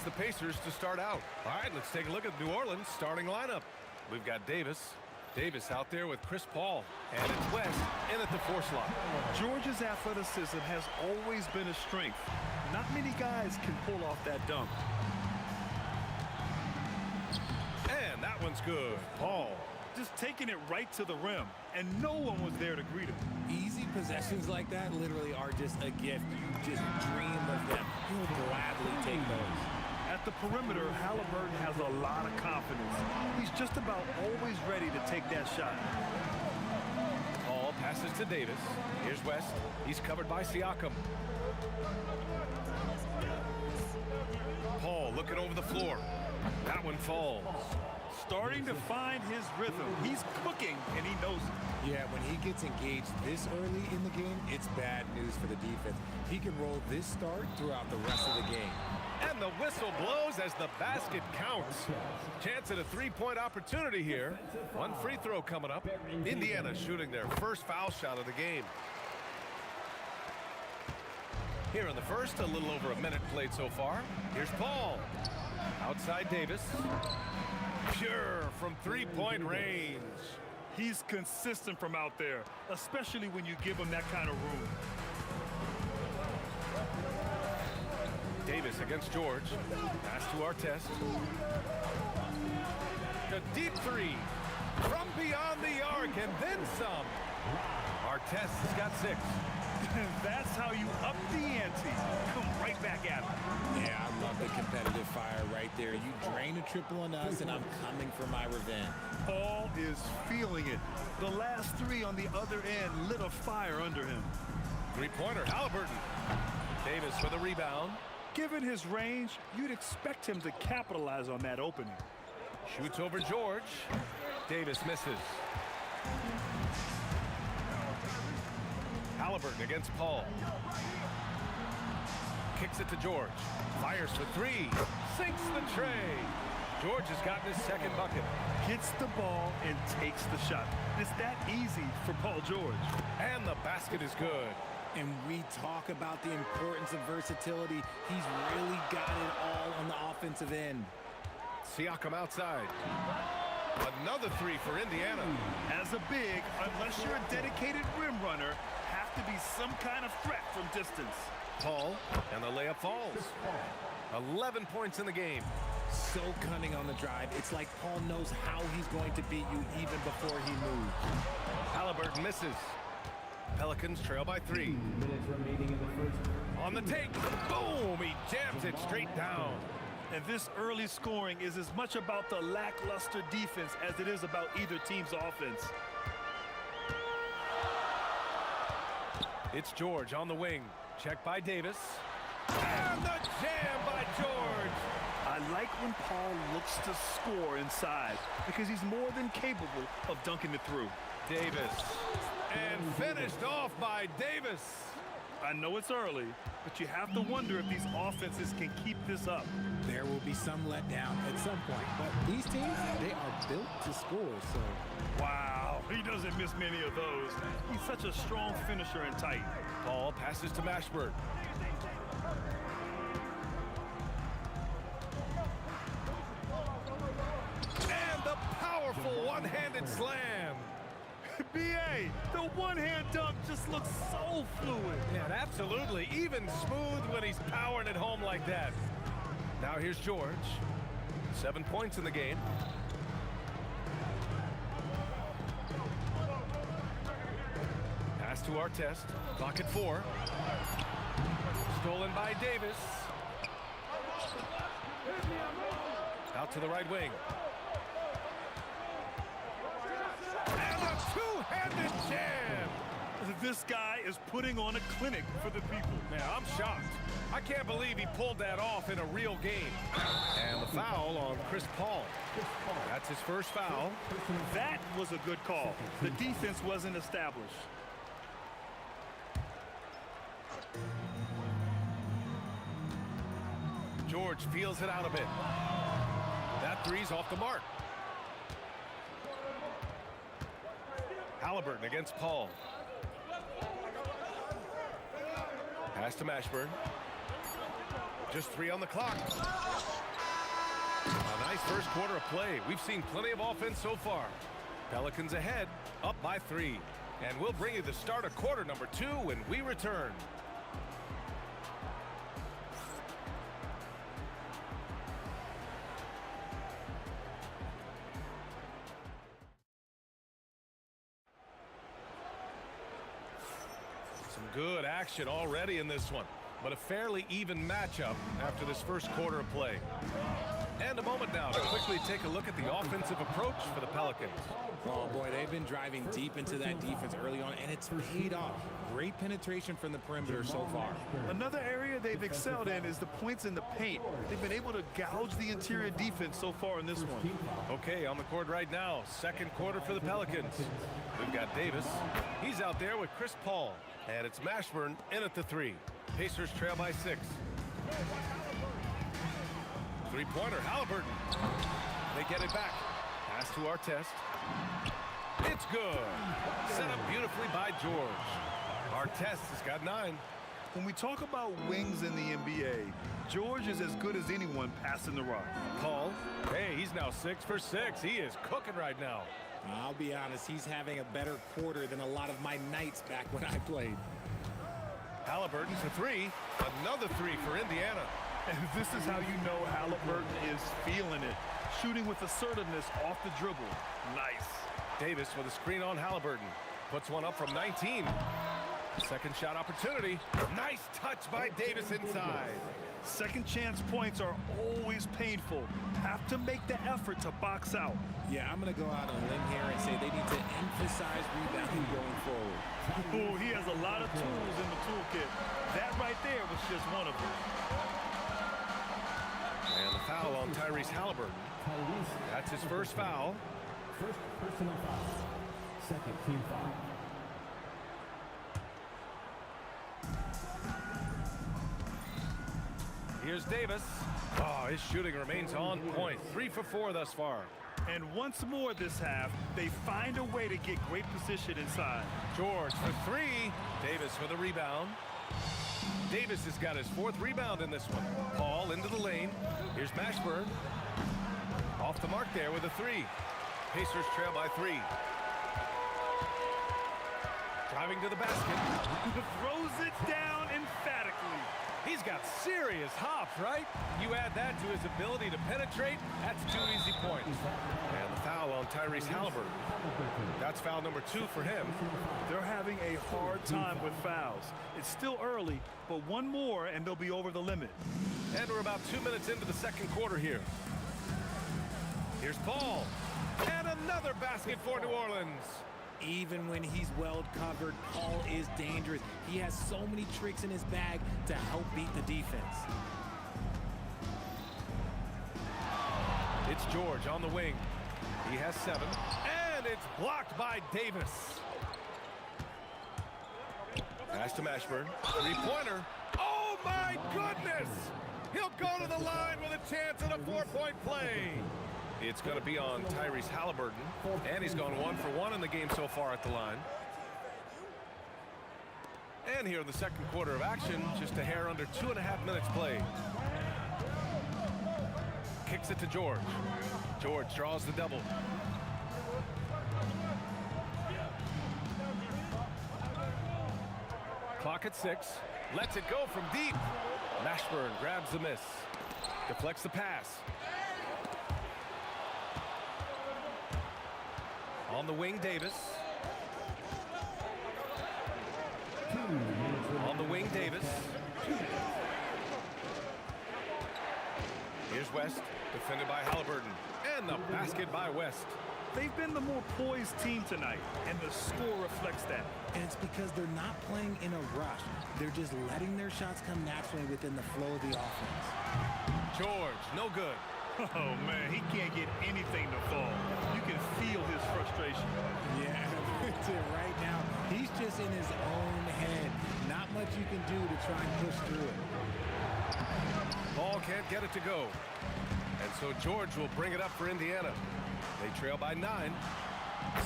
the Pacers to start out. All right, let's take a look at New Orleans' starting lineup. We've got Davis out there with Chris Paul, and it's West in at the 4 slot. Georgia's athleticism has always been a strength. Not many guys can pull off that dunk. And that one's good. Paul just taking it right to the rim, and no one was there to greet him. Easy possessions like that literally are just a gift. You just dream of them. He'll gladly take those. At the perimeter, Halliburton has a lot of confidence. He's just about always ready to take that shot. Paul passes Passes to Davis. Here's West. He's covered by Siakam. Paul looking over the floor. That one falls. Starting to find his rhythm. He's cooking, and he knows it. Yeah, when he gets engaged this early in the game, it's bad news for the defense. He can roll this start throughout the rest of the game. And the whistle blows as the basket counts. Chance at a three-point opportunity here. One free throw coming up. Indiana shooting their first foul shot of the game. Here in the first, a little over a minute played so far. Here's Paul. Outside Davis. Pure from three-point range. He's consistent from out there, especially when you give him that kind of room. Davis against George. Pass to Artest. A deep three from beyond the arc and then some. Artest has got 6. That's how you up the ante. Come right back at him. Yeah, I love the competitive fire right there. You drain a triple on us, and I'm coming for my revenge. Paul is feeling it. The last 3 on the other end lit a fire under him. Three-pointer, Halliburton. Davis for the rebound. Given his range, you'd expect him to capitalize on that opening. Shoots over George. Davis misses. Halliburton against Paul. Kicks it to George. Fires for 3. Sinks the tray. George has gotten his second bucket. Hits the ball and takes the shot. It's that easy for Paul George. And the basket is good. And we talk about the importance of versatility. He's really got it all on the offensive end. Siakam outside. Another 3 for Indiana. As a big, unless you're a dedicated rim runner, have to be some kind of threat from distance. Paul, and the layup falls. 11 points in the game. So cunning on the drive. It's like Paul knows how he's going to beat you even before he moves. Halliburton misses. Pelicans trail by 3. On the take. Boom! He jams it straight down. And this early scoring is as much about the lackluster defense as it is about either team's offense. It's George on the wing. Check by Davis. And the jam by George. I like when Paul looks to score inside because he's more than capable of dunking it through. Davis. And finished off by Davis. I know it's early, but you have to wonder if these offenses can keep this up. There will be some letdown at some point, but these teams, they are built to score, so. Wow, he doesn't miss many of those. He's such a strong finisher and tight. Paul passes to Mashburn. And the powerful one-handed slam. B.A., the one-hand dunk just looks so fluid. Yeah, absolutely. Even smooth when he's powering it home like that. Now here's George. 7 points in the game. Pass to Artest. Clock at 4. Stolen by Davis. Out to the right wing. And a two-handed jam. This guy is putting on a clinic for the people. Yeah, I'm shocked. I can't believe he pulled that off in a real game. And the foul on Chris Paul. That's his first foul. That was a good call. The defense wasn't established. George feels it out a bit. That three's off the mark. Halliburton against Paul. Pass to Mashburn. Just 3 on the clock. A nice first quarter of play. We've seen plenty of offense so far. Pelicans ahead, up by 3. And we'll bring you the start of quarter number 2 when we return. Some good action already in this one, but a fairly even matchup after this first quarter of play. And a moment now to quickly take a look at the offensive approach for the Pelicans. Oh, boy, they've been driving deep into that defense early on, and it's paid off. Great penetration from the perimeter so far. Another area they've excelled in is the points in the paint. They've been able to gouge the interior defense so far in this one. Okay, on the court right now, second quarter for the Pelicans. We've got Davis. He's out there with Chris Paul. And it's Mashburn in at the three. Pacers trail by 6. Three-pointer, Halliburton. They get it back. Pass to Artest. It's good. Set up beautifully by George. Artest has got 9. When we talk about wings in the NBA, George is as good as anyone passing the rock. Paul, hey, he's now 6 for 6. He is cooking right now. I'll be honest, he's having a better quarter than a lot of my nights back when I played. Halliburton for 3. Another 3 for Indiana. And this is how you know Halliburton is feeling it. Shooting with assertiveness off the dribble. Nice. Davis with a screen on Halliburton. Puts one up from 19. Second shot opportunity. Nice touch by Davis inside. Second chance points are always painful. Have to make the effort to box out. Yeah, I'm going to go out on a limb here and say they need to emphasize rebounding going forward. Oh, he has a lot of tools in the toolkit. That right there was just one of them. And the foul on Tyrese Halliburton. That's his first foul. First personal foul. Second team foul. Here's Davis. Oh, his shooting remains on point. 3 for 4 thus far. And once more this half, they find a way to get great position inside. George for 3. Davis for the rebound. Davis has got his 4th rebound in this one. Paul into the lane. Here's Mashburn. Off the mark there with a 3. Pacers trail by 3. Driving to the basket. Throws it down emphatically. He's got serious hops, right? You add that to his ability to penetrate, that's 2 easy points. And the foul on Tyrese Halliburton. That's foul number 2 for him. They're having a hard time with fouls. It's still early, but one more and they'll be over the limit. And we're about 2 minutes into the second quarter here. Here's Paul. And another basket for New Orleans. Even when he's well covered, Paul is dangerous. He has so many tricks in his bag to help beat the defense. It's George on the wing. He has 7. And it's blocked by Davis. Pass to Mashburn. 3-pointer. Oh, my goodness! He'll go to the line with a chance at a 4-point play. It's going to be on Tyrese Halliburton. And he's gone 1 for 1 in the game so far at the line. And here in the second quarter of action, just a hair under 2.5 minutes played. Kicks it to George. George draws the double. Clock at 6. Lets it go from deep. Mashburn grabs the miss. Deflects the pass. On the wing, Davis. On the wing, Davis. Here's West, defended by Halliburton. And the basket by West. They've been the more poised team tonight, and the score reflects that. And it's because they're not playing in a rush. They're just letting their shots come naturally within the flow of the offense. George, no good. Oh, man, he can't get anything to fall. You can feel his frustration. Yeah, that's it right now. He's just in his own head. Not much you can do to try and push through it. Ball can't get it to go. And so George will bring it up for Indiana. They trail by 9.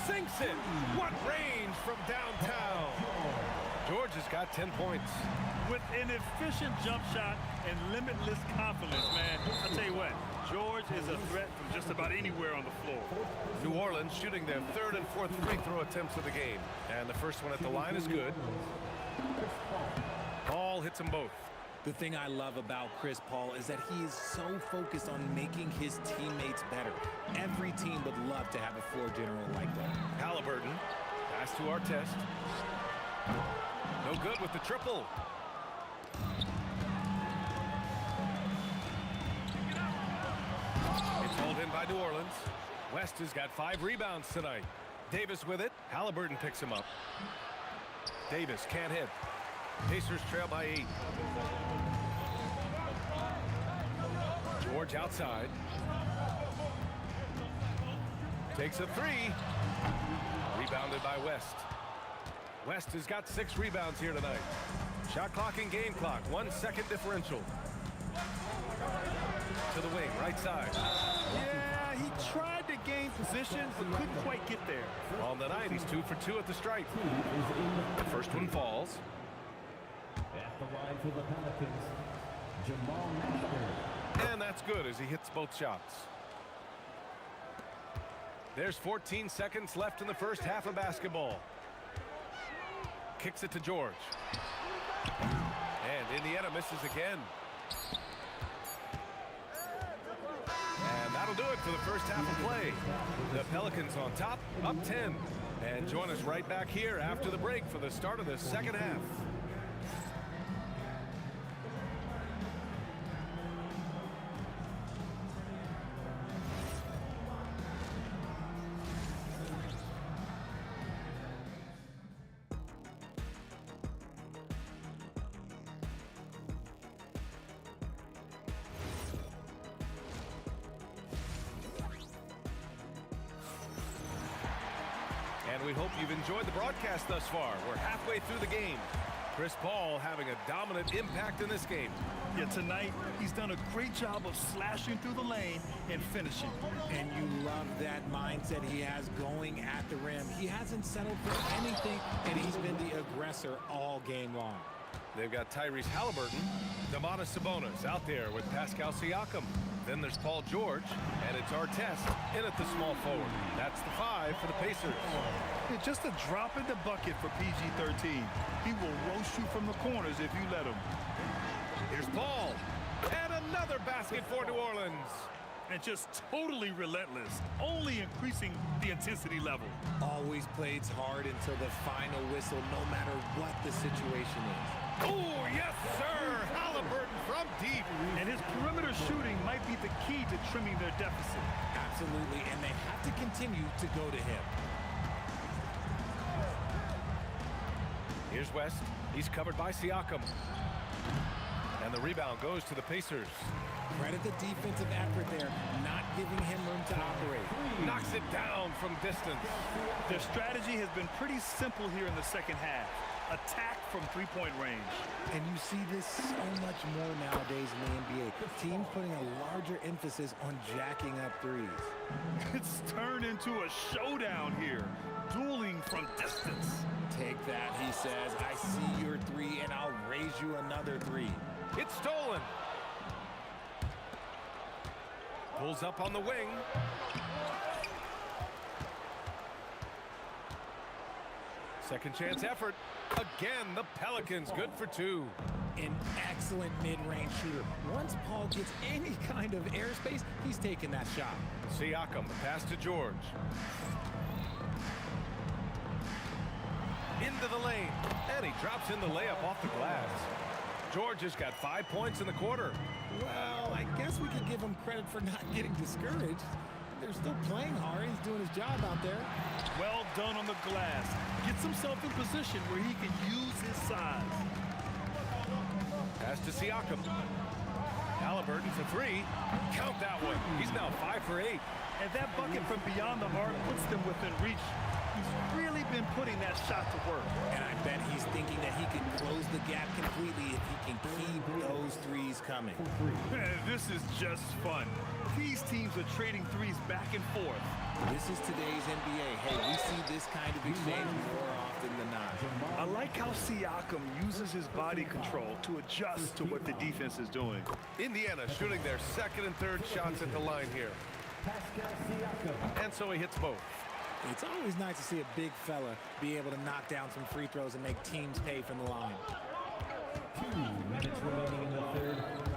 Sinks it. What range from downtown. George has got 10 points. With an efficient jump shot and limitless confidence, man. I'll tell you what, George is a threat from just about anywhere on the floor. New Orleans shooting their 3rd and 4th free throw attempts of the game. And the first one at the line is good. Paul hits them both. The thing I love about Chris Paul is that he is so focused on making his teammates better. Every team would love to have a floor general like that. Halliburton, pass to Artest. No good with the triple. Hauled in by New Orleans. West has got 5 rebounds tonight. Davis with it. Halliburton picks him up. Davis can't hit. Pacers trail by 8. George outside. Takes a 3. Rebounded by West. West has got 6 rebounds here tonight. Shot clock and game clock. 1 second differential. To the wing, right side. Yeah, he tried to gain position, but couldn't quite get there. On the night, he's 2 for 2 at the stripe. The first one falls. At the line for the Pelicans, Jamal Mashburn. And that's good as he hits both shots. There's 14 seconds left in the first half of basketball. Kicks it to George. And Indiana misses again. And that'll do it for the first half of play. The Pelicans on top, up 10. And join us right back here after the break for the start of the second half. And we hope you've enjoyed the broadcast thus far. We're halfway through the game. Chris Paul having a dominant impact in this game. Yeah, tonight, he's done a great job of slashing through the lane and finishing. And you love that mindset he has going at the rim. He hasn't settled for anything, and he's been the aggressor all game long. They've got Tyrese Halliburton, Domantas Sabonis out there with Pascal Siakam. Then there's Paul George, and it's Artest in at the small forward. That's the 5 for the Pacers. Yeah, just a drop in the bucket for PG-13. He will roast you from the corners if you let him. Here's Paul, and another basket for New Orleans. And just totally relentless, only increasing the intensity level. Always plays hard until the final whistle, no matter what the situation is. Oh, yes, sir! Halliburton from deep. And his perimeter shooting might be the key to trimming their deficit. Absolutely, and they have to continue to go to him. Here's West. He's covered by Siakam. And the rebound goes to the Pacers. Credit the defensive effort there, not giving him room to operate. Knocks it down from distance. Their strategy has been pretty simple here in the second half. Attack from three-point range. And you see this so much more nowadays in the NBA. Teams putting a larger emphasis on jacking up threes. It's turned into a showdown here. Dueling from distance. Take that, he says. I see your 3, and I'll raise you another 3. It's stolen. Pulls up on the wing. Second chance effort. Again, the Pelicans good for 2. An excellent mid-range shooter. Once Paul gets any kind of airspace, he's taking that shot. Siakam, the pass to George. Into the lane. And he drops in the layup off the glass. George has got 5 points in the quarter. Well, I guess we could give him credit for not getting discouraged. They're still playing hard. He's doing his job out there. Well done on the glass. Gets himself in position where he can use his size. Pass to Siakam. Halliburton for 3. Count that one. He's now 5 for 8. And that bucket from beyond the arc puts them within reach. He's really been putting that shot to work. And I bet he's thinking that he can close the gap completely if he can keep those threes coming. This is just fun. These teams are trading threes back and forth. This is today's NBA. Hey, we see this kind of exchange more often than not. I like how Siakam uses his body control to adjust to what the defense is doing. Indiana shooting their second and third shots at the line here. Pascal Siakam. And so he hits both. It's always nice to see a big fella be able to knock down some free throws and make teams pay from the line. 2 minutes remaining in the third.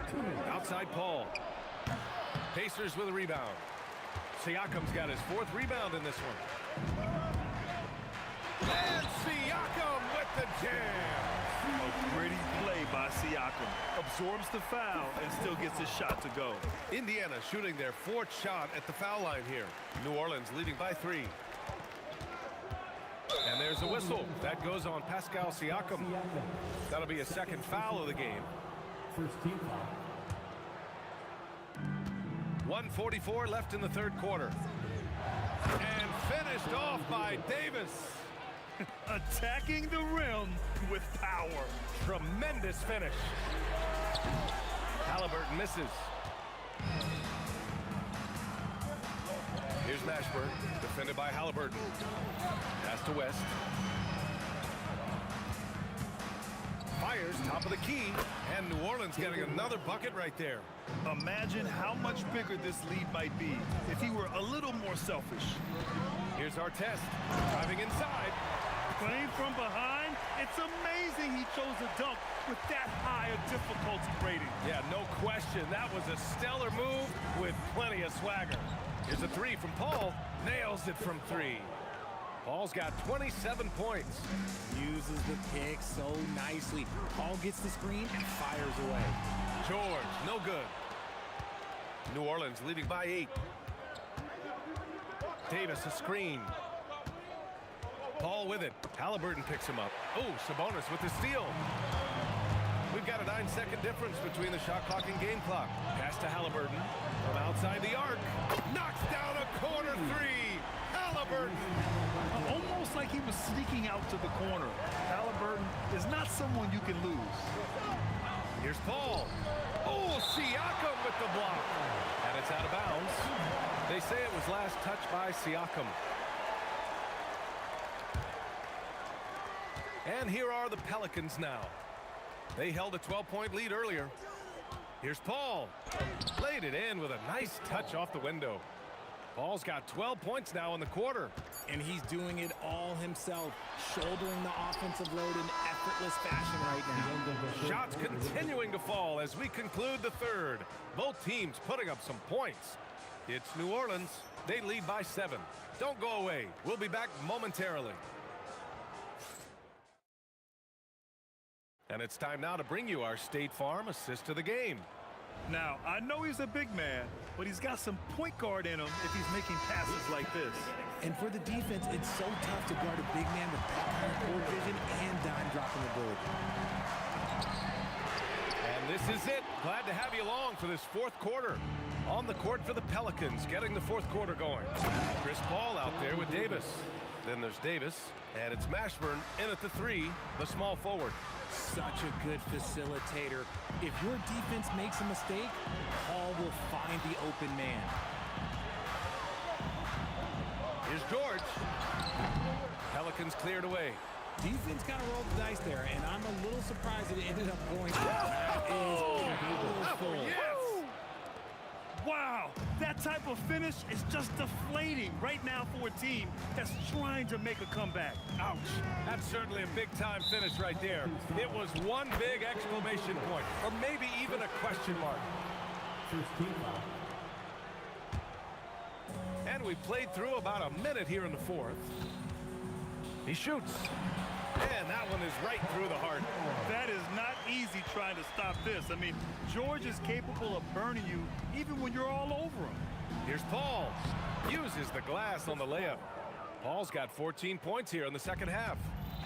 2 minutes. Outside Paul. Pacers with a rebound. Siakam's got his 4th rebound in this one. And Siakam with the jam. A gritty play by Siakam. Absorbs the foul and still gets his shot to go. Indiana shooting their 4th shot at the foul line here. New Orleans leading by 3. And there's a whistle. That goes on Pascal Siakam. That'll be a 2nd foul of the game. First team foul. 1:44 left in the 3rd quarter. And finished off by Davis. Attacking the rim with power. Tremendous finish. Halliburton misses. Here's Mashburn, defended by Halliburton. Pass to West. Fires, top of the key, and New Orleans getting another bucket right there. Imagine how much bigger this lead might be if he were a little more selfish. Here's Artest, driving inside. Playing from behind, it's amazing he chose a dunk with that high a difficulty rating. Yeah, no question. That was a stellar move with plenty of swagger. Here's a 3 from Paul. Nails it from 3. Paul's got 27 points. Uses the pick so nicely. Paul gets the screen and fires away. George, no good. New Orleans leading by 8. Davis a screen. Paul with it. Halliburton picks him up. Oh, Sabonis with the steal. We've got a 9-second difference between the shot clock and game clock. Pass to Halliburton from outside the arc. Knocks down a corner 3. Halliburton. Almost like he was sneaking out to the corner. Halliburton is not someone you can lose. Here's Paul. Oh, Siakam with the block. And it's out of bounds. They say it was last touched by Siakam. And here are the Pelicans now. They held a 12-point lead earlier. Here's Paul. Laid it in with a nice touch off the window. Paul's got 12 points now in the quarter. And he's doing it all himself, shouldering the offensive load in effortless fashion right now. Shots continuing to fall as we conclude the 3rd. Both teams putting up some points. It's New Orleans. They lead by 7. Don't go away. We'll be back momentarily. And it's time now to bring you our State Farm assist of the game. Now, I know he's a big man, but he's got some point guard in him if he's making passes like this. And for the defense, it's so tough to guard a big man with that kind of court vision and dime dropping ability. And this is it. Glad to have you along for this 4th quarter. On the court for the Pelicans, getting the 4th quarter going. Chris Paul out there with Davis. Then there's Davis, and it's Mashburn in at the 3, the small forward. Such a good facilitator. If your defense makes a mistake, Paul will find the open man. Here's George. Pelicans cleared away. Defense kind of rolled the dice there, and I'm a little surprised it ended up going down. That is beautiful. Yes! Wow, that type of finish is just deflating right now for a team that's trying to make a comeback. Ouch. That's certainly a big-time finish right there. It was one big exclamation point, or maybe even a question mark. First team foul. And we played through about a minute here in the 4th. He shoots. And that one is right through the heart. That is not easy trying to stop this. I mean, George is capable of burning you even when you're all over him. Here's Paul. Uses the glass on the layup. Paul's got 14 points here in the 2nd half.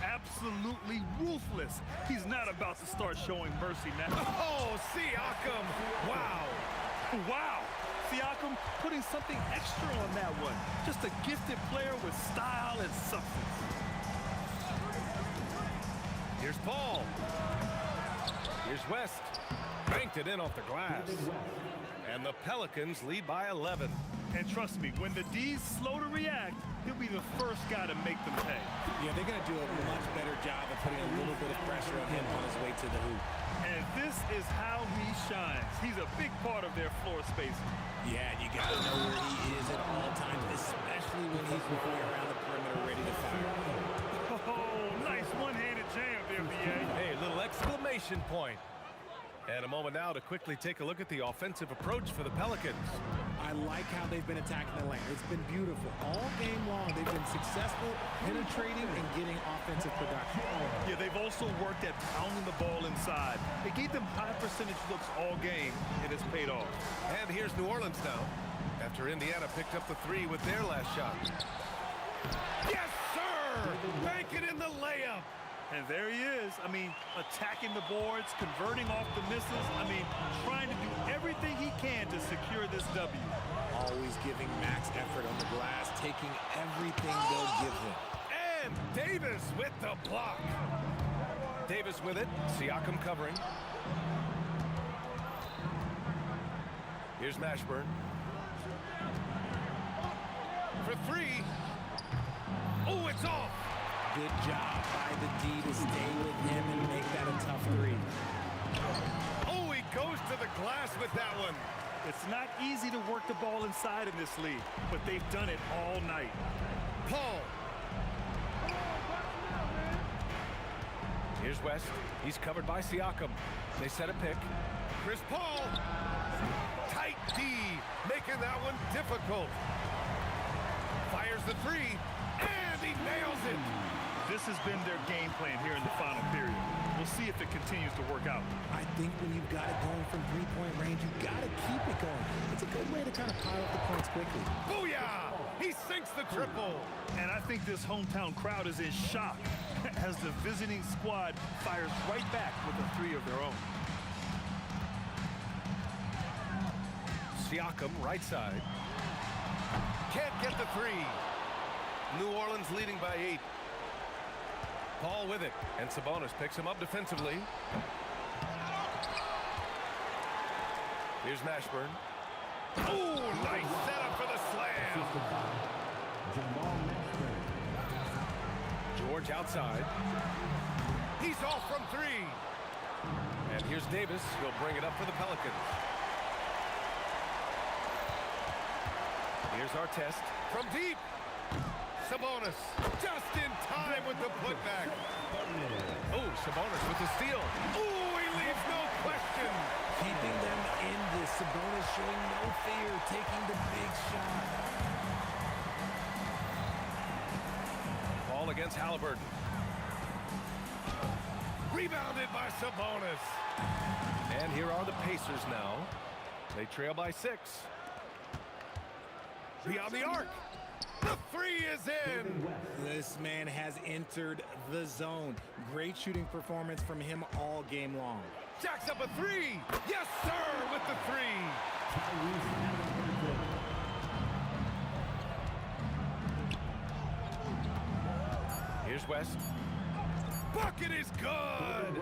Absolutely ruthless. He's not about to start showing mercy now. Oh, Siakam. Wow. Wow. Siakam putting something extra on that one. Just a gifted player with style and substance. Here's Paul. Here's West. Banked it in off the glass. And the Pelicans lead by 11. And trust me, when the D's slow to react, he'll be the first guy to make them pay. Yeah, they're going to do a much better job of putting a little bit of pressure on him on his way to the hoop. And this is how he shines. He's a big part of their floor spacing. Yeah, and you got to know where he is at all times, especially when he's moving around the perimeter ready to fire. Oh, nice one-handed jam there, B.A. Hey, little exclamation point. And a moment now to quickly take a look at the offensive approach for the Pelicans. I like how they've been attacking the lane. It's been beautiful. All game long, they've been successful penetrating and getting offensive production. Yeah, they've also worked at pounding the ball inside. They gave them high percentage looks all game, and it's paid off. And here's New Orleans now, after Indiana picked up the 3 with their last shot. Yes, sir! Bank it in the layup! And there he is. I mean, attacking the boards, converting off the misses. I mean, trying to do everything he can to secure this W. Always giving max effort on the glass, taking everything they'll give him. And Davis with the block. Davis with it. Siakam covering. Here's Mashburn. For 3. Oh, it's off. Good job by the D to stay with him and make that a tough 3. Oh, he goes to the glass with that one. It's not easy to work the ball inside in this league, but they've done it all night. Paul. Here's West. He's covered by Siakam. They set a pick. Chris Paul. Tight D, making that one difficult. Fires the 3, and he nails it. This has been their game plan here in the final period. We'll see if it continues to work out. I think when you've got it going from three-point range, you've got to keep it going. It's a good way to kind of pile up the points quickly. Booyah! He sinks the triple. And I think this hometown crowd is in shock as the visiting squad fires right back with a 3 of their own. Siakam, right side. Can't get the 3. New Orleans leading by 8. Paul with it, and Sabonis picks him up defensively. Here's Mashburn. Oh, nice setup for the slam. George outside. He's off from 3. And here's Davis. He'll bring it up for the Pelicans. Here's Artest from deep. Sabonis just in time with the putback. Oh, Sabonis with the steal. Oh, he leaves no question. Keeping them in this. Sabonis showing no fear, taking the big shot. Ball against Halliburton. Rebounded by Sabonis. And here are the Pacers now. They trail by 6. Beyond the arc. The 3 is in. This man has entered the zone. Great shooting performance from him all game long. Jacks up a 3. Yes, sir, with the 3. Here's West. Bucket is good.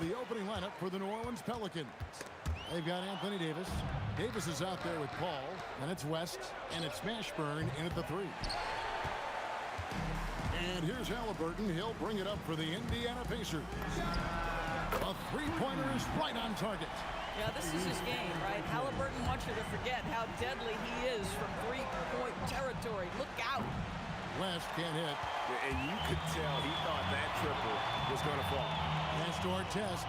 the opening lineup for the New Orleans Pelicans. They've got Anthony Davis. Davis is out there with Paul, and it's West, and it's Mashburn in at the 3. And here's Halliburton. He'll bring it up for the Indiana Pacers. A three-pointer is right on target. Yeah, this is his game, right? Halliburton wants you to forget how deadly he is from three-point territory. Look out. West can't hit. And you could tell he thought that triple was going to fall. Pass to Artest.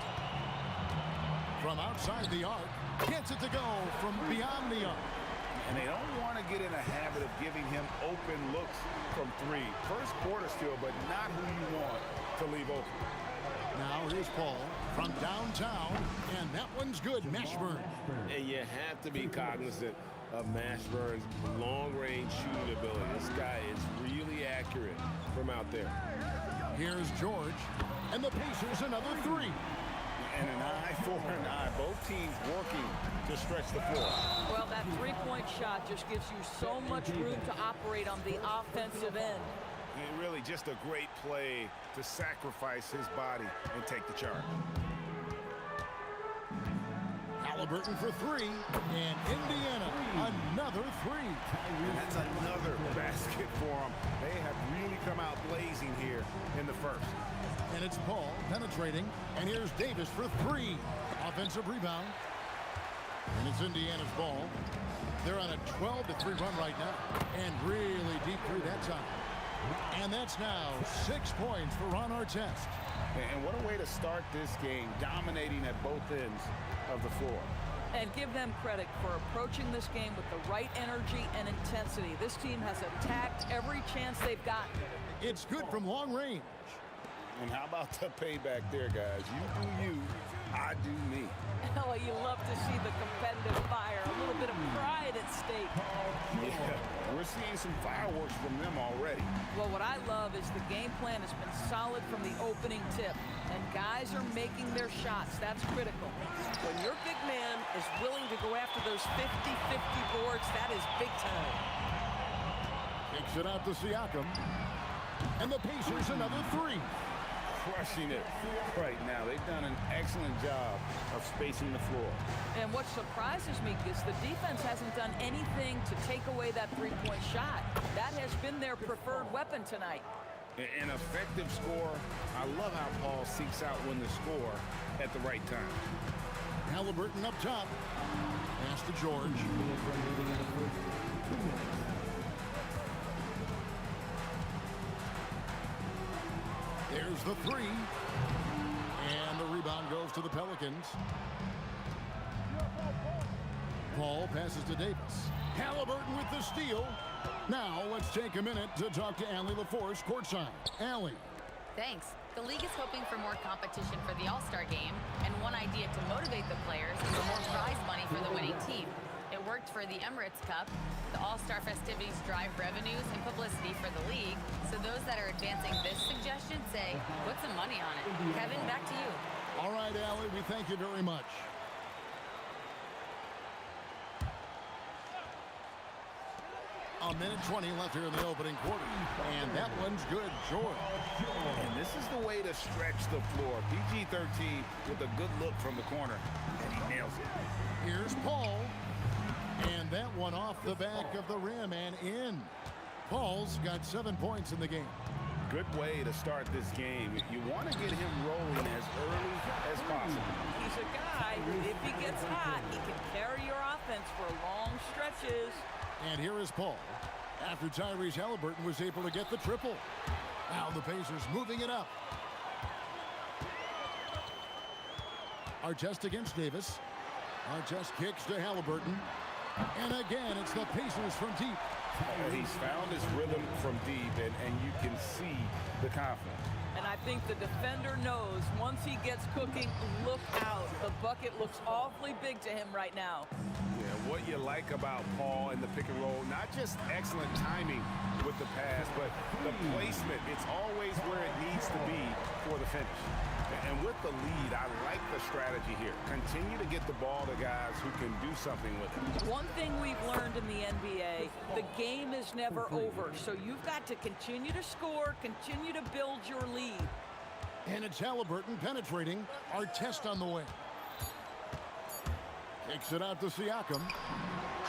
From outside the arc. Gets it to go from beyond the arc. And they don't want to get in a habit of giving him open looks from 3. First quarter still, but not who you want to leave open. Now here's Paul from downtown, and that one's good. Mashburn. And you have to be cognizant of Mashburn's long-range shooting ability. This guy is really accurate from out there. Here's George, and the Pacers another 3. And an eye for an eye. Both teams working to stretch the floor. Well, that three-point shot just gives you so much room to operate on the offensive end. And really just a great play to sacrifice his body and take the charge. Halliburton for 3, and Indiana another 3. And that's another basket for them. They have really come out blazing here in the first. And it's Paul penetrating, and here's Davis for 3. Offensive rebound. And it's Indiana's ball. They're on a 12-3 run right now, and really deep through that time. And that's now 6 points for Ron Artest. And what a way to start this game, dominating at both ends of the floor. And give them credit for approaching this game with the right energy and intensity. This team has attacked every chance they've gotten. It's good from long range. And how about the payback there, guys? You do you, I do me. Well, you love to see the competitive fire, a little bit of pride at stake. Yeah, we're seeing some fireworks from them already. Well, what I love is the game plan has been solid from the opening tip, and guys are making their shots. That's critical. When your big man is willing to go after those 50-50 boards, that is big time. Kicks it out to Siakam. And the Pacers another 3. Crushing it right now. They've done an excellent job of spacing the floor. And what surprises me is the defense hasn't done anything to take away that three-point shot. That has been their preferred weapon tonight. An effective score. I love how Paul seeks out when to score at the right time. Halliburton up top. Pass to George. There's the 3. And the rebound goes to the Pelicans. Paul passes to Davis. Halliburton with the steal. Now let's take a minute to talk to Allie LaForce courtside. Allie. Thanks. The league is hoping for more competition for the All-Star game, and one idea to motivate the players is more prize money for the winning team. It worked for the Emirates Cup. The All-Star festivities drive revenues and publicity for the league, so those that are advancing this suggestion say, put some money on it. Kevin, back to you. All right, Allie, we thank you very much. A minute 20 left here in the opening quarter. And that one's good, George. And this is the way to stretch the floor. PG-13 with a good look from the corner, and he nails it. Here's Paul. And that one off the back of the rim and in. Paul's got 7 points in the game. Good way to start this game. You want to get him rolling as early as possible. He's a guy who, if he gets hot, he can carry your offense for long stretches. And here is Paul. After Tyrese Halliburton was able to get the triple. Now the Pacers moving it up. Artest against Davis. Artest kicks to Halliburton. And again, it's the Pacers from deep. He's found his rhythm from deep, and you can see the confidence. And I think the defender knows once he gets cooking, look out. The bucket looks awfully big to him right now. Yeah, what you like about Paul and the pick and roll, not just excellent timing with the pass, but the placement. It's always where it needs to be for the finish. And with the lead, I like the strategy here. Continue to get the ball to guys who can do something with it. One thing we've learned in the NBA, the game is never over. So you've got to continue to score, continue to build your lead. And it's Halliburton penetrating. Artest on the way. Takes it out to Siakam.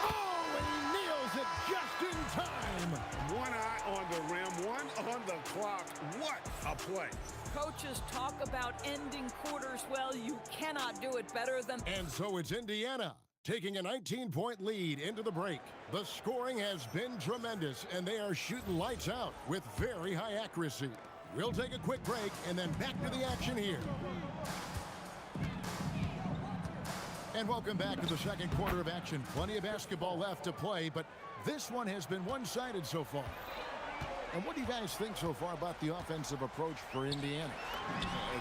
Oh, and he nails it just in time. One eye on the rim, one on the clock. What a play. Coaches talk about ending quarters. Well, you cannot do it better than... And so it's Indiana taking a 19-point lead into the break. The scoring has been tremendous, and they are shooting lights out with very high accuracy. We'll take a quick break and then back to the action here. And welcome back to the second quarter of action. Plenty of basketball left to play, but this one has been one-sided so far. And what do you guys think so far about the offensive approach for Indiana?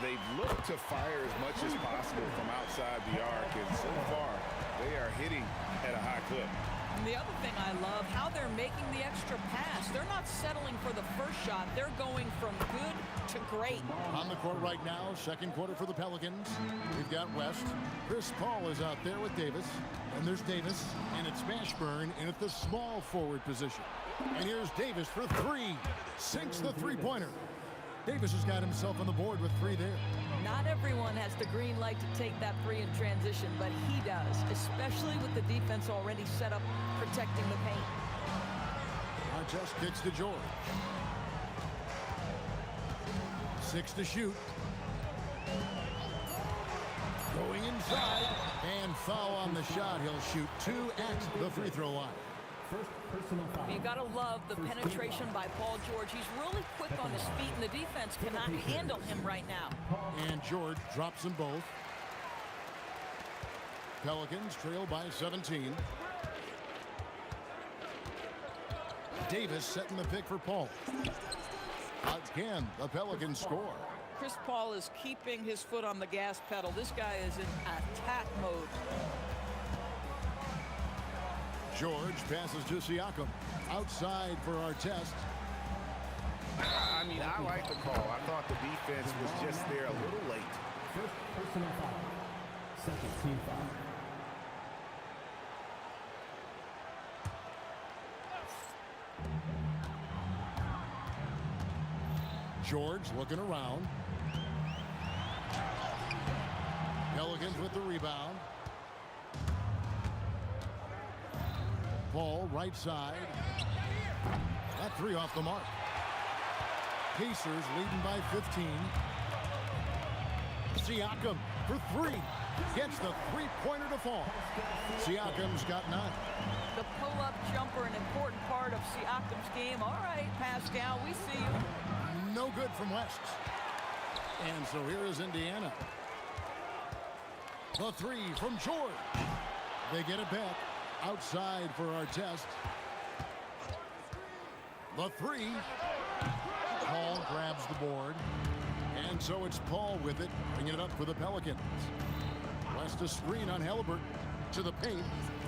They've looked to fire as much as possible from outside the arc, and so far they are hitting at a high clip. And the other thing I love, how they're making the extra pass. They're not settling for the first shot. They're going from good to great. On the court right now, second quarter for the Pelicans. We've got West. Chris Paul is out there with Davis. And there's Davis, and it's Mashburn in at the small forward position. And here's Davis for three. Sinks the three-pointer. Davis has got himself on the board with three there. Not everyone has the green light to take that three in transition, but he does, especially with the defense already set up protecting the paint. Artest kicks to George. 6 to shoot. Going inside, and foul on the shot. He'll shoot 2 at the free throw line. You got to love the penetration by Paul George. He's really quick on his feet, and the defense cannot handle him right now. And George drops them both. Pelicans trail by 17. Davis setting the pick for Paul. Again, the Pelicans score. Chris Paul is keeping his foot on the gas pedal. This guy is in attack mode. George passes to Siakam. Outside for Artest. I mean, I like the call. I thought the defense was just there a little late. First personal foul. Second team foul. George looking around. Pelicans with the rebound. Paul right side. That three off the mark. Pacers leading by 15. Siakam for three. Gets the three-pointer to fall. Siakam's got 9. The pull-up jumper, an important part of Siakam's game. All right, Pascal, we see you. No good from West. And so here is Indiana. The three from George. They get it back. Outside for Artest. The three. Paul grabs the board. And so it's Paul with it, bringing it up for the Pelicans. West a screen on Halliburton to the paint.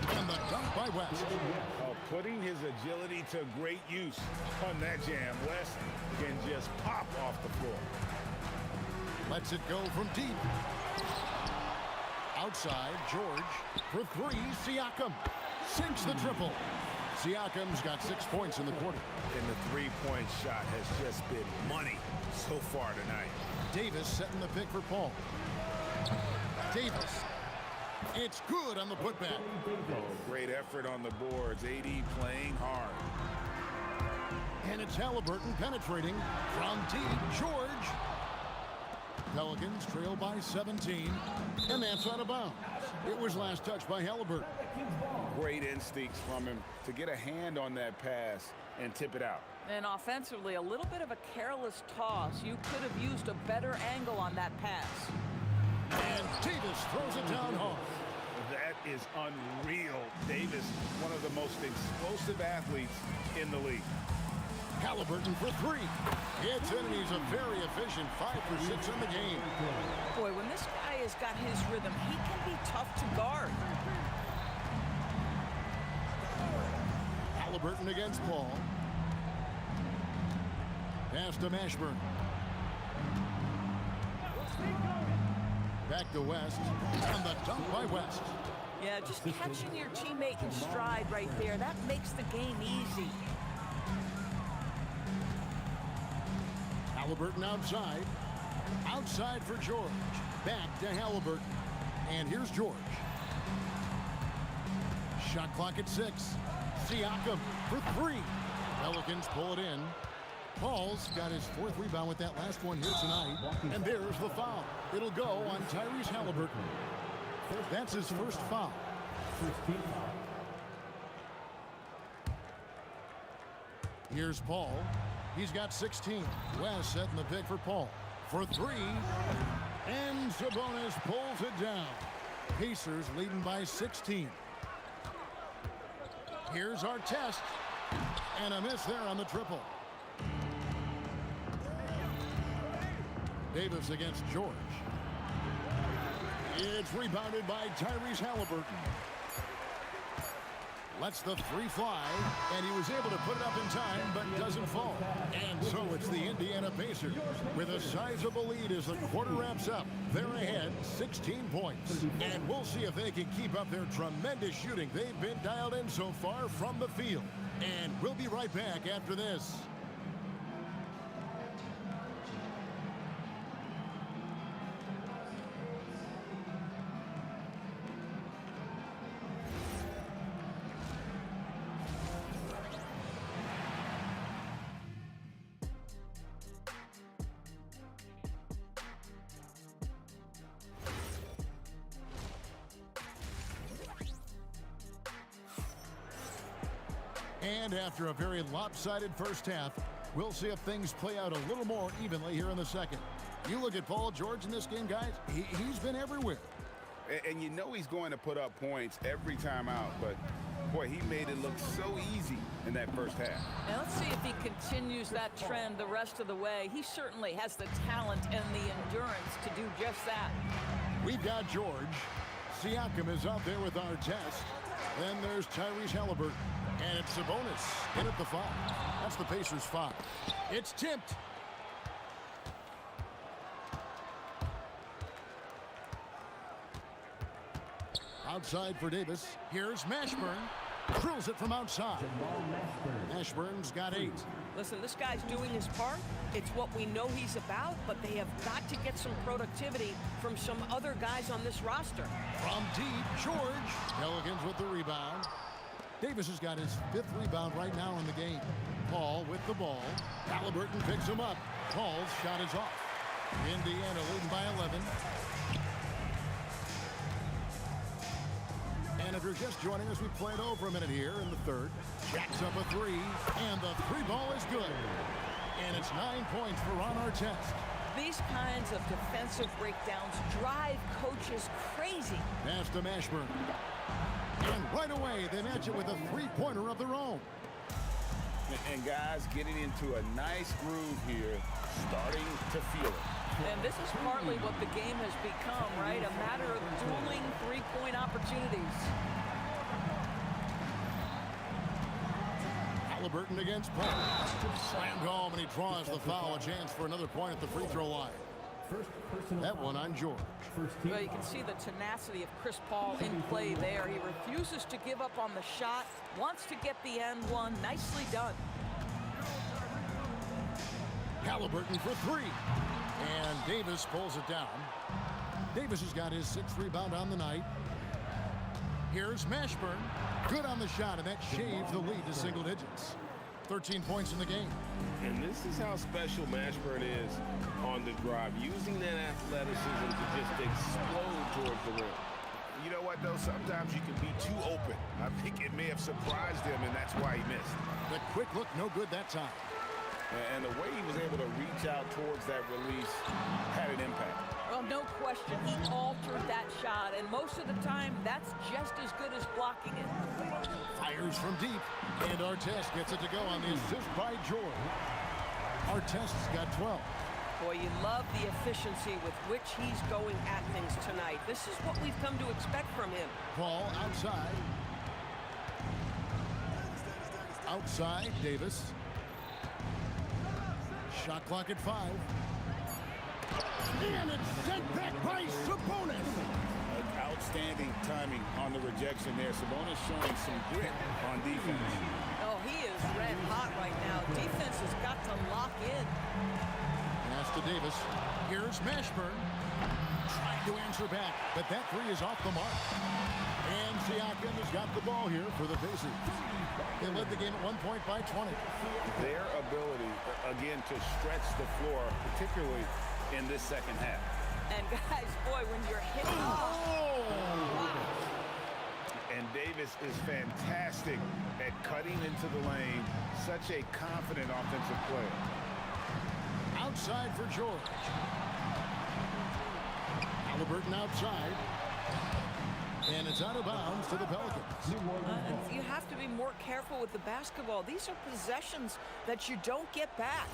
And the dunk by West. Putting his agility to great use on that jam. West can just pop off the floor. Lets it go from deep. Outside, George for three. Siakam sinks the triple. Siakam's got 6 points in the quarter. And the three-point shot has just been money so far tonight. Davis setting the pick for Paul. Davis. It's good on the putback. Great effort on the boards. AD playing hard. And it's Halliburton penetrating from deep. George. Pelicans trail by 17. And that's out of bounds. It was last touched by Halliburton. Great instincts from him to get a hand on that pass and tip it out. And offensively, a little bit of a careless toss. You could have used a better angle on that pass. And Davis throws it down hard. That is unreal. Davis, one of the most explosive athletes in the league. Halliburton for three. It's in, and he's a very efficient 5 for 6 in the game. Boy, when this guy has got his rhythm, he can be tough to guard. Halliburton against Paul. Pass to Mashburn. Back to West. And the dunk by West. Yeah, just catching your teammate in stride right there. That makes the game easy. Halliburton outside. Outside for George. Back to Halliburton. And here's George. Shot clock at 6. Siakam for 3. Pelicans pull it in. Paul's got his 4th rebound with that last one here tonight. And there's the foul. It'll go on Tyrese Halliburton. That's his first foul. Here's Paul. He's got 16. Wes setting the pick for Paul. For 3. And Sabonis pulls it down. Pacers leading by 16. Here's our test. And a miss there on the triple. Davis against George. It's rebounded by Tyrese Halliburton. Lets the 3 fly, and he was able to put it up in time, but doesn't fall. And so it's the Indiana Pacers with a sizable lead as the quarter wraps up. They're ahead 16 points. And we'll see if they can keep up their tremendous shooting they've been dialed in so far from the field. And we'll be right back after this. And after a very lopsided first half, we'll see if things play out a little more evenly here in the second. You look at Paul George in this game, guys, he's been everywhere. And you know he's going to put up points every time out, but boy, he made it look so easy in that first half. And let's see if he continues that trend the rest of the way. He certainly has the talent and the endurance to do just that. We've got George. Siakam is out there with our test. Then there's Tyrese Halliburton. And it's Sabonis in at the 5. That's the Pacers' 5. It's tipped. Outside for Davis. Here's Mashburn. Drills it from outside. Mashburn's got 8. Listen, this guy's doing his part. It's what we know he's about, but they have got to get some productivity from some other guys on this roster. From deep, George. Pelicans with the rebound. Davis has got his 5th rebound right now in the game. Paul with the ball. Halliburton picks him up. Paul's shot is off. Indiana leading by 11. And if you're just joining us, we played over a minute here in the 3rd. Jacks up a 3, and the 3 ball is good. And it's 9 points for Ron Artest. These kinds of defensive breakdowns drive coaches crazy. Pass to Mashburn. And right away, they match it with a 3-pointer of their own. And guys getting into a nice groove here, starting to feel it. And this is partly what the game has become, right? A matter of dueling 3-point opportunities. Halliburton against Paul. Slammed home, and he draws the foul. A chance for another point at the free throw line. That one on George. Well, you can see the tenacity of Chris Paul in play there. He refuses to give up on the shot, wants to get the end one. Nicely done. Halliburton for 3. And Davis pulls it down. Davis has got his 6th rebound on the night. Here's Mashburn. Good on the shot, and that shaves the lead to single digits. 13 points in the game. And this is how special Mashburn is on the drive, using that athleticism to just explode towards the rim. You know what, though? Sometimes you can be too open. I think it may have surprised him, and that's why he missed. The quick look, no good that time. And the way he was able to reach out towards that release had an impact. Well, no question, he altered that shot, and most of the time, that's just as good as blocking it. Fires from deep, and Artest gets it to go on the assist by George. Artest's got 12. Boy, you love the efficiency with which he's going at things tonight. This is what we've come to expect from him. Paul outside. Outside, Davis. Shot clock at 5. And it's sent back by Sabonis. Outstanding timing on the rejection there. Sabonis showing some grit on defense. Oh, he is red hot right now. Defense has got to lock in. Pass to Davis. Here's Mashburn. Trying to answer back, but that three is off the mark. And Siakam has got the ball here for the Pacers. They led the game at 1 point by 20. Their ability, again, to stretch the floor, particularly in this second half. And guys, boy, when you're hitting... And Davis is fantastic at cutting into the lane. Such a confident offensive player. Outside for George. Halliburton outside. And it's out of bounds to the Pelicans. You have to be more careful with the basketball. These are possessions that you don't get back.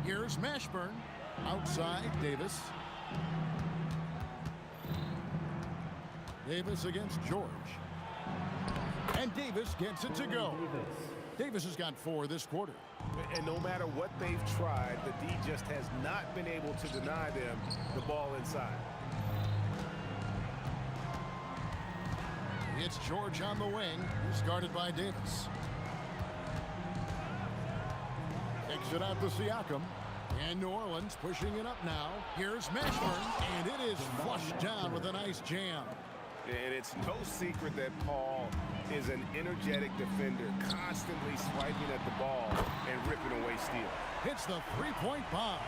Here's Mashburn. Outside, Davis. Davis against George. And Davis gets it to go. Davis has got 4 this quarter. And no matter what they've tried, the D just has not been able to deny them the ball inside. It's George on the wing. He's guarded by Davis. Exit out to Siakam. And New Orleans pushing it up now. Here's Mashburn, and it is flushed down with a nice jam. And it's no secret that Paul is an energetic defender, constantly swiping at the ball and ripping away steal. Hits the three-point bomb.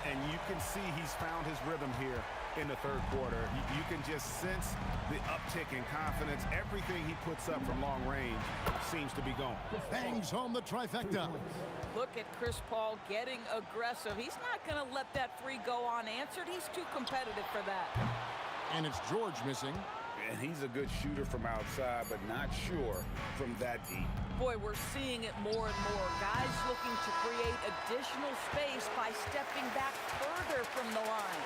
And you can see he's found his rhythm here in the third quarter. You can just sense the uptick in confidence. Everything he puts up from long range seems to be going. Bangs home the trifecta. Look at Chris Paul getting aggressive. He's not going to let that three go unanswered. He's too competitive for that. And it's George missing. And he's a good shooter from outside, but not sure from that deep. Boy, we're seeing it more and more. Guys looking to create additional space by stepping back further from the line.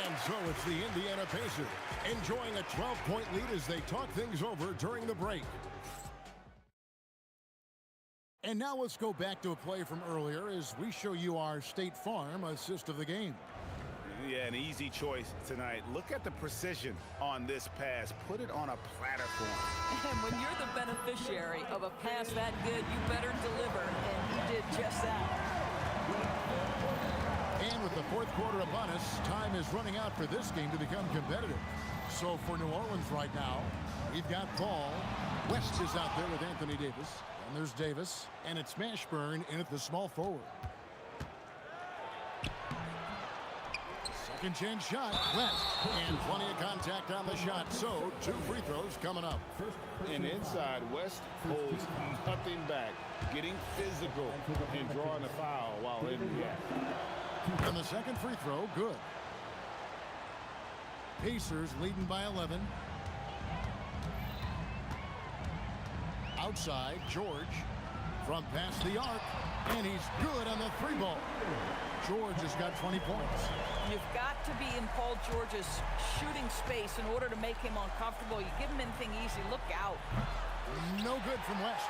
And so it's the Indiana Pacers enjoying a 12-point lead as they talk things over during the break. And now let's go back to a play from earlier as we show you our State Farm assist of the game. Yeah, an easy choice tonight. Look at the precision on this pass. Put it on a platter for him. And when you're the beneficiary of a pass that good, you better deliver, and he did just that. And with the fourth quarter upon us, time is running out for this game to become competitive. So for New Orleans right now, we've got Paul. West is out there with Anthony Davis. And there's Davis. And it's Mashburn in at the small forward. Second chance shot, West, and plenty of contact on the shot. So 2 free throws coming up. And inside, West holds nothing back, getting physical and drawing a foul while in the act. And the second free throw, good. Pacers leading by 11. Outside, George from past the arc, and he's good on the 3-ball. George has got 20 points. You've got to be in Paul George's shooting space in order to make him uncomfortable. You give him anything easy, look out. No good from West.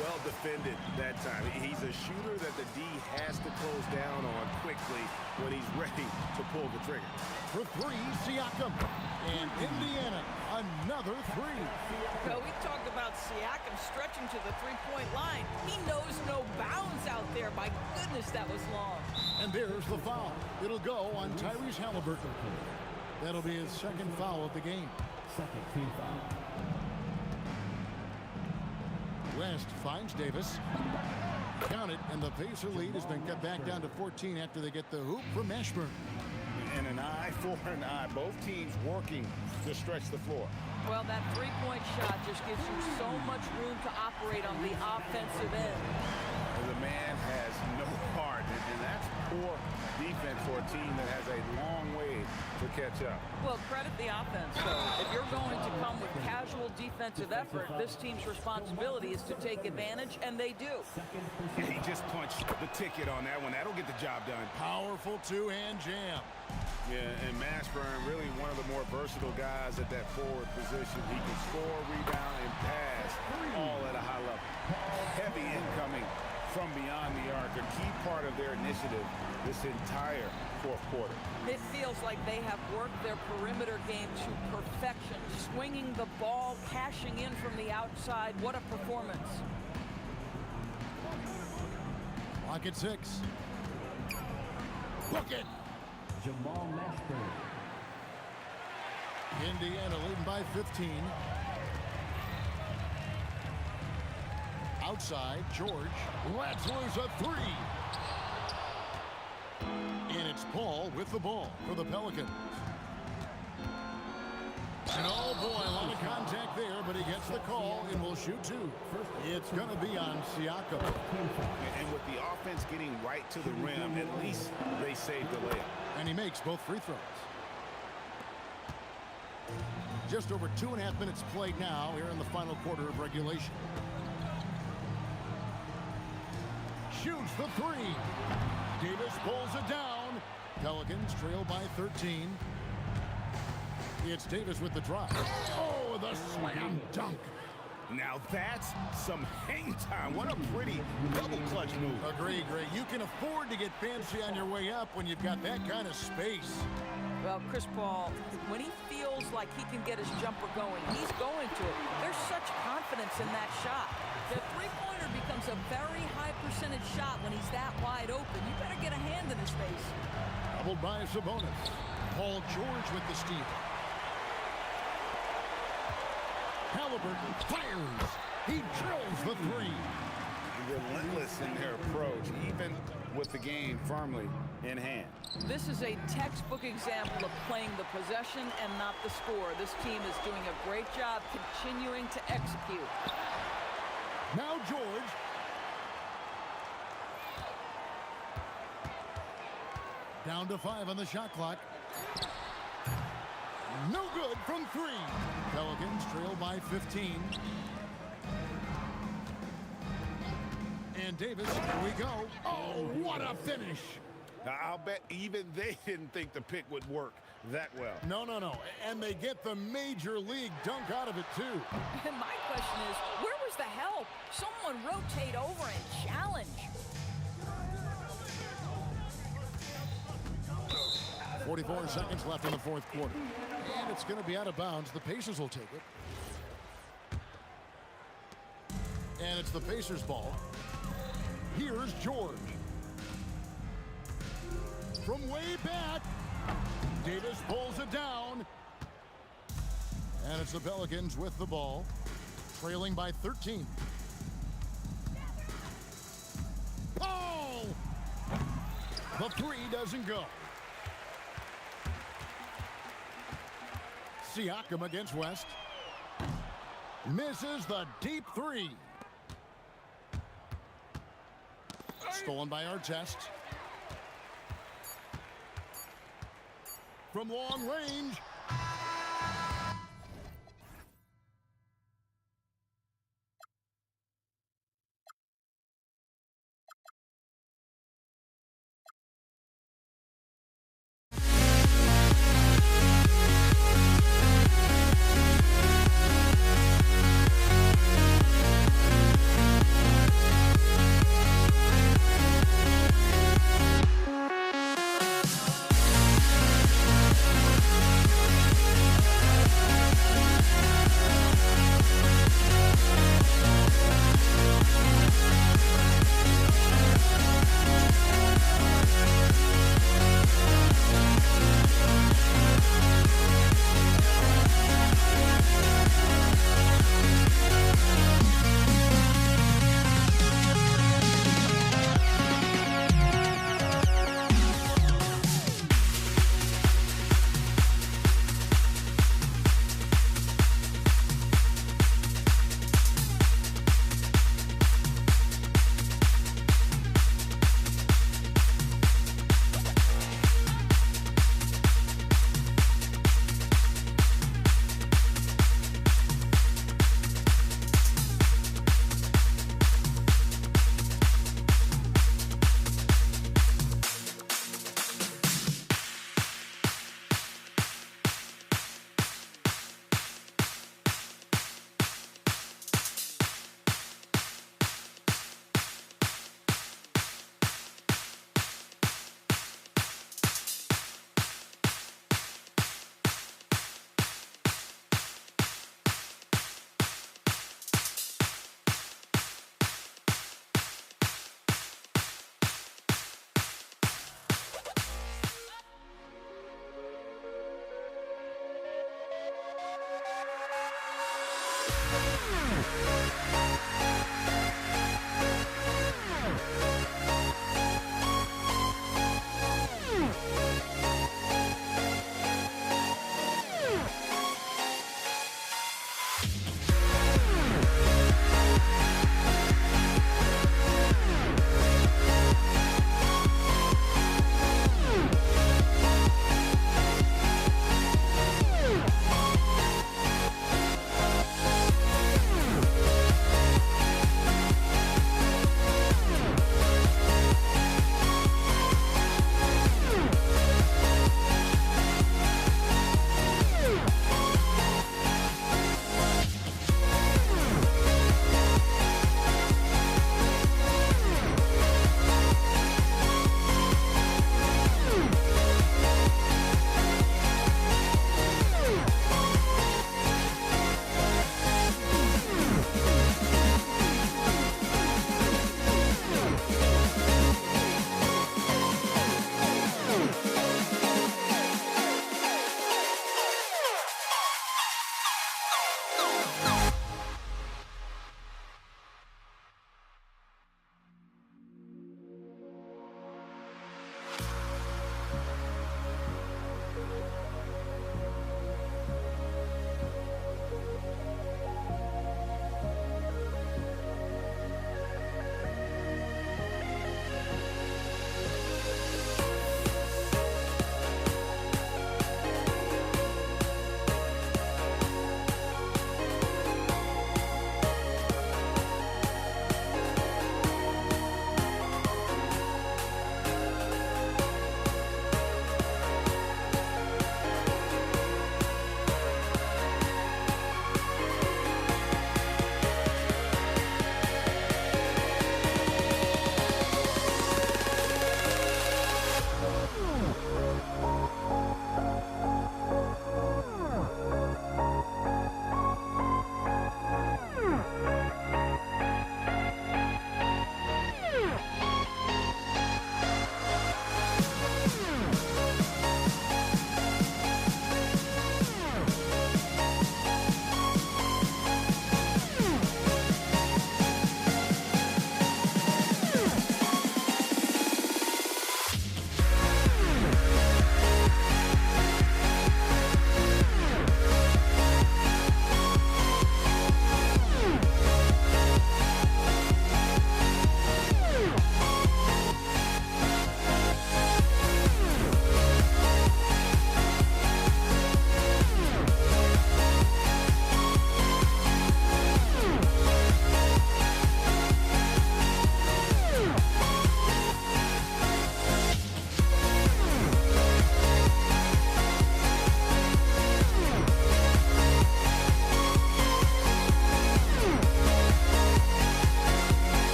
Well defended that time. He's a shooter that the D has to close down on quickly when he's ready to pull the trigger. For 3, Siakam. And Indiana, another 3. Well, we talked about Siakam stretching to the three-point line. He knows no bounds out there. My goodness, that was long. And there's the foul. It'll go on Tyrese Halliburton. That'll be his second foul of the game. Second team foul. West finds Davis. Count it, and the Pacer lead has been cut back down to 14 after they get the hoop from Mashburn. And an eye for an eye. Both teams working to stretch the floor. Well, that three-point shot just gives you so much room to operate on the offensive end. The man has no heart, and that's poor defense for a team that has a long way to catch up. Well, credit the offense. So if you're going to come with casual defensive effort, this team's responsibility is to take advantage, and they do. He just punched the ticket on that one. That'll get the job done. Powerful two-hand jam. Yeah, and Mashburn, really one of the more versatile guys at that forward position. He can score, rebound, and pass all at a high level. Heavy incoming from beyond the arc, a key part part of their initiative this entire fourth quarter. It feels like they have worked their perimeter game to perfection, swinging the ball, cashing in from the outside. What a performance. Clock at 6. Book it. Jamal Mashburn. Indiana leading by 15. Outside, George lets loose a 3. And it's Paul with the ball for the Pelicans. And oh boy, a lot of contact there, but he gets the call and will shoot 2. It's going to be on Siakam. And with the offense getting right to the rim, at least they saved the layup. And he makes both free throws. Just over 2.5 minutes played now here in the final quarter of regulation. Shoots the 3. Davis pulls it down. Pelicans trail by 13. It's Davis with the drive. Oh, the slam dunk. Now that's some hang time. What a pretty double clutch move. Agree, Gray. You can afford to get fancy on your way up when you've got that kind of space. Well, Chris Paul, when he feels like he can get his jumper going, he's going to it. There's such confidence in that shot. The three-pointer becomes a very high percentage shot when he's that wide open. You better get a hand in his face. Doubled by Sabonis. Paul George with the steal. Halliburton fires. He drills the 3. Relentless in their approach, even with the game firmly in hand. This is a textbook example of playing the possession and not the score. This team is doing a great job continuing to execute. Now George. Down to 5 on the shot clock. No good from 3. Pelicans trail by 15. And Davis, here we go. Oh, what a finish. Now, I'll bet even they didn't think the pick would work that well. No. And they get the major league dunk out of it, too. And my question is, where was the help? Someone rotate over and challenge. 44 seconds left in the fourth quarter. And it's going to be out of bounds. The Pacers will take it. And it's the Pacers' ball. Here's George. From way back, Davis pulls it down. And it's the Pelicans with the ball, trailing by 13. Oh! The 3 doesn't go. Siakam against West. Misses the deep 3. Stolen by Artest. From long range.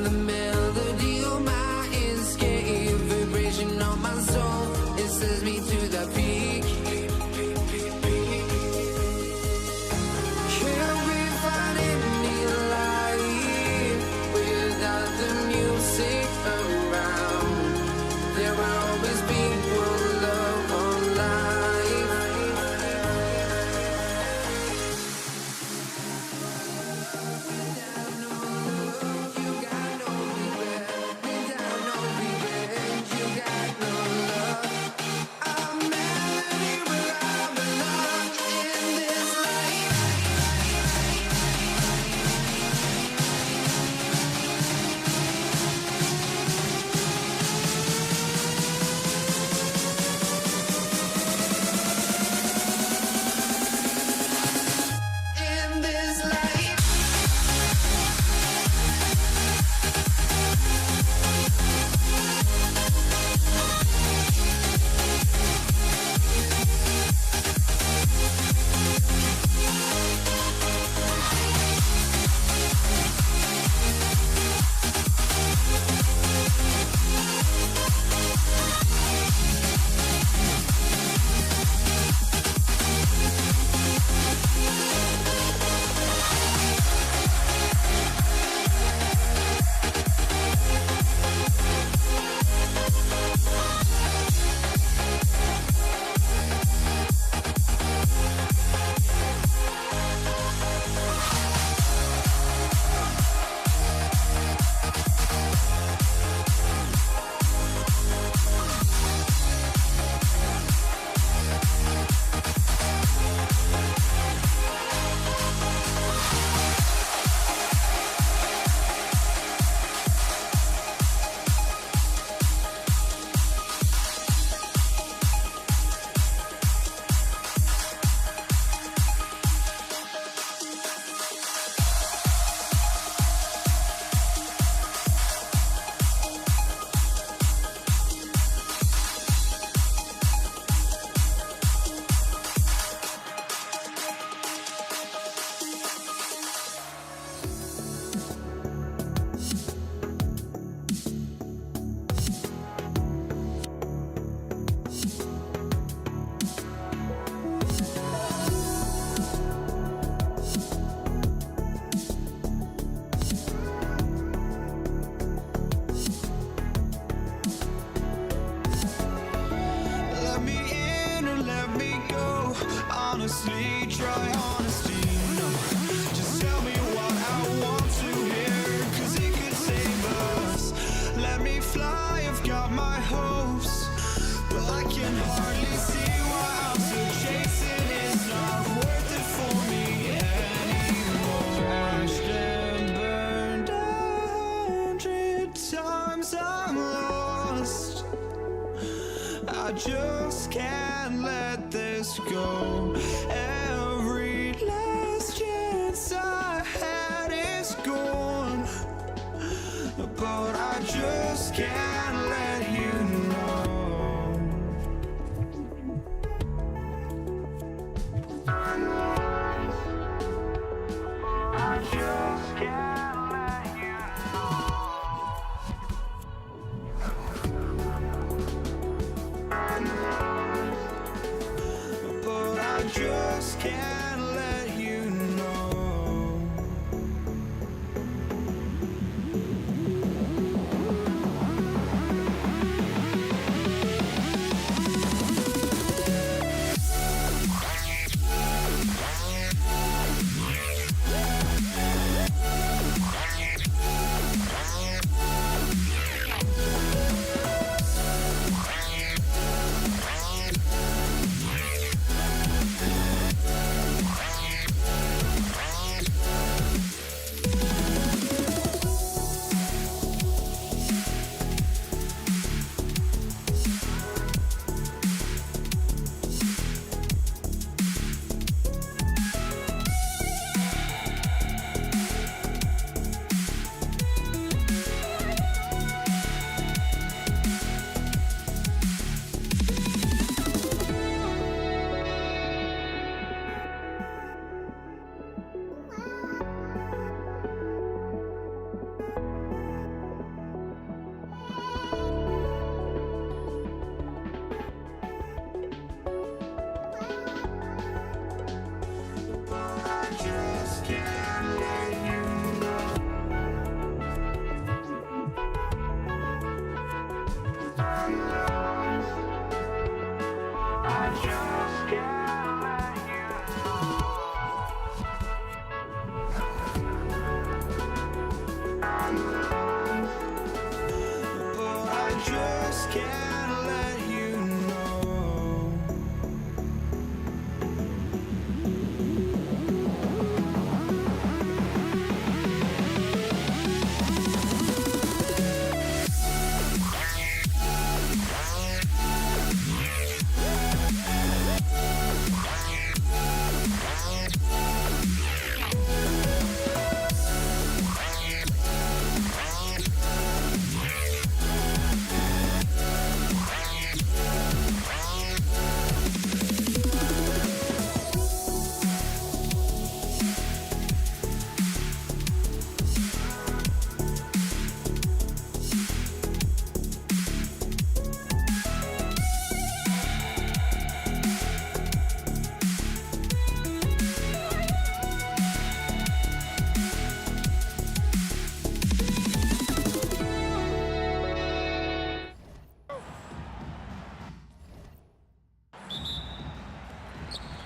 the melody of my escape, vibration on my soul, it sends me to the peak. Can't we find any light without the music around? There will always be one love, one life. Without no love, you got no regret. Without no regret, you got no love. I'm melody where I belong in this life. In this life. Let me in or let me go. Honestly, try honesty. No, just tell me what I want to hear, 'cause it could save us. Let me fly, I've got my hopes, but I can hardly see why I'm still chasing. It's not worth it for me anymore. Crashed and burned 100 times, I'm lost. I just can't let this go. Every last chance I had is gone, but I just can't let you know. I just can't let you but I just can't let you know.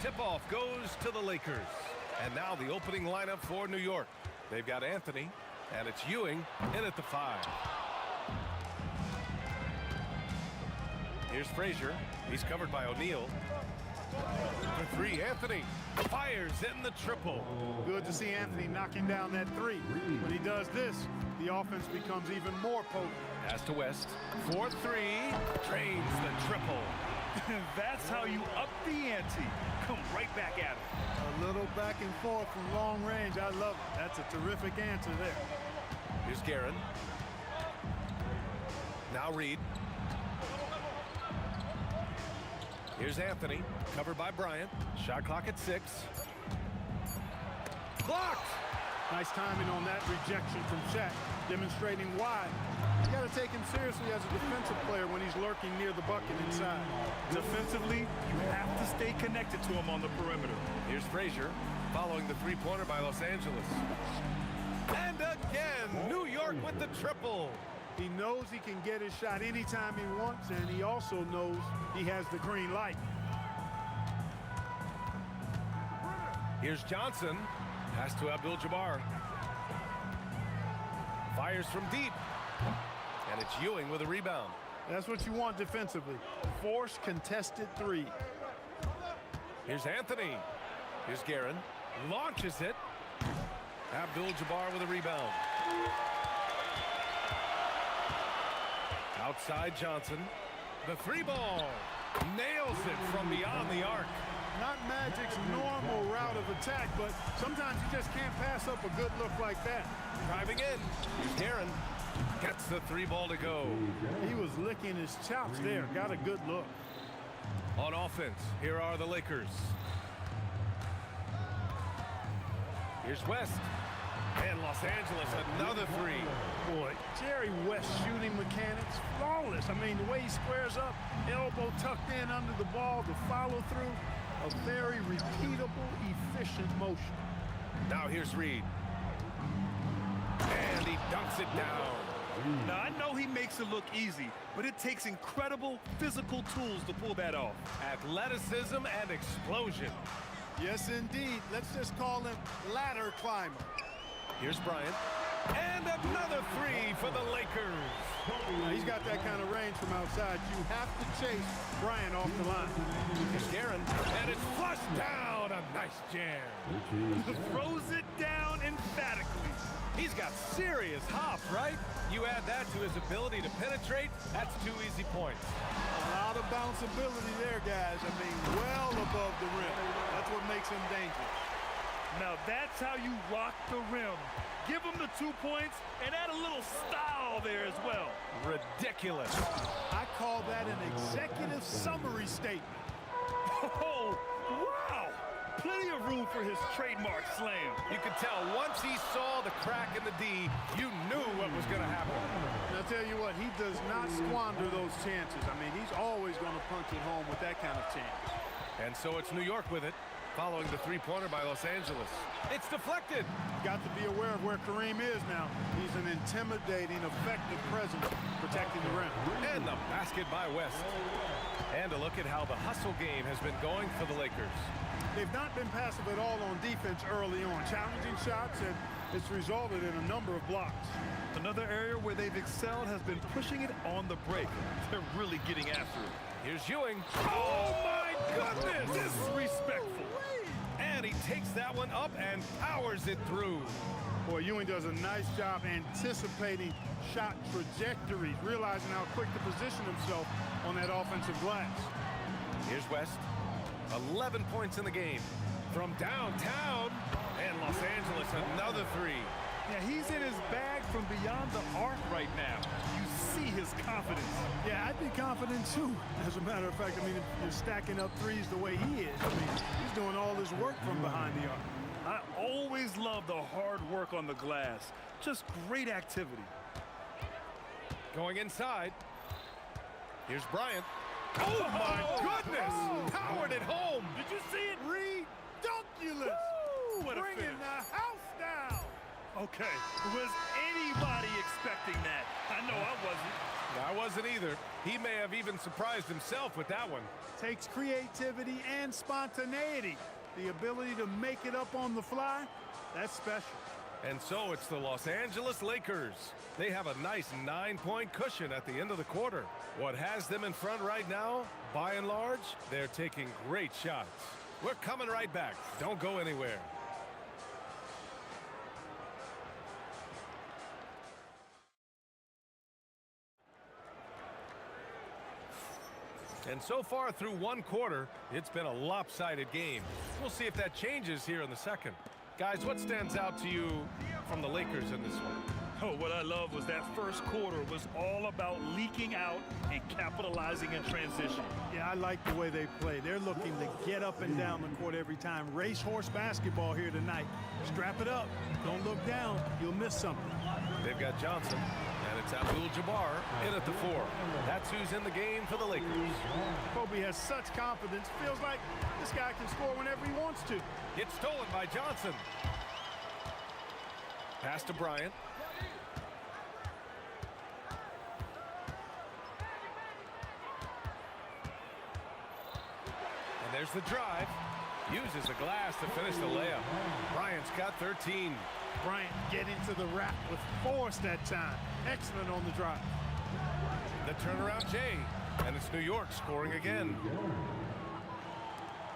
Tip-off goes to the Lakers. And now the opening lineup for New York. They've got Anthony, and it's Ewing in at the 5. Here's Frazier. He's covered by O'Neal. For 3, Anthony fires in the triple. Good to see Anthony knocking down that 3. When he does this, the offense becomes even more potent. Pass to West. 4-3. Drains the triple. That's how you up the ante. Come right back at it. A little back and forth from long range. I love it. That's a terrific answer there. Here's Guerin. Now Reed. Here's Anthony, covered by Bryant. Shot clock at 6. Blocked! Nice timing on that rejection from Shaq, demonstrating why. You got to take him seriously as a defensive player when he's lurking near the bucket inside. Defensively, you have to stay connected to him on the perimeter. Here's Frazier, following the three-pointer by Los Angeles. And again, New York with the triple. He knows he can get his shot anytime he wants, and he also knows he has the green light. Here's Johnson. Pass to Abdul-Jabbar. Fires from deep. And it's Ewing with a rebound. That's what you want defensively. Force contested 3. Here's Anthony. Here's Guerin. Launches it. Abdul-Jabbar with a rebound. Outside Johnson. The 3-ball. Nails it from beyond the arc. Not Magic's normal route of attack, but sometimes you just can't pass up a good look like that. Driving in. Here's Guerin. Gets the 3-ball to go. He was licking his chops there. Got a good look. On offense, here are the Lakers. Here's West. And Los Angeles, another 3. Boy, Jerry West's shooting mechanics, flawless. I mean, the way he squares up, elbow tucked in under the ball, the follow through, a very repeatable, efficient motion. Now here's Reed. And he dunks it down. Now, I know he makes it look easy, but it takes incredible physical tools to pull that off. Athleticism and explosion. Yes, indeed. Let's just call him ladder climber. Here's Bryant. And another 3 for the Lakers. Now, he's got that kind of range from outside. You have to chase Bryant off the line. Here's Guerin. And it's flushed down. A nice jam. Throws it down emphatically. He's got serious hop, right? You add that to his ability to penetrate, that's 2 easy points. A lot of bounceability there, guys. I mean, well above the rim. That's what makes him dangerous. Now, that's how you rock the rim. Give him the 2 points and add a little style there as well. Ridiculous. I call that an executive summary statement. Oh, wow. Plenty of room for his trademark slam. You could tell once he saw the crack in the D, you knew what was going to happen. And I'll tell you what, he does not squander those chances. I mean, he's always going to punch it home with that kind of chance. And so it's New York with it. Following the three-pointer by Los Angeles. It's deflected. Got to be aware of where Kareem is now. He's an intimidating, effective presence protecting the rim. And the basket by West. And a look at how the hustle game has been going for the Lakers. They've not been passive at all on defense early on. Challenging shots, and it's resulted in a number of blocks. Another area where they've excelled has been pushing it on the break. They're really getting after it. Here's Ewing. Oh, my goodness! Disrespectful. And he takes that one up and powers it through. Boy, Ewing does a nice job anticipating shot trajectories, realizing how quick to position himself on that offensive glass. Here's West. 11 points in the game. From downtown. And Los Angeles, another three. Yeah, he's in his bag from beyond the arc right now. You see his confidence. Yeah, I'd be confident too. As a matter of fact, I mean, if you're stacking up threes the way he is, I mean, he's doing all his work from behind the arc. I always love the hard work on the glass. Just great activity. Going inside. Here's Bryant. Oh, my goodness! Powered it home. Did you see it? Redunculous! What a Bringing finish. the house down! Okay, was anybody expecting that? I know I wasn't. I wasn't either. He may have even surprised himself with that one. Takes creativity and spontaneity. The ability to make it up on the fly, that's special. And so it's the Los Angeles Lakers. They have a nice 9-point cushion at the end of the quarter. What has them in front right now, by and large, they're taking great shots. We're coming right back. Don't go anywhere. And so far through one quarter, it's been a lopsided game. We'll see if that changes here in the second. Guys, what stands out to you from the Lakers in this one? Oh, what I love was that first quarter was all about leaking out and capitalizing in transition. Yeah, I like the way they play. They're looking to get up and down the court every time. Racehorse basketball here tonight. Strap it up. Don't look down. You'll miss something. They've got Johnson, and it's Abdul-Jabbar in at the 4. That's who's in the game for the Lakers. Kobe has such confidence. Feels like this guy can score whenever he wants to. It's stolen by Johnson. Pass to Bryant. And there's the drive. Uses the glass to finish the layup. Bryant's got 13. Bryant getting to the rack with force that time. Excellent on the drive. The turnaround Jay. And it's New York scoring again.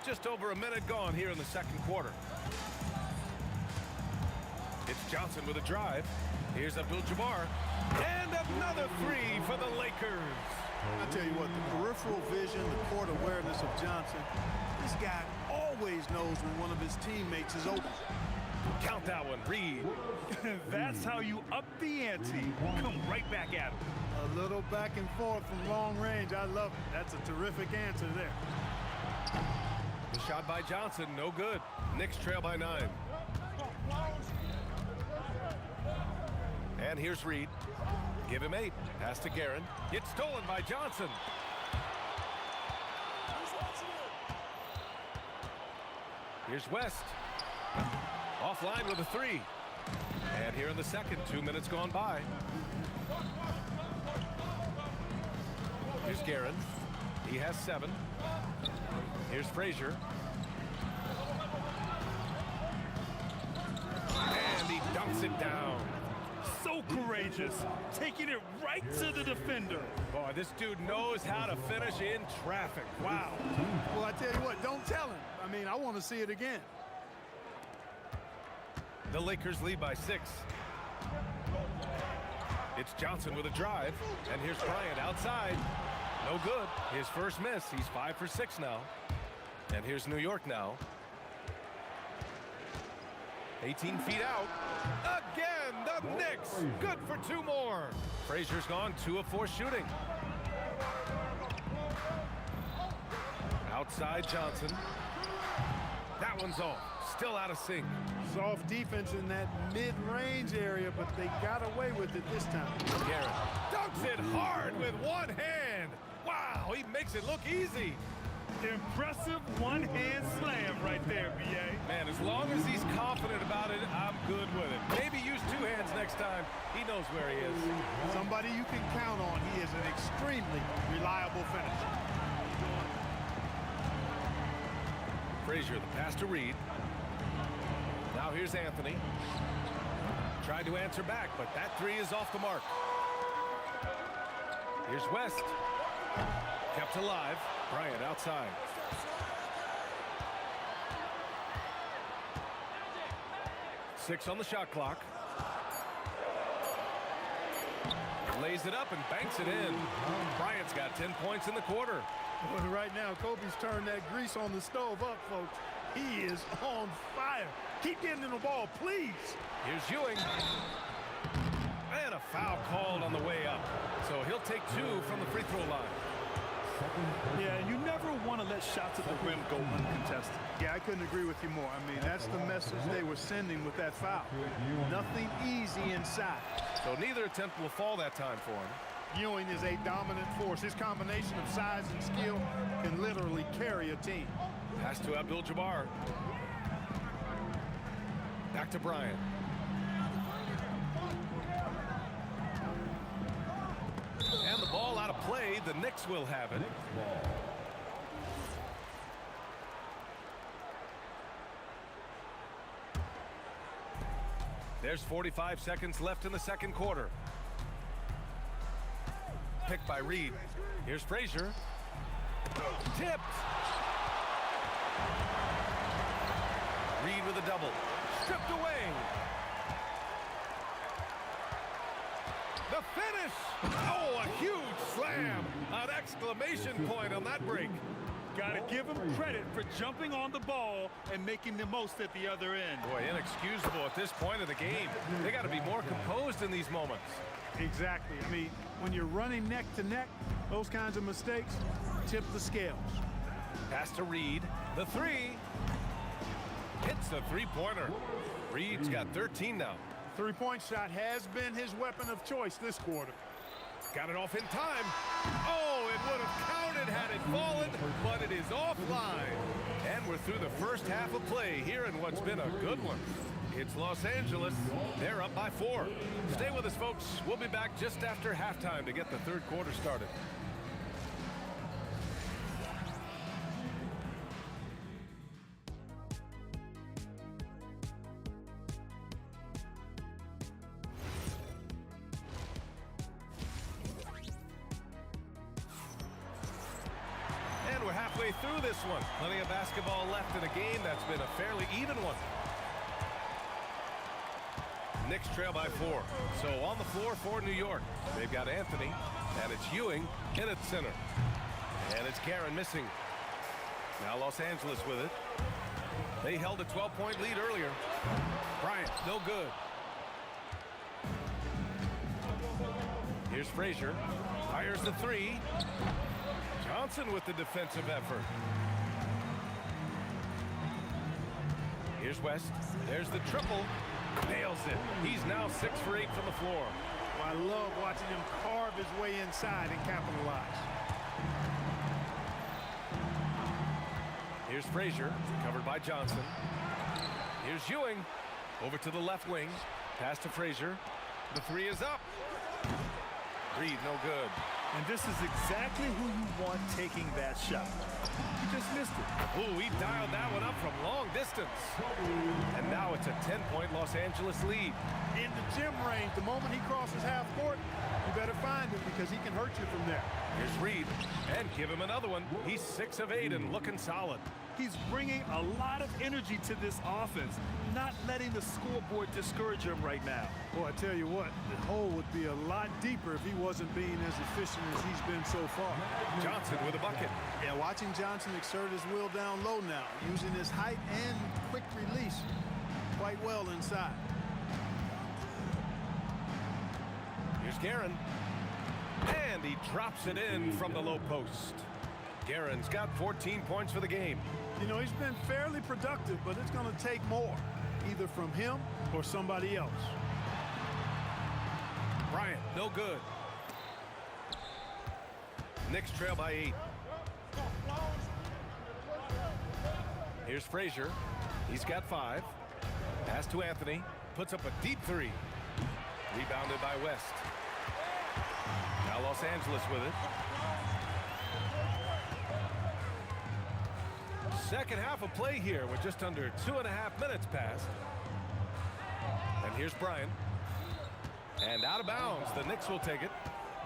Just over a minute gone here in the second quarter. It's Johnson with a drive. Here's Abdul-Jabbar. And another three for the Lakers. I tell you what, the peripheral vision, the court awareness of Johnson, this guy always knows when one of his teammates is open. Count that one, Reed. That's how you up the ante. Come right back at him. A little back and forth from long range. I love it. That's a terrific answer there. The shot by Johnson, no good. Knicks trail by 9. And here's Reed. Give him 8. Pass to Guerin. It's stolen by Johnson. Here's West. Offline with a 3. And here in the second, 2 minutes gone by. Here's Guerin. He has 7. Here's Frazier. And he dunks it down. So courageous, taking it right to the defender. Boy, this dude knows how to finish in traffic. Wow. Well, I tell you what, don't tell him. I mean, I want to see it again. The Lakers lead by 6. It's Johnson with a drive. And here's Bryant outside. No good. His first miss. He's 5 for 6 now. And here's New York now. 18 feet out. Again, the Knicks. Good for 2 more. Frazier's gone 2 of 4 shooting. Outside Johnson. That one's off. Still out of sync. Soft defense in that mid-range area, but they got away with it this time. Garrett dunks it hard with one hand. Wow, he makes it look easy. Impressive one-hand slam right there, B.A. Man, as long as he's confident about it, I'm good with it. Maybe use two hands next time. He knows where he is. Somebody you can count on. He is an extremely reliable finisher. Frazier, the pass to Reed. Now here's Anthony. Tried to answer back, but that three is off the mark. Here's West. Kept alive. Bryant outside. Six on the shot clock. Lays it up and banks it in. Bryant's got 10 points in the quarter. Well, right now, Kobe's turned that grease on the stove up, folks. He is on fire. Keep getting him the ball, please. Here's Ewing. And a foul called on the way up. So he'll take two from the free throw line. Yeah, and you never want to let shots at the rim go uncontested. Yeah, I couldn't agree with you more. I mean, that's the message they were sending with that foul. Nothing easy inside. So neither attempt will fall that time for him. Ewing is a dominant force. His combination of size and skill can literally carry a team. Pass to Abdul-Jabbar. Back to Bryant. And the ball out of play. The Knicks will have it. There's 45 seconds left in the second quarter. Picked by Reed. Here's Frazier. Tipped. Reed with a double. Stripped away. The finish. Oh, a huge slam. An exclamation point on that break. Got to give him credit for jumping on the ball and making the most at the other end. Boy, inexcusable at this point of the game. They got to be more composed in these moments. Exactly. I mean, when you're running neck to neck, those kinds of mistakes tip the scales. Pass to Reed. The three. Hits the three-pointer. Reed's got 13 now. Three-point shot has been his weapon of choice this quarter. Got it off in time. Oh, it would have counted had it fallen, but it is offline. And we're through the first half of play here in what's been a good one. It's Los Angeles. They're up by 4. Stay with us, folks. We'll be back just after halftime to get the third quarter started. And we're halfway through this one. Plenty of basketball left in a game that's been a fairly even one. Knicks trail by 4. So on the floor for New York, they've got Anthony, and it's Ewing in at center. And it's Guerin missing. Now Los Angeles with it. They held a 12-point lead earlier. Bryant, no good. Here's Frazier. Fires the three. Johnson with the defensive effort. Here's West. There's the triple. Nails it. He's now 6 for 8 from the floor. I love watching him carve his way inside and capitalize. Here's Frazier, covered by Johnson. Here's Ewing, over to the left wing. Pass to Frazier. The three is up. Reed, no good. And this is exactly who you want taking that shot. He just missed it. Ooh, he dialed that one up from long distance. And now it's a 10-point Los Angeles lead. In the gym range, the moment he crosses half court, you better find him because he can hurt you from there. Here's Reed, and give him another one. He's 6 of 8 and looking solid. He's bringing a lot of energy to this offense, not letting the scoreboard discourage him right now. Well, I tell you what, the hole would be a lot deeper if he wasn't being as efficient as he's been so far. Johnson with a bucket. Yeah, watching Johnson exert his will down low now, using his height and quick release quite well inside. Here's Guerin. And he drops it in from the low post. Guerin's got 14 points for the game. You know, he's been fairly productive, but it's going to take more, either from him or somebody else. Bryant, no good. Knicks trail by 8. Here's Frazier. He's got 5. Pass to Anthony. Puts up a deep 3. Rebounded by West. Now Los Angeles with it. Second half of play here with just under 2.5 minutes passed. And here's Bryant. And out of bounds. The Knicks will take it.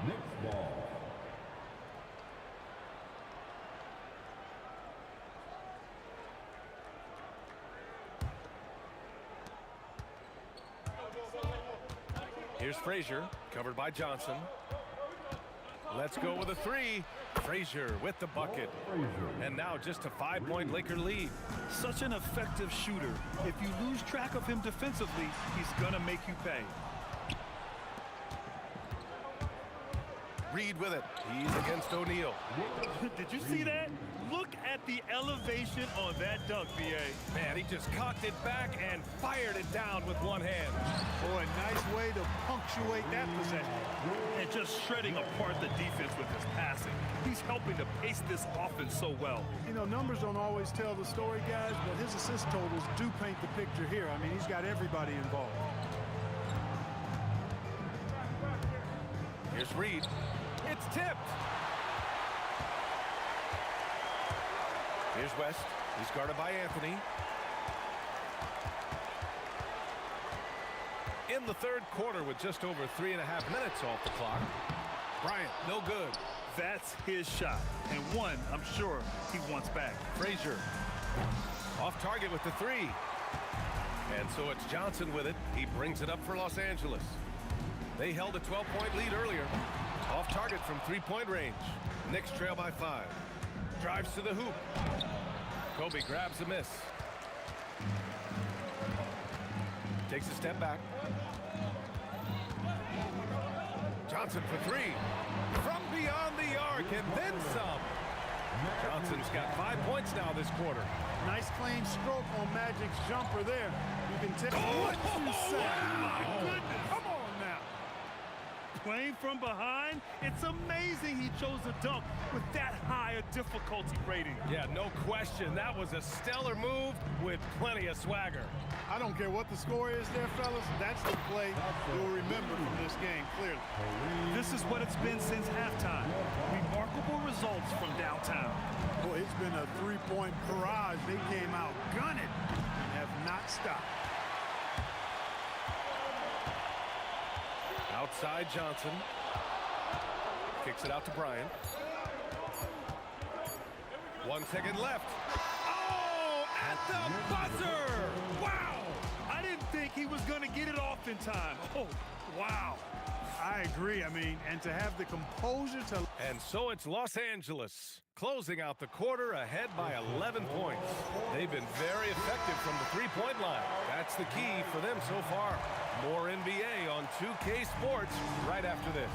Knicks ball. Here's Frazier, covered by Johnson. Let's go with a 3. Frazier with the bucket. And now just a 5-point Laker lead. Such an effective shooter. If you lose track of him defensively, he's gonna make you pay. Reed with it. He's against O'Neal. Did you see that? Look at the elevation on that dunk, B.A. Man, he just cocked it back and fired it down with one hand. Boy, nice way to punctuate that possession. And just shredding apart the defense with his passing. He's helping to pace this offense so well. You know, numbers don't always tell the story, guys, but his assist totals do paint the picture here. I mean, he's got everybody involved. Here's Reed. It's tipped. Here's West. He's guarded by Anthony. In the third quarter with just over 3.5 minutes off the clock. Bryant, no good. That's his shot, and one I'm sure he wants back. Frazier off target with the 3. And so it's Johnson with it. He brings it up for Los Angeles. They held a 12-point lead earlier. Off target from 3-point range. Knicks trail by 5. Drives to the hoop. Kobe grabs a miss. Takes a step back. Johnson for 3. From beyond the arc and then some. Johnson's got 5 points now this quarter. Nice clean stroke on Magic's jumper there. You can tell what you say. My goodness. Come on now. Playing from behind, it's amazing he chose a dunk with that high a difficulty rating. Yeah, no question. That was a stellar move with plenty of swagger. I don't care what the score is there, fellas. That's the play you'll remember from this game, clearly. This is what it's been since halftime. Remarkable results from downtown. Boy, it's been a 3-point barrage. They came out gunning and have not stopped. Outside Johnson. Kicks it out to Bryant. 1 second left. Oh, at the buzzer! Wow! I didn't think he was going to get it off in time. Oh, wow. I agree. I mean, and to have the composure to... And so it's Los Angeles closing out the quarter ahead by 11 points. They've been very effective from the 3-point line. That's the key for them so far. More NBA on 2K Sports right after this.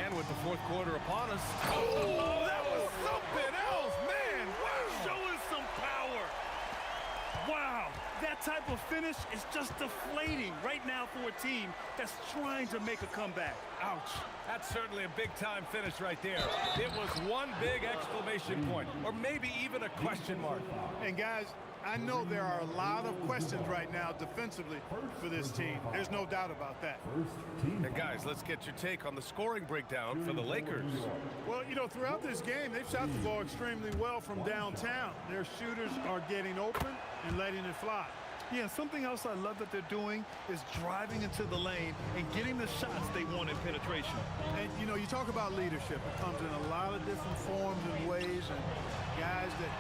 And with the fourth quarter upon us. Oh, that was something else, man. Wow. Showing some power. Wow, that type of finish is just deflating right now for a team that's trying to make a comeback. Ouch. That's certainly a big-time finish right there. It was one big exclamation point, or maybe even a question mark. And guys, I know there are a lot of questions right now defensively for this team. There's no doubt about that. And guys, let's get your take on the scoring breakdown for the Lakers. Well, you know, throughout this game, they've shot the ball extremely well from downtown. Their shooters are getting open and letting it fly. Yeah, something else I love that they're doing is driving into the lane and getting the shots they want in penetration. And, you know, you talk about leadership. It comes in a lot of different forms and ways, and guys that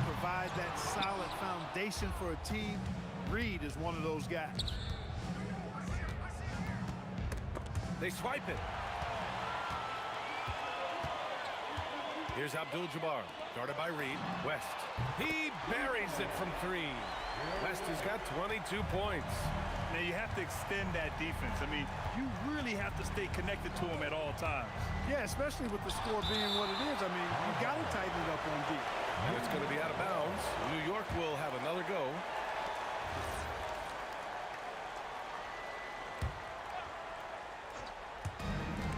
provide that solid foundation for a team. Reed is one of those guys. They swipe it. Here's Abdul-Jabbar, guarded by Reed. West. He buries it from 3. West has got 22 points. Now, you have to extend that defense. I mean, you really have to stay connected to him at all times. Yeah, especially with the score being what it is. I mean, you got to tighten it up on D. And it's going to be out of bounds. New York will have another go.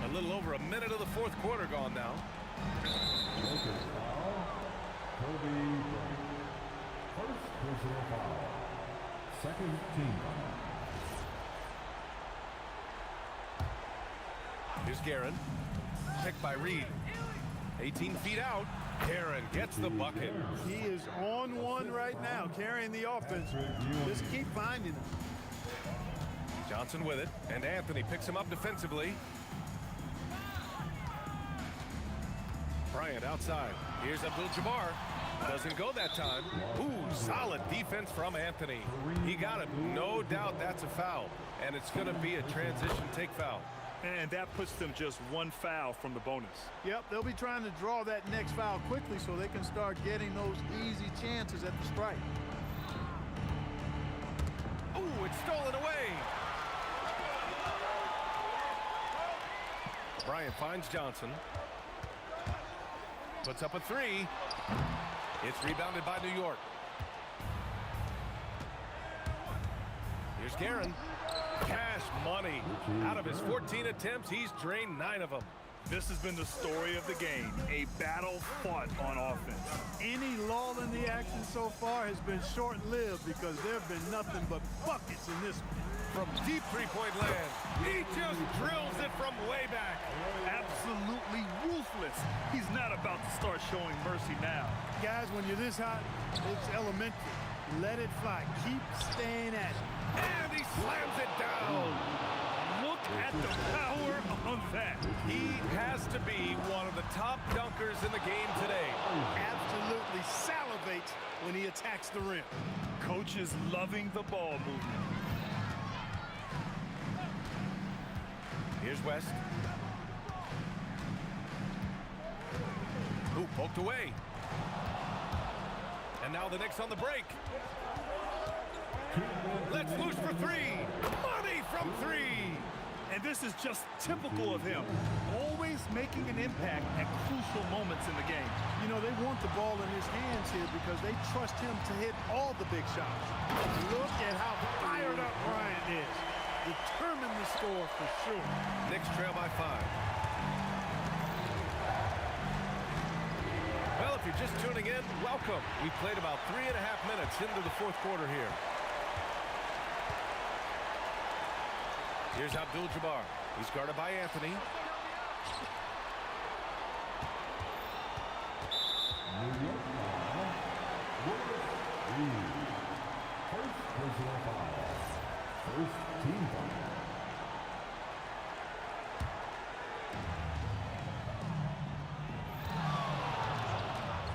A little over a minute of the fourth quarter gone now. First personal foul. Second team foul. Here's Guerin. Picked by Reed. 18 feet out. Guerin gets the bucket. He is on one right now, carrying the offense. Just keep finding him. Johnson with it, and Anthony picks him up defensively. Bryant outside. Here's Abdul-Jabbar. Doesn't go that time. Ooh, solid defense from Anthony. He got it. No doubt that's a foul, and it's going to be a transition take foul. And that puts them just one foul from the bonus. Yep, they'll be trying to draw that next foul quickly so they can start getting those easy chances at the strike. Ooh, it's stolen away. Bryant finds Johnson. Puts up a three. It's rebounded by New York. Here's Guerin. Cash money. Out of his 14 attempts, he's drained 9 of them. This has been the story of the game, a battle fought on offense. Any lull in the action so far has been short-lived because there have been nothing but buckets in this one. From deep three-point land, he just drills it from way back. Absolutely ruthless. He's not about to start showing mercy now. Guys, when you're this hot, it's elementary. Let it fly. Keep staying at it. And he slams it down. Look at the power on that. He has to be one of the top dunkers in the game today. Absolutely salivates when he attacks the rim. Coach is loving the ball movement. Here's West. Ooh, poked away. And now the Knicks on the break. Let's loose for three. Money from three. And this is just typical of him. Always making an impact at crucial moments in the game. You know, they want the ball in his hands here because they trust him to hit all the big shots. Look at how fired up Bryant is. Determine the score for sure. Knicks trail by 5. Well, if you're just tuning in, welcome. We played about 3.5 minutes into the fourth quarter here. Here's Abdul-Jabbar. He's guarded by Anthony. First personal foul. First team foul.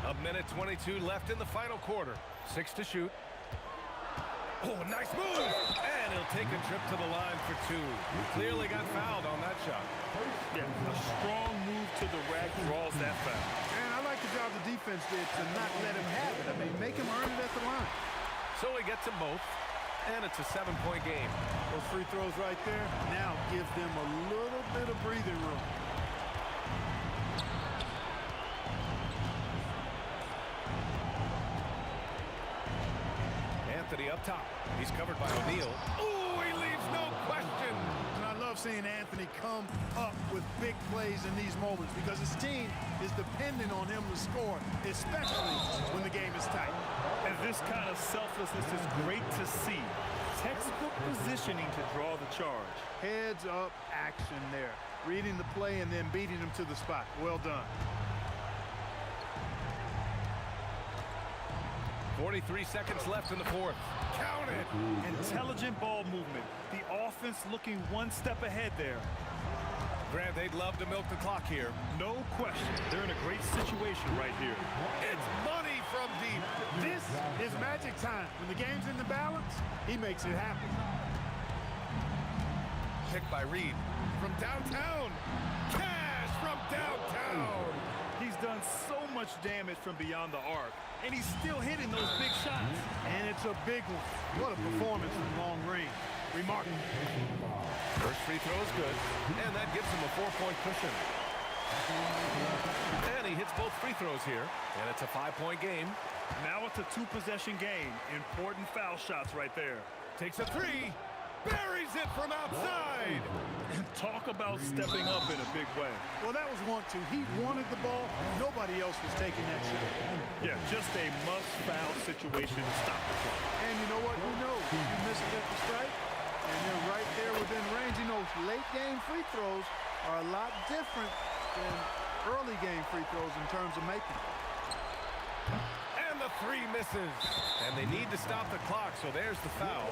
A minute 22 left in the final quarter. 6 to shoot. Oh, nice move! And he'll take a trip to the line for 2. He clearly got fouled on that shot. Yeah, a strong move to the rack draws that foul. And I like the job the defense did to not let him have it. I mean, make him earn it at the line. So he gets them both, and it's a 7-point game. Those free throws right there now give them a little bit of breathing room. Anthony up top. He's covered by O'Neal. Ooh, he leaves no question. And I love seeing Anthony come up with big plays in these moments because his team is depending on him to score, especially when the game is tight. And this kind of selflessness is great to see. Textbook positioning to draw the charge. Heads up action there. Reading the play and then beating him to the spot. Well done. 43 seconds left in the fourth. Count it. Intelligent ball movement. The offense looking one step ahead there. Grant, they'd love to milk the clock here. No question. They're in a great situation right here. It's money from deep. This is magic time. When the game's in the balance, he makes it happen. Picked by Reed from downtown. Cash from downtown. He's done so much damage from beyond the arc, and he's still hitting those big shots. And it's a big one. What a performance from long range. Remarkable. First free throw is good, and that gives him a 4-point cushion. And he hits both free throws here, and it's a 5-point game. Now it's a 2-possession game. Important foul shots right there. Takes a 3, buries it from outside. Talk about stepping up in a big way. Well, that was want to. He wanted the ball. Nobody else was taking that shot. Yeah, just a must-foul situation to stop the play. And you know what? Who knows? You miss it at the strike, and you're right there within range. You know, late-game free throws are a lot different than early-game free throws in terms of making them. And the three misses. And they need to stop the clock, so there's the foul.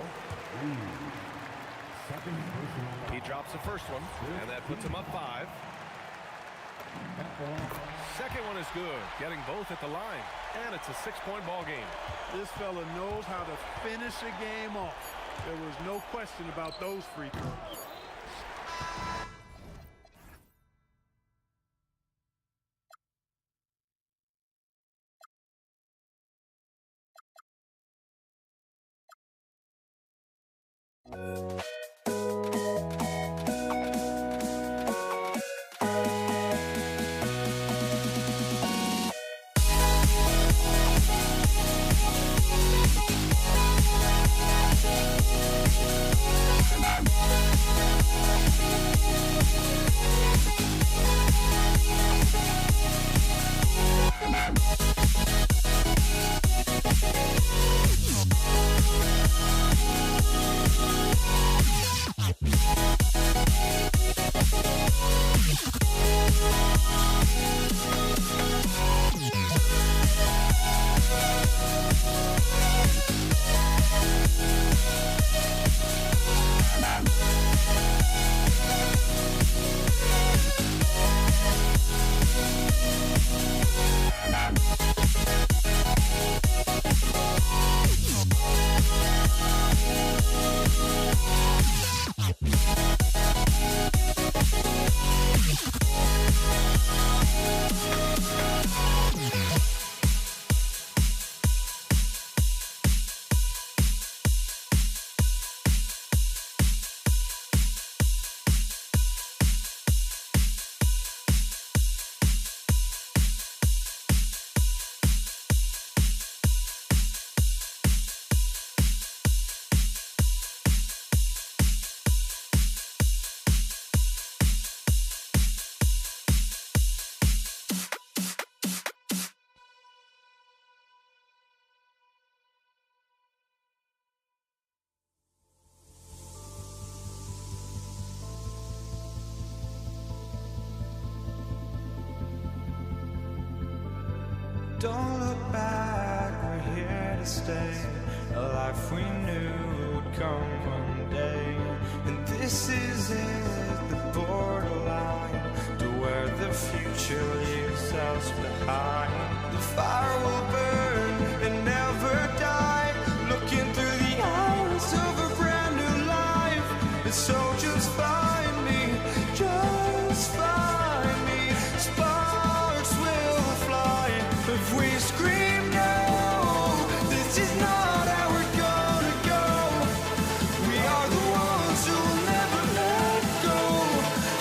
He drops the first one, and that puts him up 5. Second one is good, getting both at the line. And it's a 6-point ball game. This fella knows how to finish a game off. There was no question about those free throws. Don't look back, we're here to stay. A life we knew would come one day. And this is it, the borderline to where the future leaves us behind. The fire will burn and never die. Looking through the eyes of a brand new life. And so just find me, just find me. Sparks will fly if we scream no. This is not how we're gonna go. We are the ones who will never let go.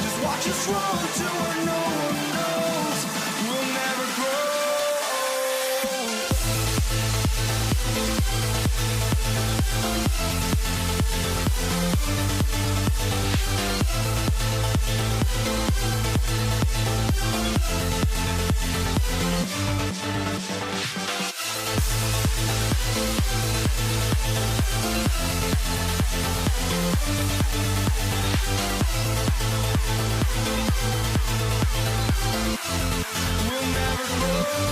Just watch us run to where no one knows. We'll never grow. We'll never grow.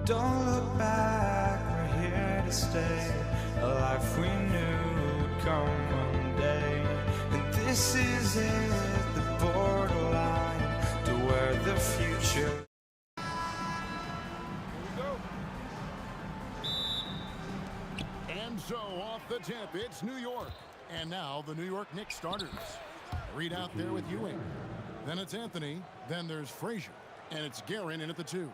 Don't look back, we're here to stay. A life we knew would come one day. And this is it, the borderline to where the future. And so off the tip, it's New York. And now the New York Knicks starters. Reed out there with Ewing. Then it's Anthony. Then there's Frazier. And it's Guerin in at the 2.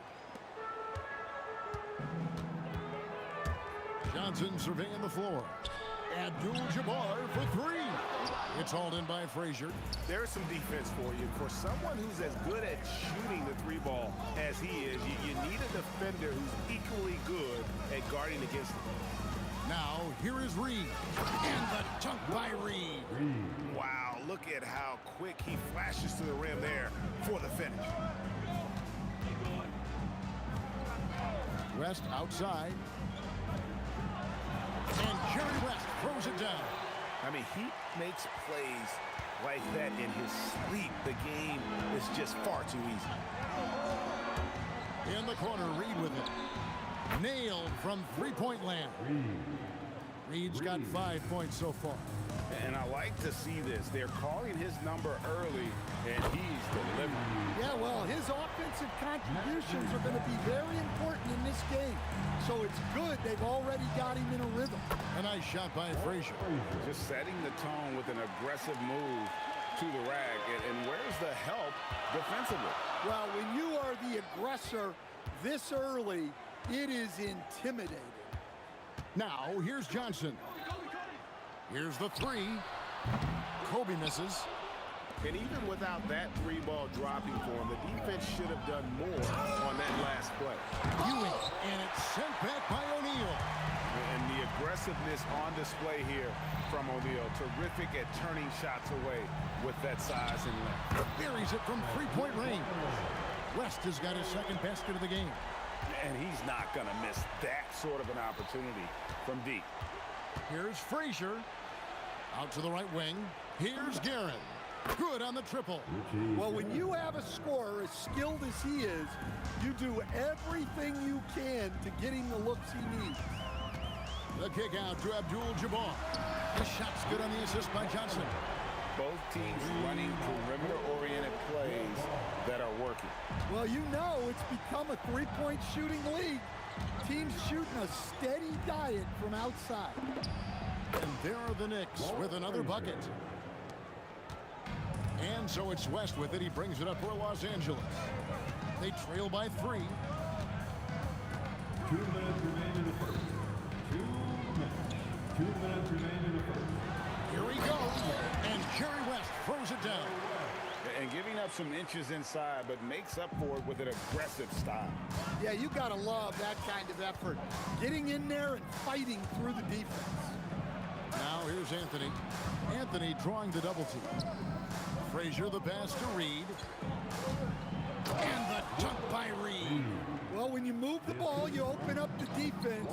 Johnson surveying the floor. Abdul-Jabbar for 3. It's hauled in by Frazier. There's some defense for you. For someone who's as good at shooting the three ball as he is, you need a defender who's equally good at guarding against him. Now, here is Reed. And the dunk by Reed. Wow, look at how quick he flashes to the rim there for the finish. West outside. And Jerry West throws it down. I mean, he makes plays like that in his sleep. The game is just far too easy. In the corner, Reed with it. Nailed from three-point land. Reed's got 5 points so far. And I like to see this. They're calling his number early, and he's delivering. Yeah, well, his offensive contributions are going to be very important in this game. So it's good they've already got him in a rhythm. A nice shot by Frazier. Just setting the tone with an aggressive move to the rack. And where's the help defensively? Well, when you are the aggressor this early, it is intimidating. Now, here's Johnson. Here's the three. Kobe misses. And even without that three ball dropping for him, the defense should have done more on that last play. Ewing, and it's sent back by O'Neal. And the aggressiveness on display here from O'Neal. Terrific at turning shots away with that size and length. Buries it from three-point range. West has got his second basket of the game. And he's not going to miss that sort of an opportunity from deep. Here's Frazier. Out to the right wing. Here's Guerin. Good on the triple. Well, when you have a scorer as skilled as he is, you do everything you can to get him the looks he needs. The kick out to Abdul-Jabbar. The shot's good on the assist by Johnson. Both teams running perimeter-oriented plays that are working. Well, you know it's become a three-point shooting league. Teams shooting a steady diet from outside. And there are the Knicks with another bucket. And so it's West with it. He brings it up for Los Angeles. They trail by 3. 2 minutes remain in the first. 2 minutes. 2 minutes remain in the first. Here he goes. And Jerry West throws it down. And giving up some inches inside, but makes up for it with an aggressive style. Yeah, you got to love that kind of effort. Getting in there and fighting through the defense. Now here's Anthony. Anthony drawing the double team. Frazier the pass to Reed. And the dunk by Reed. Well, when you move the ball, you open up the defense.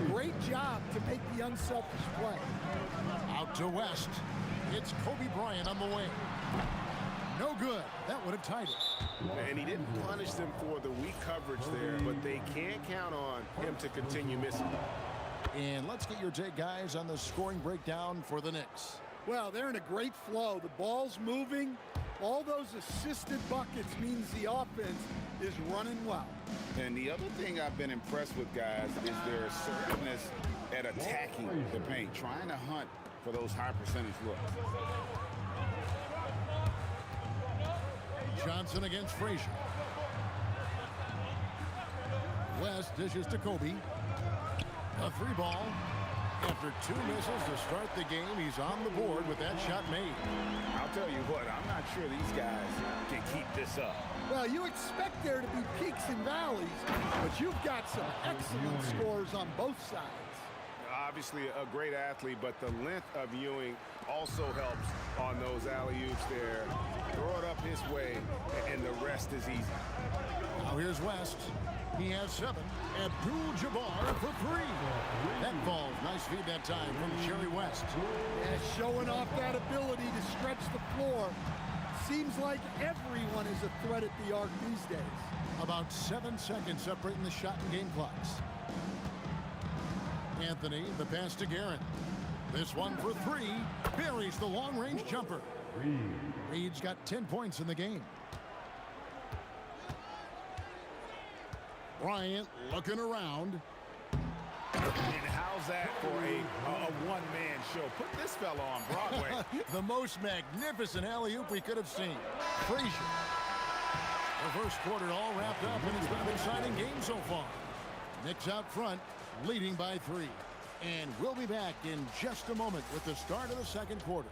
Great job to make the unselfish play. Out to West. It's Kobe Bryant on the wing. No good. That would have tied it. And he didn't punish them for the weak coverage there, but they can't count on him to continue missing. And let's get your take, guys, on the scoring breakdown for the Knicks. Well, they're in a great flow. The ball's moving. All those assisted buckets means the offense is running well. And the other thing I've been impressed with, guys, is their assertiveness at attacking the paint, trying to hunt for those high percentage looks. Johnson against Frazier. West dishes to Kobe. A three ball. After 2 misses to start the game, he's on the board with that shot made. I'll tell you what, I'm not sure these guys can keep this up. Well, you expect there to be peaks and valleys, but you've got some excellent scores on both sides. Obviously a great athlete, but the length of Ewing also helps on those alley-oops there. Throw it up his way, and the rest is easy. Now here's West. He has 7. Abdul-Jabbar for 3. That falls. Nice feed that time from Jerry West. Yeah, showing off that ability to stretch the floor. Seems like everyone is a threat at the arc these days. About 7 seconds separating the shot and game clocks. Anthony, the pass to Guerin. This one for 3. Buries the long-range jumper. Reed's got 10 points in the game. Bryant looking around. And how's that for a one-man show? Put this fella on Broadway. The most magnificent alley-oop we could have seen. Frazier. The first quarter all wrapped up, and it's been an exciting game so far. Knicks out front, leading by 3. And we'll be back in just a moment with the start of the second quarter.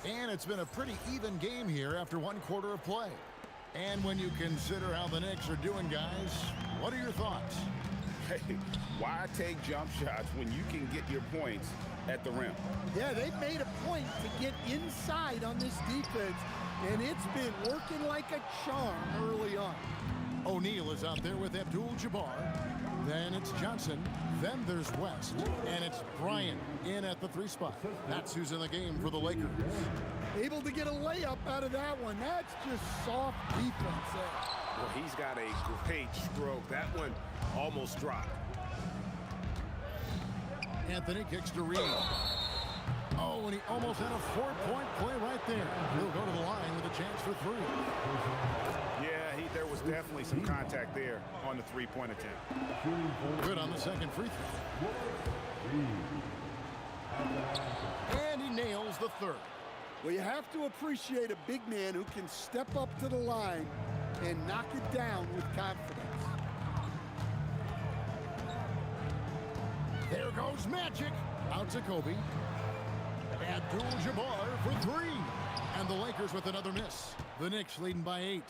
And it's been a pretty even game here after one quarter of play. And when you consider how the Knicks are doing, guys, what are your thoughts? Hey, why take jump shots when you can get your points at the rim? Yeah, they've made a point to get inside on this defense, and it's been working like a charm early on. O'Neal is out there with Abdul-Jabbar. Then it's Johnson. Then there's West. And it's Bryant in at the 3 spot. That's who's in the game for the Lakers. Able to get a layup out of that one. That's just soft defense there. Well, he's got a great stroke. That one almost dropped. Anthony kicks to Reed. Oh, and he almost had a 4-point play right there. He'll go to the line with a chance for 3. Yeah, there was definitely some contact there on the 3-point attempt. Good on the second free throw. And he nails the 3rd. Well, you have to appreciate a big man who can step up to the line and knock it down with confidence. There goes Magic. Out to Kobe. Abdul-Jabbar for 3. And the Lakers with another miss. The Knicks leading by 8.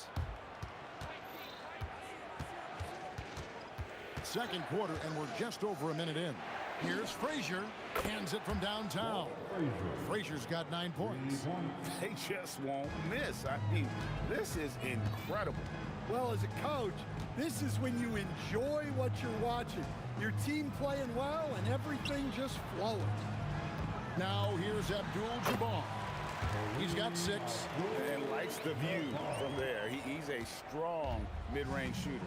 Second quarter, and we're just over a minute in. Here's Frazier. Hands it from downtown. Frazier's got 9 points. They just won't miss. I mean, this is incredible. Well, as a coach, this is when you enjoy what you're watching. Your team playing well and everything just flowing. Now here's Abdul-Jabbar. He's got 6. And likes the view from there. He's a strong mid-range shooter.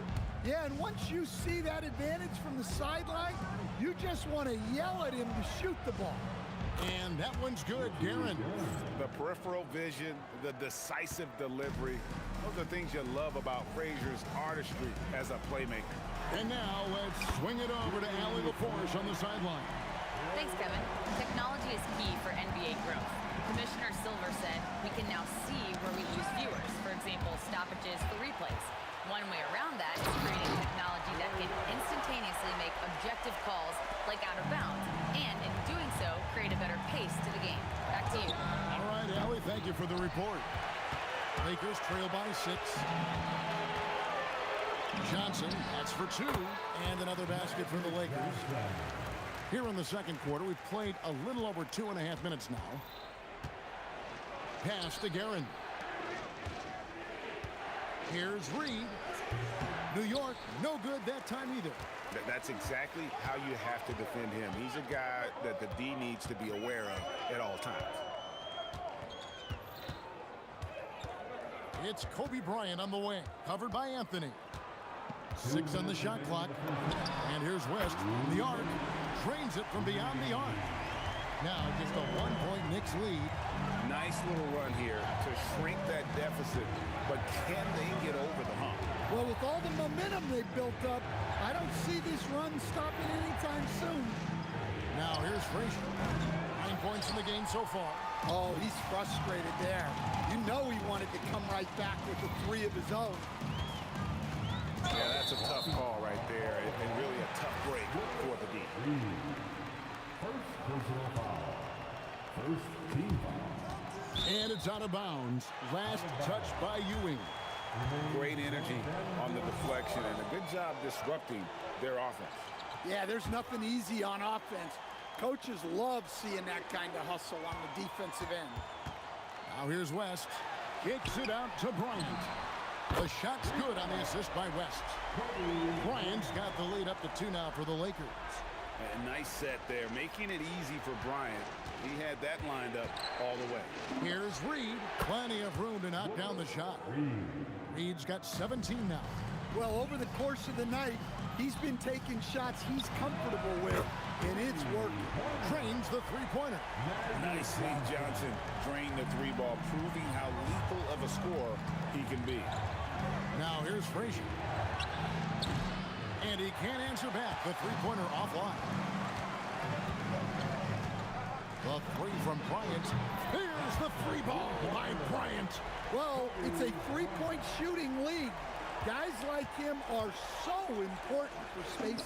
Yeah, and once you see that advantage from the sideline, you just want to yell at him to shoot the ball. And that one's good, Darren. The peripheral vision, the decisive delivery, those are things you love about Frazier's artistry as a playmaker. And now let's swing it over to Allie LaForce on the sideline. Thanks, Kevin. Technology is key for NBA growth. Commissioner Silver said we can now see where we lose viewers, for example, stoppages for replays. One way around that is creating technology that can instantaneously make objective calls like out of bounds, and in doing so, create a better pace to the game. Back to you. All right, Allie, thank you for the report. Lakers trail by 6. Johnson, that's for 2, and another basket for the Lakers. Here in the second quarter, we've played a little over 2.5 minutes now. Pass to Guerin. Here's Reed. New York, no good that time either. That's exactly how you have to defend him. He's a guy that the D needs to be aware of at all times. It's Kobe Bryant on the wing, covered by Anthony. 6 on the shot clock. And here's West from the arc. Drains it from beyond the arc. Now just a 1-point Knicks lead. Nice little run here to shrink that deficit, but can they get over the hump? Well, with all the momentum they've built up, I don't see this run stopping anytime soon. Now here's Frazier. 9 points in the game so far. Oh, he's frustrated there. You know he wanted to come right back with the 3 of his own. Yeah, that's a tough call right there, and really a tough break for the D. First personal foul. First team foul. And it's out of bounds. Last touch by Ewing. Great energy on the deflection, and a good job disrupting their offense. Yeah, there's nothing easy on offense. Coaches love seeing that kind of hustle on the defensive end. Now here's West. Kicks it out to Bryant. The shot's good on the assist by West. Bryant's got the lead up to 2 now for the Lakers. A nice set there, making it easy for Bryant. He had that lined up all the way. Here's Reed. Plenty of room to knock down the shot. Reed's got 17 now. Well, over the course of the night, he's been taking shots he's comfortable with, and it's working. Drains the 3-pointer. Nicely, Johnson drained the 3-ball, proving how lethal of a scorer he can be. Now here's Frazier. And he can't answer back. The 3-pointer offline. The 3 from Bryant. Here's the 3 ball by Bryant. Well, it's a 3-point shooting league. Guys like him are so important for spacing.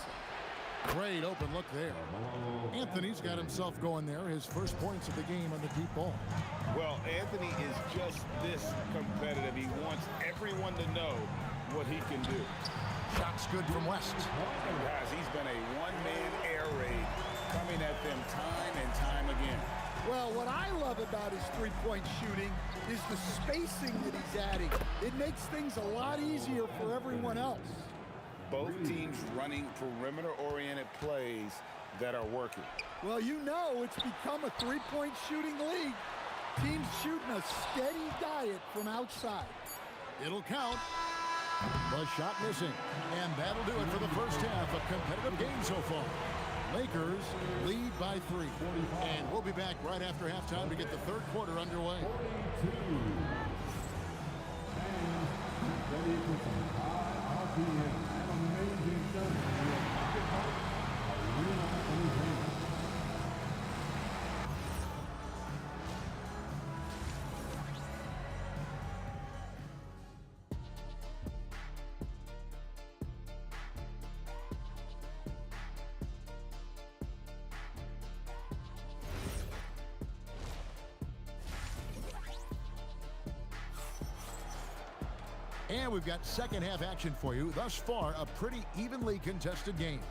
Great open look there. Anthony's got himself going there. His first points of the game on the deep ball. Well, Anthony is just this competitive. He wants everyone to know what he can do. Shots good from West. Guys, he's been a one-man air raid coming at them time and time again. Well, what I love about his three-point shooting is the spacing that he's adding. It makes things a lot easier for everyone else. Both teams running perimeter-oriented plays that are working. Well, you know it's become a three-point shooting league. Teams shooting a steady diet from outside. It'll count. The shot missing. And that'll do it for the first half. A competitive game so far. Lakers lead by 3. And we'll be back right after halftime to get the third quarter underway. And we've got second half action for you. Thus far, a pretty evenly contested game.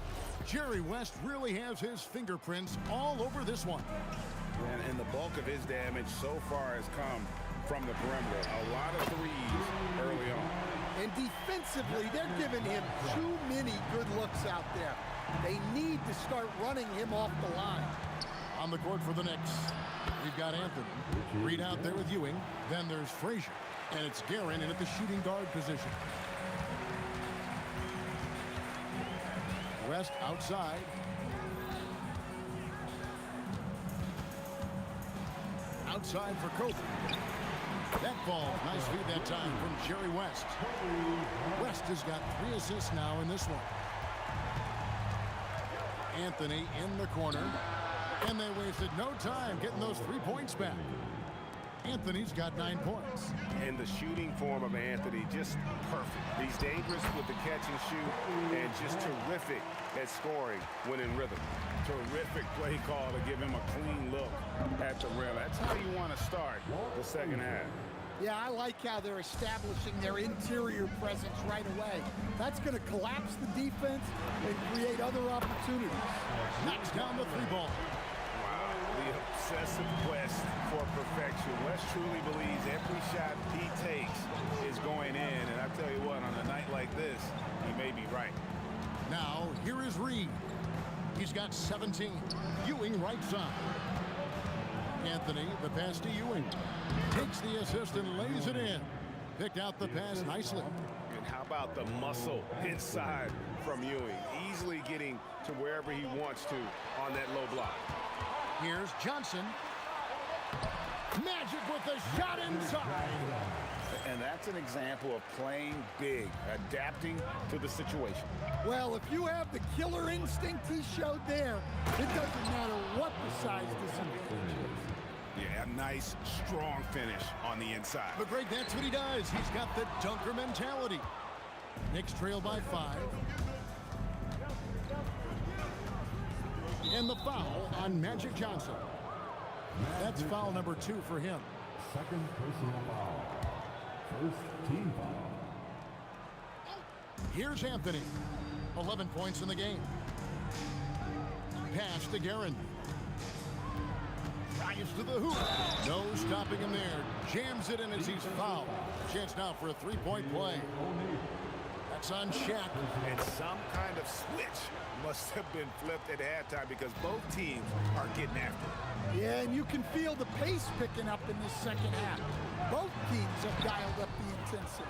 Jerry West really has his fingerprints all over this one. And the bulk of his damage so far has come from the perimeter. A lot of threes early on. And defensively, they're giving him too many good looks out there. They need to start running him off the line. On the court for the Knicks, we've got Anthony. Reed out there with Ewing. Then there's Frazier. And it's Guerin in at the shooting guard position. West outside. Outside for Kobe. That ball, nice feed that time from Jerry West. West has got 3 assists now in this one. Anthony in the corner. And they wasted no time getting those 3 points back. Anthony's got 9 points. And the shooting form of Anthony, just perfect. He's dangerous with the catch and shoot and just terrific at scoring when in rhythm. Terrific play call to give him a clean look at the rim. That's how you want to start the second half. Yeah, I like how they're establishing their interior presence right away. That's going to collapse the defense and create other opportunities. Knocks down the 3-ball. The obsessive quest for perfection. West truly believes every shot he takes is going in. And I tell you what, on a night like this, he may be right. Now, here is Reed. He's got 17. Ewing right side. Anthony, the pass to Ewing. Takes the assist and lays it in. Picked out the pass nicely. And how about the muscle inside from Ewing? Easily getting to wherever he wants to on that low block. Here's Johnson. Magic with the shot inside. And that's an example of playing big, adapting to the situation. Well, if you have the killer instinct he showed there, it doesn't matter what the size disadvantage is. Yeah, a nice, strong finish on the inside. But Greg, that's what he does. He's got the dunker mentality. Knicks trail by 5. And the foul on Magic Johnson. That's foul number 2 for him. Second personal foul. First team foul. Here's Anthony. 11 points in the game. Pass to Guerin. Drives to the hoop. No stopping him there. Jams it in as he's fouled. Chance now for a 3-point play. That's on Shaq. And some kind of switch must have been flipped at halftime because both teams are getting after it. Yeah, and you can feel the pace picking up in this second half. Both teams have dialed up the intensity.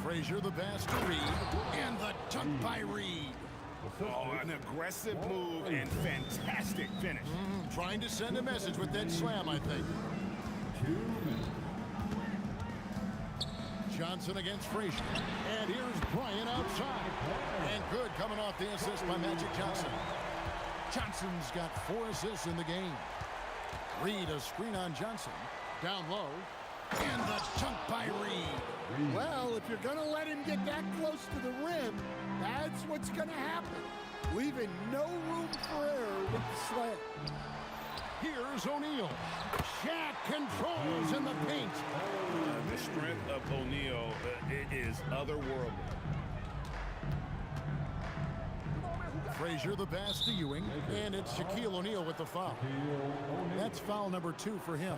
Frazier the pass to Reed. And the dunk by Reed. Oh, an aggressive move and fantastic finish. Trying to send a message with that slam, I think. Johnson against Frazier. And here's Bryant outside. And good coming off the assist by Magic Johnson. Johnson's got 4 assists in the game. Reed a screen on Johnson. Down low. And the dunk by Reed. Well, if you're going to let him get that close to the rim, that's what's going to happen, leaving no room for error with the slam. Here's O'Neal. Shaq controls in the paint. The strength of O'Neal is otherworldly. Frazier the pass to Ewing, and it's Shaquille O'Neal with the foul. That's foul number 2 for him.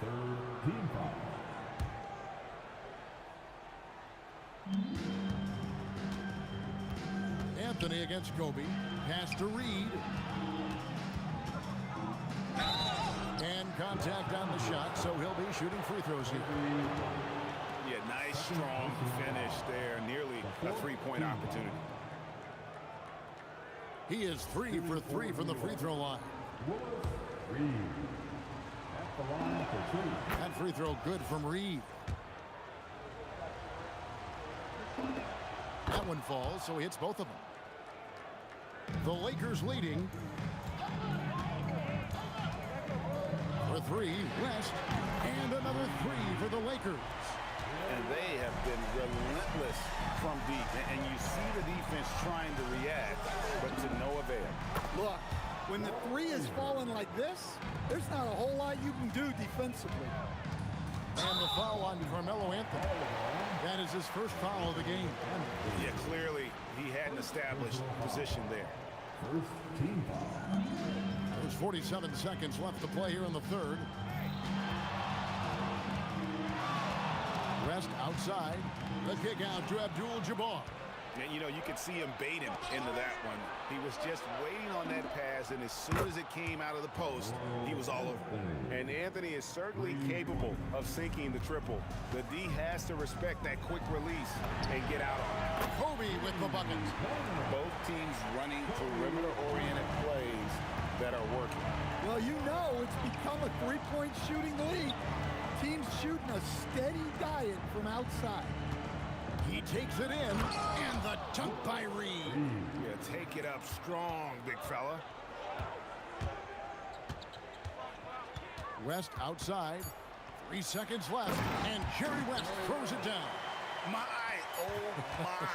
Third team foul. Anthony against Kobe. Pass to Reed. And contact on the shot, so he'll be shooting free throws here. Yeah, nice, strong finish there. Nearly a three-point opportunity. He is 3 for 3 from the free throw line. Reed at the line for 2. That free throw good from Reed. That one falls, so he hits both of them. The Lakers leading. For 3, West, and another 3 for the Lakers. And they have been relentless from deep. And you see the defense trying to react, but to no avail. Look, when the 3 is falling like this, there's not a whole lot you can do defensively. And the foul on Carmelo Anthony. That is his first foul of the game. Yeah, clearly he had an established position there. First team foul. There's 47 seconds left to play here in the third. West outside. The kick out to Abdul-Jabbar. And, you know, you could see him bait him into that one. He was just waiting on that pass, and as soon as it came out of the post, he was all over. And Anthony is certainly capable of sinking the triple. The D has to respect that quick release and get out on it. Kobe with the bucket. Both teams running perimeter-oriented plays that are working. Well, you know it's become a three-point shooting league. Teams shooting a steady diet from outside. He takes it in, and the dunk by Reed. Yeah, take it up strong, big fella. West outside. 3 seconds left, and Jerry West throws it down. My, oh my.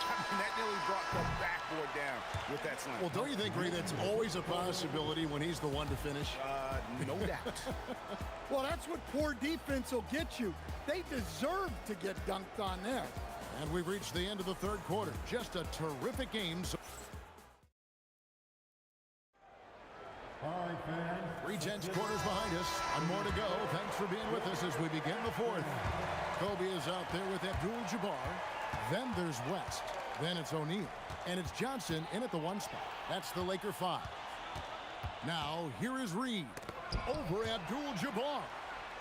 I mean, that nearly brought the backboard down with that slam. Well, don't you think, Ray, that's always a possibility when he's the one to finish? No doubt. Well, that's what poor defense will get you. They deserve to get dunked on there. And we've reached the end of the third quarter. Just a terrific game. All right, fans. 3 quarters behind us. One more to go. Thanks for being with us as we begin the fourth. Kobe is out there with Abdul-Jabbar. Then there's West. Then it's O'Neal. And it's Johnson in at the 1 spot. That's the Laker 5. Now, here is Reed. Over Abdul-Jabbar.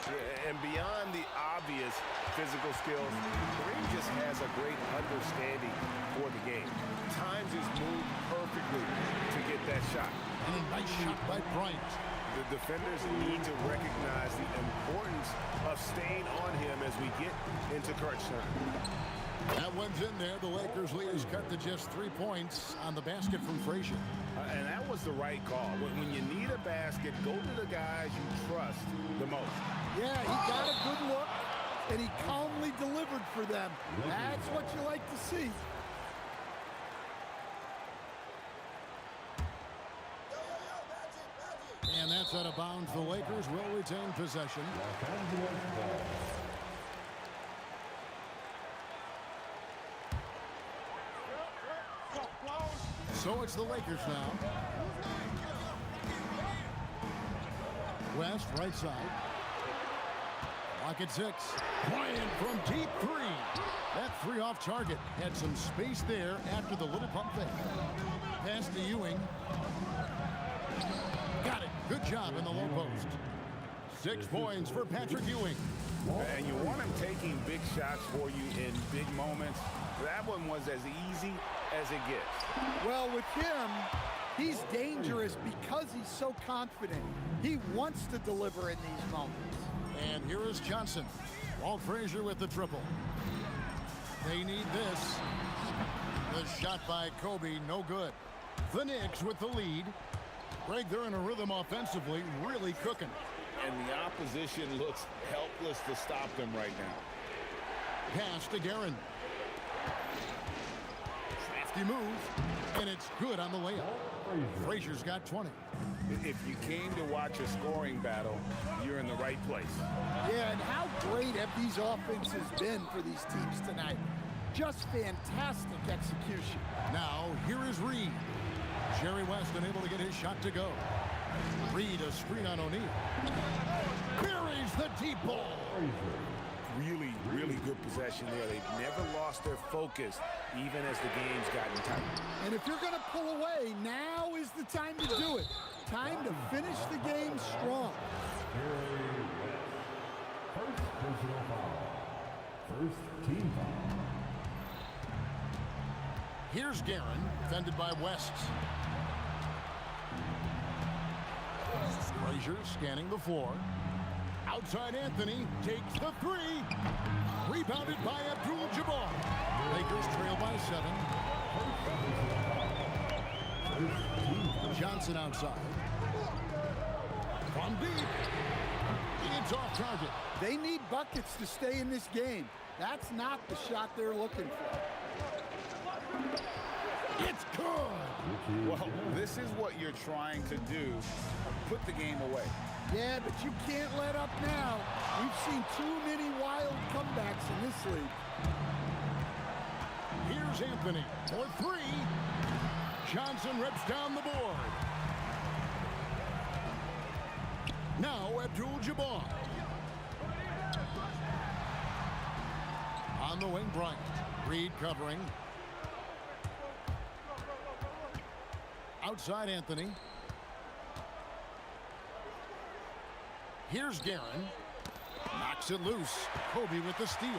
Yeah, and beyond the obvious physical skills, Kareem just has a great understanding for the game. Times his move perfectly to get that shot. And a nice shot by Bryant. The defenders need to recognize the importance of staying on him as we get into crunch time. That one's in there. The Lakers lead is cut to just 3 points on the basket from Frazier. And that was the right call. When you need a basket, go to the guys you trust the most. Yeah, he got a good look, and he calmly delivered for them. That's what you like to see. And that's out of bounds. The Lakers will retain possession. So it's the Lakers now. West, right side. Clock at 6. Bryant from deep 3. That 3 off target. Had some space there after the little pump fake. Pass to Ewing. Got it. Good job in the low post. 6 points for Patrick Ewing. And you want him taking big shots for you in big moments. That one was as easy as it gets. Well, with him, he's dangerous because he's so confident. He wants to deliver in these moments. And here is Johnson. Walt Frazier with the triple. They need this. The shot by Kobe, no good. The Knicks with the lead. Greg, they're in a rhythm offensively, really cooking. And the opposition looks helpless to stop them right now. Pass to Guerin. Nifty move, and it's good on the layup. Frazier's got 20. If you came to watch a scoring battle, you're in the right place. Yeah, and how great have these offenses been for these teams tonight? Just fantastic execution. Now, here is Reed. Jerry West unable to get his shot to go. Reed a screen on O'Neal. Buries the deep ball. Really, really good possession there. They've never lost their focus, even as the game's gotten tight. And if you're going to pull away, now is the time to do it. Time to finish the game strong. First personal foul. First team foul. Here's Guerin, defended by West. Frazier scanning the floor. Outside Anthony takes the three. Rebounded by Abdul-Jabbar. Lakers trail by 7. Johnson outside. From deep. It's off target. They need buckets to stay in this game. That's not the shot they're looking for. It's good. Well, this is what you're trying to do. Put the game away. Yeah, but you can't let up now. We've seen too many wild comebacks in this league. Here's Anthony for three. Johnson rips down the board. Now Abdul-Jabbar. On the wing, Bryant. Reed covering. Outside Anthony. Here's Guerin. Knocks it loose. Kobe with the steal.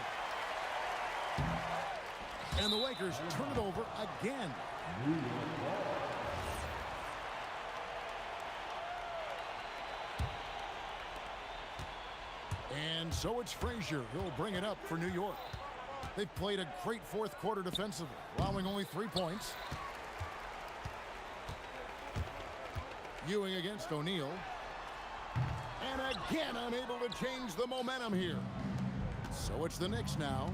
And the Lakers turn it over again. And so it's Frazier who'll bring it up for New York. They've played a great fourth quarter defensively, allowing only 3 points. Ewing against O'Neal. And again unable to change the momentum here. So it's the Knicks now.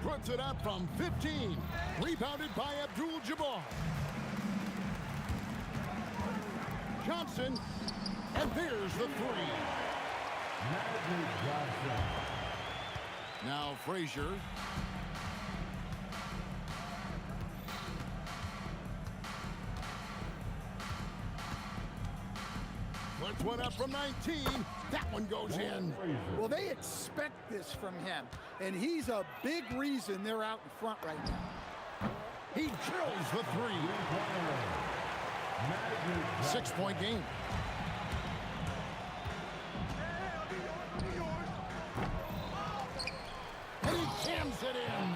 Puts it up from 15. Rebounded by Abdul-Jabbar. Johnson. And there's the three. Now Frazier. Puts one up from 19. That one goes in. Well, they expect this from him, and he's a big reason they're out in front right now. He drills the three. 6-point game. And he jams it in.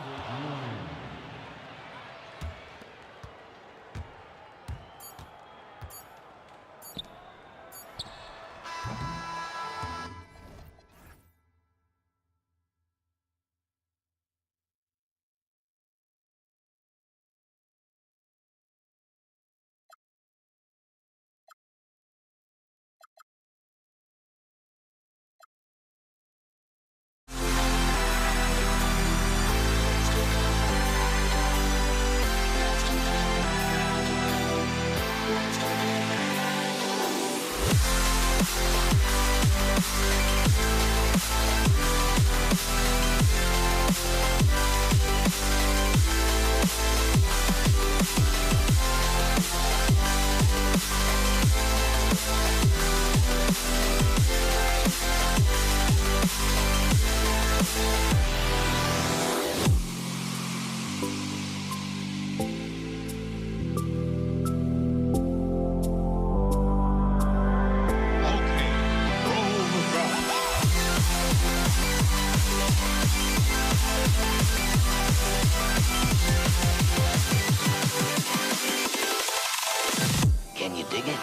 Can you dig it?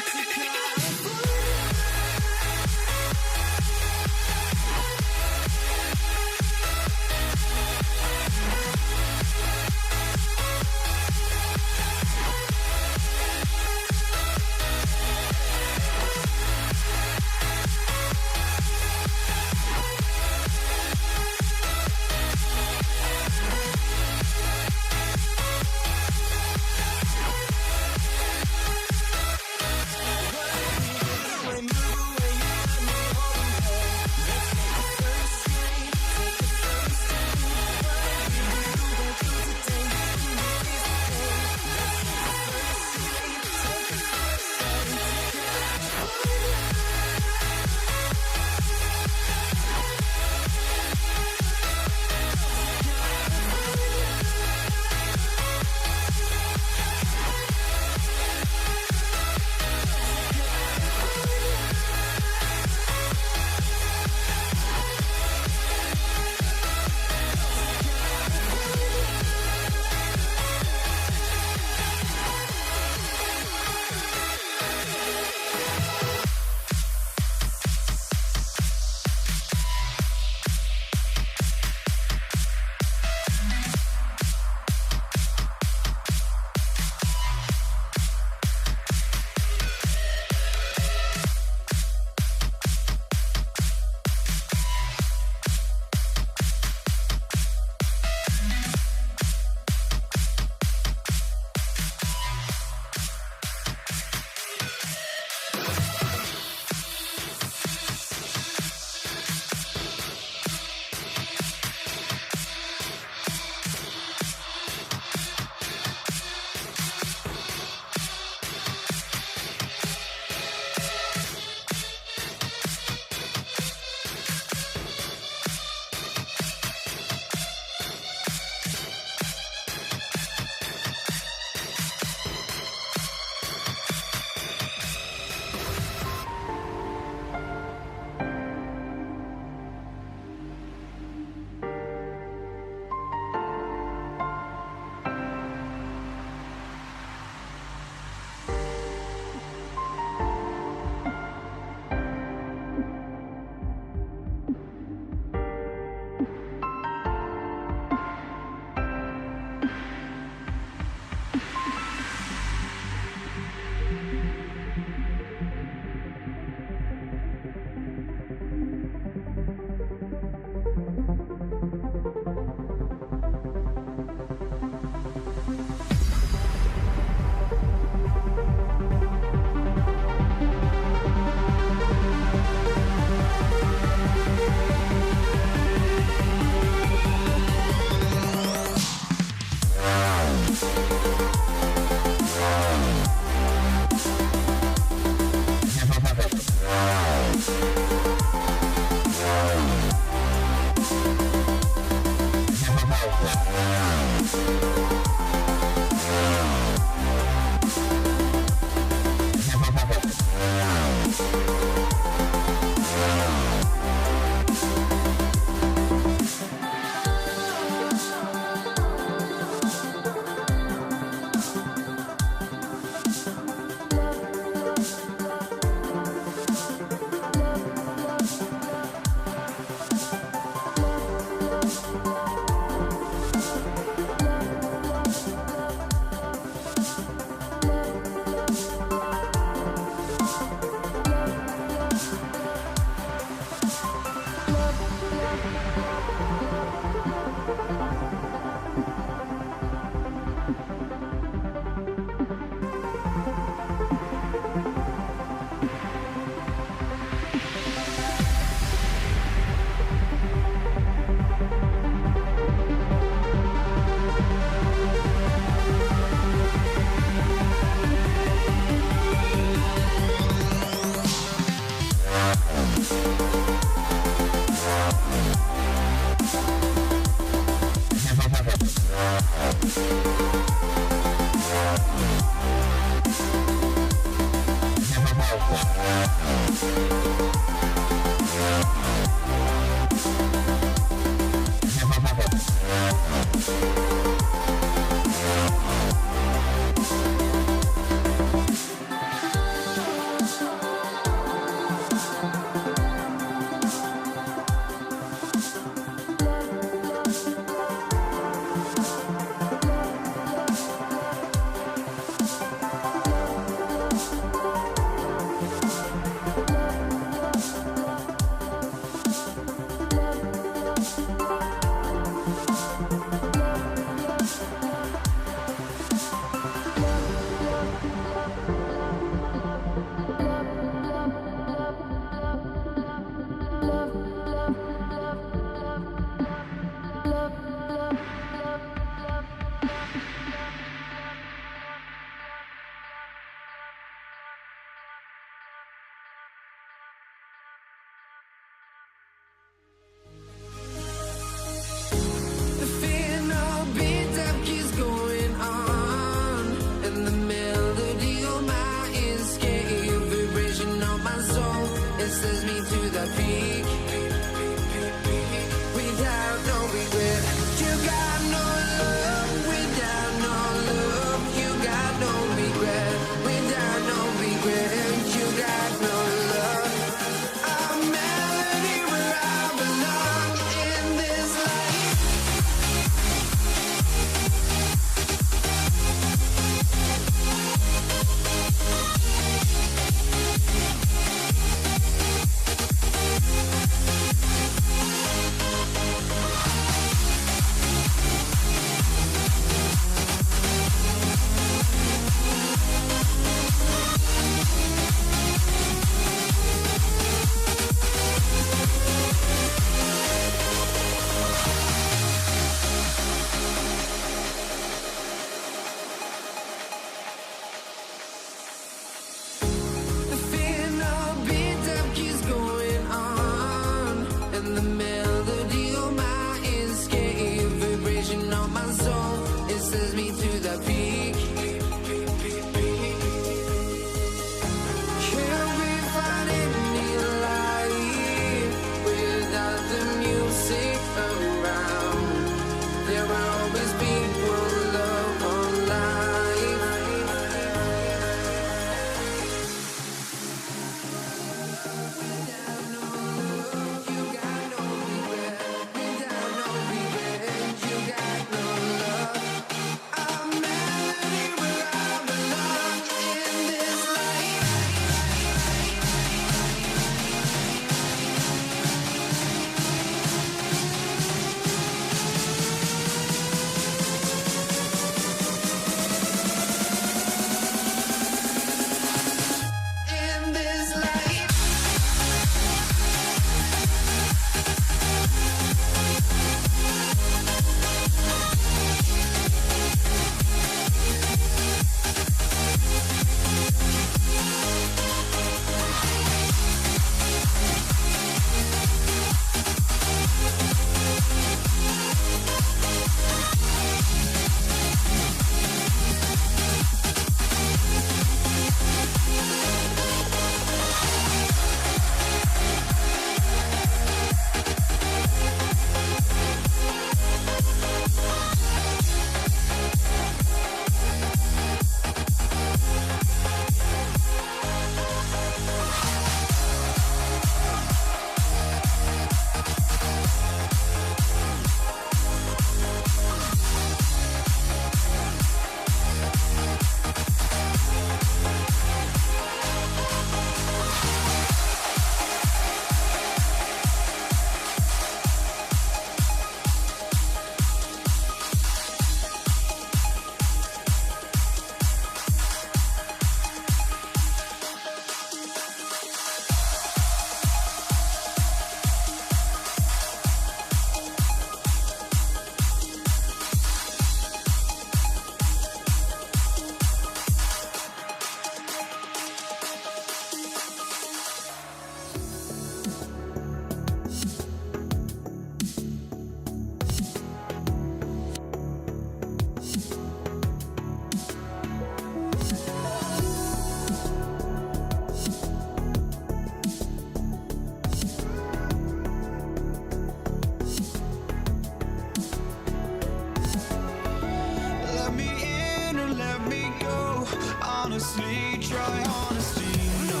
honestly, try honesty. No,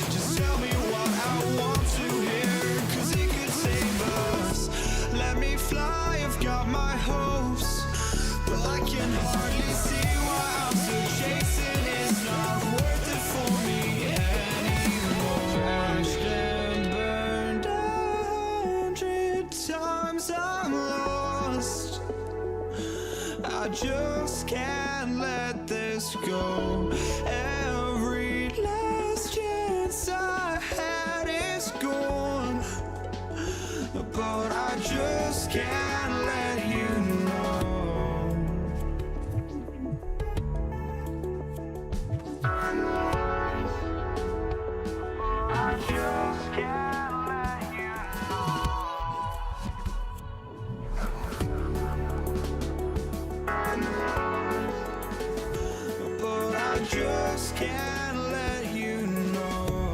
just tell me what I want to hear, 'cause it could save us. Let me fly, I've got my hopes, but I can hardly see why I'm still chasing. It's not worth it for me anymore. Crashed and burned 100 times, I'm lost. I just can't let this go. Every last chance I had is gone, but I just can't let you know. I just can't let you know. But I just can't let you know.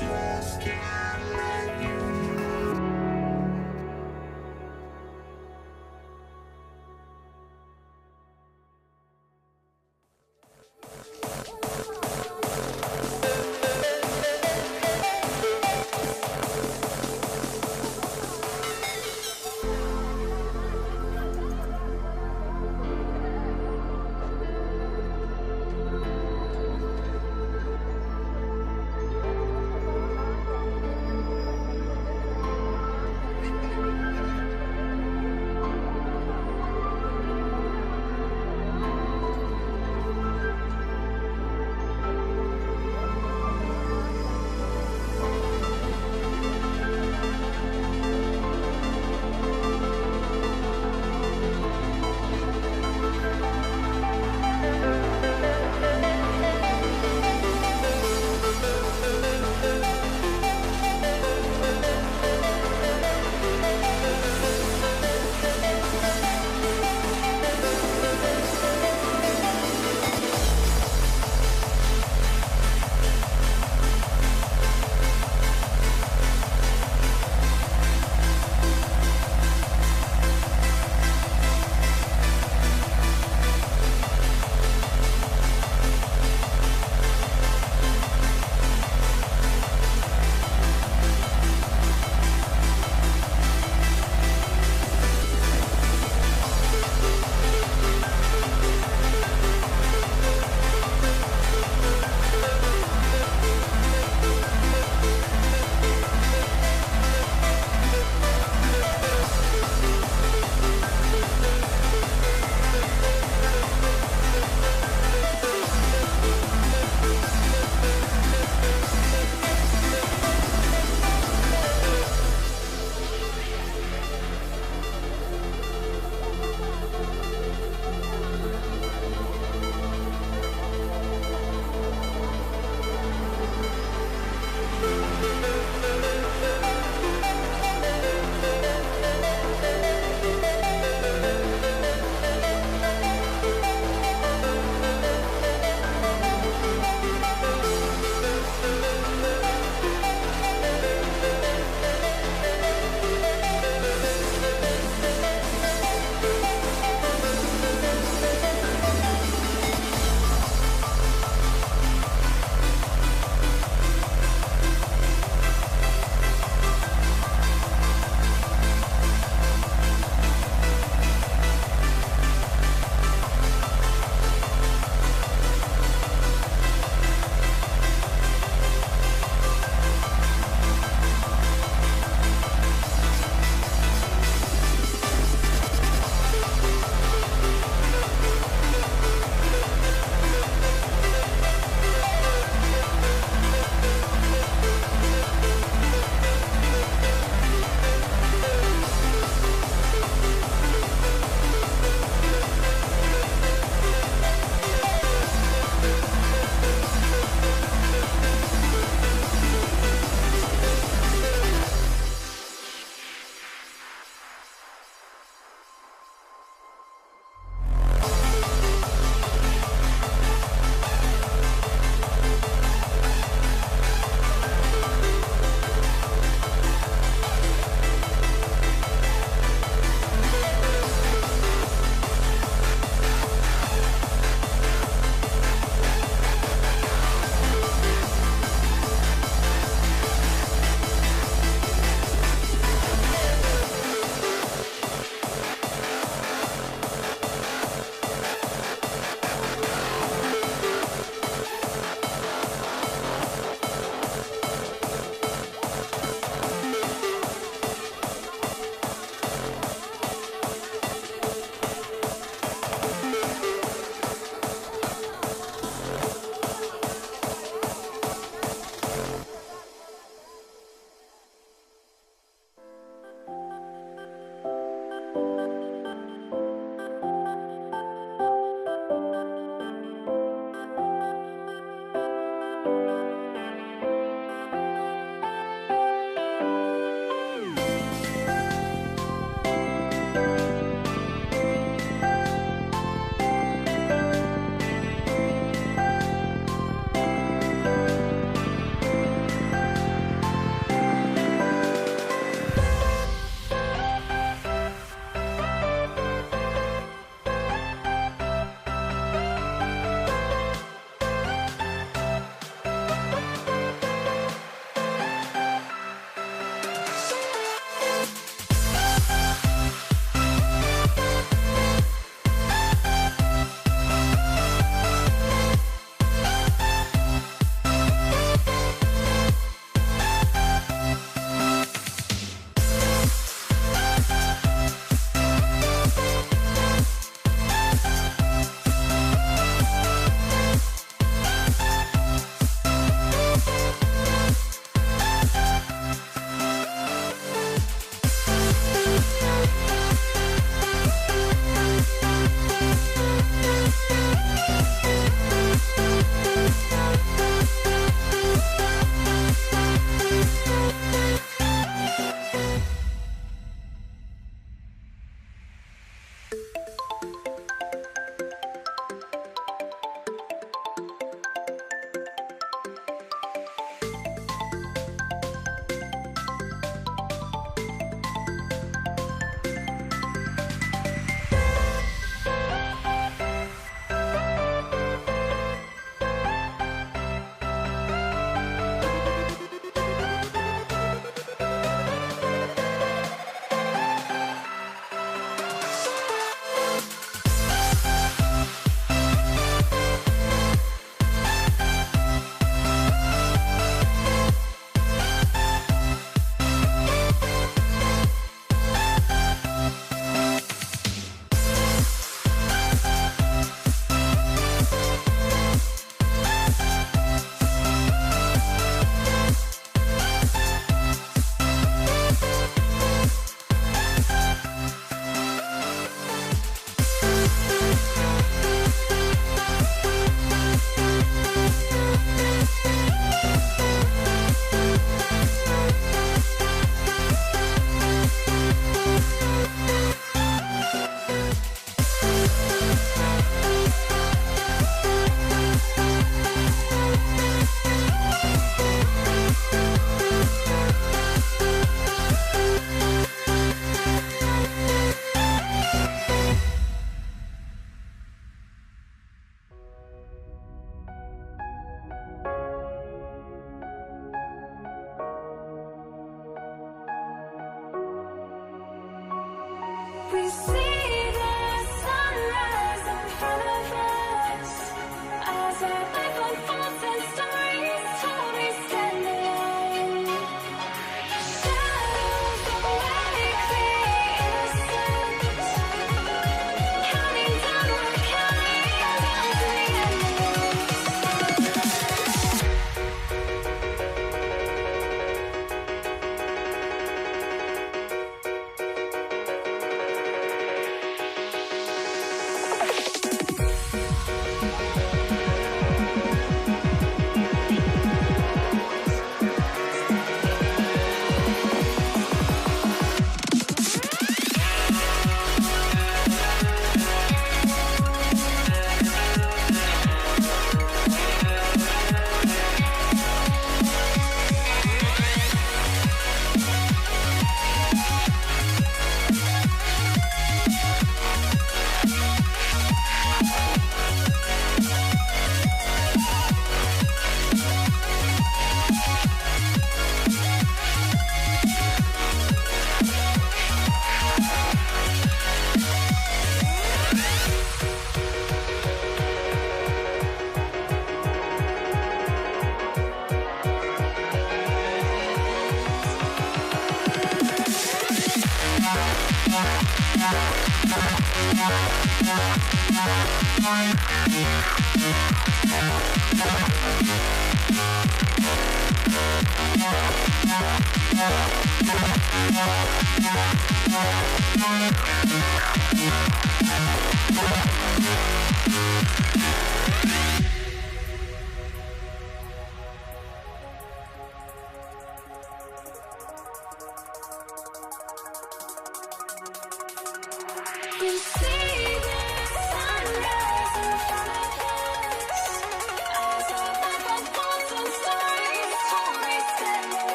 just can't let you know.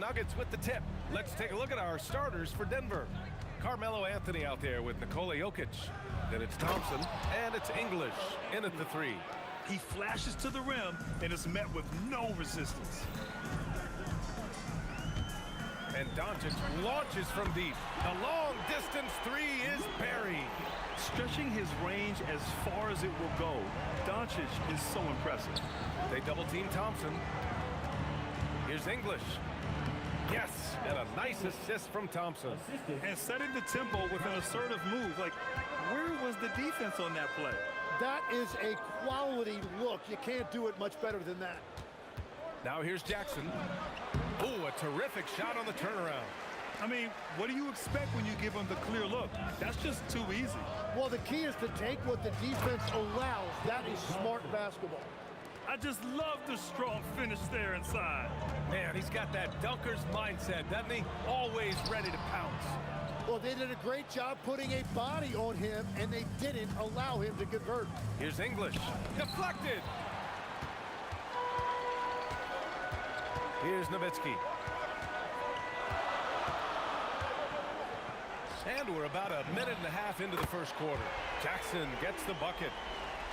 Nuggets with the tip. Let's take a look at our starters for Denver. Carmelo Anthony out there with Nikola Jokic. Then it's Thompson, and it's English in at the 3. He flashes to the rim and is met with no resistance. And Doncic launches from deep. The long-distance 3 is buried. Stretching his range as far as it will go, Doncic is so impressive. They double-team Thompson. Here's English. Yes, and a nice assist from Thompson. And setting the tempo with an assertive move. Like, where was the defense on that play? That is a quality look. You can't do it much better than that. Now here's Jackson. Ooh, a terrific shot on the turnaround. I mean, what do you expect when you give him the clear look? That's just too easy. Well, the key is to take what the defense allows. That is smart basketball. I just love the strong finish there inside. Man, he's got that dunker's mindset, doesn't he? Always ready to pounce. Well, they did a great job putting a body on him, and they didn't allow him to convert. Here's English. Deflected. Here's Nowitzki. And we're about a minute and a half into the first quarter. Jackson gets the bucket.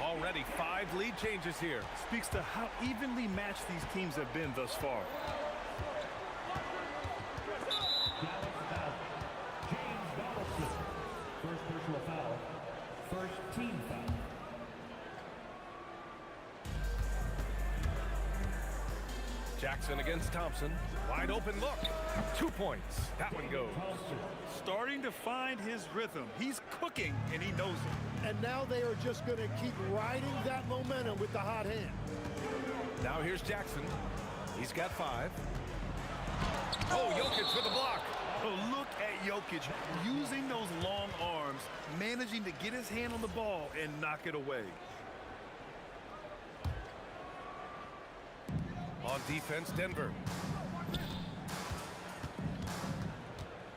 Already 5 lead changes here. Speaks to how evenly matched these teams have been thus far. First personal foul. First team foul. Jackson against Thompson. Wide open look. 2 points. That one goes. Starting to find his rhythm. He's cooking, and he knows it. And now they are just going to keep riding that momentum with the hot hand. Now here's Jackson. He's got 5. Oh, Jokic with the block. Oh, look at Jokic using those long arms, managing to get his hand on the ball and knock it away. On defense, Denver.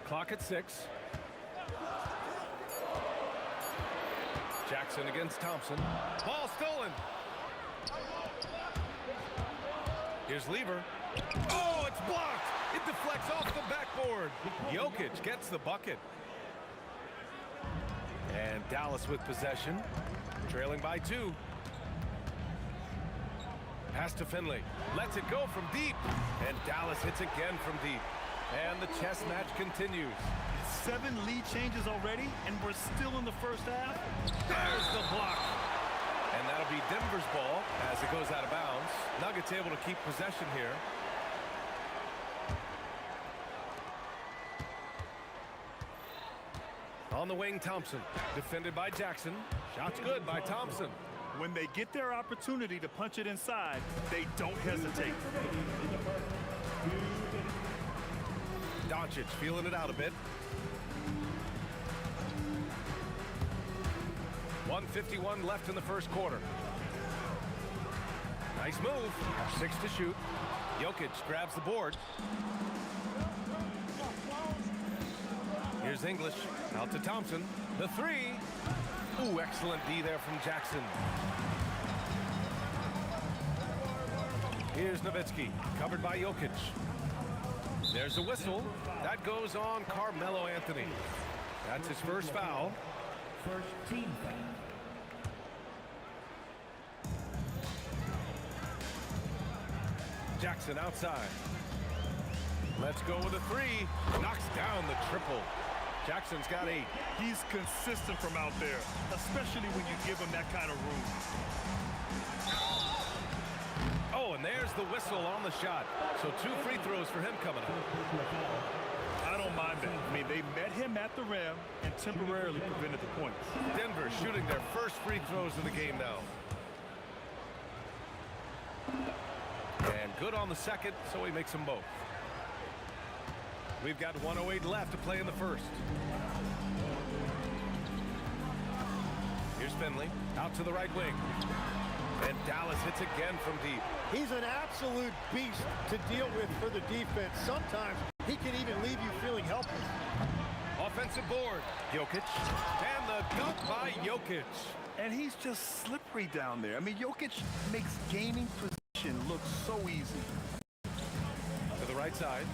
Clock at 6. Jackson against Thompson. Ball stolen. Here's Lever. Oh, it's blocked. It deflects off the backboard. Jokic gets the bucket. And Dallas with possession. Trailing by 2. Pass to Finley. Lets it go from deep. And Dallas hits again from deep. And the chess match continues. 7 lead changes already, and we're still in the first half. There's the block. And that'll be Denver's ball as it goes out of bounds. Nuggets able to keep possession here. On the wing, Thompson. Defended by Jackson. Shot's good by Thompson. When they get their opportunity to punch it inside, they don't hesitate. Doncic feeling it out a bit. 1:51 left in the first quarter. Nice move. 6 to shoot. Jokic grabs the board. Here's English. Out to Thompson. The 3. Ooh, excellent D there from Jackson. Here's Nowitzki. Covered by Jokic. There's a whistle. That goes on Carmelo Anthony. That's his first foul. First team foul. Jackson outside. Let's go with a 3. Knocks down the triple. Jackson's got 8. He's consistent from out there, especially when you give him that kind of room. Oh, and there's the whistle on the shot. So 2 free throws for him coming up. I don't mind that. I mean, they met him at the rim and temporarily prevented the points. Denver shooting their first free throws of the game now. And good on the second, so he makes them both. We've got 1:08 left to play in the first. Here's Finley, out to the right wing. And Dallas hits again from deep. He's an absolute beast to deal with for the defense. Sometimes he can even leave you feeling helpless. Offensive board, Jokic. And the dunk by Jokic. And he's just slippery down there. I mean, Jokic makes gaining position look so easy. To the right right side.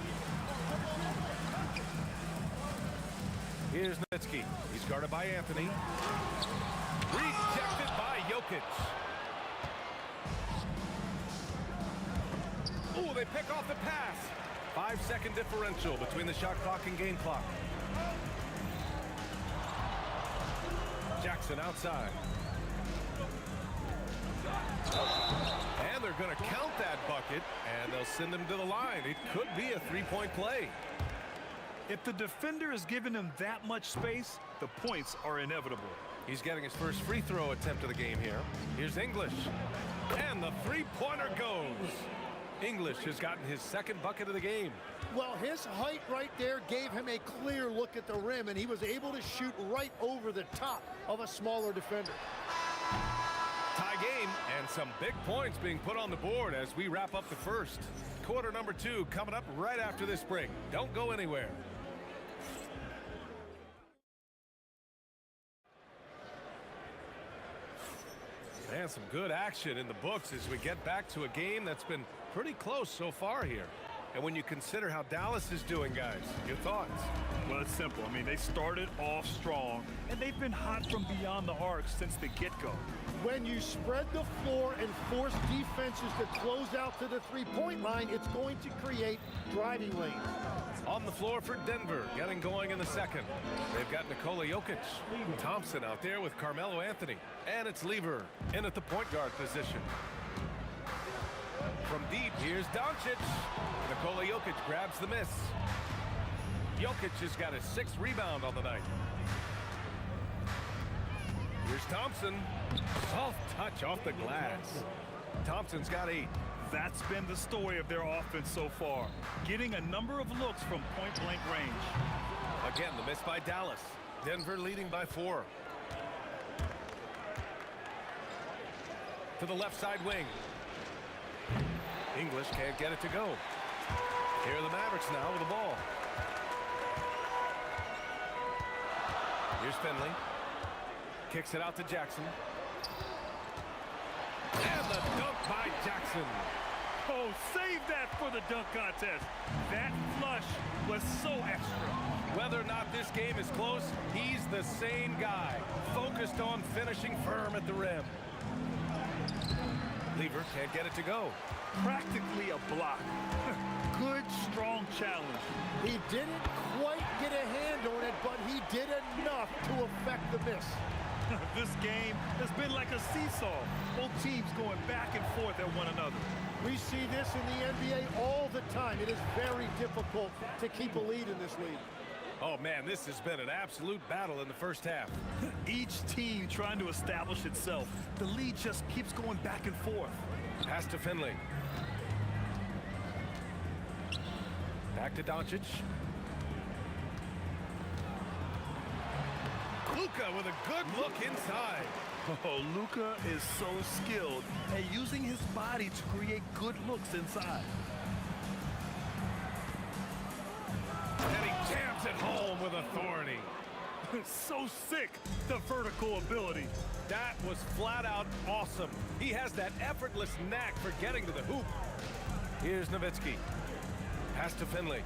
Here's Nowitzki. He's guarded by Anthony. Rejected by Jokic. Ooh, they pick off the pass. 5-second differential between the shot clock and game clock. Jackson outside. And they're going to count that bucket, and they'll send him to the line. It could be a three-point play. If the defender is giving him that much space, the points are inevitable. He's getting his first free throw attempt of the game here. Here's English. And the three-pointer goes. English has gotten his second bucket of the game. Well, his height right there gave him a clear look at the rim, and he was able to shoot right over the top of a smaller defender. Tie game, and some big points being put on the board as we wrap up the first. Quarter number 2 coming up right after this break. Don't go anywhere. And some good action in the books as we get back to a game that's been pretty close so far here. And when you consider how Dallas is doing, guys, your thoughts? Well, it's simple. I mean, they started off strong, and they've been hot from beyond the arc since the get-go. When you spread the floor and force defenses to close out to the three-point line, it's going to create driving lanes. On the floor for Denver, getting going in the second. They've got Nikola Jokic. Thompson out there with Carmelo Anthony. And it's Lever in at the point guard position. From deep, here's Doncic. Nikola Jokic grabs the miss. Jokic has got his 6th rebound on the night. Here's Thompson. Soft touch off the glass. Thompson's got 8. That's been the story of their offense so far, getting a number of looks from point-blank range. Again, the miss by Dallas. Denver leading by 4. To the left side wing. English can't get it to go. Here are the Mavericks now with the ball. Here's Finley. Kicks it out to Jackson. And the dunk by Jackson. Oh, save that for the dunk contest. That flush was so extra. Whether or not this game is close, he's the same guy, focused on finishing firm at the rim. Lever can't get it to go. Practically a block. Good, strong challenge. He didn't quite get a hand on it, but he did enough to affect the miss. This game has been like a seesaw. Both teams going back and forth at one another. We see this in the NBA all the time. It is very difficult to keep a lead in this league. Oh, man, this has been an absolute battle in the first half. Each team trying to establish itself. The lead just keeps going back and forth. Pass to Finley. Back to Doncic. Luka with a good look inside. Oh, Luka is so skilled at using his body to create good looks inside. And he jams it home with authority. So sick, the vertical ability. That was flat out awesome. He has that effortless knack for getting to the hoop. Here's Nowitzki. Pass to Finley.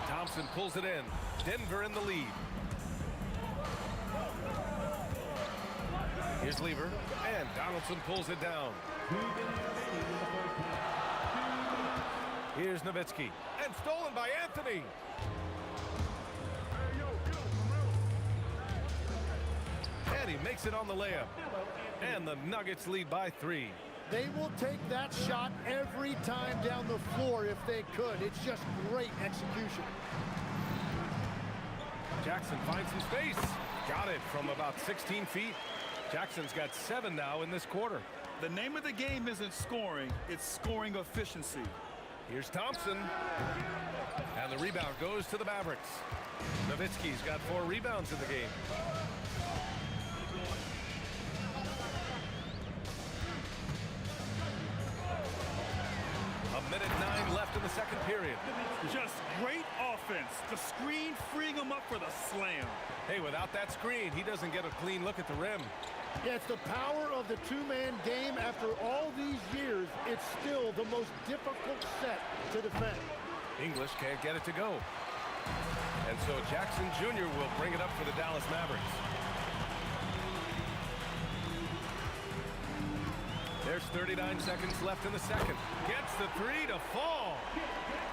Thompson pulls it in. Denver in the lead. Here's Lever, and Donaldson pulls it down. Here's Nowitzki, and stolen by Anthony. And he makes it on the layup. And the Nuggets lead by 3. They will take that shot every time down the floor if they could. It's just great execution. Jackson finds some space. Got it from about 16 feet. Jackson's got 7 now in this quarter. The name of the game isn't scoring, it's scoring efficiency. Here's Thompson. And the rebound goes to the Mavericks. Nowitzki's got 4 rebounds in the game. A minute 9 left in the second period. Just great offense. The screen freeing him up for the slam. Hey, without that screen, he doesn't get a clean look at the rim. Yeah, it's the power of the two-man game. After all these years, it's still the most difficult set to defend. English can't get it to go. And so Jackson Jr. will bring it up for the Dallas Mavericks. There's 39 seconds left in the second. Gets the three to fall.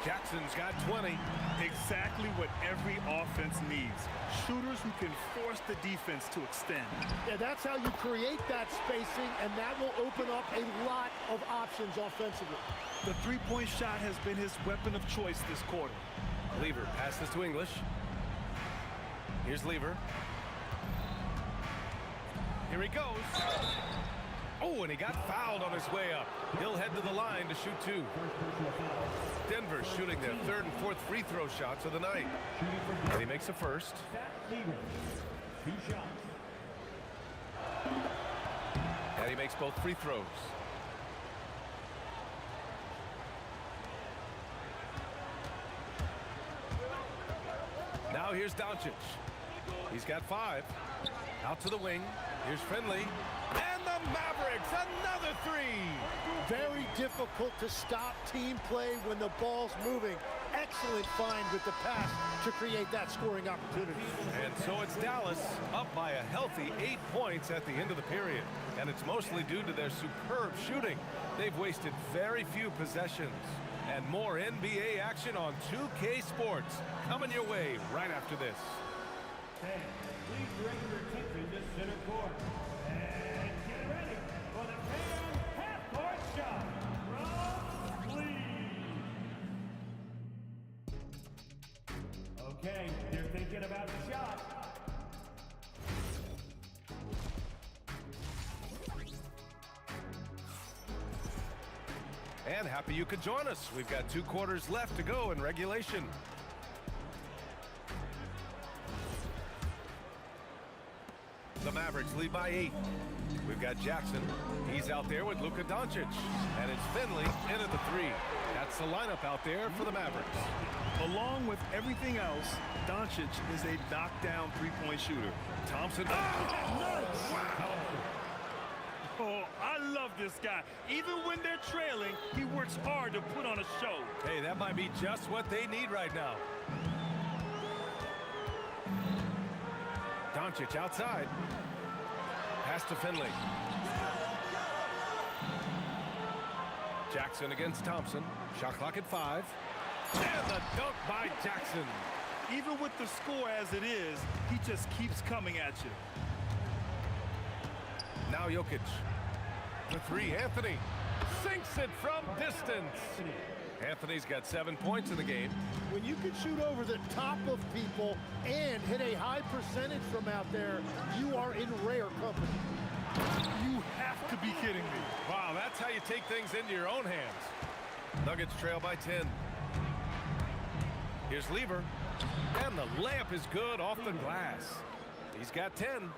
Jackson's got 20. Exactly what every offense needs. Shooters who can force the defense to extend. Yeah, that's how you create that spacing, and that will open up a lot of options offensively. The three-point shot has been his weapon of choice this quarter. Lever passes to English. Here's Lever. Here he goes. Oh, and he got fouled on his way up. He'll head to the line to shoot two. Denver shooting their third and fourth free throw shots of the night. And he makes the first. And he makes both free throws. Now here's Doncic. He's got 5. Out to the wing. Here's Finley. And the Mavericks, another three. Very difficult to stop team play when the ball's moving. Excellent find with the pass to create that scoring opportunity. And so it's Dallas up by a healthy 8 points at the end of the period. And it's mostly due to their superb shooting. They've wasted very few possessions. And more NBA action on 2K Sports coming your way right after this. Okay, please bring your attention to center court. And get ready for the fan half-court shot from Lee. Okay, they're thinking about the shot. And happy you could join us. We've got 2 quarters left to go in regulation. The Mavericks lead by 8. We've got Jackson. He's out there with Luka Doncic. And it's Finley in at the 3. That's the lineup out there for the Mavericks. Along with everything else, Doncic is a knockdown three-point shooter. Thompson. Wow. Oh, I love this guy. Even when they're trailing, he works hard to put on a show. Hey, that might be just what they need right now. Doncic outside. Pass to Finley. Jackson against Thompson. Shot clock at 5. And the dunk by Jackson. Even with the score as it is, he just keeps coming at you. Now Jokic. The 3, Anthony. Sinks it from distance. Anthony's got 7 points in the game. When you can shoot over the top of people and hit a high percentage from out there, you are in rare company. You have to be kidding me. Wow, that's how you take things into your own hands. Nuggets trail by 10. Here's Lever. And the layup is good off the glass. He's got 10.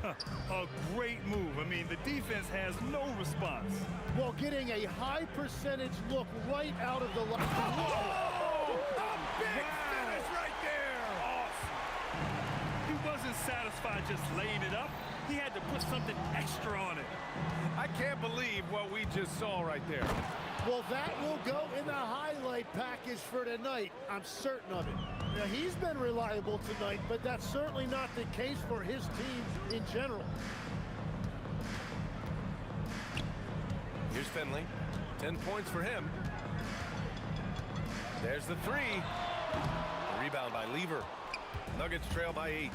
A great move. I mean, the defense has no response. While getting a high percentage look right out of the line. Oh, a big finish right there. Awesome. He wasn't satisfied just laying it up. He had to put something extra on it. I can't believe what we just saw right there. Well, that will go in the highlight package for tonight. I'm certain of it. Now, he's been reliable tonight, but that's certainly not the case for his team in general. Here's Finley. 10 points for him. There's the 3. Rebound by Lever. Nuggets trail by 8.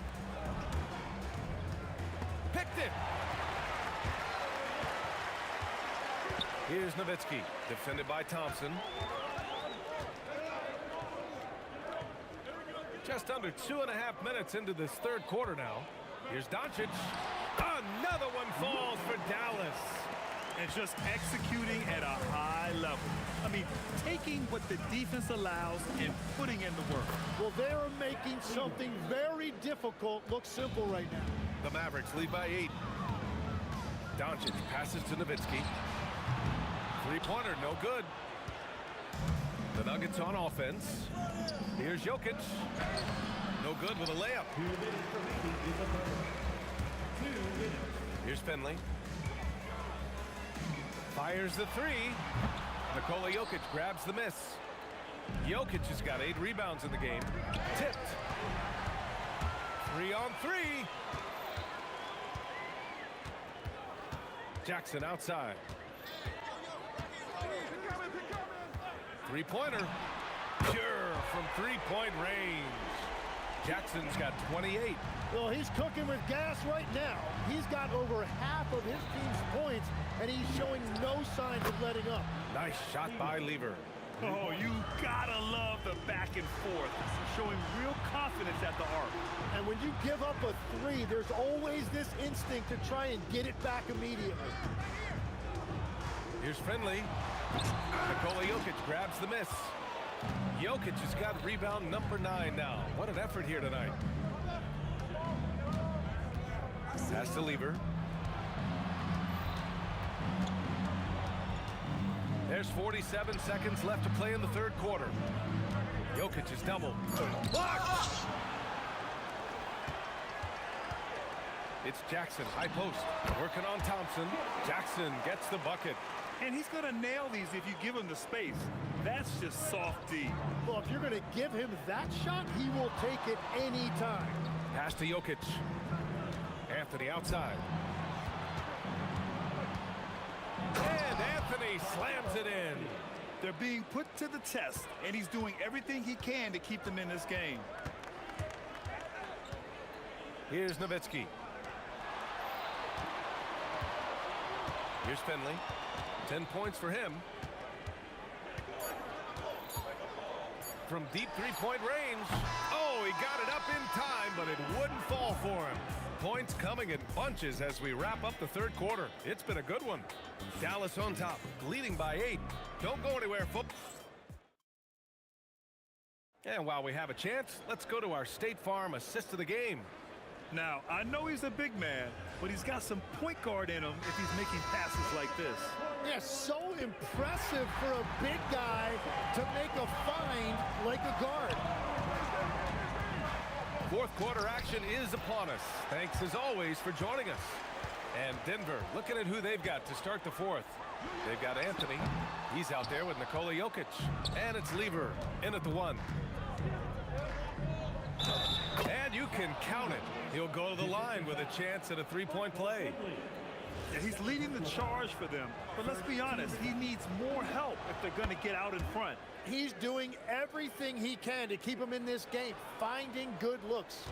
Picked it. Here's Nowitzki, defended by Thompson. Just under 2.5 minutes into this third quarter now. Here's Doncic. Another one falls for Dallas. And just executing at a high level. I mean, taking what the defense allows and putting in the work. Well, they're making something very difficult look simple right now. The Mavericks lead by 8. Doncic passes to Nowitzki. Three-pointer, no good. The Nuggets on offense. Here's Jokic. No good with a layup. 2 minutes remaining in the third. 2 minutes Here's Finley. Fires the three. Nikola Jokic grabs the miss. Jokic has got 8 rebounds in the game. Tipped. 3 on 3. Jackson outside. Three-pointer. Pure from three-point range. Jackson's got 28. Well, he's cooking with gas right now. He's got over half of his team's points, and he's showing no signs of letting up. Nice shot by Lever. Oh, you gotta love the back and forth, showing real confidence at the arc. And when you give up a three, there's always this instinct to try and get it back immediately. Here's Finley. Nikola Jokic grabs the miss. Jokic has got rebound number 9 now. What an effort here tonight. Pass to Lever. There's 47 seconds left to play in the third quarter. Jokic is doubled. Blocked! It's Jackson, high post. Working on Thompson. Jackson gets the bucket. And he's going to nail these if you give him the space. That's just soft D. Well, if you're going to give him that shot, he will take it any time. Pass to Jokic. Anthony outside. And Anthony slams it in. They're being put to the test, and he's doing everything he can to keep them in this game. Here's Nowitzki. Here's Finley. 10 points for him. From deep three-point range. Oh, he got it up in time, but it wouldn't fall for him. Points coming in bunches as we wrap up the third quarter. It's been a good one. Dallas on top, leading by 8. Don't go anywhere, football. And while we have a chance, let's go to our State Farm assist of the game. Now, I know he's a big man, but he's got some point guard in him if he's making passes like this. Yeah, so impressive for a big guy to make a find like a guard. Fourth quarter action is upon us. Thanks as always for joining us. And Denver looking at who they've got to start the fourth. They've got Anthony. He's out there with Nikola Jokic. And it's Lever in at the 1. And you can count it. He'll go to the line with a chance at a three-point play. Yeah, he's leading the charge for them. But let's be honest, he needs more help if they're going to get out in front. He's doing everything he can to keep him in this game, finding good looks.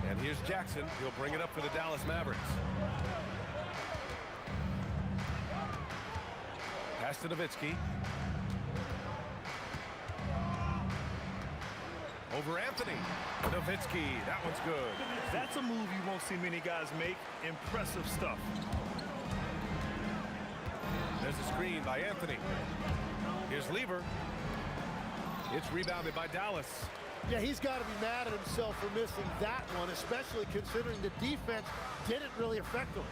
And here's Jackson. He'll bring it up for the Dallas Mavericks. Pass to Nowitzki. Over Anthony. Nowitzki, that one's good. That's a move you won't see many guys make. Impressive stuff. There's a screen by Anthony. Here's Lever. It's rebounded by Dallas. Yeah, he's got to be mad at himself for missing that one, especially considering the defense didn't really affect him.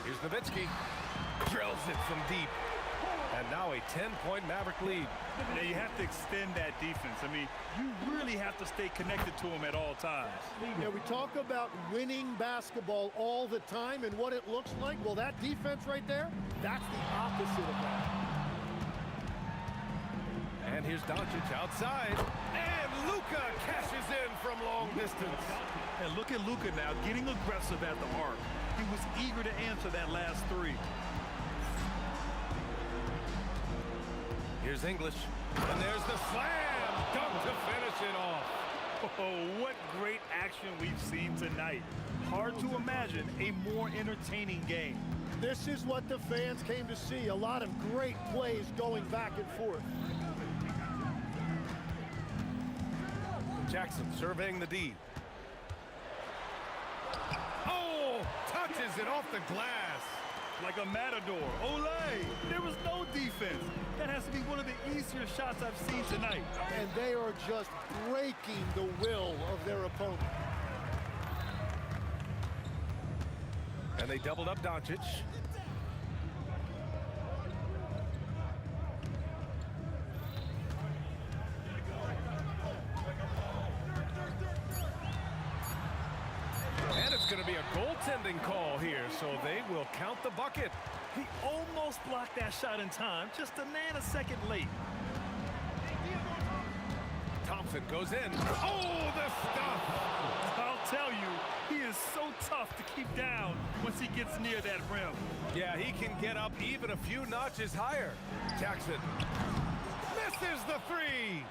Here's Nowitzki. Drills it from deep. And now a 10-point Maverick lead. Yeah, you have to extend that defense. I mean, you really have to stay connected to him at all times. Yeah, we talk about winning basketball all the time and what it looks like. Well, that defense right there, that's the opposite of that. And here's Doncic outside. And Luka cashes in from long distance. And look at Luka now getting aggressive at the arc. He was eager to answer that last three. Here's English. And there's the slam dunk to finish it off. Oh, what great action we've seen tonight. Hard to imagine a more entertaining game. This is what the fans came to see. A lot of great plays going back and forth. Jackson surveying the D. Oh, touches it off the glass. Like a matador. Olay! There was no defense. That has to be one of the easier shots I've seen tonight. And they are just breaking the will of their opponent. And they doubled up Doncic. And it's going to be a goaltending call here, so they will count the bucket. He almost blocked that shot in time, just a nanosecond late. Thompson goes in. Oh, the stuff! I'll tell you, he is so tough to keep down once he gets near that rim. Yeah, he can get up even a few notches higher. Jackson misses the three.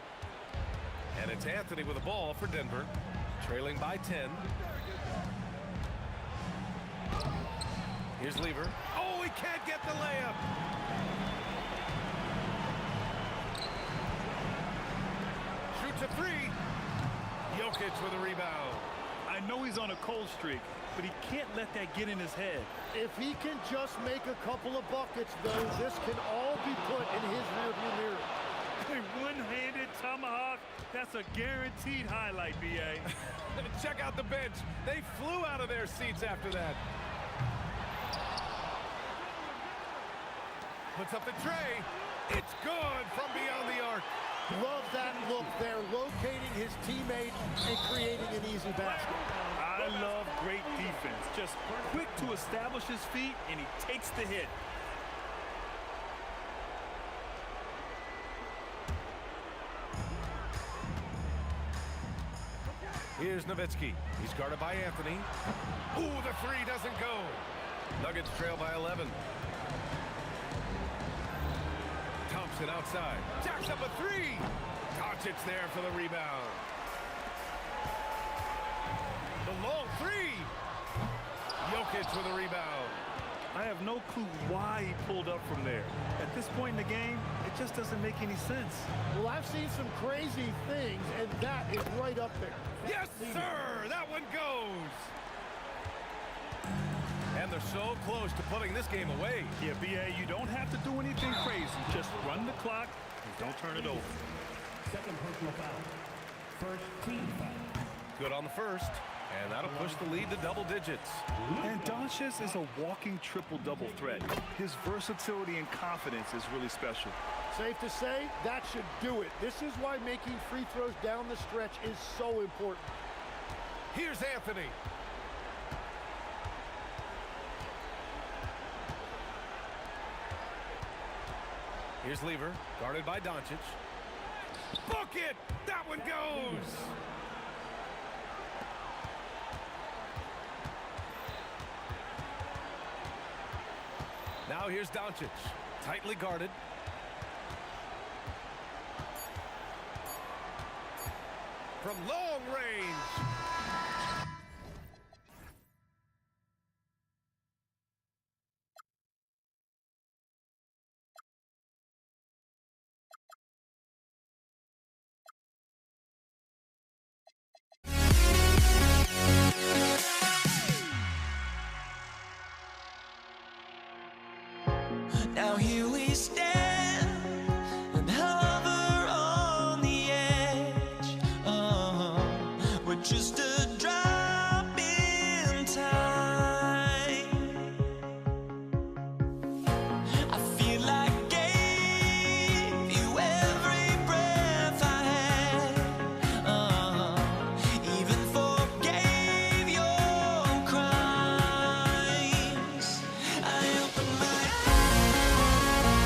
And it's Anthony with the ball for Denver, trailing by 10. Here's Lever. Oh, he can't get the layup. Shoots a three. Jokic with a rebound. I know he's on a cold streak, but he can't let that get in his head. If he can just make a couple of buckets, though, this can all be put in his rearview mirror. A one-handed tomahawk, that's a guaranteed highlight, B.A. Check out the bench. They flew out of their seats after that. Puts up the tray. It's good from beyond the arc. Love that look there, locating his teammate and creating an easy basket. I love great defense. Just quick to establish his feet, and he takes the hit. Here's Nowitzki. He's guarded by Anthony. Ooh, the three doesn't go. Nuggets trail by 11. Thompson outside. Jacks up a three. Doncic there for the rebound. The long three. Jokic with a rebound. I have no clue why he pulled up from there. At this point in the game, it just doesn't make any sense. Well, I've seen some crazy things, and that is right up there. Yes, sir! That one goes! And they're so close to putting this game away. Yeah, B.A., you don't have to do anything crazy. Just run the clock and don't turn it over. Second personal foul. First team foul. Good on the first, and that'll push the lead to double digits. And Doncic is a walking triple-double threat. His versatility and confidence is really special. Safe to say, that should do it. This is why making free throws down the stretch is so important. Here's Anthony. Here's Lever, guarded by Doncic. Book it! That one goes! Now here's Doncic, tightly guarded. From long range. Now here we stand and hover on the edge. We're just a drop in time. I feel like I gave you every breath I had. Even forgave your crimes. I opened my eyes.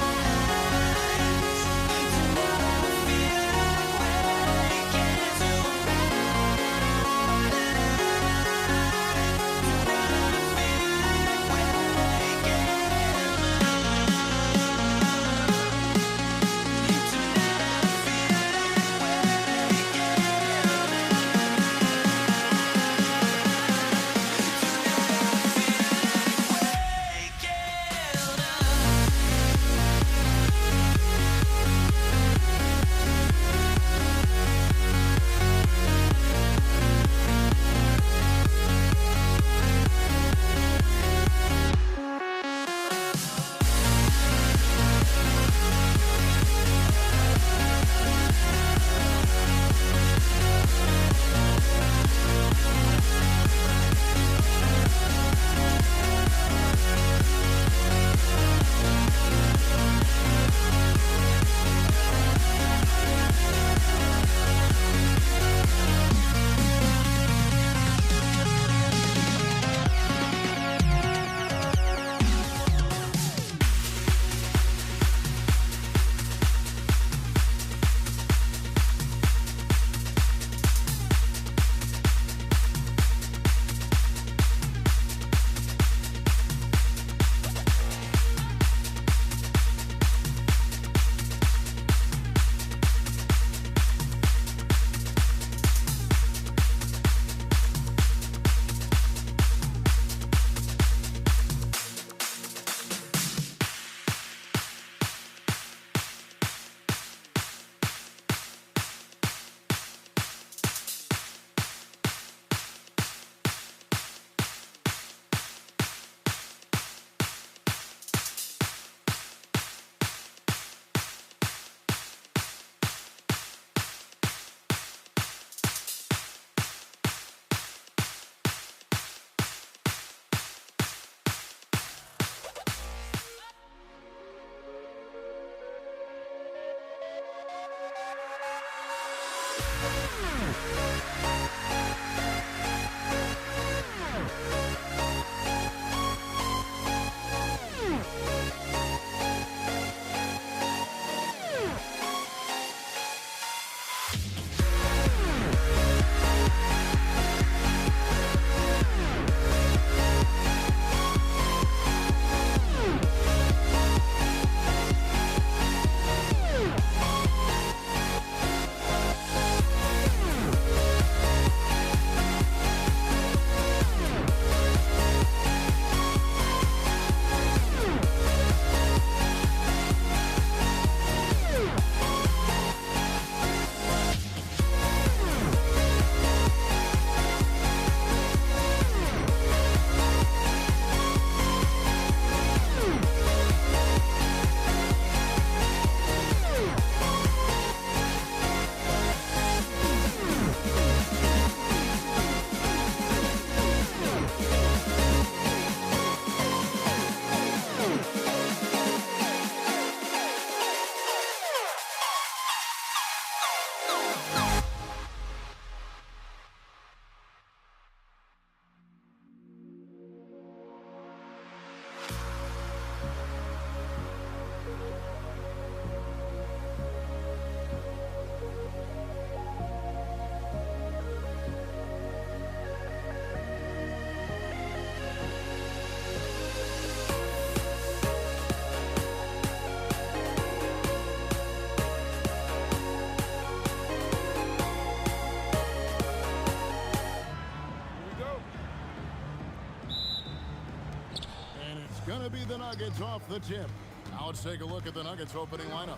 Gonna be the Nuggets off the tip. Now let's take a look at the Nuggets opening lineup.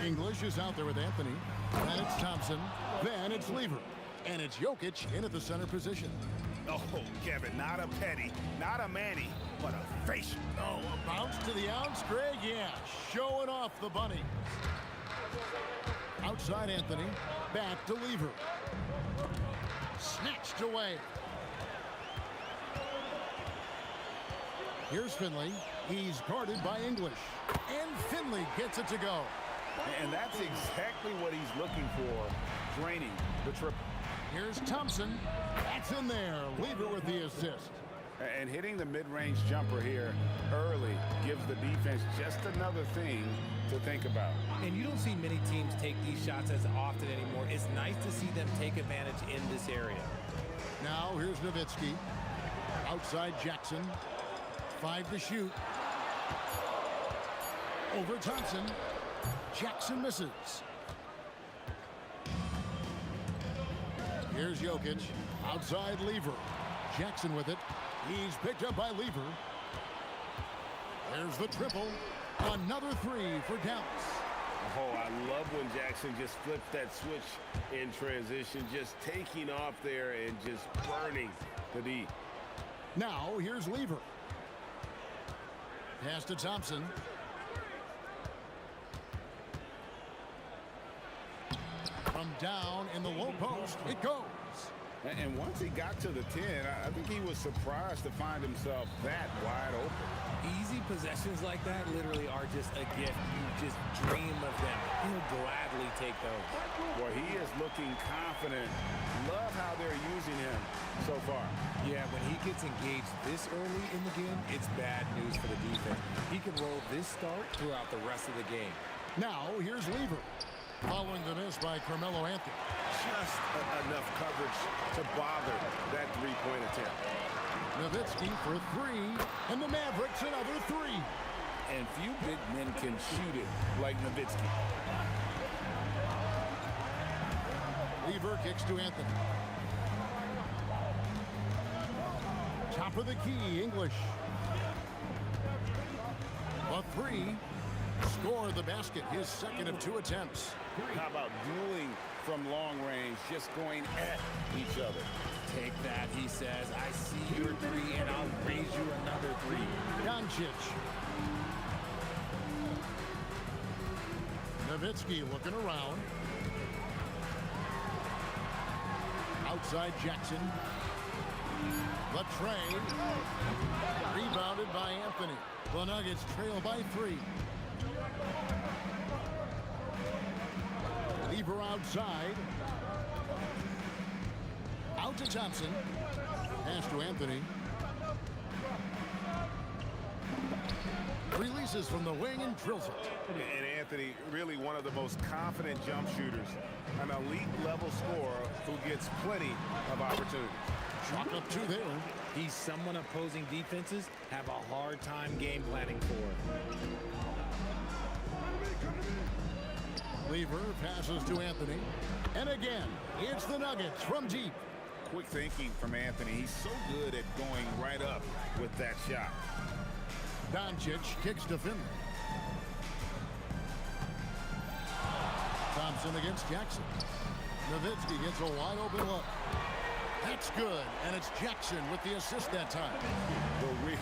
English is out there with Anthony. Then it's Thompson. Then it's Lever. And it's Jokic in at the center position. Oh, Kevin, not a Petty, not a Manny, but a face. Oh, a bounce to the ounce, Greg. Yeah, showing off the bunny. Outside Anthony. Back to Lever. Snatched away. Here's Finley. He's guarded by English. And Finley gets it to go. And that's exactly what he's looking for, draining the triple. Here's Thompson. That's in there. Lever with the assist. And hitting the mid-range jumper here early gives the defense just another thing to think about. And you don't see many teams take these shots as often anymore. It's nice to see them take advantage in this area. Now here's Nowitzki. Outside Jackson. 5 to shoot. Over Thompson. Jackson misses. Here's Jokic. Outside Lever. Jackson with it. He's picked up by Lever. There's the triple. Another 3 for Dallas. Oh, I love when Jackson just flips that switch in transition, just taking off there and just burning the D. Now here's Lever. Pass to Thompson. From down in the low post, it goes. And once he got to the 10, I think he was surprised to find himself that wide open. Easy possessions like that literally are just a gift. You just dream of them. He'll gladly take those. Well, he is looking confident. Love how they're using him so far. Yeah, when he gets engaged this early in the game, it's bad news for the defense. He can roll this start throughout the rest of the game. Now, here's Lever. Following the miss by Carmelo Anthony. Just enough coverage to bother that three-point attempt. Nowitzki for 3, and the Mavericks another 3. And few big men can shoot it like Nowitzki. Lever kicks to Anthony. Top of the key, English. A 3. Score the basket, his second of 2 attempts. How about dueling from long range, just going at each other? Take that, he says. I see your 3, and I'll raise you another 3. Doncic. Nowitzki looking around. Outside Jackson. The trade. Rebounded by Anthony. The Nuggets trail by 3. Lever outside. Out to Thompson. Pass to Anthony. Releases from the wing and drills it. And Anthony, really one of the most confident jump shooters, an elite level scorer who gets plenty of opportunities. Chalk up 2 there. He's someone opposing defenses have a hard time game planning for. Lever passes to Anthony. And again, it's the Nuggets from deep. Quick thinking from Anthony. He's so good at going right up with that shot. Doncic kicks to Finley. Thompson against Jackson. Nowitzki gets a wide open look. That's good, and it's Jackson with the assist that time. The real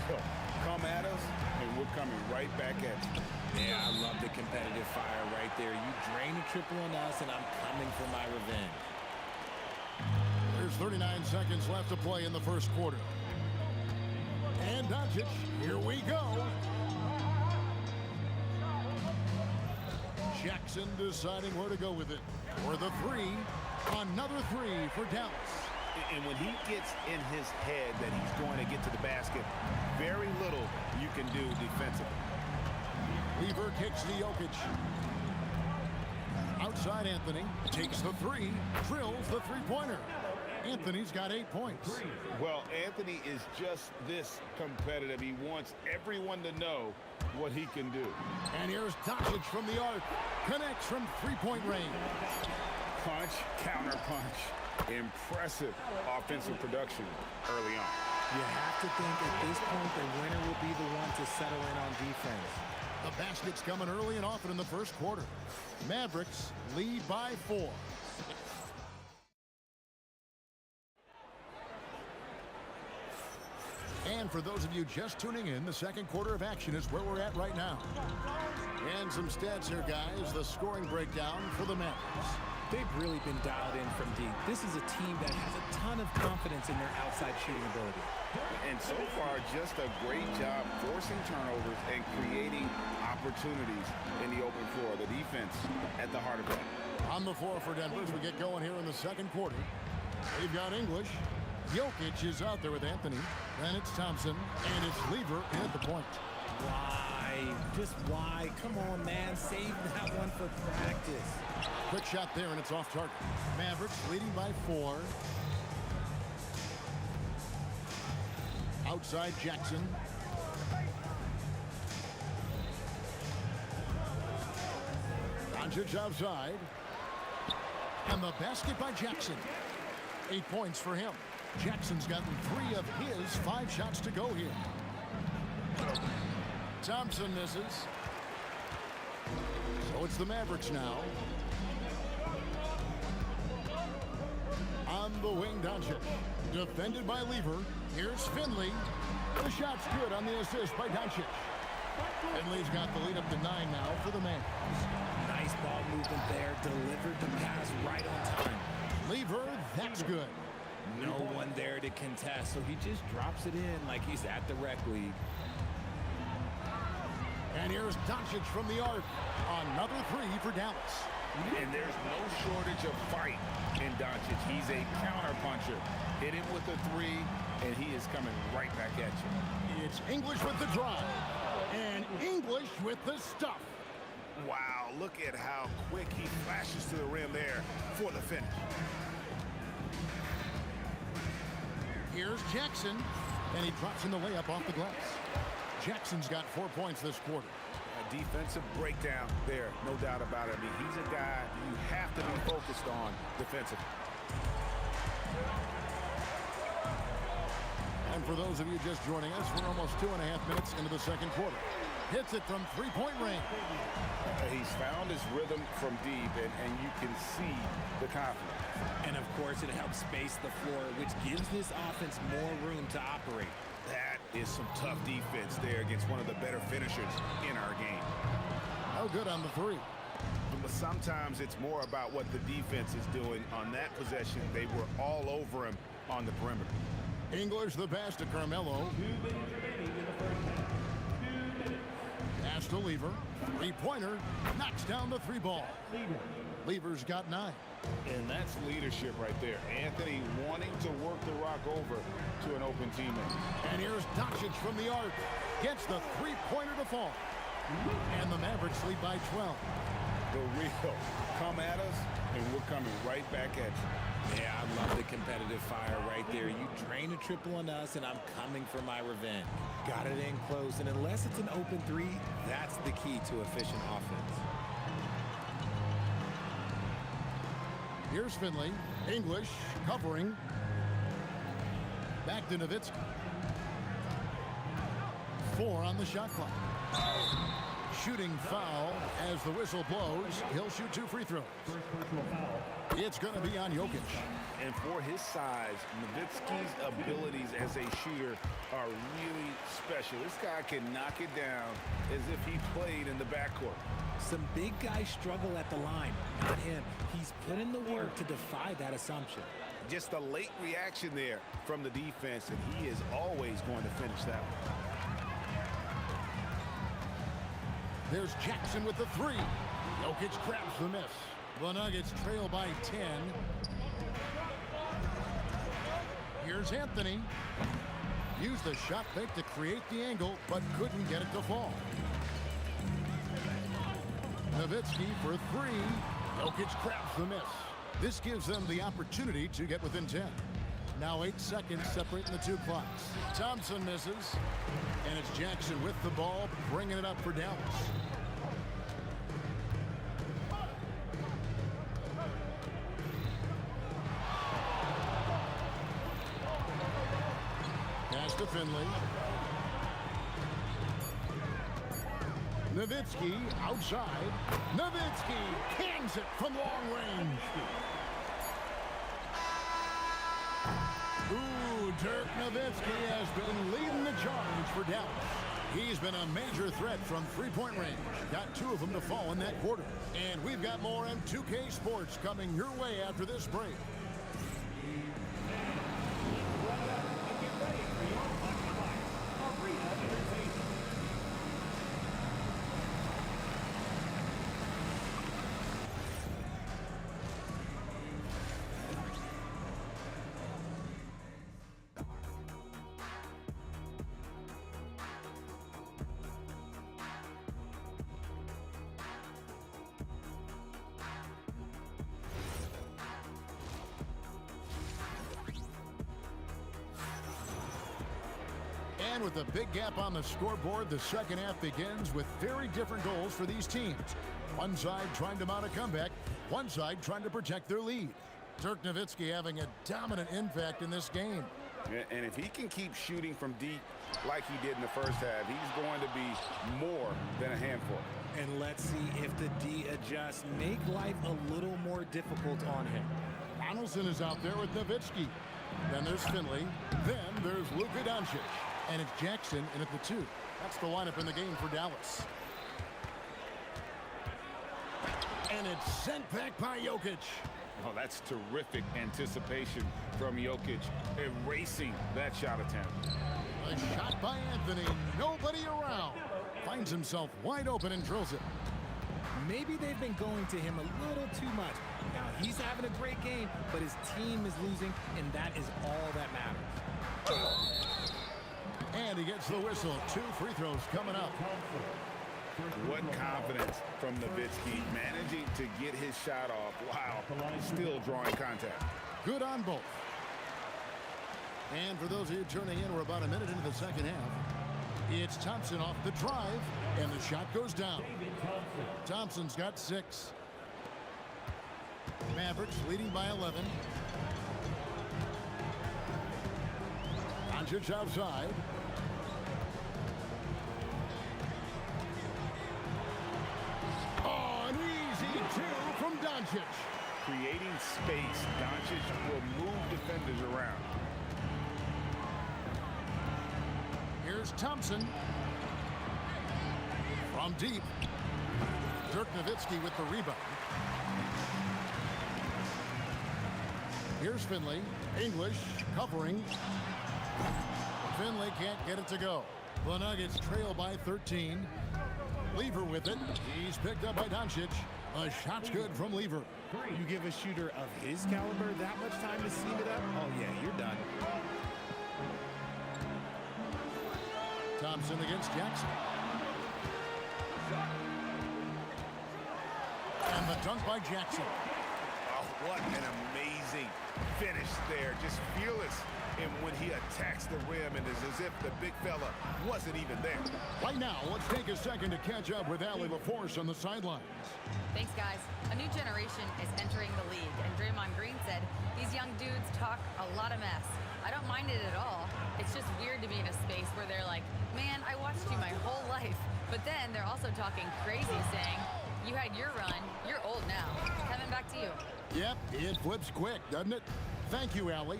come at us, and we're coming right back at you. Yeah, I love the competitive fire right there. You drain a triple on us, and I'm coming for my revenge. There's 39 seconds left to play in the first quarter. And Doncic, here we go. Jackson deciding where to go with it. For the 3, another 3 for Dallas. And when he gets in his head that he's going to get to the basket, very little you can do defensively. Lever kicks to Jokic. Outside Anthony, takes the 3, drills the three-pointer. Anthony's got 8 points. Well, Anthony is just this competitive. He wants everyone to know what he can do. And here's Doncic from the arc. Connects from three-point range. Punch, counter punch. Impressive offensive production early on. You have to think at this point the winner will be the one to settle in on defense. The basket's coming early and often in the first quarter. Mavericks lead by 4. And for those of you just tuning in, the second quarter of action is where we're at right now. And some stats here, guys. The scoring breakdown for the Mavericks. They've really been dialed in from deep. This is a team that has a ton of confidence in their outside shooting ability. And so far, just a great job forcing turnovers and creating opportunities in the open floor. The defense at the heart of that. On the floor for Denver as we get going here in the second quarter. They've got English. Jokic is out there with Anthony. Then it's Thompson. And it's Lever in at the point. Why? Just why? Come on, man. Save that one for practice. Quick shot there, and it's off target. Mavericks leading by 4. Outside Jackson. Doncic outside. And the basket by Jackson. 8 points for him. Jackson's gotten 3 of his 5 shots to go here. Thompson misses. So it's the Mavericks now. On the wing, Doncic. Defended by Lever. Here's Finley. The shot's good on the assist by Doncic. Finley's got the lead up to 9 now for the Mavericks. Nice ball movement there. Delivered the pass right on time. Lever, that's good. No one there to contest, so he just drops it in like he's at the rec league. And here's Doncic from the arc. Another 3 for Dallas. And there's no shortage of fight in Doncic. He's a counter puncher. Hit him with a 3, and he is coming right back at you. It's English with the drive. And English with the stuff. Wow, look at how quick he flashes to the rim there for the finish. Here's Jackson. And he drops in the layup off the glass. Jackson's got 4 points this quarter. A defensive breakdown there, no doubt about it. I mean, he's a guy you have to be focused on defensively. And for those of you just joining us, we're almost 2.5 minutes into the second quarter. Hits it from three-point range. He's found his rhythm from deep, and you can see the confidence. And, of course, it helps space the floor, which gives this offense more room to operate. That is some tough defense there against one of the better finishers in our game. Oh, good on the 3. But sometimes it's more about what the defense is doing. On that possession, they were all over him on the perimeter. English the pass to Carmelo. 2 minutes remaining in the first half. 2 minutes. Pass to Lever. Three-pointer. Knocks down the 3 ball. Lever's got 9. And that's leadership right there. Anthony wanting to work the rock over to an open teammate. And here's Doncic from the arc. Gets the three-pointer to fall. And the Mavericks lead by 12. The real come at us, and we're coming right back at you. Yeah, I love the competitive fire right there. You drain a triple on us, and I'm coming for my revenge. Got it in close, and unless it's an open three, that's the key to efficient offense. Here's Finley. English covering. Back to Nowitzki. 4 on the shot clock. Shooting foul as the whistle blows. He'll shoot 2 free throws. It's going to be on Jokic. And for his size, Nowitzki's abilities as a shooter are really special. This guy can knock it down as if he played in the backcourt. Some big guys struggle at the line. Not him. He's put in the work to defy that assumption. Just a late reaction there from the defense, and he is always going to finish that one. There's Jackson with the 3. Jokic grabs the miss. The Nuggets trail by 10. Here's Anthony. Used the shot fake to create the angle, but couldn't get it to fall. Nowitzki for 3. Jokic grabs the miss. This gives them the opportunity to get within 10. Now 8 seconds separating the 2 clocks. Thompson misses. And it's Jackson with the ball, bringing it up for Dallas. Pass to Finley. Nowitzki outside. Nowitzki hangs it from long range. Ooh, Dirk Nowitzki has been leading the charge for Dallas. He's been a major threat from three-point range. Got 2 of them to fall in that quarter. And we've got more M2K Sports coming your way after this break. And with a big gap on the scoreboard, the second half begins with very different goals for these teams. One side trying to mount a comeback, one side trying to protect their lead. Dirk Nowitzki having a dominant impact in this game. And if he can keep shooting from deep like he did in the first half, he's going to be more than a handful. And let's see if the D adjusts. Make life a little more difficult on him. Donaldson is out there with Nowitzki. Then there's Finley. Then there's Luka Doncic. And it's Jackson in at the 2. That's the lineup in the game for Dallas. And it's sent back by Jokic. Oh, that's terrific anticipation from Jokic, erasing that shot attempt. A shot by Anthony. Nobody around. Finds himself wide open and drills it. Maybe they've been going to him a little too much. Now, he's having a great game, but his team is losing, and that is all that matters. And he gets the whistle. 2 free throws coming up. What confidence from Nowitzki, managing to get his shot off while still drawing contact. Good on both. And for those of you tuning in, we're about a minute into the second half. It's Thompson off the drive, and the shot goes down. Thompson's got 6. Mavericks leading by 11. Doncic outside. Oh, an easy 2 from Doncic. Creating space, Doncic will move defenders around. Here's Thompson. From deep. Dirk Nowitzki with the rebound. Here's Finley. English covering. Finley can't get it to go. The Nuggets trail by 13. Lever with it. He's picked up by Doncic. A shot's good from Lever. You give a shooter of his caliber that much time to seam it up? Oh, yeah, you're done. Thompson against Jackson. And the dunk by Jackson. Oh, what an amazing finish there. Just fearless. And when he attacks the rim, and it's as if the big fella wasn't even there. Right now, let's take a second to catch up with Allie LaForce on the sidelines. Thanks, guys. A new generation is entering the league, and Draymond Green said these young dudes talk a lot of mess. I don't mind it at all. It's just weird to be in a space where they're like, man, I watched you my whole life. But then they're also talking crazy, saying, you had your run, you're old now. Kevin, back to you. Yep, it flips quick, doesn't it? Thank you, Allie.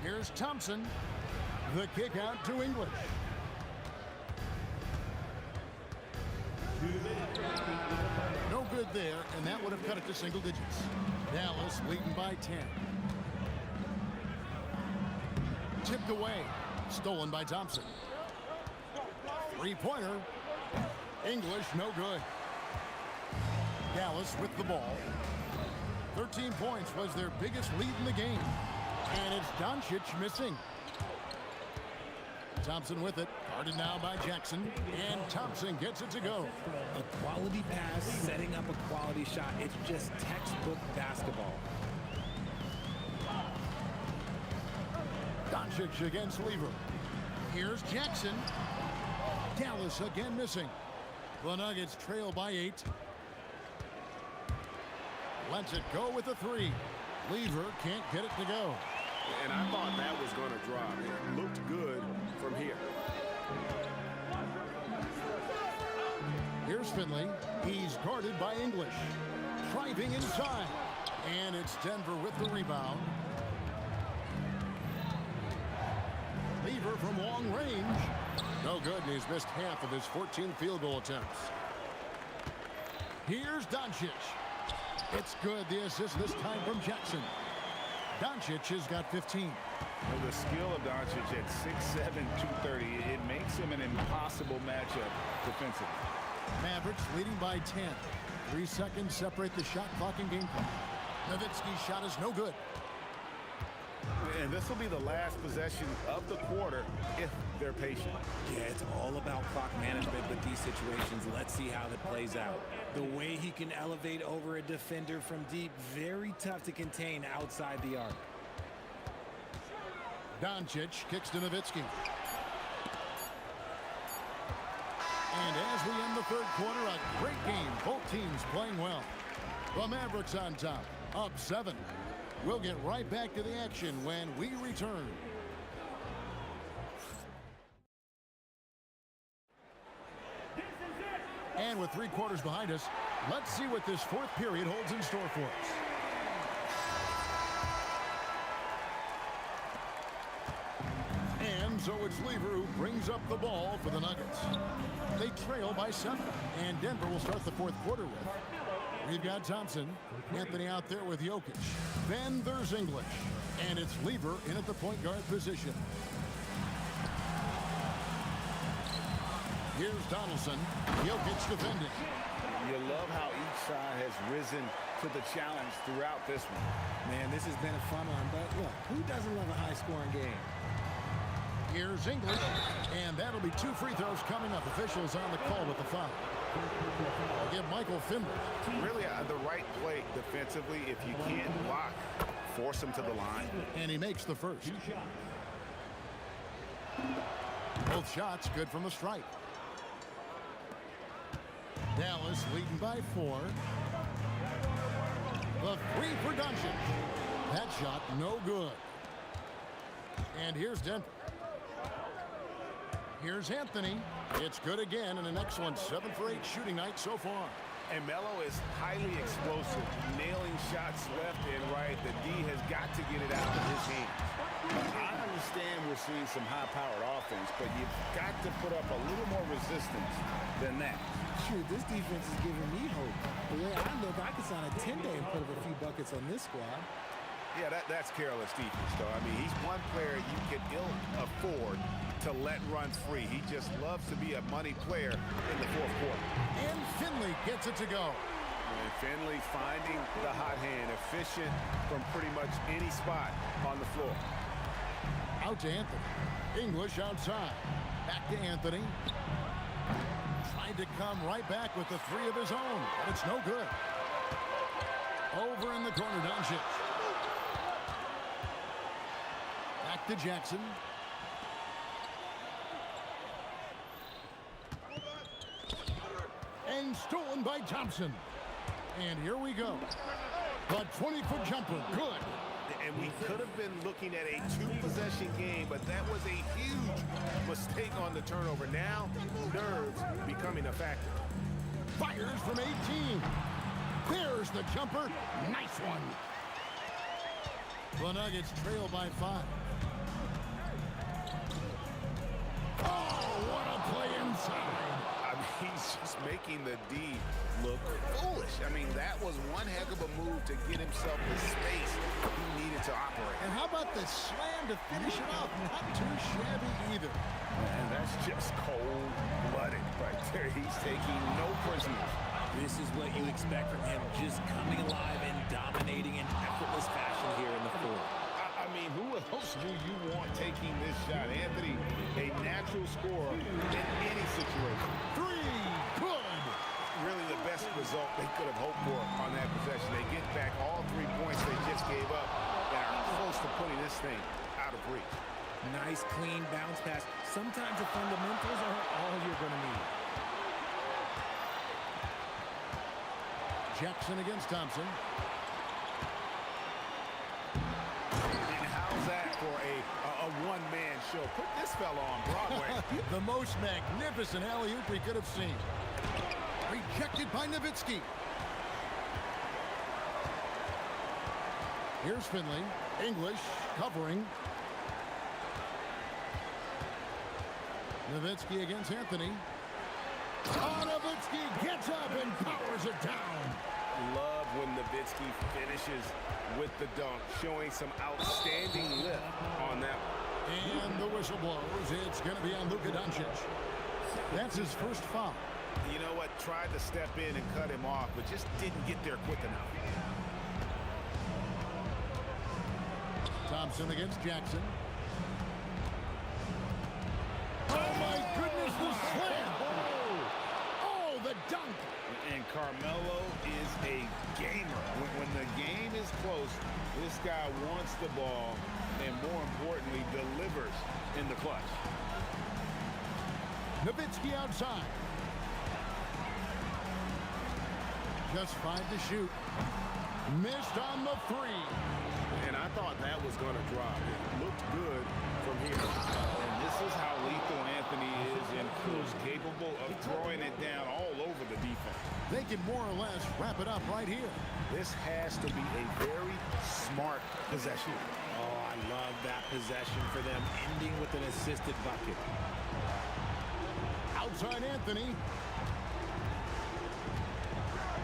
Here's Thompson. The kick out to English. No good there, and that would have cut it to single digits. Dallas leading by 10. Tipped away. Stolen by Thompson. Three-pointer. English, no good. Dallas with the ball. 13 points was their biggest lead in the game. And it's Doncic missing. Thompson with it. Guarded now by Jackson. And Thompson gets it to go. A quality pass, setting up a quality shot. It's just textbook basketball. Doncic against Lever. Here's Jackson. Dallas again missing. The Nuggets trail by 8. Lets it go with a 3. Lever can't get it to go. And I thought that was going to drop. It looked good from here. Here's Finley. He's guarded by English. Driving inside. And it's Denver with the rebound. Lever from long range. No good, and he's missed half of his 14 field goal attempts. Here's Doncic. It's good. The assist this time from Jackson. Doncic has got 15. Well, the skill of Doncic at 6'7", 230, it makes him an impossible matchup defensively. Mavericks leading by 10. 3 seconds separate the shot clock and game clock. Nowitzki's shot is no good. And this will be the last possession of the quarter if they're patient. Yeah, it's all about clock management with these situations. Let's see how that plays out. The way he can elevate over a defender from deep, very tough to contain outside the arc. Doncic kicks to Nowitzki. And as we end the third quarter, a great game. Both teams playing well. The Mavericks on top, up 7. We'll get right back to the action when we return. And with 3 quarters behind us, let's see what this fourth period holds in store for us. And so it's Lever who brings up the ball for the Nuggets. They trail by 7, and Denver will start the fourth quarter with. We've got Thompson, Anthony out there with Jokic. Then there's English, and it's Lever in at the point guard position. Here's Donaldson. Jokic defending. You love how each side has risen to the challenge throughout this one. Man, this has been a fun one, but look, who doesn't love a high-scoring game? Here's English, and that'll be 2 free throws coming up. Officials on the call with the foul. I'll give Michael Finley. Really the right play defensively. If you can't block, force him to the line. And he makes the first. Both shots good from the stripe. Dallas leading by 4. The 3 for Doncic. That shot no good. And here's Denver. Here's Anthony. It's good again, and an excellent 7 for 8 shooting night so far. And Melo is highly explosive, nailing shots left and right. The D has got to get it out of his hands. I understand we're seeing some high-powered offense, but you've got to put up a little more resistance than that. Shoot, this defense is giving me hope. The way I look, I could sign a 10-day and put up a few buckets on this squad. Yeah, that's careless defense, though. I mean, he's one player you can ill afford to let run free. He just loves to be a money player in the fourth quarter. And Finley gets it to go. And Finley finding the hot hand, efficient from pretty much any spot on the floor. Out to Anthony. English outside. Back to Anthony. Tried to come right back with the three of his own, but it's no good. Over in the corner, Doncic. Back to Jackson. And stolen by Thompson. And here we go. The 20-foot jumper, good. And we could have been looking at a two-possession game, but that was a huge mistake on the turnover. Now, nerves becoming a factor. Fires from 18. There's the jumper. Nice one. The Nuggets trail by 5. Oh, what a play inside. I mean, he's just making the D look foolish. I mean, that was one heck of a move to get himself the space he needed to operate. And how about the slam to finish it off? Not too shabby either. And that's just cold-blooded right there. He's taking no prisoners. This is what you expect from him, just coming alive and dominating in effortless fashion here in the fourth. I mean, who else do you want taking this shot? Anthony, a natural scorer in any situation. Three, good. Really the best result they could have hoped for on that possession. They get back all 3 points they just gave up and are close to putting this thing out of reach. Nice, clean bounce pass. Sometimes the fundamentals are all you're going to need. Jackson against Thompson. And how's that for a one-man show? Put this fella on Broadway. The most magnificent alley-oop we could have seen. Rejected by Nowitzki. Here's Finley. English covering. Nowitzki against Anthony. Oh, Nowitzki gets up and powers it down. Love when Nowitzki finishes with the dunk, showing some outstanding lift on that one. And the whistle blows. It's going to be on Luka Doncic. That's his first foul. You know what? Tried to step in and cut him off, but just didn't get there quick enough. Thompson against Jackson. Oh, my goodness, the slam. Oh, the dunk. And Carmelo is a gamer. When the game is close, this guy wants the ball and, more importantly, delivers in the clutch. Nowitzki outside. Just 5 to shoot. Missed on the 3. And I thought that was going to drop. It looked good from here. And this is how lethal Anthony is, and who's capable of throwing it down all over the defense. They can more or less wrap it up right here. This has to be a very smart possession. Oh, I love that possession for them, ending with an assisted bucket. Outside Anthony.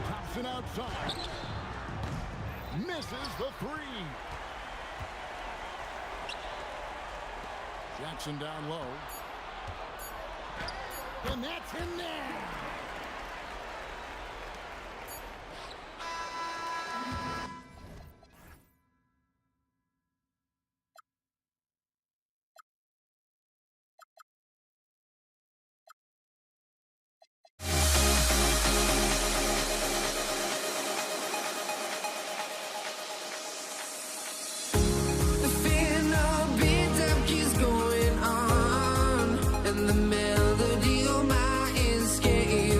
Thompson outside. Misses the 3. Jackson down low. And that's in there. The melody of my escape.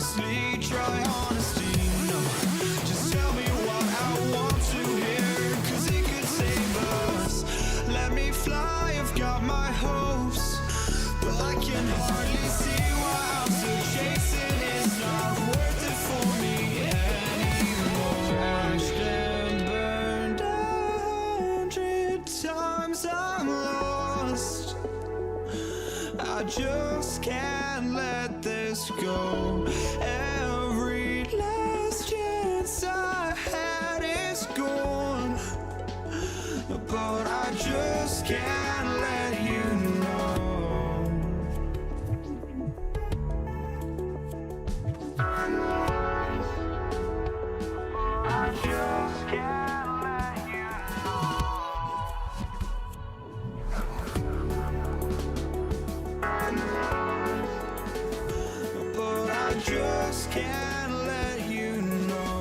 honestly, try honesty. No, just tell me what I want to hear, 'cause it could save us. Let me fly, I've got my hopes, but I can hardly see why I'm still chasing. It's not worth it for me anymore. Crashed and burned 100 times, I'm lost. I just can't let this go. Every last chance I had is gone, but I just can't let you know. I just can't let you know. But I just can't let you know.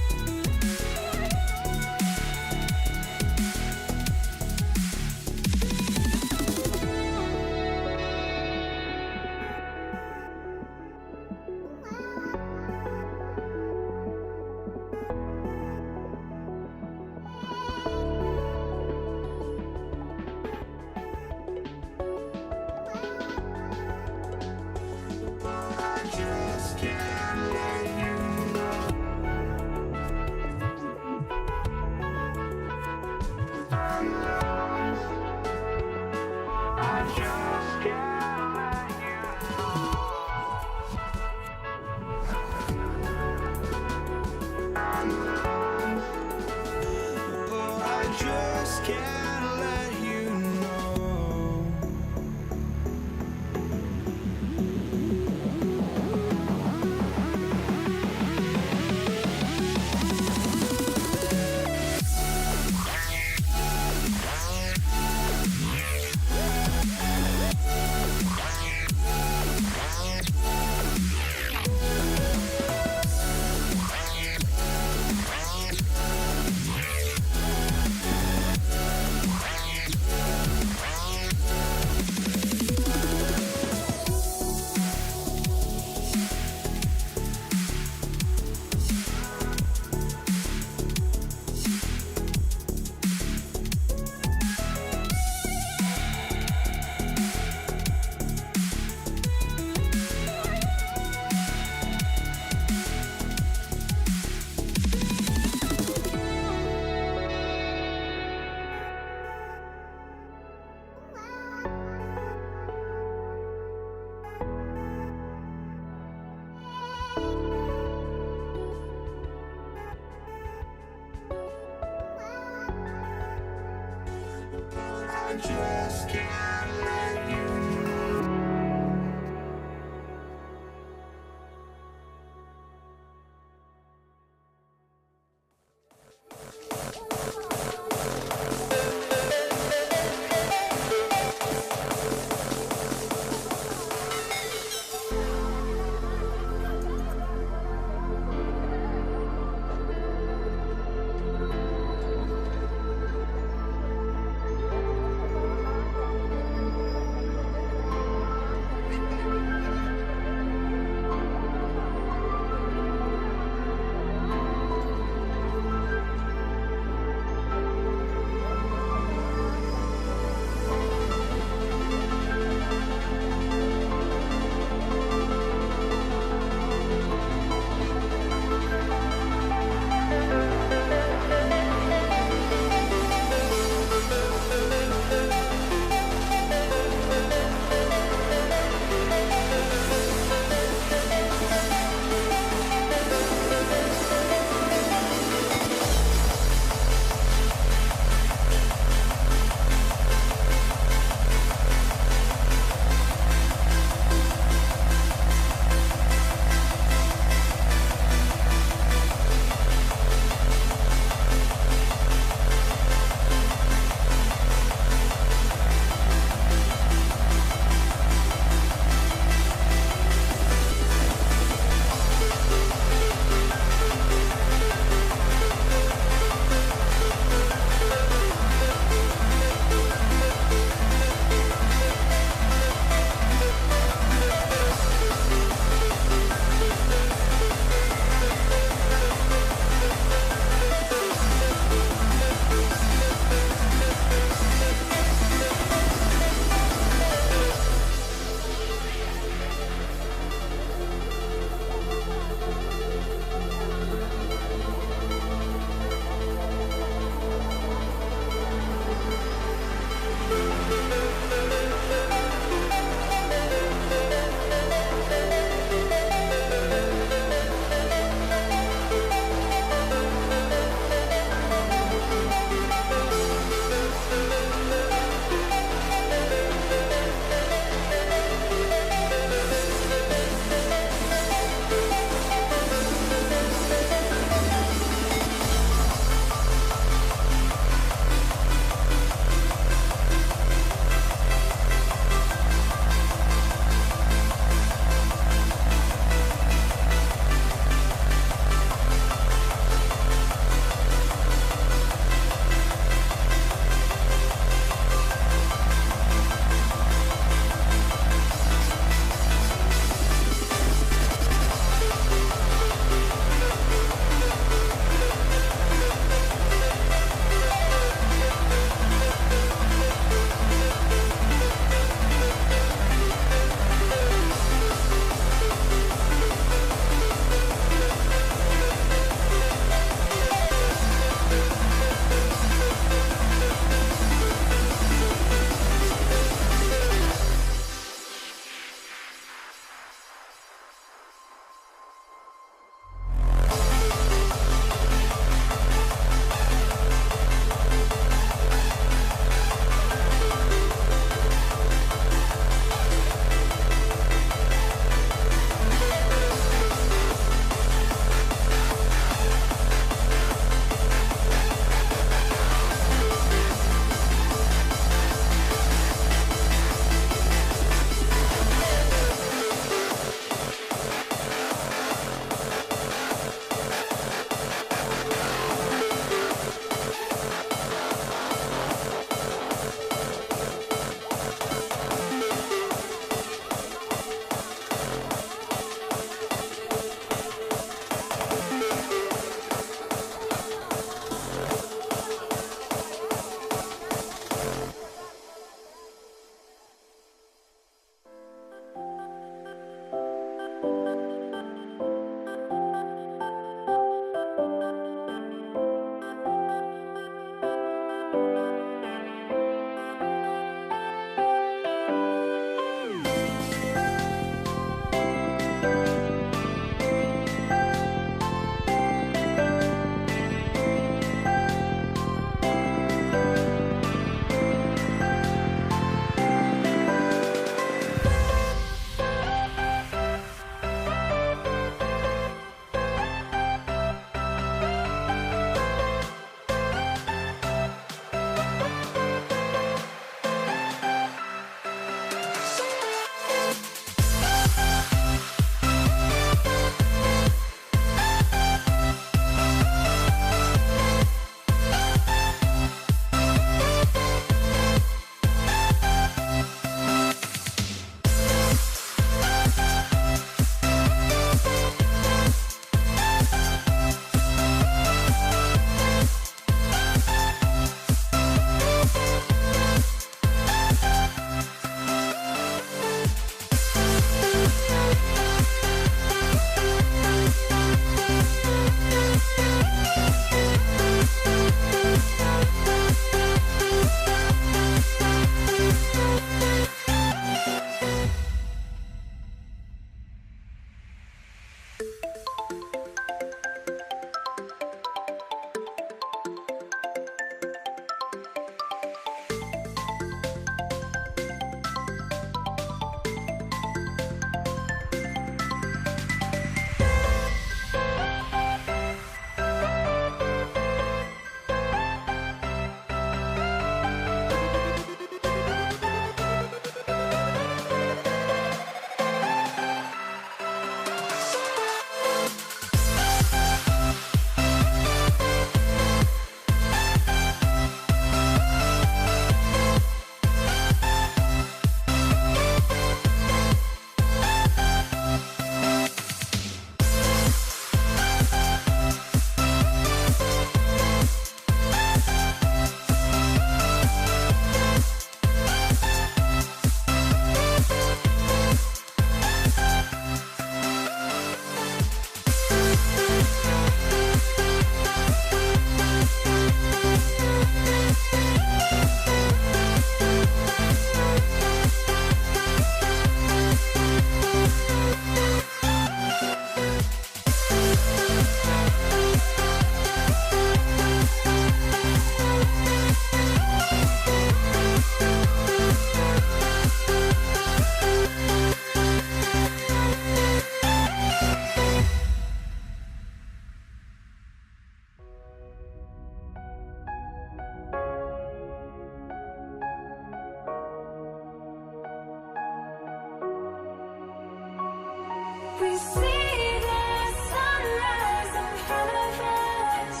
We see the sunrise in front of us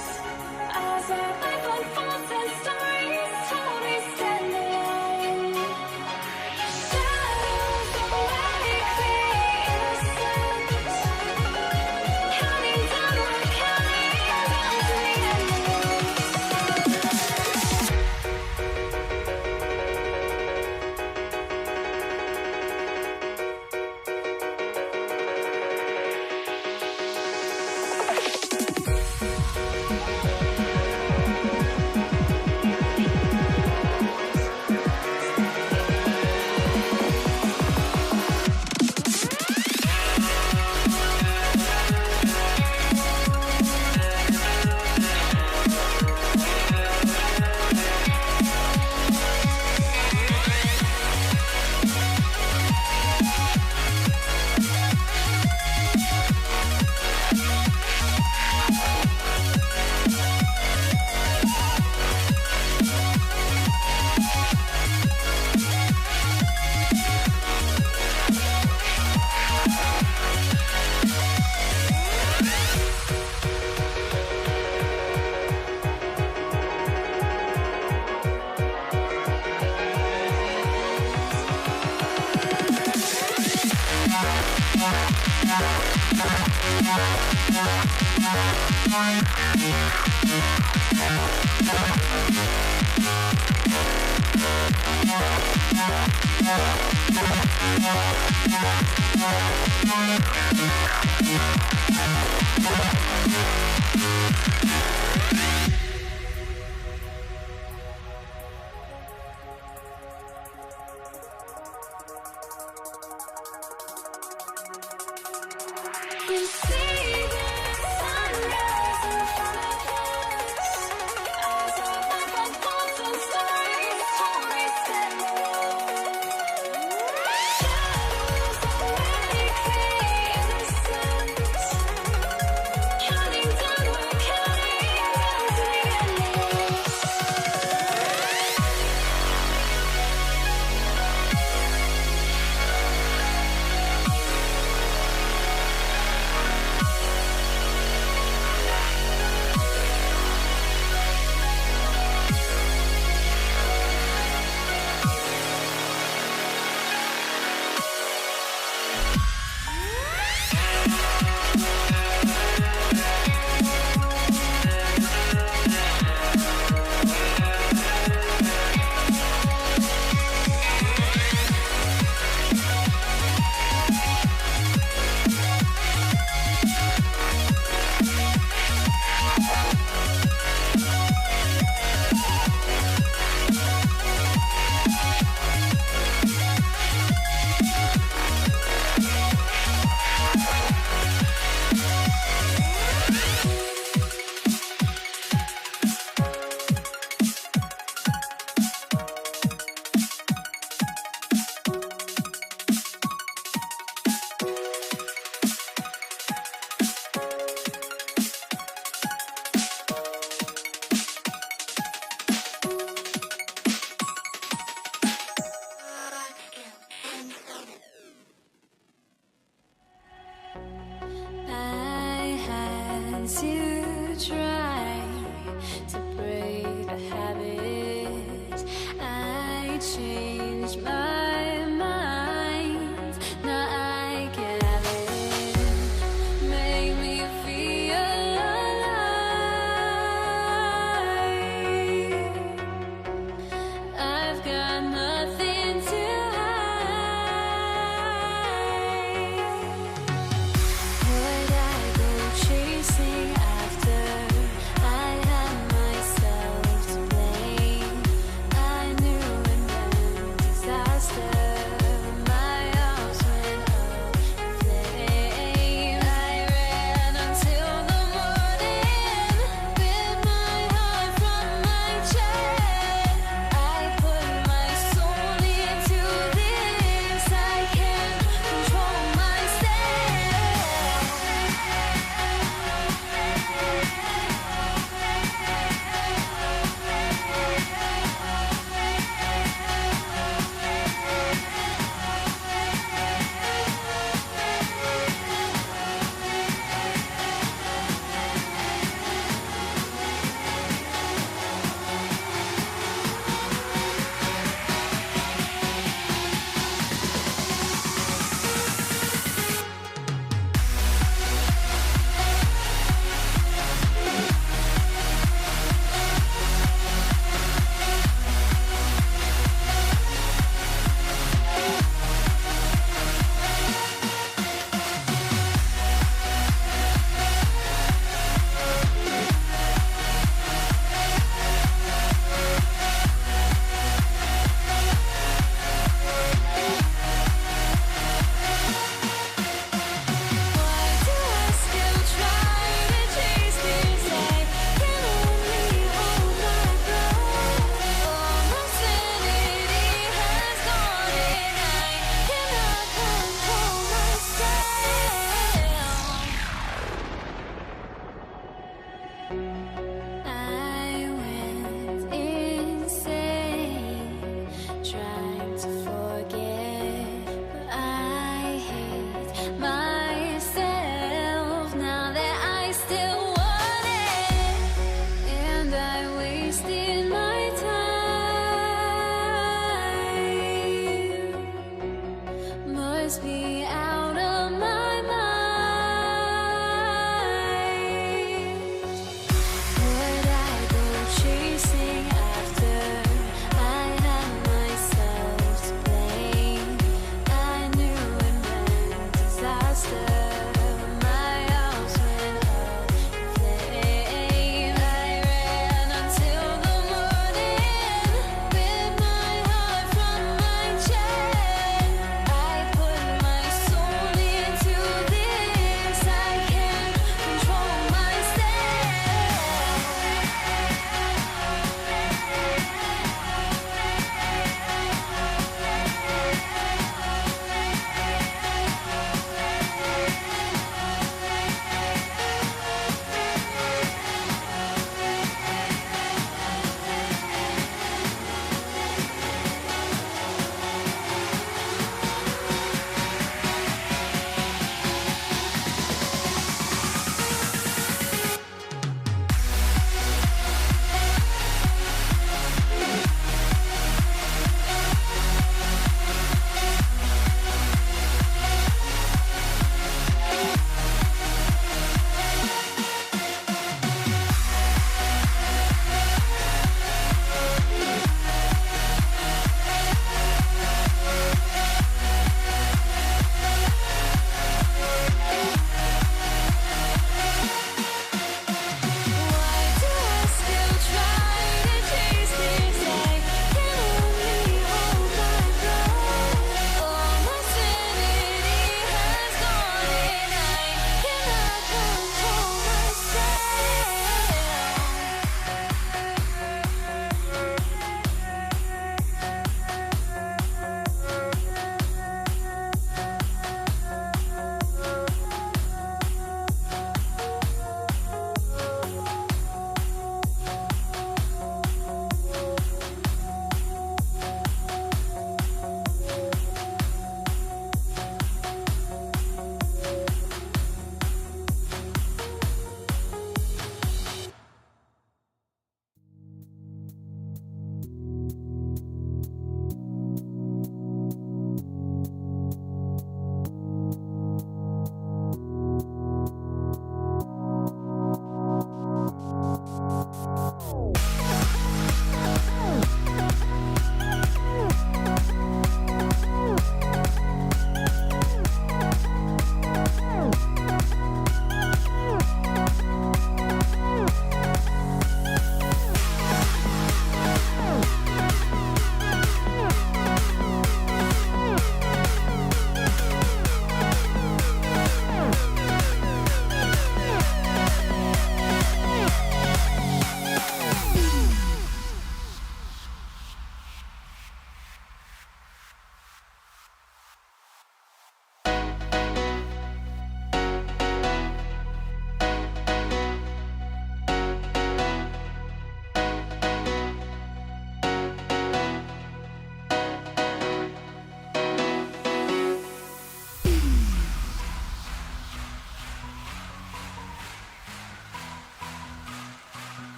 as our life unfolds and stories told. We stand alone. Shadows awake the innocent, counting down, we're counting down to the end. We see the sunrise in front of us as our life unfolds and stories told. We stand alone. Shadows awake the innocent, counting down, we're counting down to the end.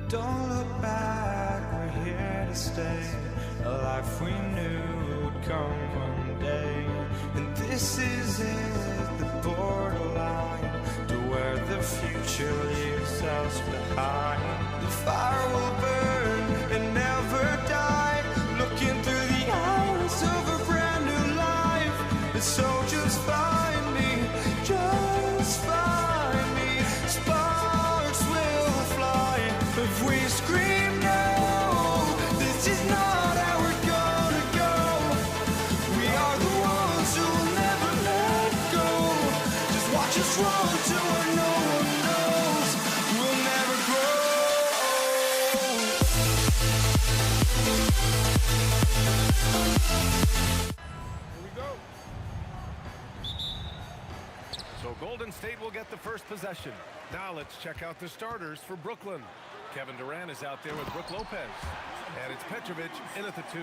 Don't look back, we're here to stay. A life we knew would come one day. And this is it, the borderline to where the future leaves us behind. The fire will burn and never die, looking through the eyes of a brand new life. And so just find me, just find me. Sparks will fly if we scream no. This is not how we're gonna go. We are the ones who will never let go. Just watch us run to where no one knows. We'll never grow. Here we go. So Golden State will get the first possession. Now let's check out the starters for Brooklyn. Kevin Durant is out there with Brook Lopez. And it's Petrovic in at the 2.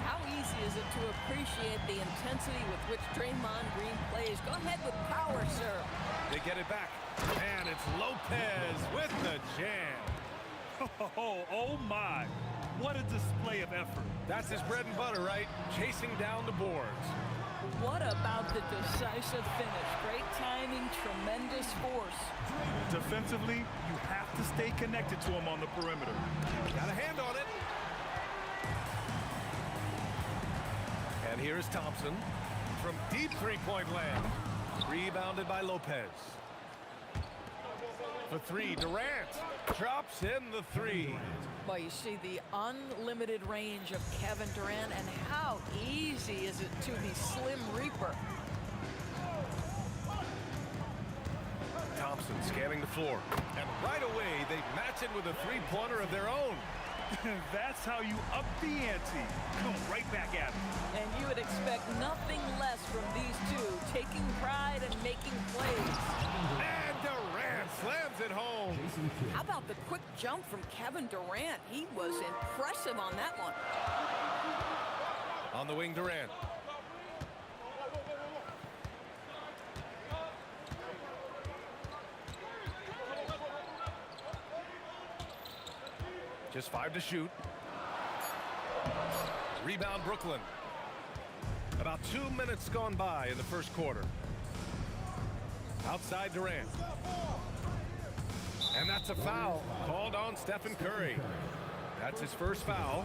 How easy is it to appreciate the intensity with which Draymond Green plays? Go ahead with power, sir. They get it back. And it's Lopez with the jam. Oh my. What a display of effort. That's his bread and butter, right? Chasing down the boards. What about the decisive finish? Great timing, tremendous force. Defensively, you have to stay connected to him on the perimeter. Got a hand on it. And here's Thompson from deep three-point land. Rebounded by Lopez. For 3, Durant drops in the 3. Well, you see the unlimited range of Kevin Durant, and how easy is it to the Slim Reaper? Thompson scanning the floor. And right away, they match it with a three-pointer of their own. That's how you up the ante. Come right back at him. And you would expect nothing less from these two, taking pride and making plays. And Durant slams it home. How about the quick jump from Kevin Durant? He was impressive on that one. On the wing, Durant. Just 5 to shoot. Rebound, Brooklyn. About 2 minutes gone by in the first quarter. Outside Durant. And that's a foul called on Stephen Curry. That's his first foul.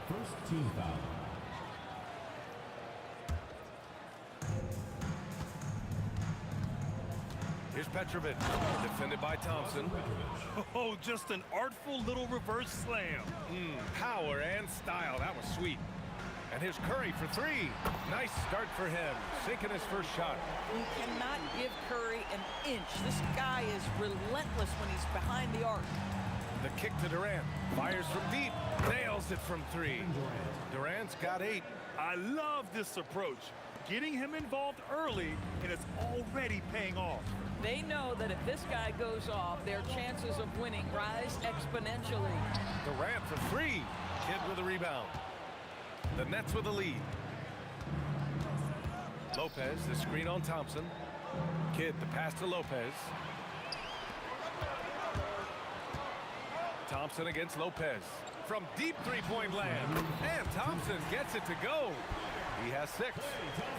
First team foul. Here's Petrovic, defended by Thompson. Oh, just an artful little reverse slam. Power and style, that was sweet. And here's Curry for 3. Nice start for him, sinking his first shot. You cannot give Curry an inch. This guy is relentless when he's behind the arc. The kick to Durant, fires from deep, nails it from 3. Durant's got 8. I love this approach. Getting him involved early, and it's already paying off. They know that if this guy goes off, their chances of winning rise exponentially. Durant for 3. Kidd with a rebound. The Nets with a lead. Lopez, the screen on Thompson. Kidd, the pass to Lopez. Thompson against Lopez. From deep three-point land. And Thompson gets it to go. He has 6.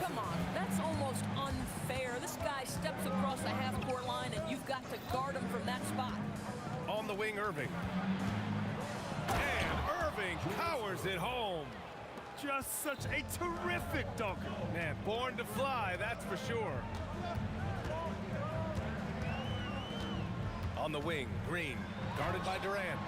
Come on, that's almost unfair. This guy steps across the half-court line, and you've got to guard him from that spot. On the wing, Irving. And Irving powers it home. Just such a terrific dunker. Man, born to fly, that's for sure. On the wing, Green, guarded by Durant.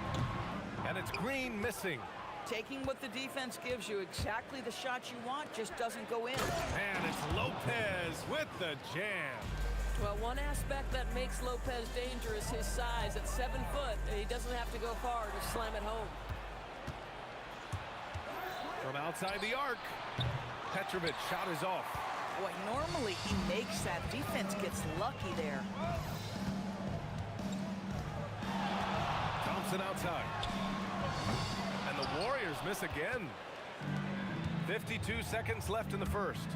And it's Green missing. Taking what the defense gives you, exactly the shot you want, just doesn't go in. And it's Lopez with the jam. Well, one aspect that makes Lopez dangerous, his size. At 7 foot, he doesn't have to go far to slam it home. From outside the arc, Petrovic shot is off. Boy, normally he makes that. Defense gets lucky there. Thompson outside. And the Warriors miss again. 52 seconds left in the first.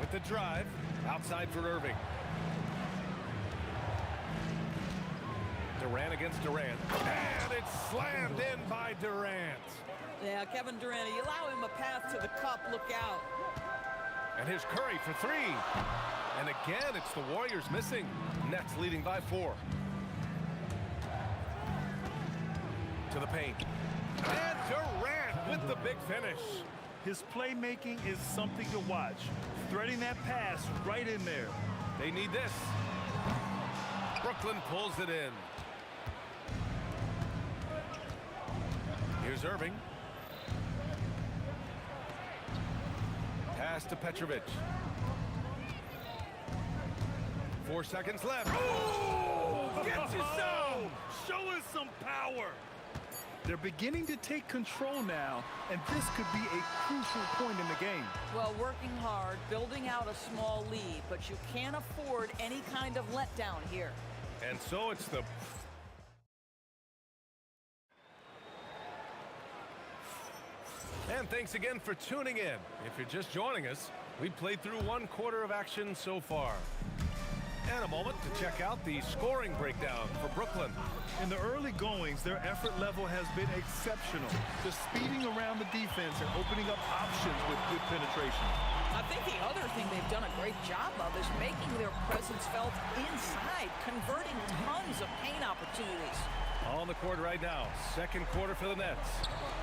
With the drive, outside for Irving. Durant against Durant. And it's slammed in by Durant. Yeah, Kevin Durant, you allow him a path to the cup, look out. And here's Curry for 3. And again, it's the Warriors missing. Nets leading by 4. To the paint. And Durant with the big finish. His playmaking is something to watch. Threading that pass right in there. They need this. Brooklyn pulls it in. Here's Irving. Pass to Petrovic. 4 seconds left. Oh, get you some! Show us some power. They're beginning to take control now, and this could be a crucial point in the game. Well, working hard, building out a small lead, but you can't afford any kind of letdown here. And so it's the... And thanks again for tuning in. If you're just joining us, we've played through 1 quarter of action so far. And a moment to check out the scoring breakdown for Brooklyn. In the early goings, their effort level has been exceptional. Just speeding around the defense and opening up options with good penetration. I think the other thing they've done a great job of is making their presence felt inside, converting tons of paint opportunities. On the court right now, 2nd quarter for the Nets.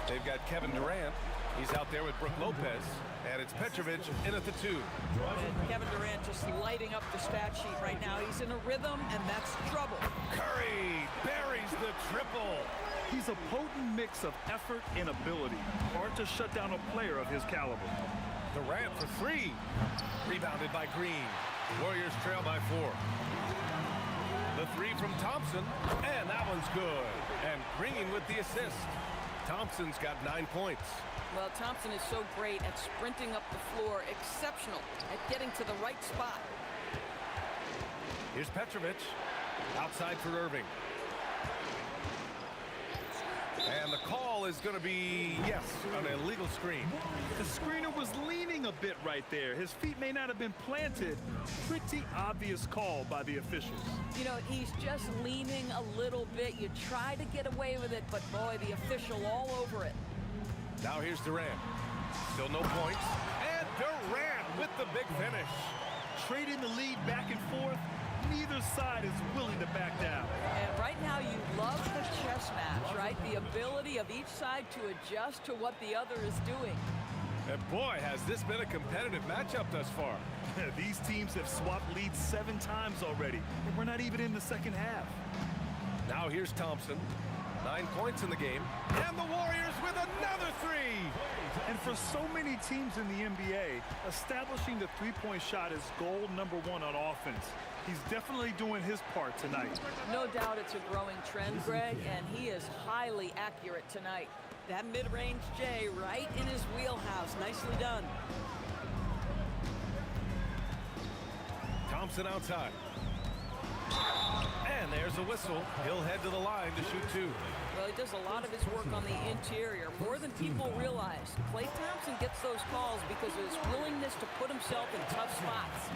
They've got Kevin Durant. He's out there with Brook Lopez. And it's Petrovic in at the 2. And Kevin Durant just lighting up the stat sheet right now. He's in a rhythm, and that's trouble. Curry buries the triple. He's a potent mix of effort and ability. Hard to shut down a player of his caliber. Durant for 3. Rebounded by Green. Warriors trail by 4. The 3 from Thompson. And that one's good. And Green with the assist. Thompson's got 9 points. Well, Thompson is so great at sprinting up the floor, exceptional at getting to the right spot. Here's Petrovic. Outside for Irving. And the call is going to be, yes, an illegal screen. The screener was leaning a bit right there. His feet may not have been planted. Pretty obvious call by the officials. You know, he's just leaning a little bit. You try to get away with it, but boy, the official all over it. Now here's Durant. Still no points. And Durant with the big finish. Trading the lead back and forth. Neither side is willing to back down. And right now you love the chess match, right? The ability of each side to adjust to what the other is doing. And boy, has this been a competitive matchup thus far. These teams have swapped leads 7 times already, and we're not even in the second half. Now here's Thompson. 9 points in the game. And the Warriors with another 3. And for so many teams in the NBA, establishing the three-point shot is goal number 1 on offense. He's definitely doing his part tonight. No doubt it's a growing trend, Greg, and he is highly accurate tonight. That mid-range J right in his wheelhouse. Nicely done. Thompson outside. And there's a whistle. He'll head to the line to shoot 2. Well, he does a lot of his work on the interior, more than people realize. Klay Thompson gets those calls because of his willingness to put himself in tough spots.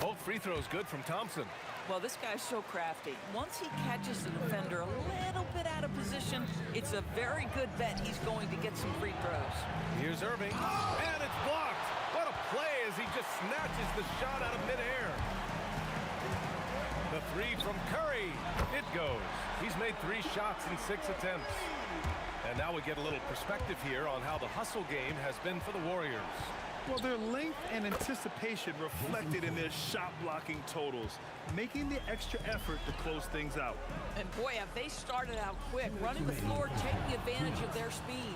Both free throws good from Thompson. Well, this guy's so crafty. Once he catches the defender a little bit out of position, it's a very good bet he's going to get some free throws. Here's Irving, and it's blocked. What a play as he just snatches the shot out of midair. The three from Curry. It goes. He's made 3 shots in 6 attempts. And now we get a little perspective here on how the hustle game has been for the Warriors. Well, their length and anticipation reflected in their shot blocking totals, making the extra effort to close things out. And boy, have they started out quick, running the floor, taking advantage of their speed.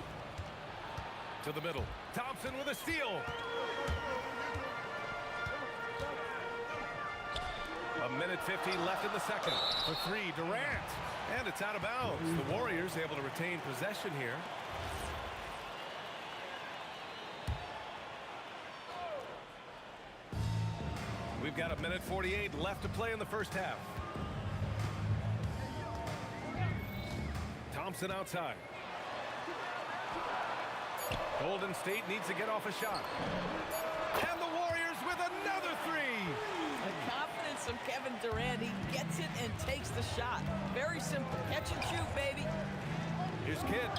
To the middle. Thompson with a steal. A minute 50 left in the second. For 3, Durant. And it's out of bounds. The Warriors able to retain possession here. We've got a minute 48 left to play in the first half. Thompson outside. Golden State needs to get off a shot. And the Warriors with another 3. The confidence of Kevin Durant. He gets it and takes the shot. Very simple. Catch and shoot, baby. Here's Kidd.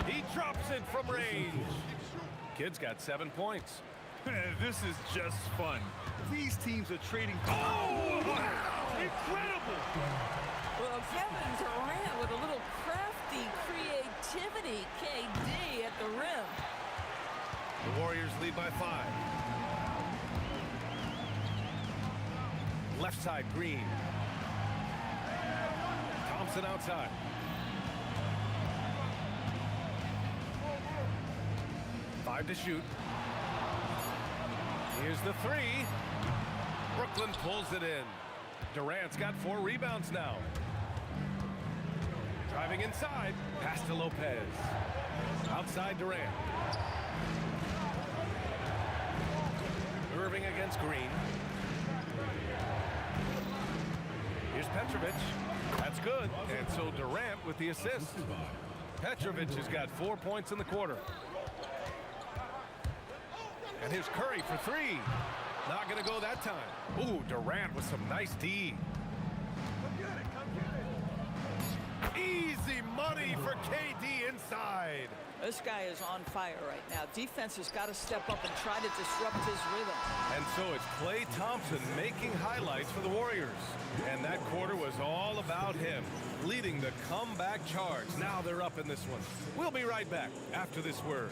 He drops it from range. Kidd's got 7 points. This is just fun. These teams are trading. Oh, wow! Incredible! Well, Kevin Durant with a little crafty creativity. KD at the rim. The Warriors lead by 5. Left side, Green. Thompson outside. Five to shoot. Here's the 3. Brooklyn pulls it in. Durant's got 4 rebounds now. Driving inside. Pass to Lopez. Outside Durant. Irving against Green. Here's Petrovic. That's good. And so Durant with the assist. Petrovic has got 4 points in the quarter. And here's Curry for 3. Not going to go that time. Ooh, Durant with some nice D. Easy money for KD inside. This guy is on fire right now. Defense has got to step up and try to disrupt his rhythm. And so it's Klay Thompson making highlights for the Warriors. And that quarter was all about him, leading the comeback charge. Now they're up in this one. We'll be right back after this word.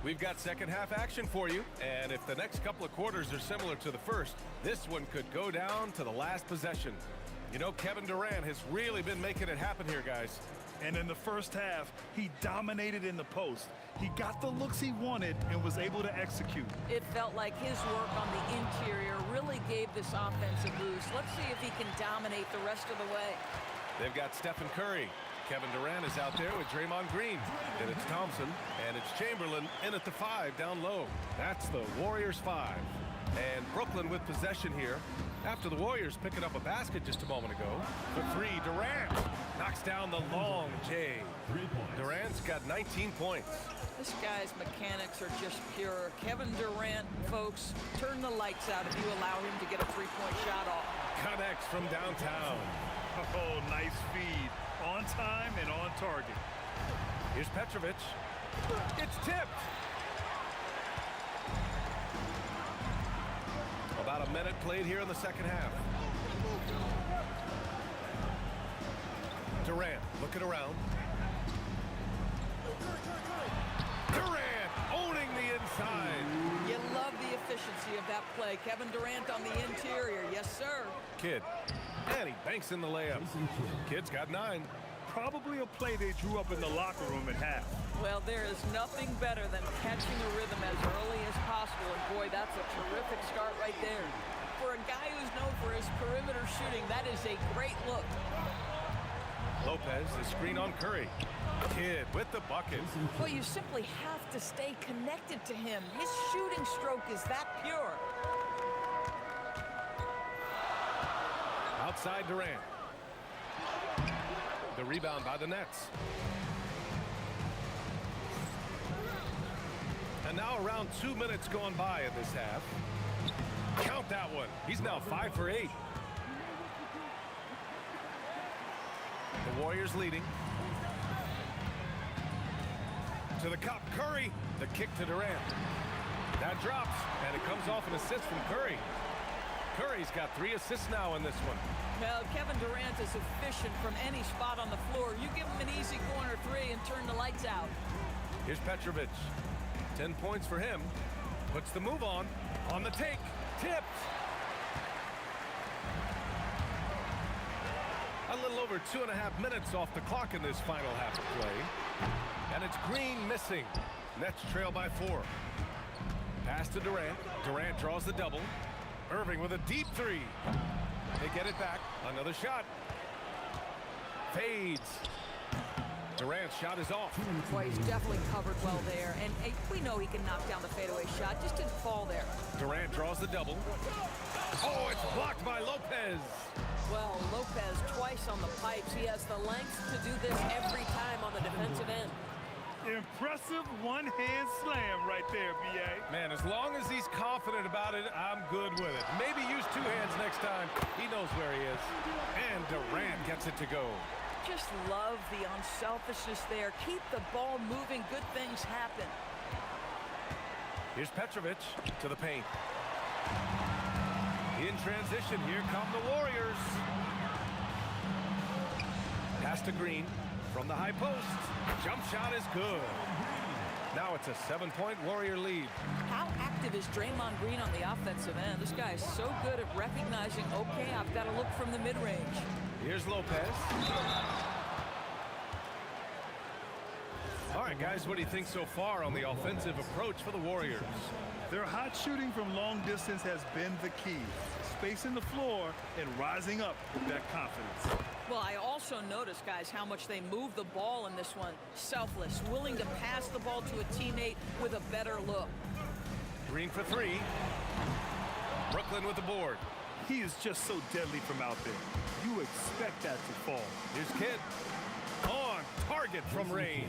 We've got second half action for you, and if the next couple of quarters are similar to the first, this one could go down to the last possession. You know, Kevin Durant has really been making it happen here, guys. And in the first half, he dominated in the post. He got the looks he wanted and was able to execute. It felt like his work on the interior really gave this offense a boost. Let's see if he can dominate the rest of the way. They've got Stephen Curry. Kevin Durant is out there with Draymond Green. And it's Thompson, and it's Chamberlain in at the 5 down low. That's the Warriors 5. And Brooklyn with possession here after the Warriors picking up a basket just a moment ago. For 3, Durant knocks down the long J. Durant's got 19 points. This guy's mechanics are just pure. Kevin Durant, folks, turn the lights out if you allow him to get a 3-point shot off. Connects from downtown. Oh, nice feed. On time and on target. Here's Petrovic. It's tipped. About a minute played here in the second half. Durant looking around. Durant owning the inside. You love the efficiency of that play. Kevin Durant on the interior. Yes, sir. Kidd. And he banks in the layup. Kid's got 9. Probably a play they drew up in the locker room at half. Well, there is nothing better than catching a rhythm as early as possible. And boy, that's a terrific start right there. For a guy who's known for his perimeter shooting, that is a great look. Lopez, the screen on Curry. Kidd with the bucket. Well, you simply have to stay connected to him. His shooting stroke is that pure. Outside Durant. The rebound by the Nets. And now around 2 minutes gone by in this half. Count that one. He's now 5 for 8. The Warriors leading. To the cup, Curry. The kick to Durant. That drops, and it comes off an assist from Curry. Curry's got 3 assists now in this one. Well, Kevin Durant is efficient from any spot on the floor. You give him an easy corner 3 and turn the lights out. Here's Petrovic. 10 points for him. Puts the move on the take. Tipped. A little over 2.5 minutes off the clock in this final half of play. And it's Green missing. Nets trail by 4. Pass to Durant. Durant draws the double. Irving with a deep 3. They get it back. Another shot. Fades. Durant's shot is off. Boy, he's definitely covered well there. And we know he can knock down the fadeaway shot. Just didn't fall there. Durant draws the double. Oh, it's blocked by Lopez. Well, Lopez twice on the pipes. He has the length to do this every time on the defensive end. Impressive one-hand slam right there, B.A. Man, as long as he's confident about it, I'm good with it. Maybe use 2 hands next time. He knows where he is. And Durant gets it to go. Just love the unselfishness there. Keep the ball moving. Good things happen. Here's Petrovic to the paint. In transition, here come the Warriors. Pass to Green from the high post. Jump shot is good. Now it's a 7-point Warrior lead. How active is Draymond Green on the offensive end? This guy is so good at recognizing, okay, I've got to look from the mid-range. Here's Lopez. All right, guys, what do you think so far on the offensive approach for the Warriors? Their hot shooting from long distance has been the key. Spacing the floor and rising up with that confidence. Well, I also noticed, guys, how much they move the ball in this one. Selfless, willing to pass the ball to a teammate with a better look. Green for 3. Brooklyn with the board. He is just so deadly from out there. You expect that to fall. Here's Kidd. On target from range.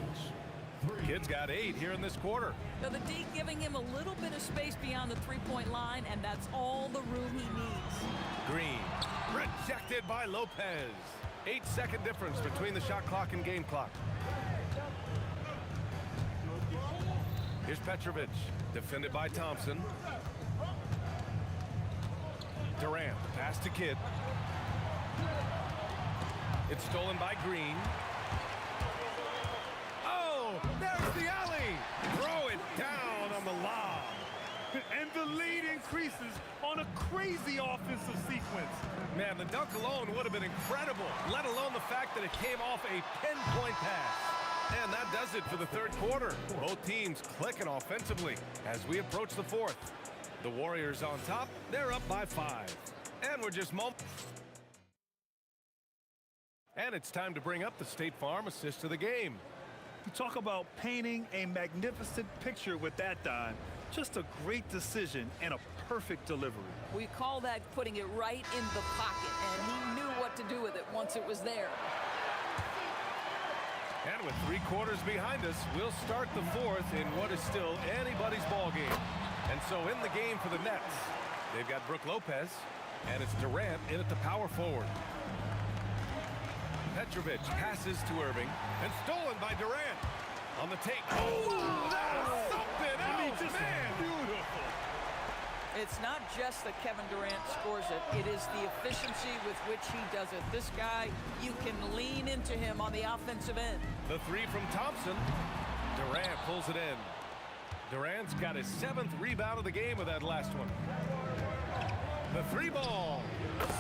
Kidd's got 8 here in this quarter. Now the D giving him a little bit of space beyond the three-point line, and that's all the room he needs. Green. Rejected by Lopez. 8-second difference between the shot clock and game clock. Here's Petrovic. Defended by Thompson. Durant. Pass to Kidd. It's stolen by Green. Oh, there's the alley. Throw it down on the lob. And the lead increases on a crazy offensive sequence. Man, the dunk alone would have been incredible, let alone the fact that it came off a pinpoint pass. And that does it for the third quarter. Both teams clicking offensively as we approach the fourth. The Warriors on top. They're up by 5. And we're just And it's time to bring up the State Farm assist of the game. You talk about painting a magnificent picture with that dime. Just a great decision and a perfect delivery. We call that putting it right in the pocket, and he knew what to do with it once it was there. And with 3 quarters behind us, we'll start the fourth in what is still anybody's ball game. And so in the game for the Nets, they've got Brook Lopez, and it's Durant in at the power forward. Petrovic passes to Irving, and stolen by Durant. On the take. Oh, that's something else, man. Beautiful. It's not just that Kevin Durant scores it. It is the efficiency with which he does it. This guy, you can lean into him on the offensive end. The 3 from Thompson. Durant pulls it in. Durant's got his 7th rebound of the game with that last one. The three ball.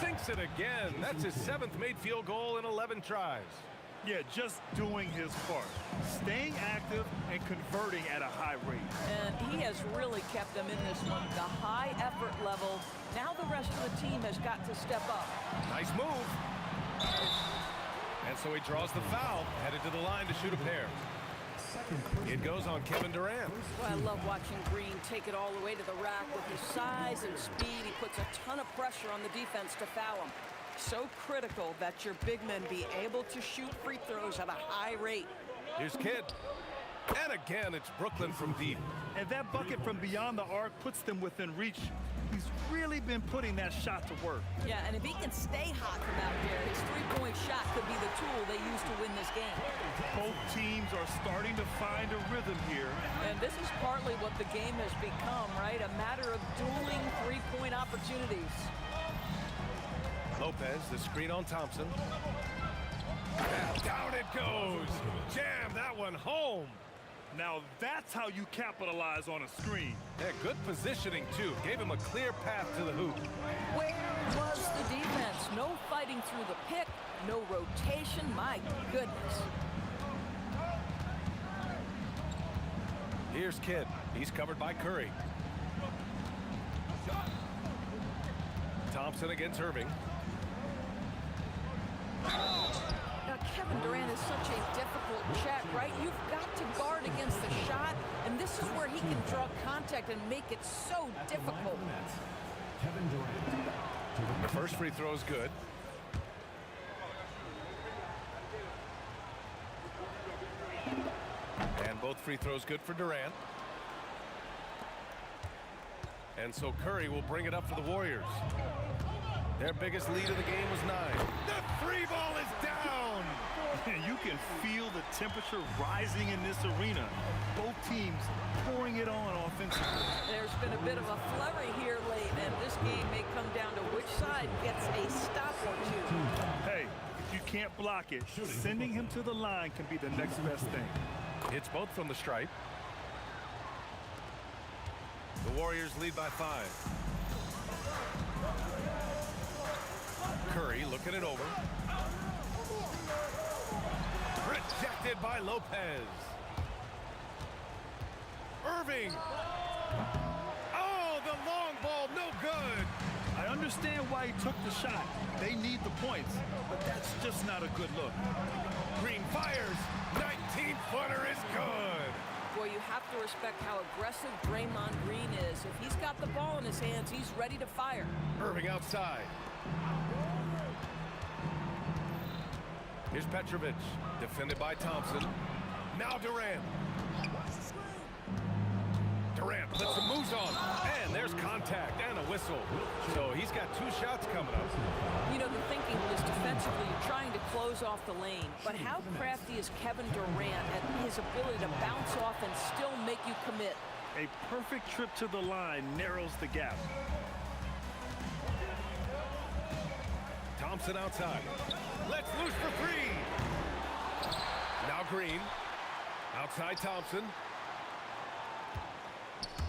Sinks it again. That's his 7th made field goal in 11 tries. Yeah, just doing his part. Staying active and converting at a high rate. And he has really kept them in this one. The high effort level. Now the rest of the team has got to step up. Nice move. And so he draws the foul, headed to the line to shoot a pair. It goes on Kevin Durant. Well, I love watching Green take it all the way to the rack. With his size and speed, he puts a ton of pressure on the defense to foul him. So critical that your big men be able to shoot free throws at a high rate. Here's Kidd. And again, it's Brooklyn from deep. And that bucket from beyond the arc puts them within reach. He's really been putting that shot to work. Yeah, and if he can stay hot from out there, his three-point shot could be the tool they use to win this game. Both teams are starting to find a rhythm here. And this is partly what the game has become, right? A matter of dueling three-point opportunities. Lopez, the screen on Thompson. And down it goes. Jam that one home. Now that's how you capitalize on a screen. Yeah, good positioning, too. Gave him a clear path to the hoop. Where was the defense? No fighting through the pick, no rotation. My goodness. Here's Kidd. He's covered by Curry. Thompson against Irving. Now, Kevin Durant is such a difficult check, right? You've got to guard against the shot, and this is where he can draw contact and make it so difficult. Kevin Durant. The first free throw is good. And both free throws good for Durant. And so Curry will bring it up for the Warriors. Their biggest lead of the game was 9. The three ball is down. You can feel the temperature rising in this arena. Both teams pouring it on offensively. There's been a bit of a flurry here late, and this game may come down to which side gets a stop or two. Hey, if you can't block it, sending him to the line can be the next best thing. It's both from the stripe. The Warriors lead by 5. Curry looking it over. Rejected by Lopez. Irving. Oh, the long ball, no good. I understand why he took the shot. They need the points, but that's just not a good look. Green fires. 19-footer is good. Boy, you have to respect how aggressive Draymond Green is. If he's got the ball in his hands, he's ready to fire. Irving outside. Here's Petrovic, defended by Thompson. Now Durant. Durant puts some moves on, and there's contact and a whistle. So he's got 2 shots coming up. You know, the thinking was defensively, you're trying to close off the lane. But how crafty is Kevin Durant at his ability to bounce off and still make you commit? A perfect trip to the line narrows the gap. Thompson outside. Let's loose for 3. Now Green. Outside Thompson.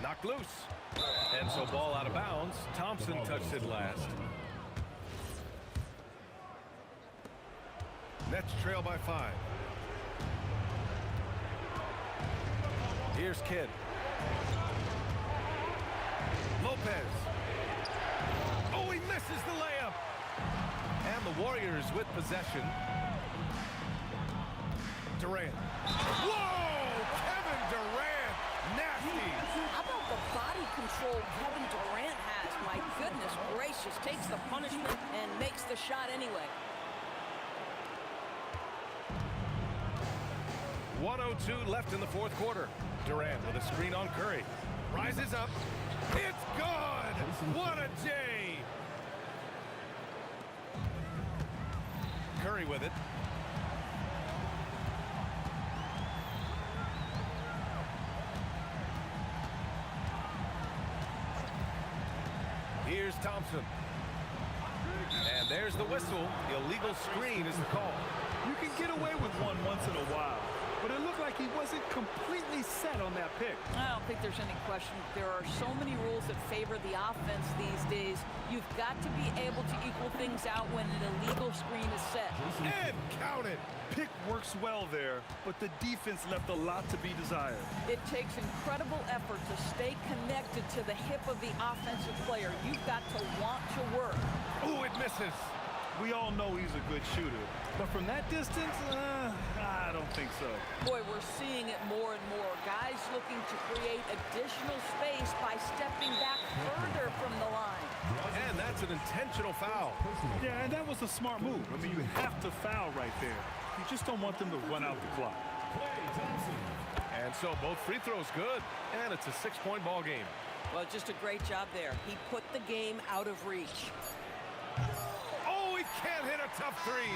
Knocked loose. And so ball out of bounds. Thompson touched it last. Nets trail by 5. Here's Kidd. Lopez. Oh, he misses the layup. And the Warriors with possession. Durant. Whoa! Kevin Durant. Nasty. How about the body control Kevin Durant has? My goodness gracious. Takes the punishment and makes the shot anyway. 1:02 left in the 4th quarter. Durant with a screen on Curry. Rises up. It's good! What a J! Curry with it. Here's Thompson. And there's the whistle. Illegal screen is the call. You can get away with one once in a while. but it looked like he wasn't completely set on that pick. I don't think there's any question. There are so many rules that favor the offense these days. You've got to be able to equal things out when an illegal screen is set. And count it. Pick works well there, but the defense left a lot to be desired. It takes incredible effort to stay connected to the hip of the offensive player. You've got to want to work. Ooh, it misses. We all know he's a good shooter, but from that distance, I don't think so. Boy, we're seeing it more and more. Guys looking to create additional space by stepping back further from the line. And that's an intentional foul. Yeah, and that was a smart move. I mean, you have to foul right there. You just don't want them to run out the clock. And so both free throws good, and it's a 6-point ball game. Well, just a great job there. He put the game out of reach. Oh, he can't hit a tough three.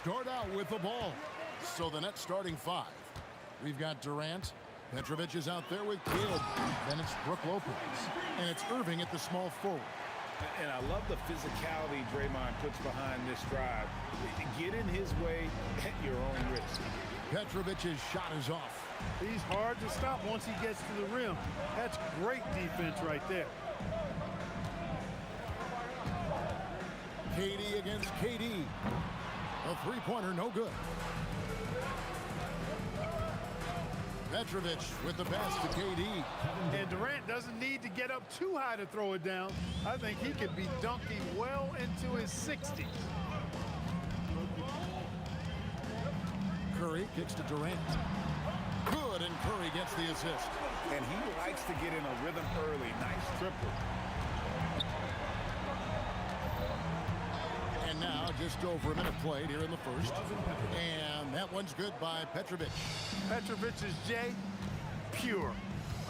start out with the ball. So the net starting five. We've got Durant. Petrovic is out there with Kidd. Then it's Brook Lopez. And it's Irving at the small forward. And I love the physicality Draymond puts behind this drive. Get in his way at your own risk. Petrovic's shot is off. He's hard to stop once he gets to the rim. That's great defense right there. KD against KD. A three-pointer, no good. Petrovic with the pass to KD. And Durant doesn't need to get up too high to throw it down. I think he could be dunking well into his 60s. Curry kicks to Durant. Good, and Curry gets the assist. And he likes to get in a rhythm early. Nice triple. And now just over a minute played here in the first. And that one's good by Petrovic. Petrovic's J, pure,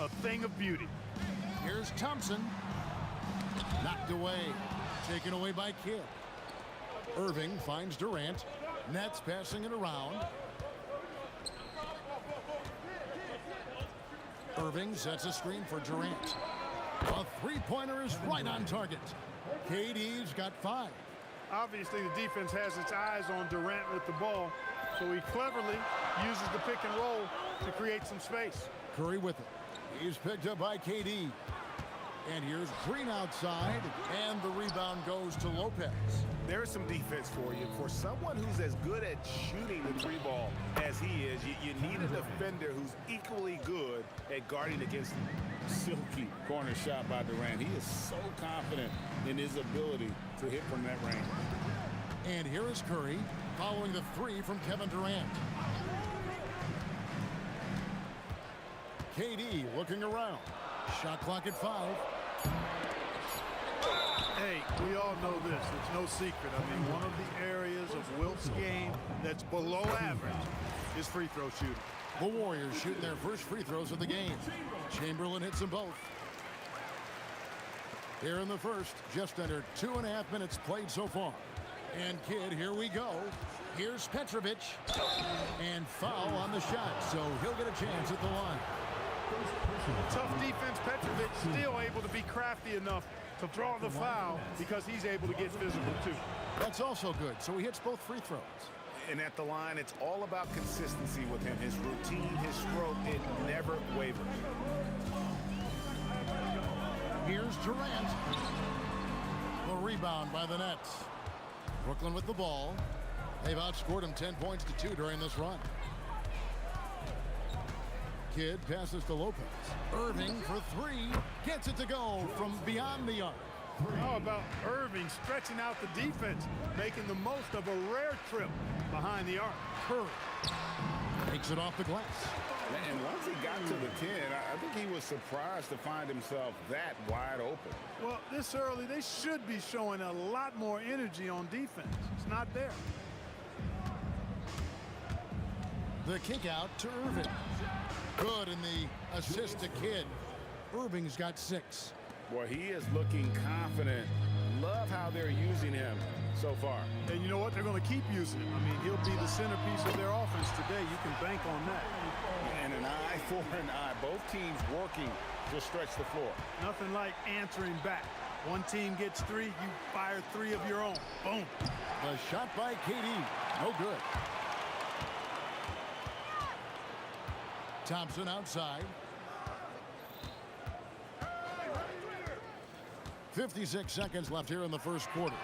a thing of beauty. Here's Thompson. Knocked away. Taken away by Kidd. Irving finds Durant. Nets passing it around. Irving sets a screen for Durant. A three-pointer is right on target. KD's got 5. Obviously, the defense has its eyes on Durant with the ball, so he cleverly uses the pick and roll to create some space. Curry with it. He's picked up by KD. And here's Green outside, and the rebound goes to Lopez. There's some defense for you. For someone who's as good at shooting the three ball as he is, you need a defender who's equally good at guarding against him. Silky corner shot by Durant. He is so confident in his ability to hit from that range. And here is Curry following the 3 from Kevin Durant. KD looking around. Shot clock at 5. Hey, we all know this. It's no secret. I mean, one of the areas of Wilt's game that's below average is free throw shooting. The Warriors shooting their first free throws of the game. Chamberlain hits them both. Here in the first, just under 2.5 minutes played so far. And Kidd, here we go. Here's Petrovic. And foul on the shot, so he'll get a chance at the line. Tough defense. Petrovic still able to be crafty enough to draw the foul because he's able to get physical too. That's also good, so he hits both free throws. And at the line, it's all about consistency with him. His routine, his stroke, it never wavers. Here's Durant. The rebound by the Nets. Brooklyn with the ball. They've outscored him 10 points to 2 during this run. Kidd passes to Lopez. Irving for 3. Gets it to go from beyond the arc. How about Irving stretching out the defense, making the most of a rare trip behind the arc. Curry takes it off the glass. And once he got to the 10, I think he was surprised to find himself that wide open. Well, this early, they should be showing a lot more energy on defense. It's not there. The kick out to Irving. Good in the assist to Kidd. Irving's got 6. Boy, he is looking confident. Love how they're using him so far. And you know what? They're going to keep using him. I mean, he'll be the centerpiece of their offense today. You can bank on that. And an eye for an eye. Both teams working to stretch the floor. Nothing like answering back. One team gets 3, you fire 3 of your own. Boom. The shot by KD. No good. Thompson outside. 56 seconds left here in the first quarter.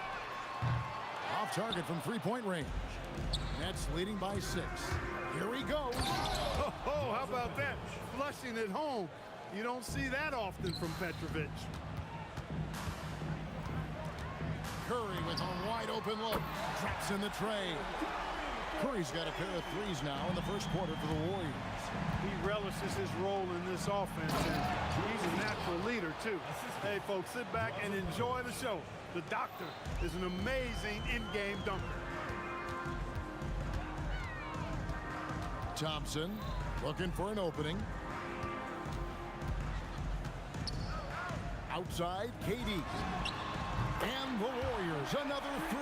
Off target from three-point range. Nets leading by 6. Here he goes. Oh, how about that? Flushing it home. You don't see that often from Petrovic. Curry with a wide open look. Drops in the tray. Curry's got a pair of 3s now in the first quarter for the Warriors. He relishes his role in this offense, and he's a natural leader, too. Hey, folks, sit back and enjoy the show. The doctor is an amazing in-game dunker. Thompson looking for an opening. Outside, KD. And the Warriors, another 3.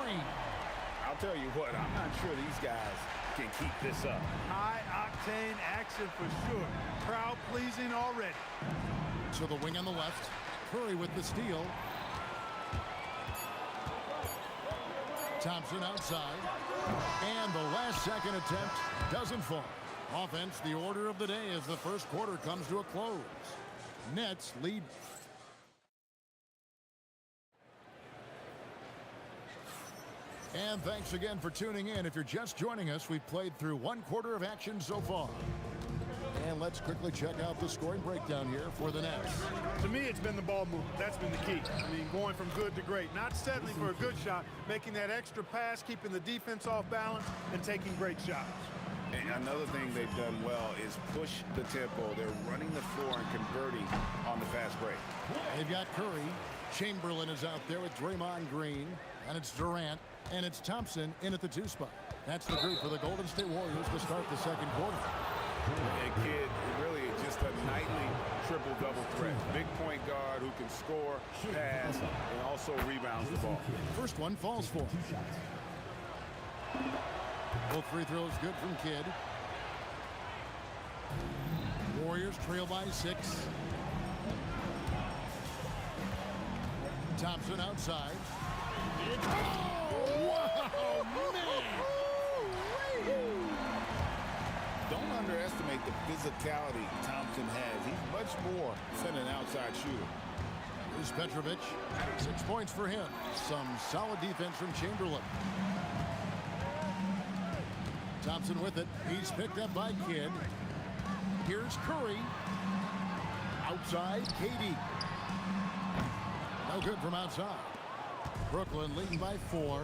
I'll tell you what, I'm not sure these guys can keep this up. High-octane action for sure. Crowd-pleasing already. To the wing on the left. Curry with the steal. Thompson outside. And the last second attempt doesn't fall. Offense, the order of the day as the first quarter comes to a close. Nets lead. And thanks again for tuning in. If you're just joining us, we've played through one quarter of action so far. And let's quickly check out the scoring breakdown here for the Nets. To me, it's been the ball movement. That's been the key. I mean, going from good to great. Not settling for a good shot, making that extra pass, keeping the defense off balance, and taking great shots. And another thing they've done well is push the tempo. They're running the floor and converting on the fast break. They've got Curry. Chamberlain is out there with Draymond Green. And it's Durant. And it's Thompson in at the 2 spot. That's the group for the Golden State Warriors to start the second quarter. And Kid, really just a nightly triple-double threat. Big point guard who can score, pass, and also rebounds the ball. First one falls for him. Both free throws good from Kidd. Warriors trail by 6. Thompson outside. Wow, man! Don't underestimate the physicality Thompson has. He's much more than an outside shooter. Here's Petrovic. 6 points for him. Some solid defense from Chamberlain. Thompson with it. He's picked up by Kidd. Here's Curry. Outside, KD. No good from outside. Brooklyn leading by 4.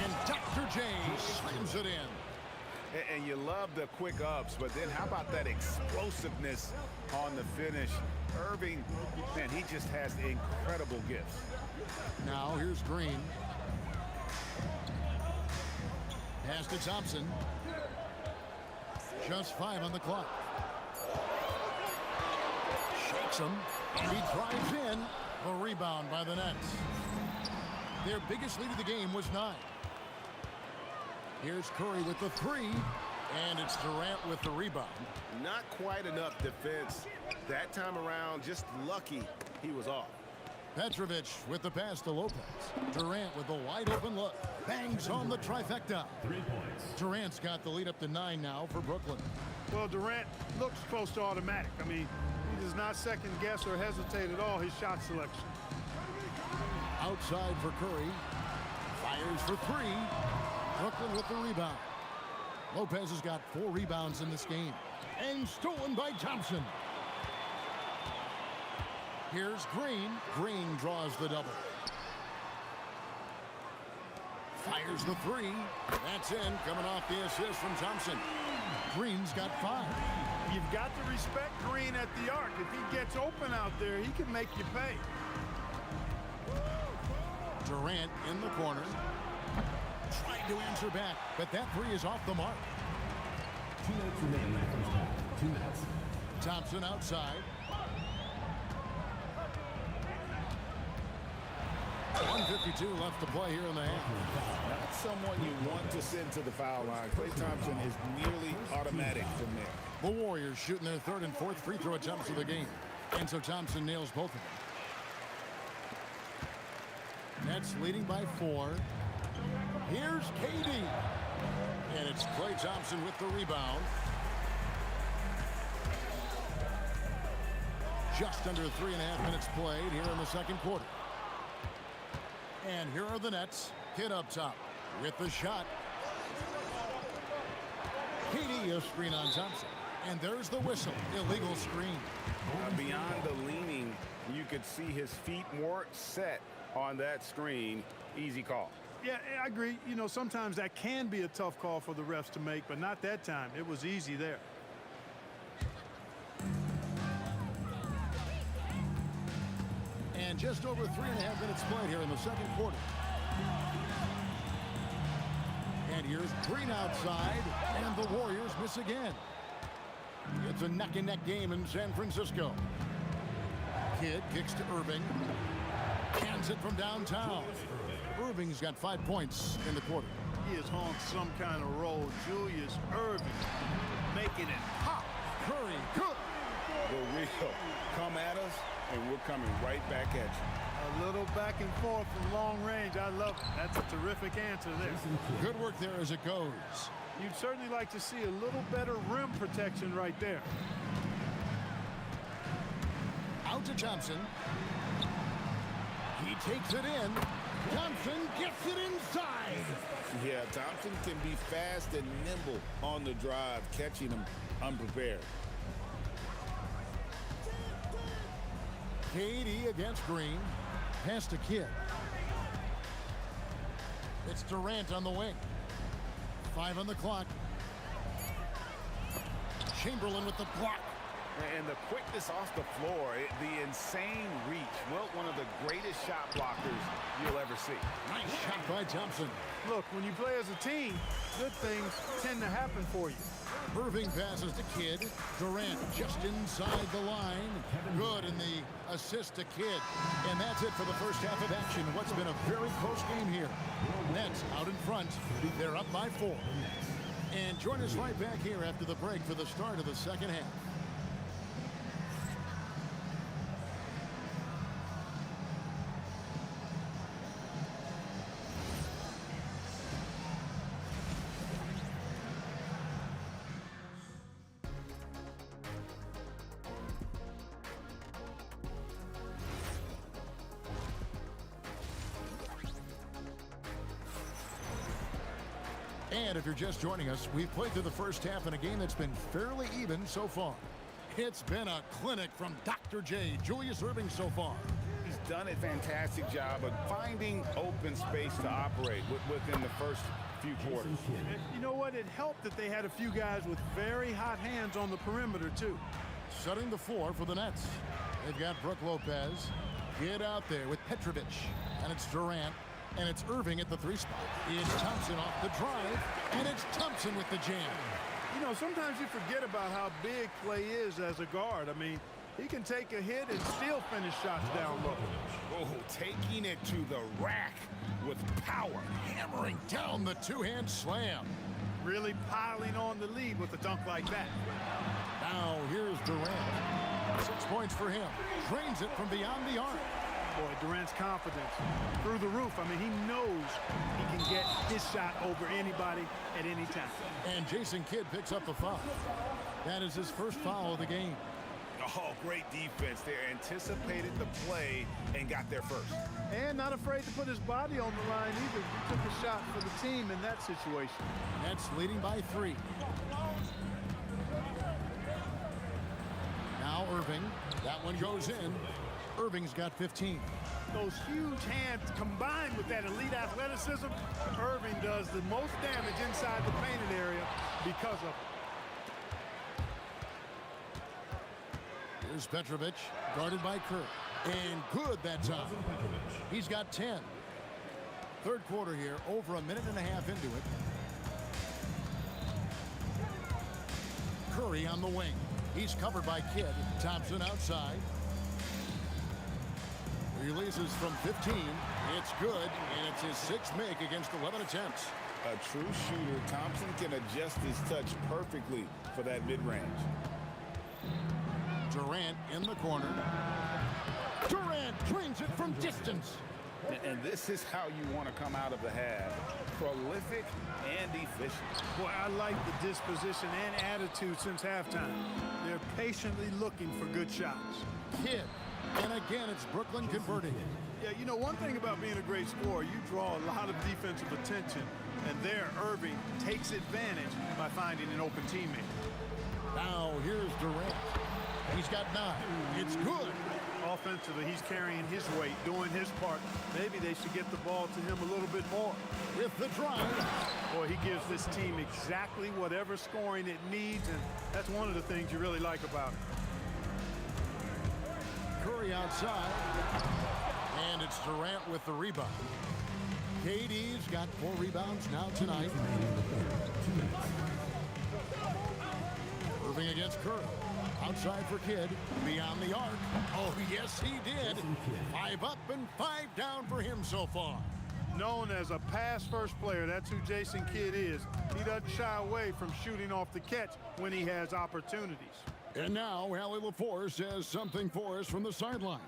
And Dr. J slams it in. And you love the quick ups, but then how about that explosiveness on the finish? Irving, man, he just has incredible gifts. Now here's Green. Pass to Thompson. Just 5 on the clock. Shakes him. He drives in. A rebound by the Nets. Their biggest lead of the game was 9. Here's Curry with the 3. And it's Durant with the rebound. Not quite enough defense that time around. Just lucky he was off. Petrovic with the pass to Lopez. Durant with a wide open look. Bangs on the trifecta. 3 points. Durant's got the lead up to 9 now for Brooklyn. Well, Durant looks close to automatic. I mean, he does not second guess or hesitate at all his shot selection. Outside for Curry. Fires for 3. Brooklyn with the rebound. Lopez has got 4 rebounds in this game. And stolen by Thompson. Here's Green. Green draws the double. Fires the 3. That's in, coming off the assist from Thompson. Green's got 5. You've got to respect Green at the arc. If he gets open out there, he can make you pay. Durant in the corner. Tried to answer back, but that 3 is off the mark. 2 minutes remaining in the first half. 2 minutes. Thompson outside. 1:52 left to play here in the half. Not someone you want to send to the foul line. Klay Thompson is nearly automatic from there. The Warriors shooting their 3rd and 4th free throw attempts of the game. And so Thompson nails both of them. Nets leading by 4. Here's KD. And it's Klay Thompson with the rebound. Just under 3.5 minutes played here in the second quarter. And here are the Nets. Kidd up top with the shot. KD a screen on Thompson. And there's the whistle. Illegal screen. Beyond the leaning, you could see his feet more set on that screen. Easy call. Yeah, I agree. You know, sometimes that can be a tough call for the refs to make, but not that time. It was easy there. And just over 3.5 minutes played here in the second quarter. And here's Green outside, and the Warriors miss again. It's a neck-and-neck game in San Francisco. Kidd kicks to Irving. Cans it from downtown. Irving's got 5 points in the quarter. He is on some kind of roll. Julius Irving making it pop. Curry, good. The real. Come at us, and we're coming right back at you. A little back and forth from long range. I love it. That's a terrific answer there. Good work there as it goes. You'd certainly like to see a little better rim protection right there. Out to Thompson. He takes it in. Thompson gets it inside. Yeah, Thompson can be fast and nimble on the drive, catching him unprepared. KD against Green. Pass to Kidd. It's Durant on the wing. 5 on the clock. Chamberlain with the block. And the quickness off the floor, the insane reach. Well, one of the greatest shot blockers you'll ever see. Nice shot by Thompson. Look, when you play as a team, good things tend to happen for you. Irving passes to Kidd. Durant just inside the line. Good in the assist to Kidd. And that's it for the first half of action. What's been a very close game here. Nets out in front. They're up by 4. And join us right back here after the break for the start of the second half. And if you're just joining us, we've played through the first half in a game that's been fairly even so far. It's been a clinic from Dr. J, Julius Irving so far. He's done a fantastic job of finding open space to operate within the first few quarters. And you know what? It helped that they had a few guys with very hot hands on the perimeter, too. Setting the floor for the Nets. They've got Brook Lopez. Get out there with Petrovic. And it's Durant. And it's Irving at the 3 spot. It's Thompson off the drive. And it's Thompson with the jam. You know, sometimes you forget about how big Clay is as a guard. I mean, he can take a hit and still finish shots down low. Oh, taking it to the rack with power. Hammering down the 2-hand slam. Really piling on the lead with a dunk like that. Now here's Durant. 6 points for him. Drains it from beyond the arc. Boy, Durant's confidence through the roof. I mean, he knows he can get his shot over anybody at any time. And Jason Kidd picks up the foul. That is his first foul of the game. Oh, great defense there. Anticipated the play and got there first. And not afraid to put his body on the line either. He took a shot for the team in that situation. Nets leading by 3. Now Irving. That one goes in. Irving's got 15. Those huge hands combined with that elite athleticism, Irving does the most damage inside the painted area because of it. Here's Petrovic, guarded by Kerr. And good that time. He's got 10. Third quarter here, over a minute and a half into it. Curry on the wing. He's covered by Kidd. Thompson outside. Releases from 15. It's good, and it's his 6th make against 11 attempts. A true shooter, Thompson can adjust his touch perfectly for that mid-range. Durant in the corner. Durant drains it from distance. And this is how you want to come out of the half. Prolific and efficient. Boy, I like the disposition and attitude since halftime. They're patiently looking for good shots. Kidd. And again, it's Brooklyn converting. Yeah, you know, one thing about being a great scorer, you draw a lot of defensive attention. And there, Irving takes advantage by finding an open teammate. Now, here's Durant. He's got 9. It's good. Offensively, he's carrying his weight, doing his part. Maybe they should get the ball to him a little bit more. With the drive. Boy, he gives this team exactly whatever scoring it needs, and that's one of the things you really like about it. Curry outside. And it's Durant with the rebound. KD's got 4 rebounds now tonight. Irving against Curry. Outside for Kidd. Beyond the arc. Oh, yes, he did. 5 up and 5 down for him so far. Known as a pass-first player, that's who Jason Kidd is. He doesn't shy away from shooting off the catch when he has opportunities. And now, Allie LaForce has something for us from the sideline.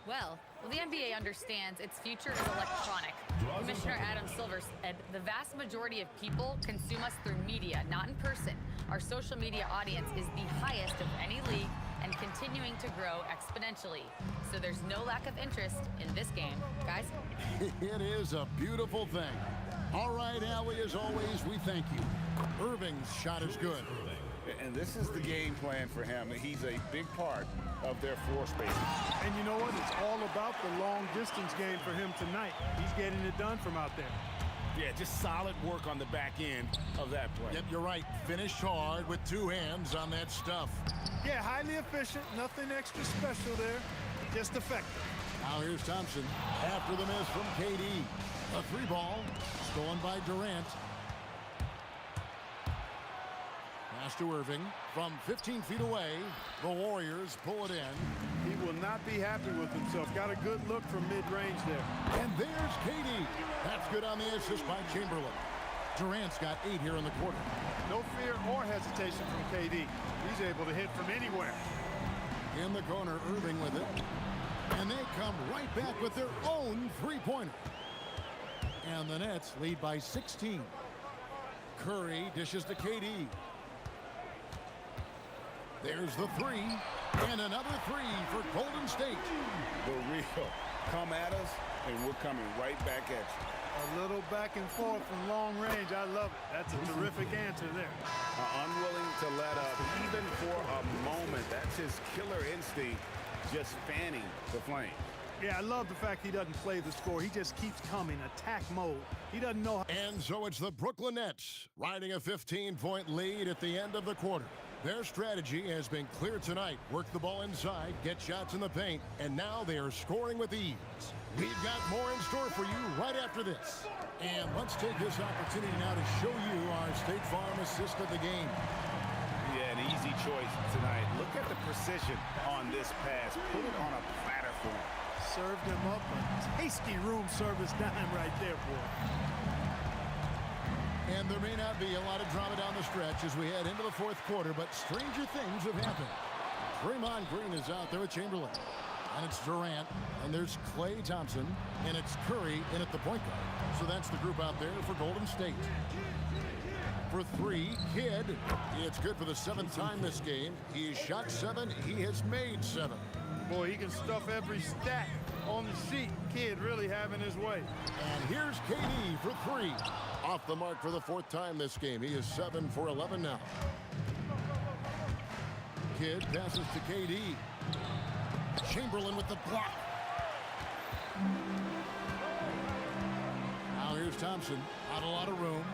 Well, the NBA understands its future is electronic. Commissioner Adam Silver said the vast majority of people consume us through media, not in person. Our social media audience is the highest of any league and continuing to grow exponentially. So there's no lack of interest in this game. Guys? It is a beautiful thing. All right, Allie, as always, we thank you. Irving's shot is good. And this is the game plan for him. He's a big part of their floor space. And you know what? It's all about the long-distance game for him tonight. He's getting it done from out there. Yeah, just solid work on the back end of that play. Yep, you're right. Finished hard with two hands on that stuff. Yeah, highly efficient. Nothing extra special there. Just effective. Now here's Thompson after the miss from KD. A three ball stolen by Durant. Pass to Irving from 15 feet away. The Warriors pull it in. He will not be happy with himself. Got a good look from mid-range there. And there's KD. That's good on the assist by Chamberlain. Durant's got 8 here in the quarter. No fear or hesitation from KD. He's able to hit from anywhere. In the corner, Irving with it. And they come right back with their own three-pointer. And the Nets lead by 16. Curry dishes to KD. There's the three. And another three for Golden State. The real. Come at us, and we're coming right back at you. A little back and forth from long range. I love it. That's a terrific answer there. Unwilling to let up, even for a moment. That's his killer instinct, just fanning the flame. Yeah, I love the fact he doesn't play the score. He just keeps coming, attack mode. He doesn't know how. And so it's the Brooklyn Nets riding a 15-point lead at the end of the quarter. Their strategy has been clear tonight. Work the ball inside, get shots in the paint, and now they are scoring with ease. We've got more in store for you right after this. And let's take this opportunity now to show you our State Farm assist of the game. Yeah, an easy choice tonight. Look at the precision on this pass. Put it on a platter for him. Served him up a tasty room service dime right there, boy. And there may not be a lot of drama down the stretch as we head into the fourth quarter, but stranger things have happened. Draymond Green is out there with Chamberlain. And it's Durant, and there's Klay Thompson, and it's Curry in at the point guard. So that's the group out there for Golden State. For three, Kidd. It's good for the 7th time this game. He has shot 7. He has made 7. Boy, he can stuff every stat on the sheet. Kidd really having his way. And here's KD for 3. Off the mark for the 4th time this game. He is 7 for 11 now. Kidd passes to KD. Chamberlain with the block. Now here's Thompson. Not a lot of room.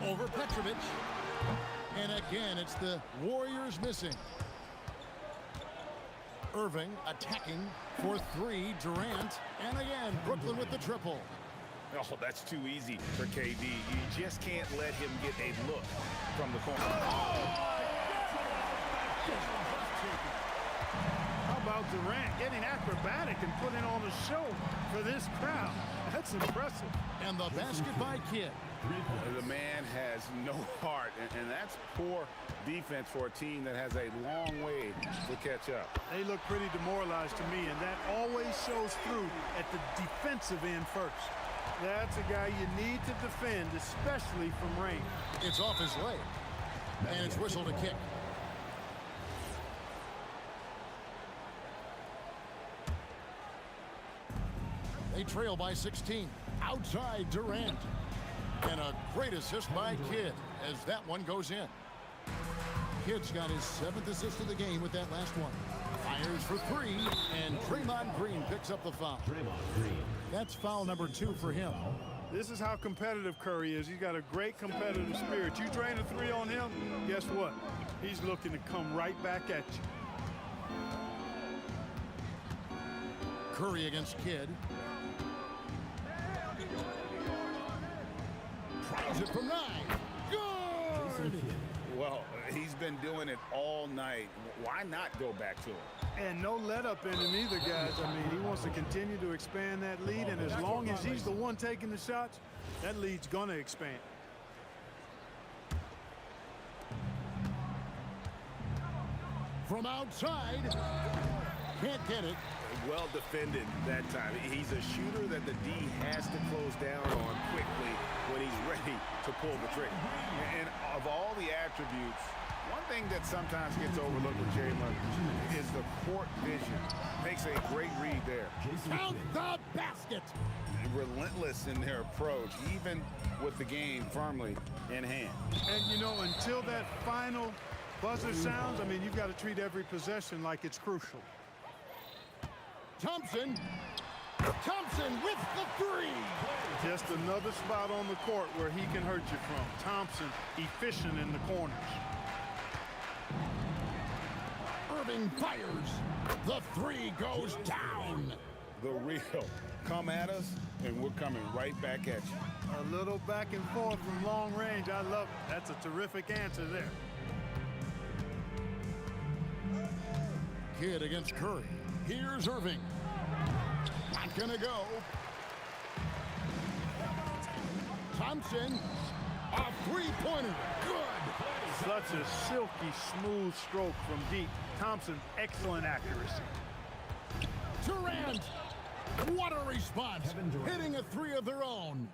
Over Petrovic. And again, it's the Warriors missing. Irving attacking for 3. Durant. And again, Brooklyn with the triple. Oh, that's too easy for KD. You just can't let him get a look from the corner. How about Durant getting acrobatic and putting on a show for this crowd? That's impressive. And the basket by Kidd. The man has no heart, and that's poor defense for a team that has a long way to catch up. They look pretty demoralized to me, and that always shows through at the defensive end first. That's a guy you need to defend, especially from range. It's off his leg, and it's whistled a kick. They trail by 16. Outside Durant. And a great assist by Kidd as that one goes in. Kidd's got his 7th assist of the game with that last one. Fires for 3, and Draymond Green picks up the foul. That's foul number 2 for him. This is how competitive Curry is. He's got a great competitive spirit. You drain a 3 on him, guess what? He's looking to come right back at you. Curry against Kidd. Tries it from 9. Good! Well, he's been doing it all night. Why not go back to him? And no let-up in him either, guys. I mean, he wants to continue to expand that lead, and as long as he's the one taking the shots, that lead's going to expand. From outside, can't get it. Well defended that time. He's a shooter that the D has to close down on quickly when he's ready to pull the trigger. And of all the attributes, one thing that sometimes gets overlooked with Jalen is the court vision. Makes a great read there. Count the basket. Relentless in their approach, even with the game firmly in hand. And, you know, until that final buzzer sounds, I mean, you've got to treat every possession like it's crucial. Thompson with the three. Just another spot on the court where he can hurt you from. Thompson efficient in the corners. Irving fires. The three goes down. The real. Come at us, and we're coming right back at you. A little back and forth from long range. I love it. That's a terrific answer there. Kidd against Curry. Here's Irving. Not gonna go. Thompson, a three-pointer. Good. Such a silky, smooth stroke from deep. Thompson, excellent accuracy. Durant. What a response. Hitting a three of their own.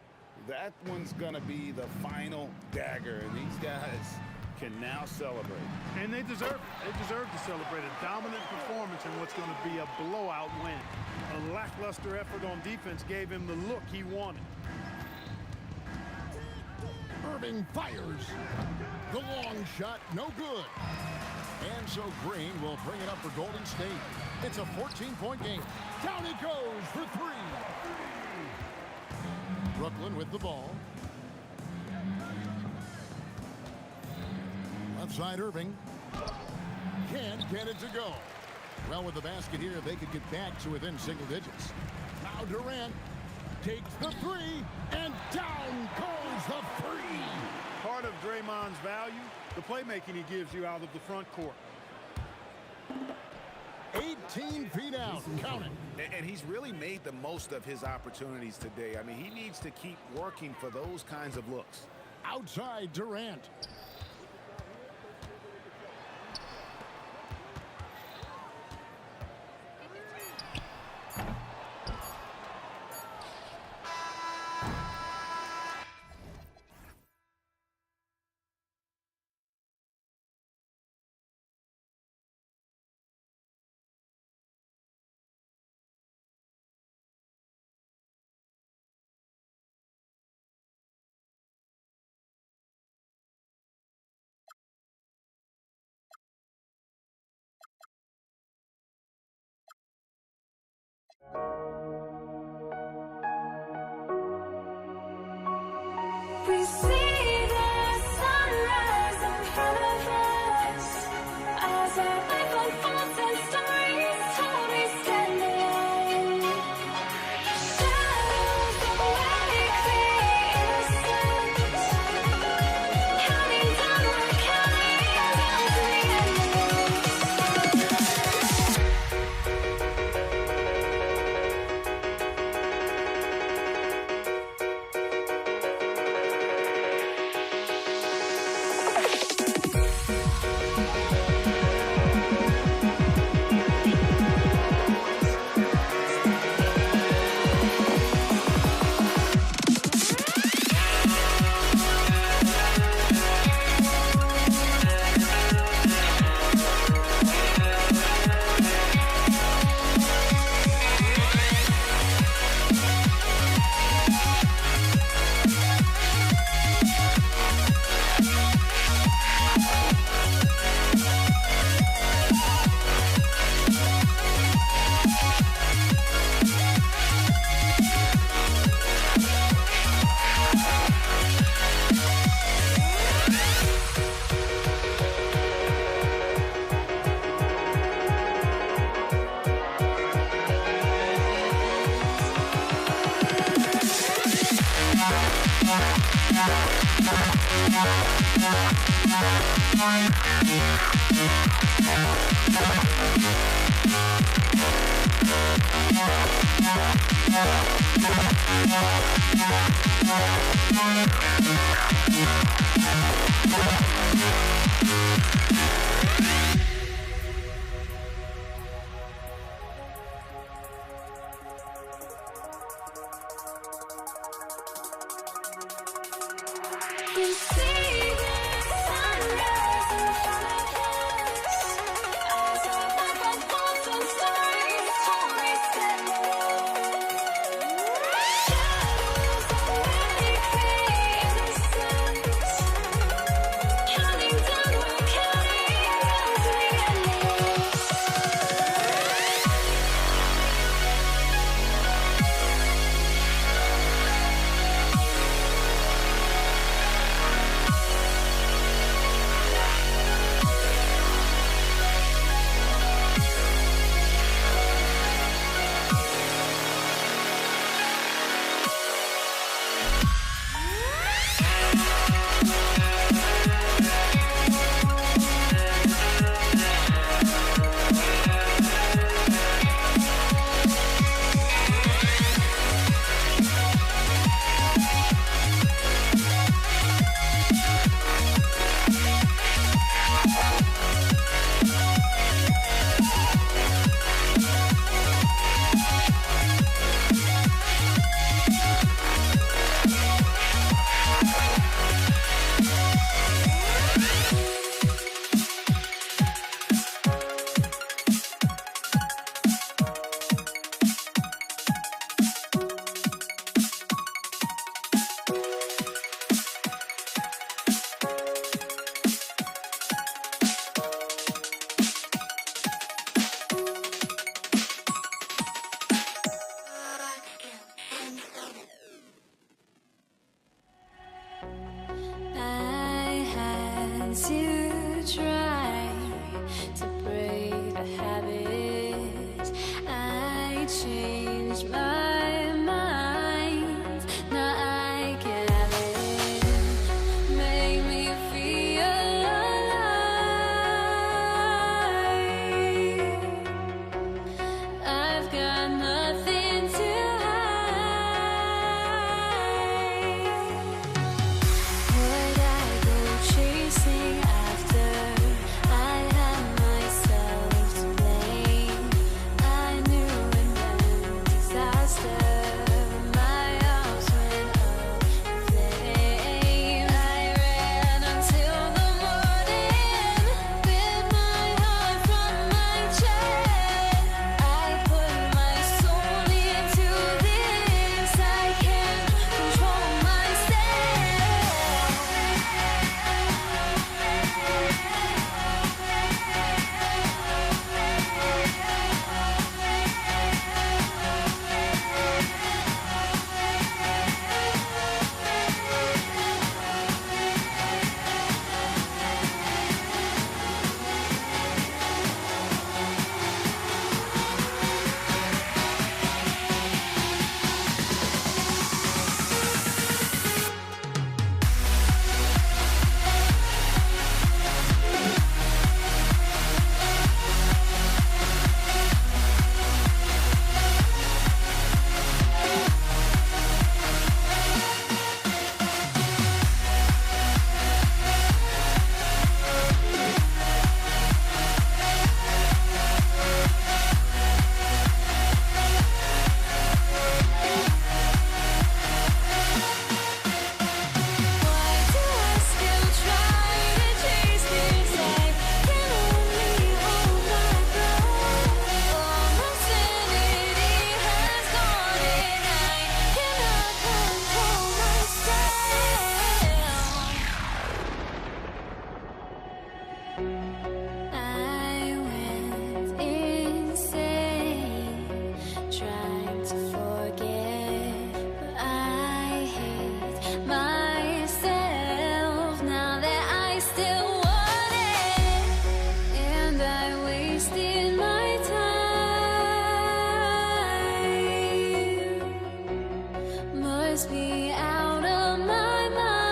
That one's gonna be the final dagger, and these guys can now celebrate. And they deserve it. They deserve to celebrate a dominant performance in what's going to be a blowout win. A lackluster effort on defense gave him the look he wanted. Irving fires. The long shot, no good. And so Green will bring it up for Golden State. It's a 14-point game. Down it goes for three. Brooklyn with the ball. Left side Irving. Can't get it to go. Well, with the basket here, they could get back to within single digits. Now Durant takes the three, and down goes the three. Part of Draymond's value, the playmaking he gives you out of the front court. 18 feet out, count it. And he's really made the most of his opportunities today. I mean, he needs to keep working for those kinds of looks. Outside Durant. We see the sunrise in front of us as our life unfolds and stories told we stand alone. Shadows of awake the innocent, counting down, we're counting down to the end. Yeah. must be out of my mind.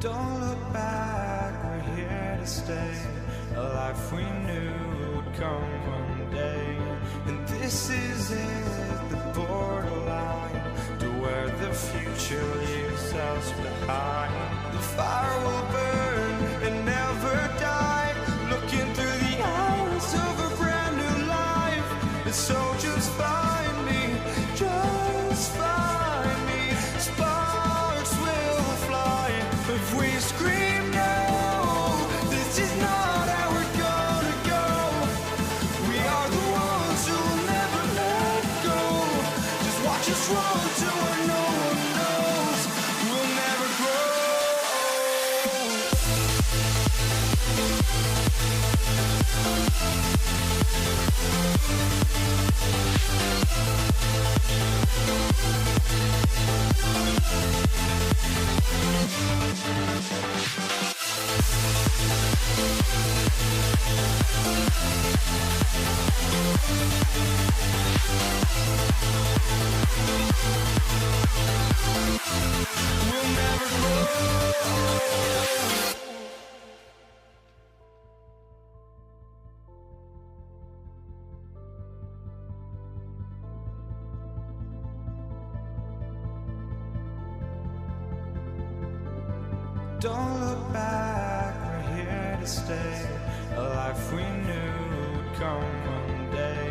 Don't look back, we're here to stay. A life we knew would come one day. And this is it, the borderline to where the future leaves us behind. The fire will burn and never die, looking through the eyes of a brand new life. And so just find me, just find me. Sparks will fly if we scream no. This is not how we're gonna go. We are the ones who will never let go. Just watch us run to where no one knows. We'll never grow. We'll never grow. Don't look back, we're here to stay. A life we knew would come one day.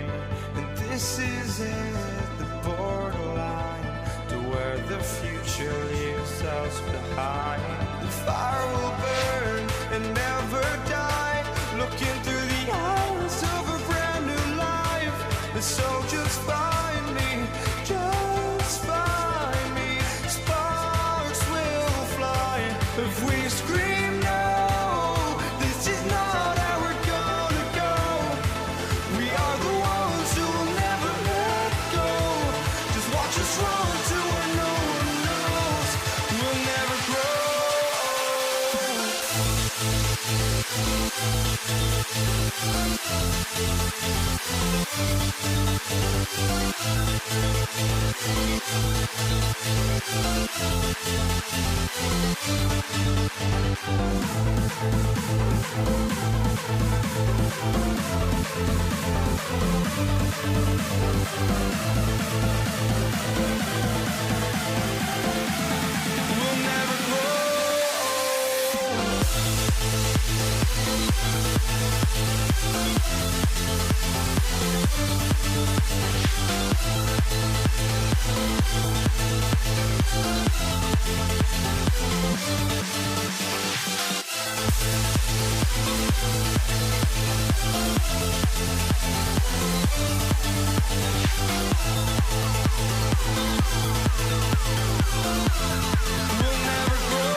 And this is it, the borderline to where the future leaves us behind. The fire will burn and never die, looking through the eyes of a brand new life. And so just find me, just find me. Sparks will fly if we scream no. This is not how we're gonna go. We are the ones who will never let go. Just watch us run to where no one knows. We'll never grow. We'll never grow. We'll never grow.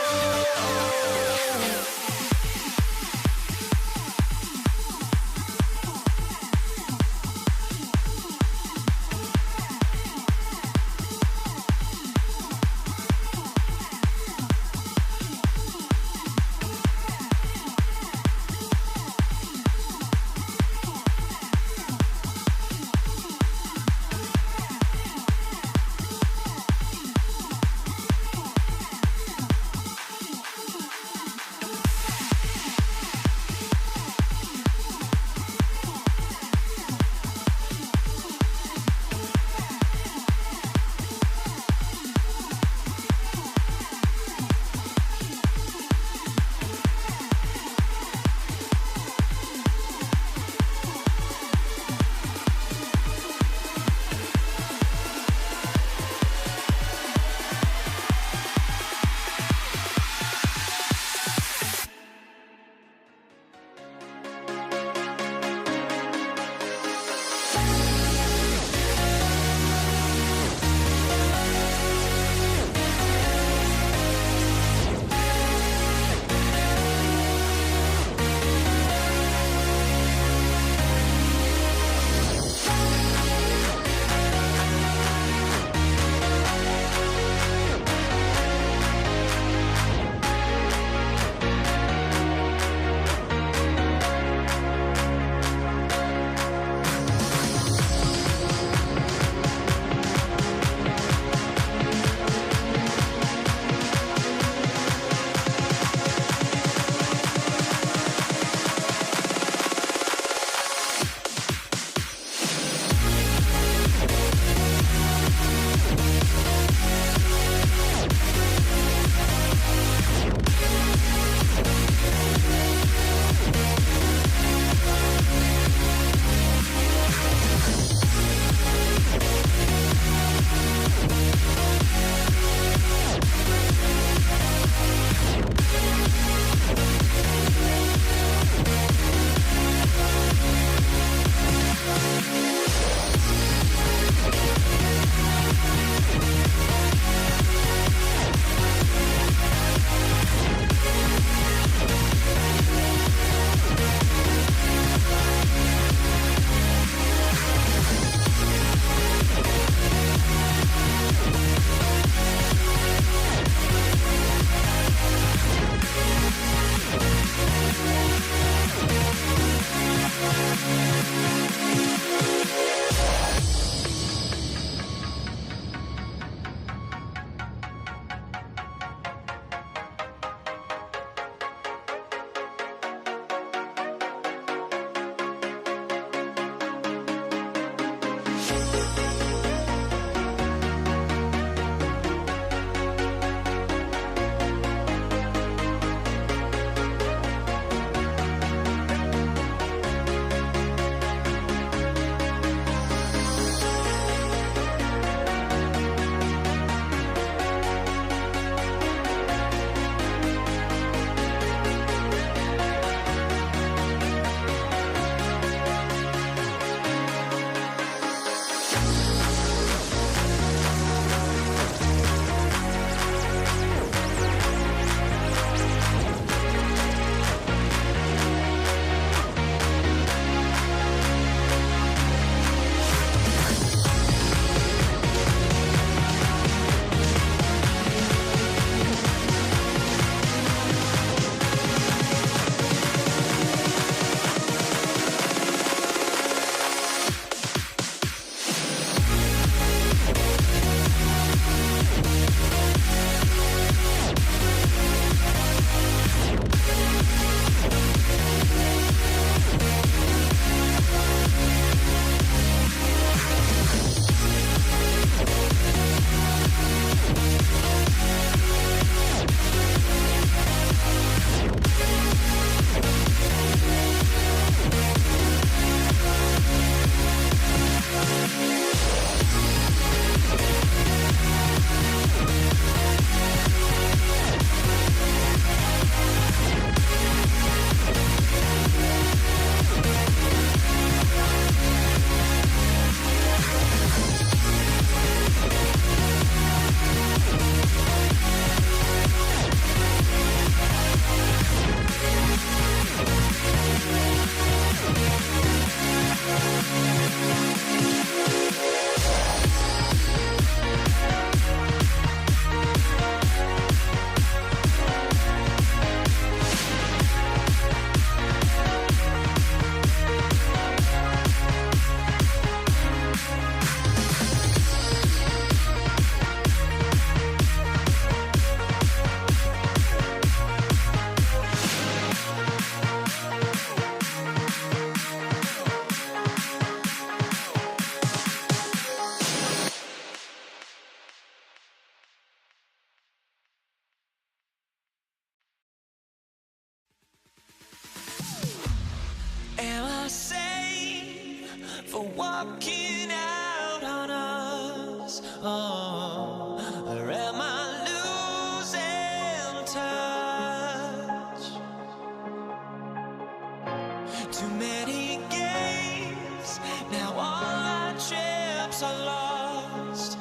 I lost.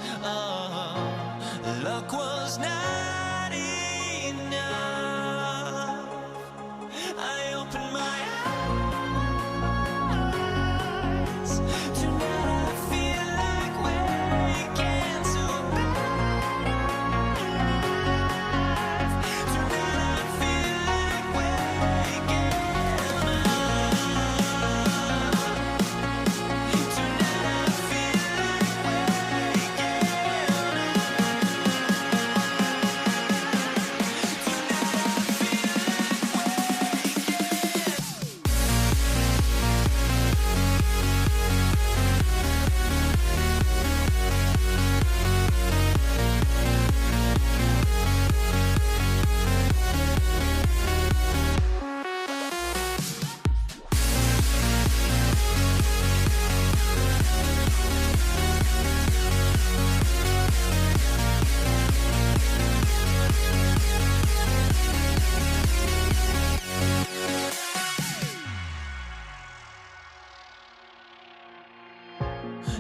Luck was not enough. I opened my eyes. Tonight I feel like waking to a better life. Tonight I feel like waking up. Tonight I feel like waking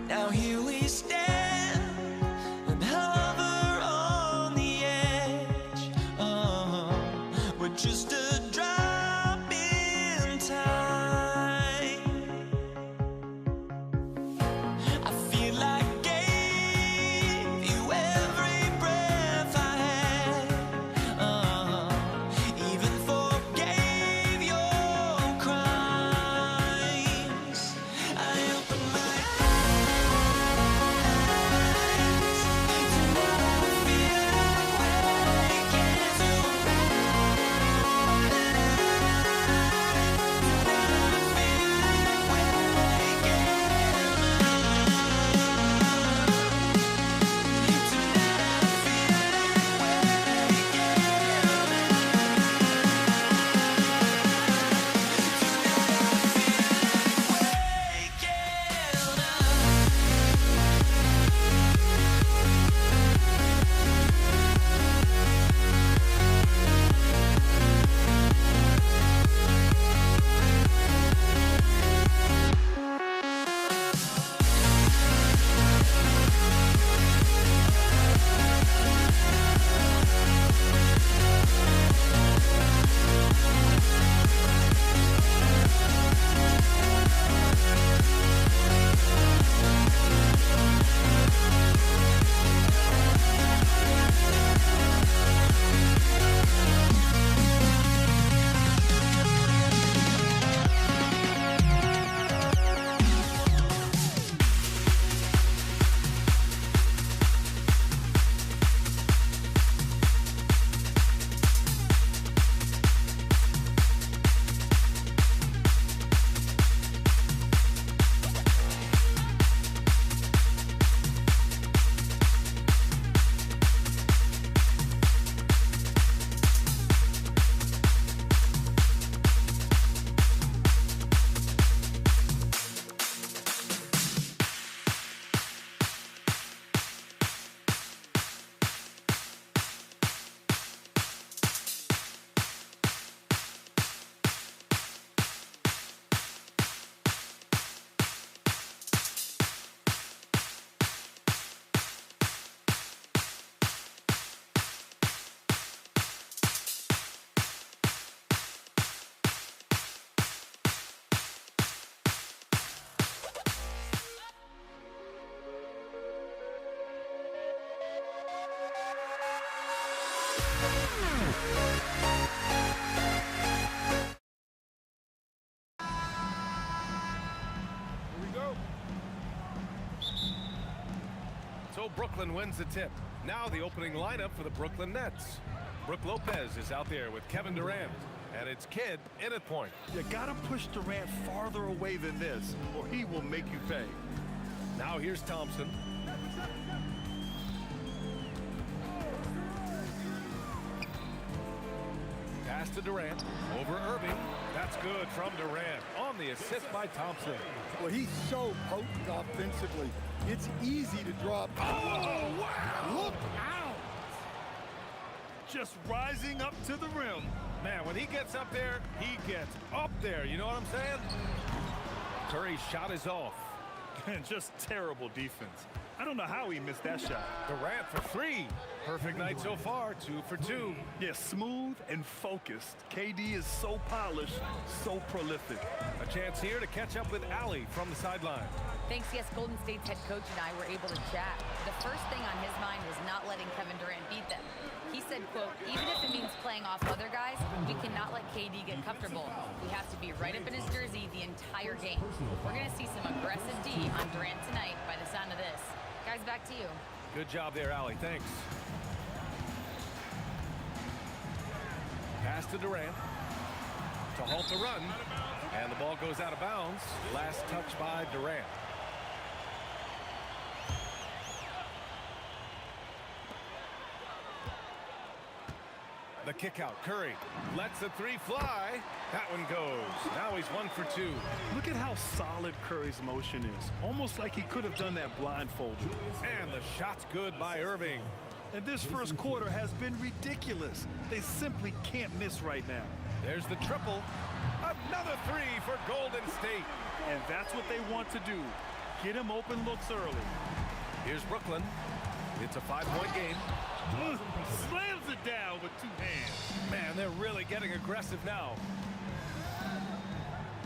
Now here we stand and hover on the edge. We're just a drop in time. I feel like I gave you every breath I had. Even forgave your crimes. I opened my So Brooklyn wins the tip. Now the opening lineup for the Brooklyn Nets. Brooke Lopez is out there with Kevin Durant. And it's Kidd in at point. You gotta push Durant farther away than this, or he will make you pay. Now here's Thompson. Pass to Durant. Over Irving. That's good from Durant. On the assist by Thompson. Well, he's so potent offensively. It's easy to drop. Oh, wow! Look out! Just rising up to the rim. Man, when he gets up there, he gets up there. You know what I'm saying? Curry's shot is off. And just terrible defense. I don't know how he missed that shot. Durant for three. Perfect night so far, 2 for 2. Yeah, smooth and focused. KD is so polished, so prolific. A chance here to catch up with Allie from the sideline. Thanks, yes, Golden State's head coach and I were able to chat. The first thing on his mind was not letting Kevin Durant beat them. He said, quote, even if it means playing off other guys, we cannot let KD get comfortable. We have to be right up in his jersey the entire game. We're going to see some aggressive D on Durant tonight by the sound of this. Guys, back to you. Good job there, Allie. Thanks. Pass to Durant to halt the run. And the ball goes out of bounds. Last touch by Durant. The kick out. Curry lets the three fly. That one goes. Now he's 1 for 2. Look at how solid Curry's motion is. Almost like he could have done that blindfolded. And the shot's good by Irving. And this first quarter has been ridiculous. They simply can't miss right now. There's the triple. Another three for Golden State. And that's what they want to do. Get him open looks early. Here's Brooklyn. It's a 5-point game. Slams it down with 2 hands. Man, they're really getting aggressive now.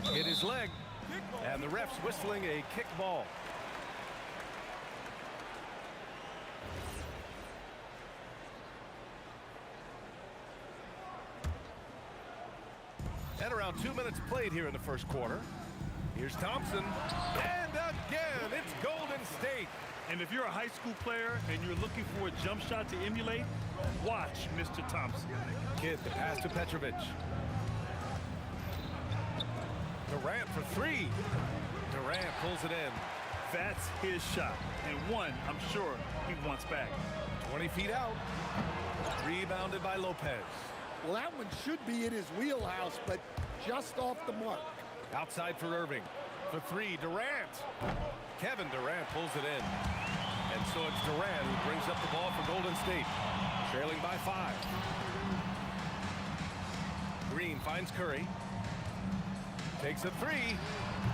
Hit his leg. And the ref's whistling a kick ball. And around 2 minutes played here in the first quarter. Here's Thompson. And again, it's Golden State. And if you're a high school player and you're looking for a jump shot to emulate, watch Mr. Thompson. Kidd, the pass to Petrovic. Durant for three. Durant pulls it in. That's his shot. And one, I'm sure, he wants back. 20 feet out. Rebounded by Lopez. Well, that one should be in his wheelhouse, but just off the mark. Outside for Irving. For three, Durant. Kevin Durant pulls it in. And so it's Durant who brings up the ball for Golden State. Trailing by 5. Green finds Curry. Takes a three.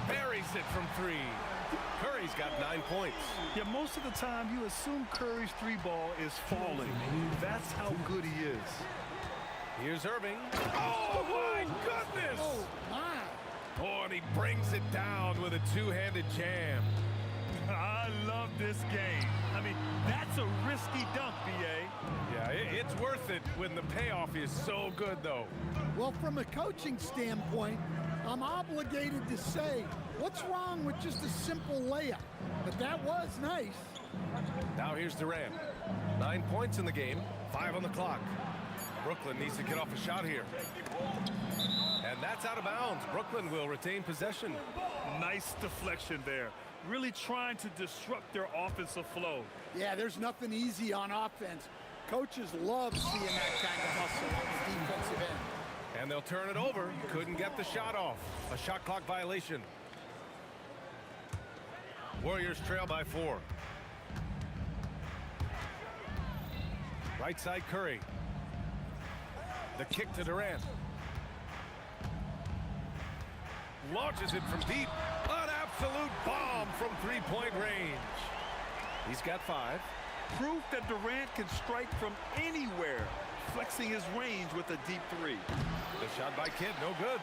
Buries it from 3. Curry's got 9 points. Yeah, most of the time you assume Curry's 3-ball is falling. That's how good he is. Here's Irving. Oh, my goodness! Oh, my. Oh, and he brings it down with a two-handed jam. I love this game. I mean, that's a risky dunk, B.A. Yeah, it's worth it when the payoff is so good, though. Well, from a coaching standpoint, I'm obligated to say, what's wrong with just a simple layup? But that was nice. Now here's Durant. 9 points in the game, 5 on the clock. Brooklyn needs to get off a shot here. And that's out of bounds. Brooklyn will retain possession. Nice deflection there. Really trying to disrupt their offensive flow. Yeah, there's nothing easy on offense. Coaches love seeing that kind of hustle on the defensive end. And they'll turn it over. Couldn't get the shot off. A shot clock violation. Warriors trail by 4. Right side Curry. The kick to Durant. Launches it from deep. An absolute bomb from three-point range. He's got 5. Proof that Durant can strike from anywhere, flexing his range with a deep 3. The shot by Kidd, no good.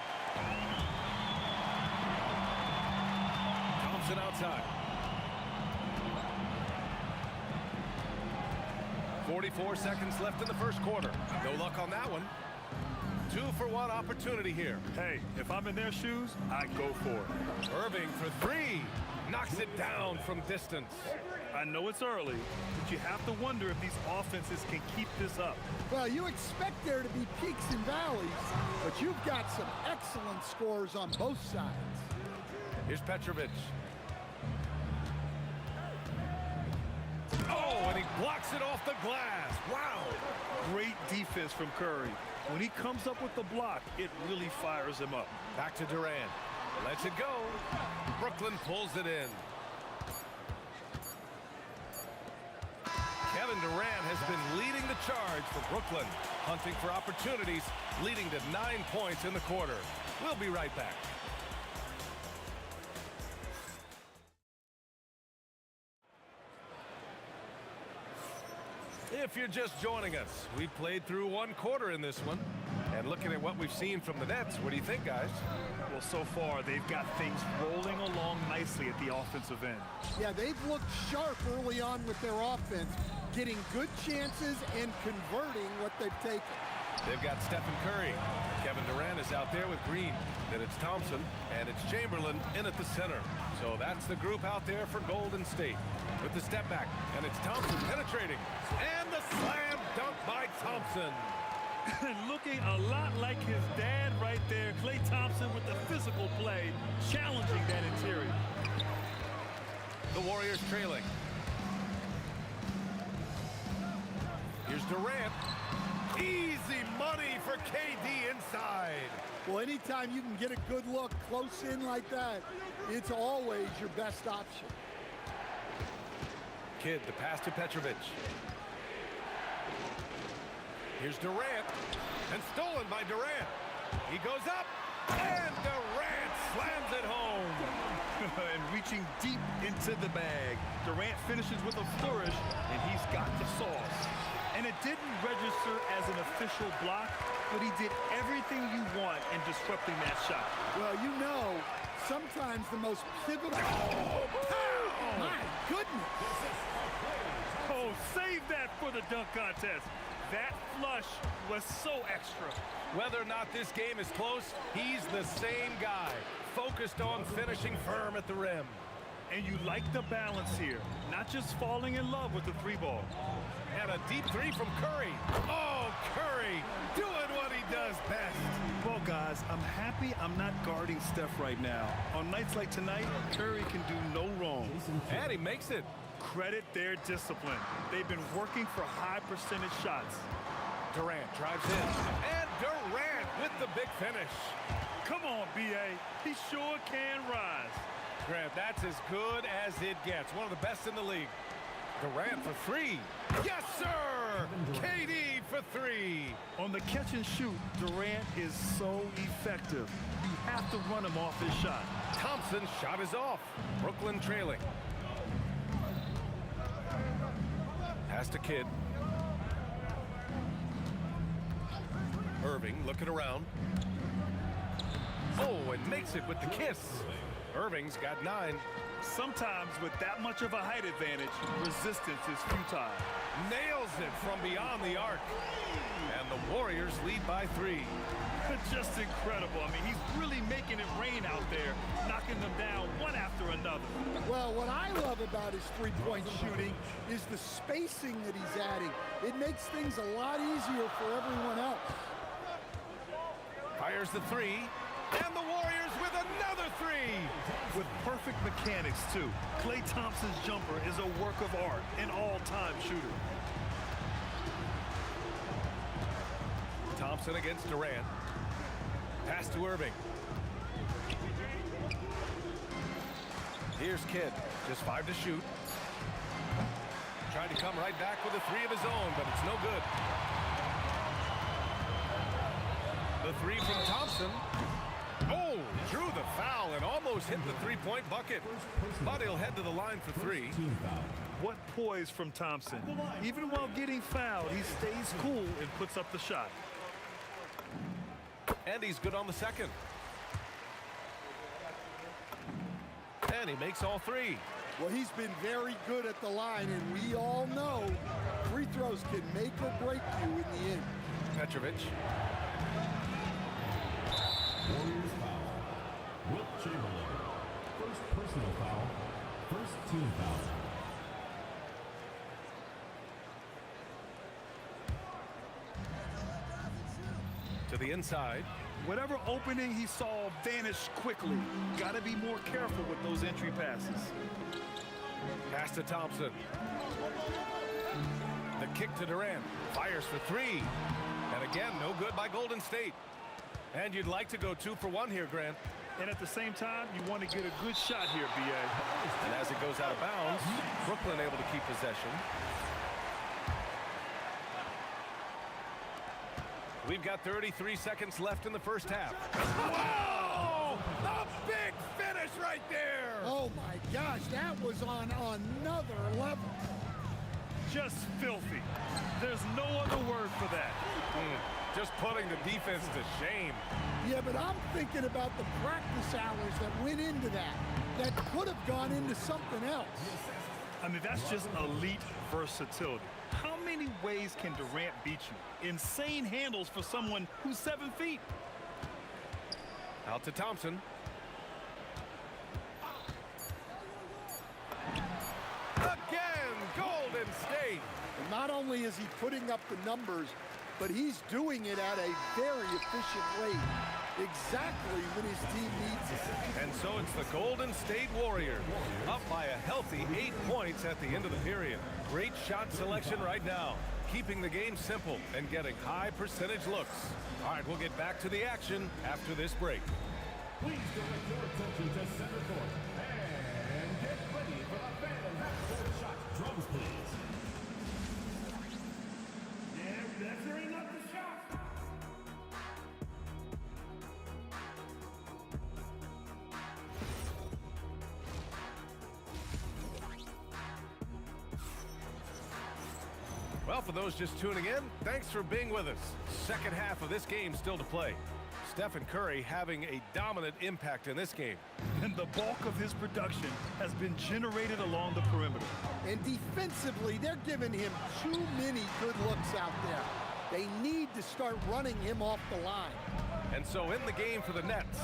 Thompson outside. 44 seconds left in the first quarter. No luck on that one. 2-for-1 opportunity here. Hey, if I'm in their shoes, I go for it. Irving for 3. Knocks it down from distance. I know it's early, but you have to wonder if these offenses can keep this up. Well, you expect there to be peaks and valleys, but you've got some excellent scores on both sides. Here's Petrovic. Oh, and he blocks it off the glass. Wow. Great defense from Curry. When he comes up with the block, it really fires him up. Back to Durant. Lets it go. Brooklyn pulls it in. Kevin Durant has been leading the charge for Brooklyn, hunting for opportunities, leading to 9 points in the quarter. We'll be right back. If you're just joining us, we played through one quarter in this one. And looking at what we've seen from the Nets, what do you think, guys? Well, so far, they've got things rolling along nicely at the offensive end. Yeah, they've looked sharp early on with their offense, getting good chances and converting what they've taken. They've got Stephen Curry. Kevin Durant is out there with Green. Then it's Thompson, and it's Chamberlain in at the center. So that's the group out there for Golden State. With the step back, and it's Thompson penetrating. And the slam dunk by Thompson. Looking a lot like his dad right there, Klay Thompson with the physical play, challenging that interior. The Warriors trailing. Here's Durant. Easy money for KD inside. Well, anytime you can get a good look close in like that, it's always your best option. Kidd, the pass to Petrovic. Here's Durant, and stolen by Durant. He goes up, and Durant slams it home. And reaching deep into the bag, Durant finishes with a flourish, and he's got the sauce. And it didn't register as an official block, but he did everything you want in disrupting that shot. Well, you know, sometimes the most pivotal... Oh, my goodness! Oh, save that for the dunk contest. That flush was so extra. Whether or not this game is close, he's the same guy, focused on finishing firm at the rim. And you like the balance here, not just falling in love with the three ball. And a deep three from Curry. Oh, Curry doing what he does best. Well, guys, I'm happy I'm not guarding Steph right now. On nights like tonight, Curry can do no wrong. And he makes it. Credit their discipline. They've been working for high percentage shots. Durant drives in. And Durant with the big finish. Come on, B.A. He sure can rise. Grant, that's as good as it gets. One of the best in the league. Durant for three. Yes, sir! KD for three. On the catch and shoot, Durant is so effective. You have to run him off his shot. Thompson's shot is off. Brooklyn trailing. Pass to Kidd. Irving looking around. Oh, and makes it with the kiss. Irving's got 9. Sometimes with that much of a height advantage, resistance is futile. Nails it from beyond the arc. And the Warriors lead by 3. Just incredible. I mean, he's really making it rain out there, knocking them down one after another. Well, what I love about his three-point shooting is the spacing that he's adding. It makes things a lot easier for everyone else. Fires the 3. And the Warriors with another 3. With perfect mechanics, too. Klay Thompson's jumper is a work of art, an all-time shooter. Thompson against Durant. Pass to Irving. Here's Kidd. Just 5 to shoot. Trying to come right back with a 3 of his own, but it's no good. The 3 from Thompson. Oh, drew the foul and almost hit the three-point bucket. But he'll head to the line for 3. What poise from Thompson. Even while getting fouled, he stays cool and puts up the shot. And he's good on the second. And he makes all 3. Well, he's been very good at the line, and we all know free throws can make or break you in the end. Petrovic. Warriors foul. Wilt Chamberlain. First personal foul. First team foul. To the inside. Whatever opening he saw vanished quickly. Got to be more careful with those entry passes. Pass to Thompson. The kick to Durant. Fires for 3. And again, no good by Golden State. And you'd like to go 2 for 1 here, Grant. And at the same time, you want to get a good shot here, B.A. And as it goes out of bounds, Brooklyn able to keep possession. We've got 33 seconds left in the first half. Whoa! A big finish right there! Oh, my gosh, that was on another level. Just filthy. There's no other word for that. Just putting the defense to shame. Yeah, but I'm thinking about the practice hours that went into that could have gone into something else. I mean, that's just elite versatility. How many ways can Durant beat you? Insane handles for someone who's 7 feet. Out to Thompson. Again, Golden State. And not only is he putting up the numbers, but he's doing it at a very efficient rate. Exactly when his team needs it. And so it's the Golden State Warriors up by a healthy 8 points at the end of the period. Great shot selection right now, keeping the game simple and getting high percentage looks. All right, we'll get back to the action after this break. Please direct your attention to center court and get ready for the Phantom half-court shot. Drums, please. They're measuring up the shot. Well, for those just tuning in, thanks for being with us. Second half of this game still to play. Stephen Curry having a dominant impact in this game. And the bulk of his production has been generated along the perimeter. And defensively, they're giving him too many good looks out there. They need to start running him off the line. And so in the game for the Nets,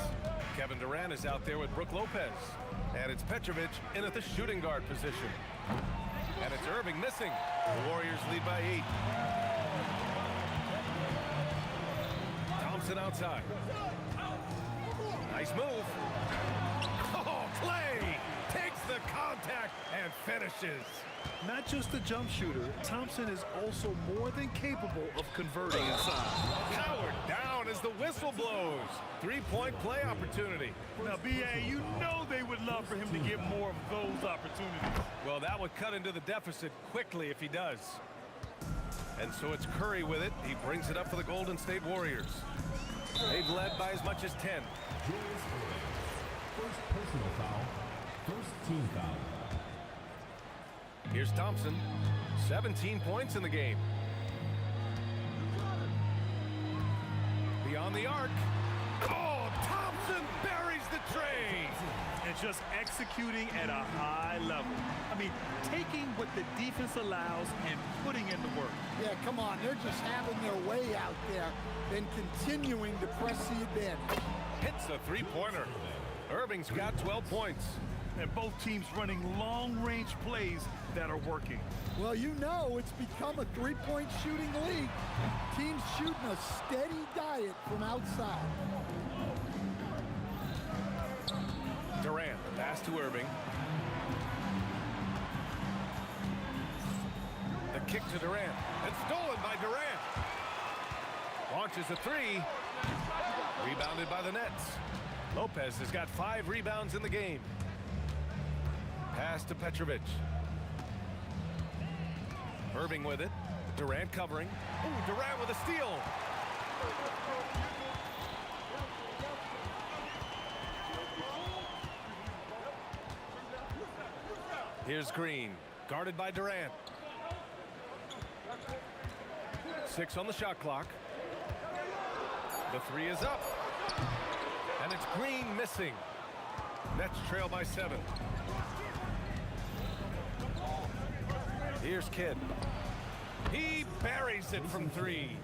Kevin Durant is out there with Brook Lopez. And it's Petrovic in at the shooting guard position. And it's Irving missing. The Warriors lead by 8. Thompson outside. Nice move. Oh, Clay takes the contact and finishes. Not just a jump shooter, Thompson is also more than capable of converting inside. Howard down as the whistle blows. 3-point play opportunity. Now, B.A., you know they would love for him to get more of those opportunities. Well, that would cut into the deficit quickly if he does. And so it's Curry with it. He brings it up for the Golden State Warriors. They've led by as much as 10. First personal foul. First team foul. Here's Thompson. 17 points in the game. Beyond the arc. Oh, Thompson buries the tray. And just executing at a high level. I mean, taking what the defense allows and putting in the work. Yeah, come on. They're just having their way out there and continuing to press the advantage. Hits a three-pointer. Irving's got 12 points. And both teams running long-range plays that are working. Well, you know it's become a three-point shooting league. Teams shooting a steady diet from outside. Durant, pass to Irving. The kick to Durant. And stolen by Durant. Launches a three. Rebounded by the Nets. Lopez has got 5 rebounds in the game. Pass to Petrovic. Irving with it. Durant covering. Ooh, Durant with a steal. Here's Green, guarded by Durant. 6 on the shot clock. The 3 is up. And it's Green missing. Nets trail by 7. Here's Kidd. He buries it from 3.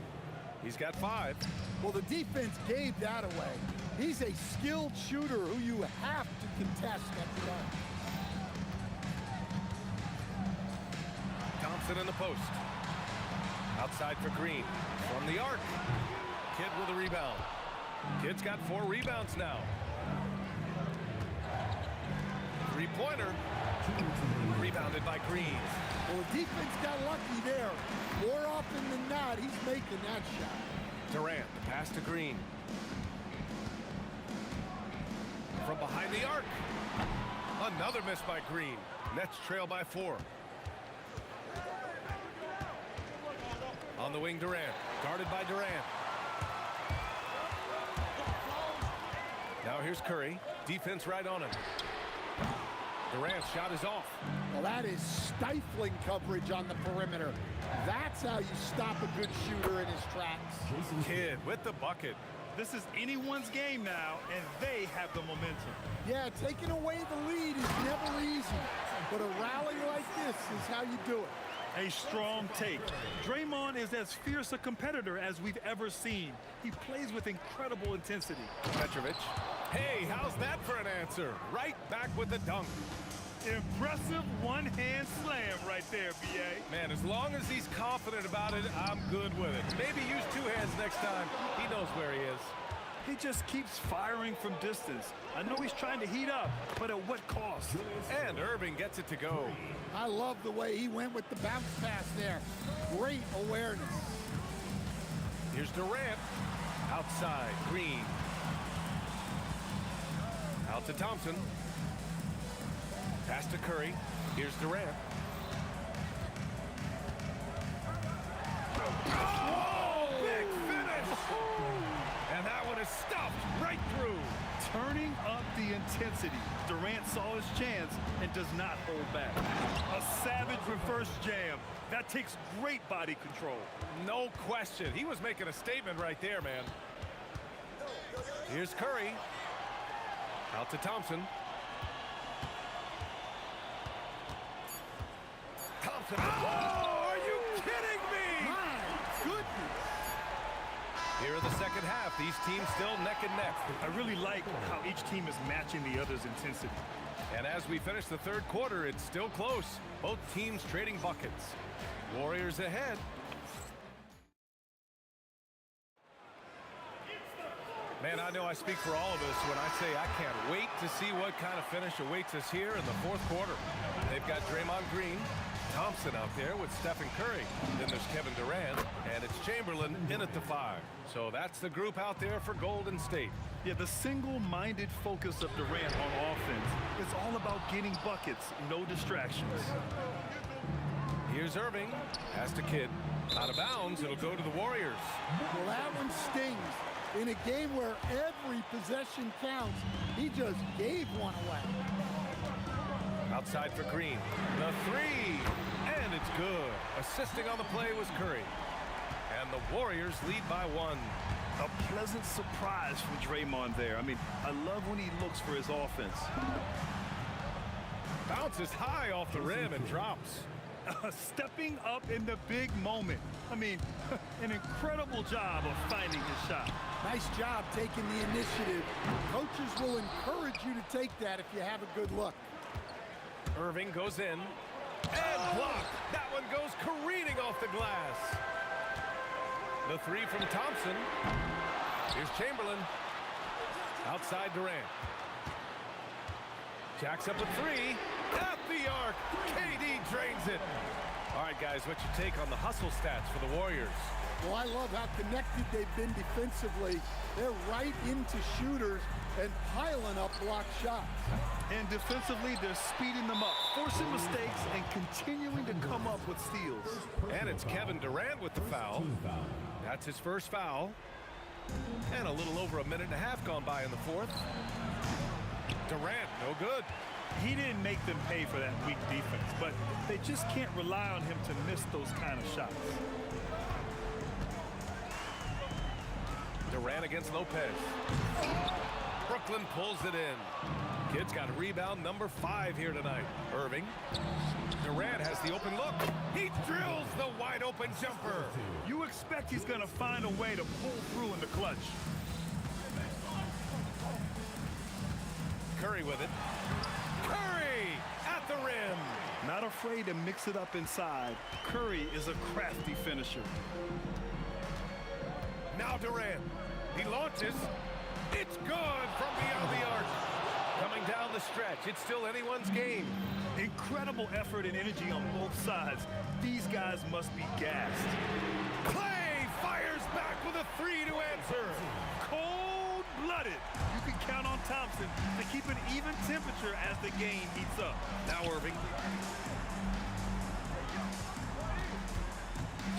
He's got 5. Well, the defense gave that away. He's a skilled shooter who you have to contest at the arc. Thompson in the post. Outside for Green. From the arc. Kidd with a rebound. Kidd's got 4 rebounds now. 3-pointer. Rebounded by Green. Well, the defense got lucky there. More often than not, he's making that shot. Durant, the pass to Green. From behind the arc. Another miss by Green. Nets trail by 4. On the wing, Durant. Guarded by Durant. Now here's Curry. Defense right on him. Durant's shot is off. Well, that is stifling coverage on the perimeter. That's how you stop a good shooter in his tracks. Kidd with the bucket. This is anyone's game now, and they have the momentum. Yeah, taking away the lead is never easy, but a rally like this is how you do it. A strong take. Draymond is as fierce a competitor as we've ever seen. He plays with incredible intensity. Petrovic. Hey, how's that for an answer? Right back with the dunk. Impressive one-hand slam right there, B.A. Man, as long as he's confident about it, I'm good with it. Maybe use two hands next time. He knows where he is. He just keeps firing from distance. I know he's trying to heat up, but at what cost? And Irving gets it to go. I love the way he went with the bounce pass there. Great awareness. Here's Durant. Outside, Green. Out to Thompson. Pass to Curry. Here's Durant. Oh, big finish! And that one is stuffed right through. Turning up the intensity. Durant saw his chance and does not hold back. A savage reverse jam. That takes great body control. No question. He was making a statement right there, man. Here's Curry. Out to Thompson. Thompson. Oh, are you kidding me? My goodness. Here in the second half, these teams still neck and neck. I really like how each team is matching the other's intensity. And as we finish the third quarter, it's still close. Both teams trading buckets. Warriors ahead. Man, I know I speak for all of us when I say I can't wait to see what kind of finish awaits us here in the fourth quarter. They've got Draymond Green, Thompson out there with Stephen Curry. Then there's Kevin Durant, and it's Chamberlain in at the 5. So that's the group out there for Golden State. Yeah, the single-minded focus of Durant on offense is all about getting buckets, no distractions. Here's Irving. Pass to Kidd. Out of bounds, it'll go to the Warriors. Well, that one stings. In a game where every possession counts, he just gave one away. Outside for Green. The 3. And it's good. Assisting on the play was Curry. And the Warriors lead by 1. A pleasant surprise from Draymond there. I mean, I love when he looks for his offense. Bounces high off the rim and drops. Stepping up in the big moment. I mean, an incredible job of finding his shot. Nice job taking the initiative. Coaches will encourage you to take that if you have a good look. Irving goes in. And blocked. That one goes careening off the glass. The 3 from Thompson. Here's Chamberlain. Outside Durant. Jacks up a 3. At the arc. KD drains it. All right, guys, what's your take on the hustle stats for the Warriors? Well, I love how connected they've been defensively. They're right into shooters and piling up block shots. And defensively, they're speeding them up, forcing mistakes and continuing to come up with steals. And it's Kevin Durant with the foul. That's his first foul. And a little over a minute and a half gone by in the fourth. Durant, no good. He didn't make them pay for that weak defense, but they just can't rely on him to miss those kind of shots. Durant against Lopez. Brooklyn pulls it in. Kid's got rebound number 5 here tonight. Irving. Durant has the open look. He drills the wide open jumper. You expect he's going to find a way to pull through in the clutch. Curry with it. Curry at the rim. Not afraid to mix it up inside. Curry is a crafty finisher. Now Durant. He launches. It's good from beyond the arc. Coming down the stretch. It's still anyone's game. Incredible effort and energy on both sides. These guys must be gassed. Clay fires back with a 3 to answer. Cold-blooded. You can count on Thompson to keep an even temperature as the game heats up. Now Irving.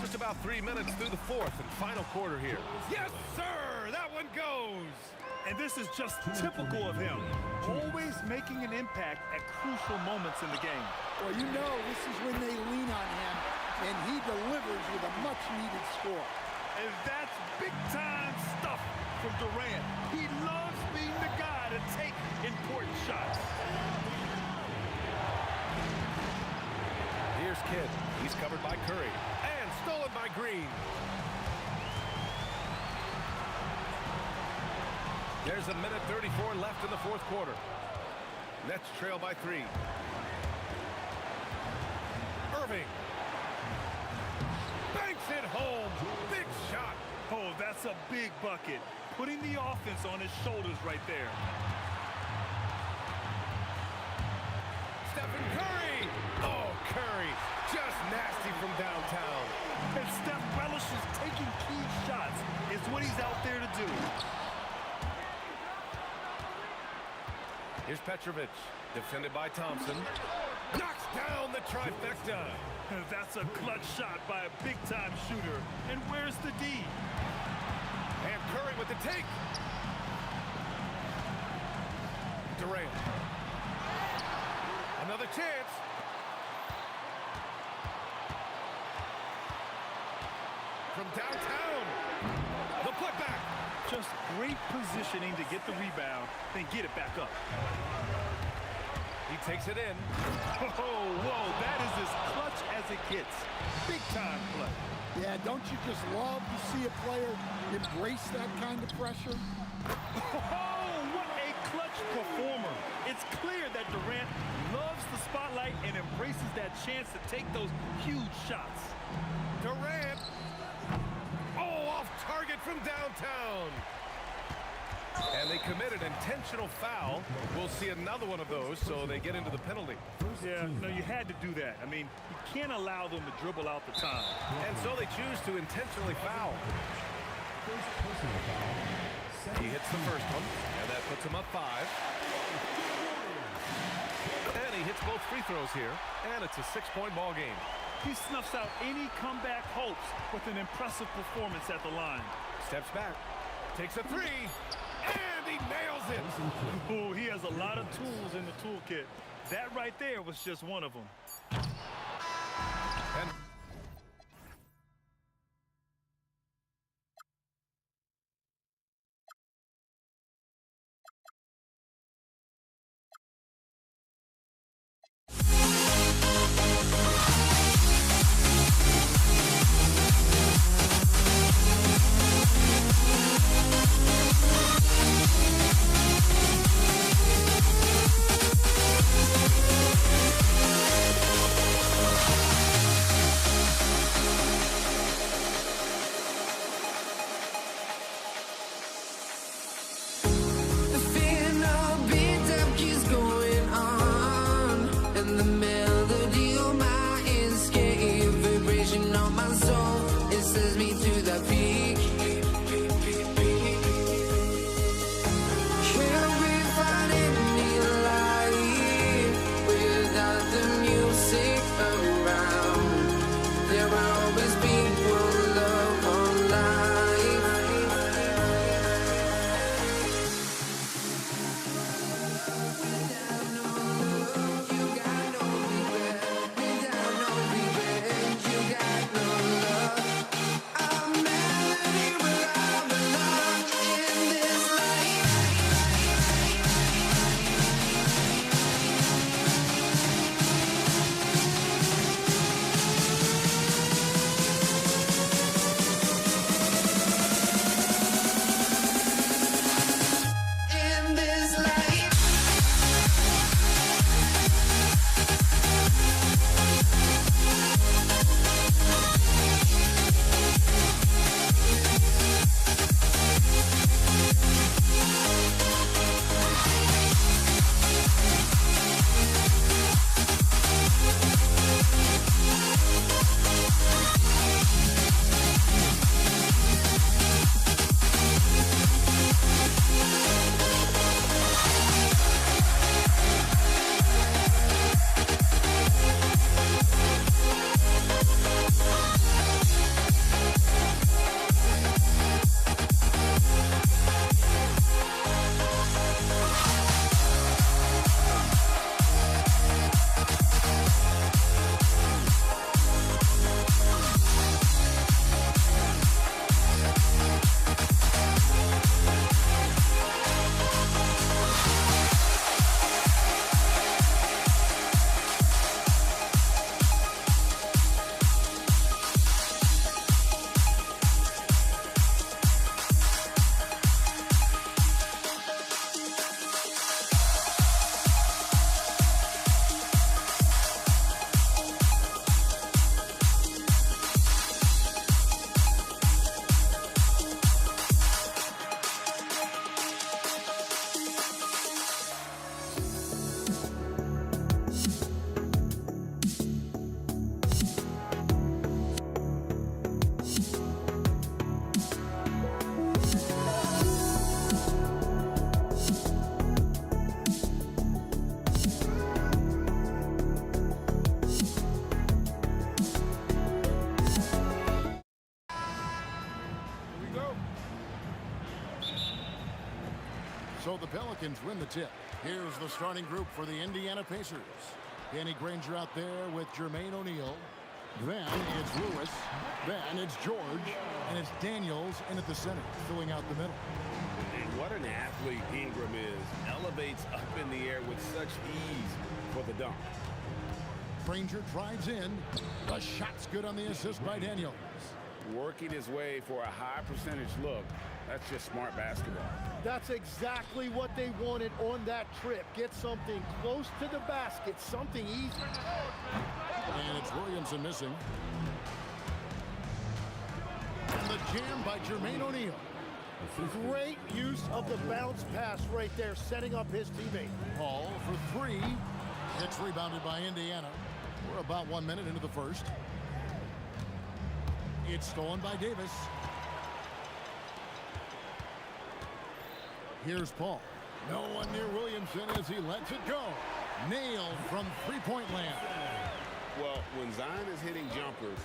Just about 3 minutes through the fourth and final quarter here. Yes, sir! That one goes! And this is just typical of him. Always making an impact at crucial moments in the game. Well, you know this is when they lean on him, and he delivers with a much-needed score. And that's big-time stuff from Durant. He loves being the guy to take important shots. Here's Kidd. He's covered by Curry. And stolen by Green. There's a minute 34 left in the fourth quarter. Nets trail by 3. Irving. Banks it home. Big shot. Oh, that's a big bucket. Putting the offense on his shoulders right there. Stephen Curry. Oh, Curry. Just nasty from downtown. And Steph relishes taking key shots. It's what he's out there to do. Here's Petrovic, defended by Thompson. Knocks down the trifecta. That's a clutch shot by a big-time shooter. And where's the D? And Curry with the take. Durant. Another chance. From downtown. The putback. Just great positioning to get the rebound, then get it back up. He takes it in. Oh, whoa, that is as clutch as it gets. Big time play. Yeah, don't you just love to see a player embrace that kind of pressure? Oh, what a clutch performer. It's clear that Durant loves the spotlight and embraces that chance to take those huge shots. Durant. Oh, off target from downtown. And they committed intentional foul. We'll see another one of those, so they get into the penalty. Yeah, no, you had to do that. I mean, you can't allow them to dribble out the time. And so they choose to intentionally foul. He hits the first one, and that puts him up 5. And he hits both free throws here, and it's a 6-point ball game. He snuffs out any comeback hopes with an impressive performance at the line. Steps back, takes a 3, and he nails it. Oh, he has a lot of tools in the toolkit. That right there was just one of them. And So the Pelicans win the tip. Here's the starting group for the Indiana Pacers. Danny Granger out there with Jermaine O'Neal. Then it's Lewis. Then it's George. And it's Daniels in at the center, filling out the middle. And what an athlete Ingram is. Elevates up in the air with such ease for the dunk. Granger drives in. The shot's good on the assist by Daniels. Working his way for a high percentage look. That's just smart basketball. That's exactly what they wanted on that trip. Get something close to the basket, something easy. And it's Williamson missing. And the jam by Jermaine O'Neal. Great use of the bounce pass right there, setting up his teammate. Hall for three. It's rebounded by Indiana. We're about 1 minute into the first. It's stolen by Davis. Here's Paul. No one near Williamson as he lets it go. Nailed from three-point land. Well, when Zion is hitting jumpers,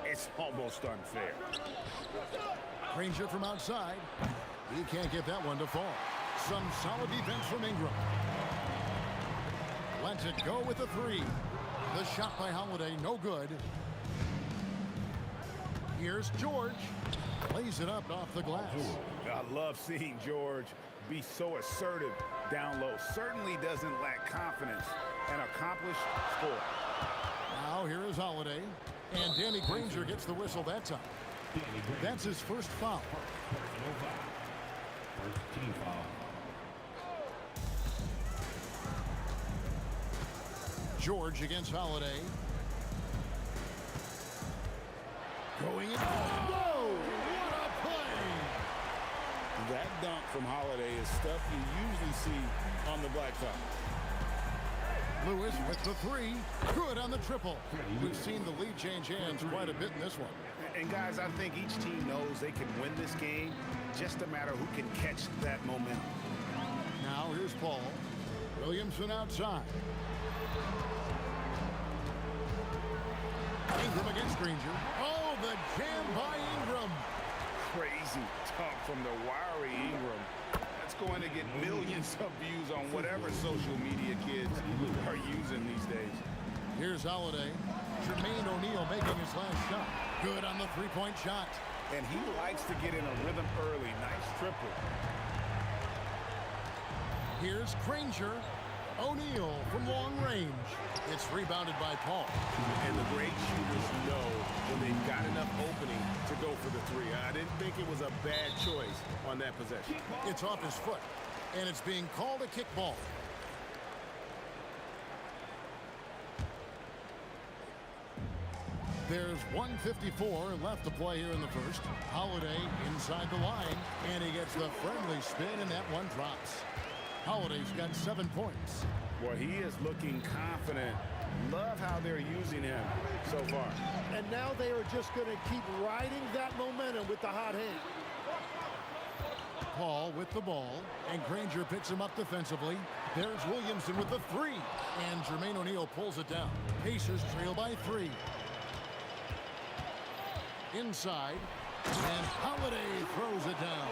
it's almost unfair. Granger from outside. He can't get that one to fall. Some solid defense from Ingram. Lets it go with a three. The shot by Holiday, no good. Here's George. Lays it up off the glass. I love seeing George be so assertive down low. Certainly doesn't lack confidence. An accomplished scorer. Now here is Holiday. And Danny Granger gets the whistle that time. That's his first foul. First team foul. George against Holiday. Going in. Whoa! What a play! That dunk from Holiday is stuff you usually see on the Black Sox. Lewis with the three. Good on the triple. We've seen the lead change hands quite a bit in this one. And guys, I think each team knows they can win this game. Just a matter who can catch that momentum. Now here's Paul. Williamson outside. Ingram against Granger. Oh, the jam by Ingram. Crazy dunk from the wiry Ingram. That's going to get millions of views on whatever social media kids are using these days. Here's Holiday. Jermaine O'Neal making his last shot. Good on the three-point shot. And he likes to get in a rhythm early. Nice triple. Here's Granger. O'Neal from long range. It's rebounded by Paul. And the great shooters know when they've got enough opening to go for the three. I didn't think it was a bad choice on that possession. It's off his foot, and it's being called a kickball. There's 1:54 left to play here in the first. Holiday inside the line, and he gets the friendly spin, and that one drops. Holiday's got 7 points. Well, he is looking confident. Love how they're using him so far. And now they are just going to keep riding that momentum with the hot hand. Paul with the ball, and Granger picks him up defensively. There's Williamson with the three, and Jermaine O'Neal pulls it down. Pacers trail by 3. Inside, and Holiday throws it down.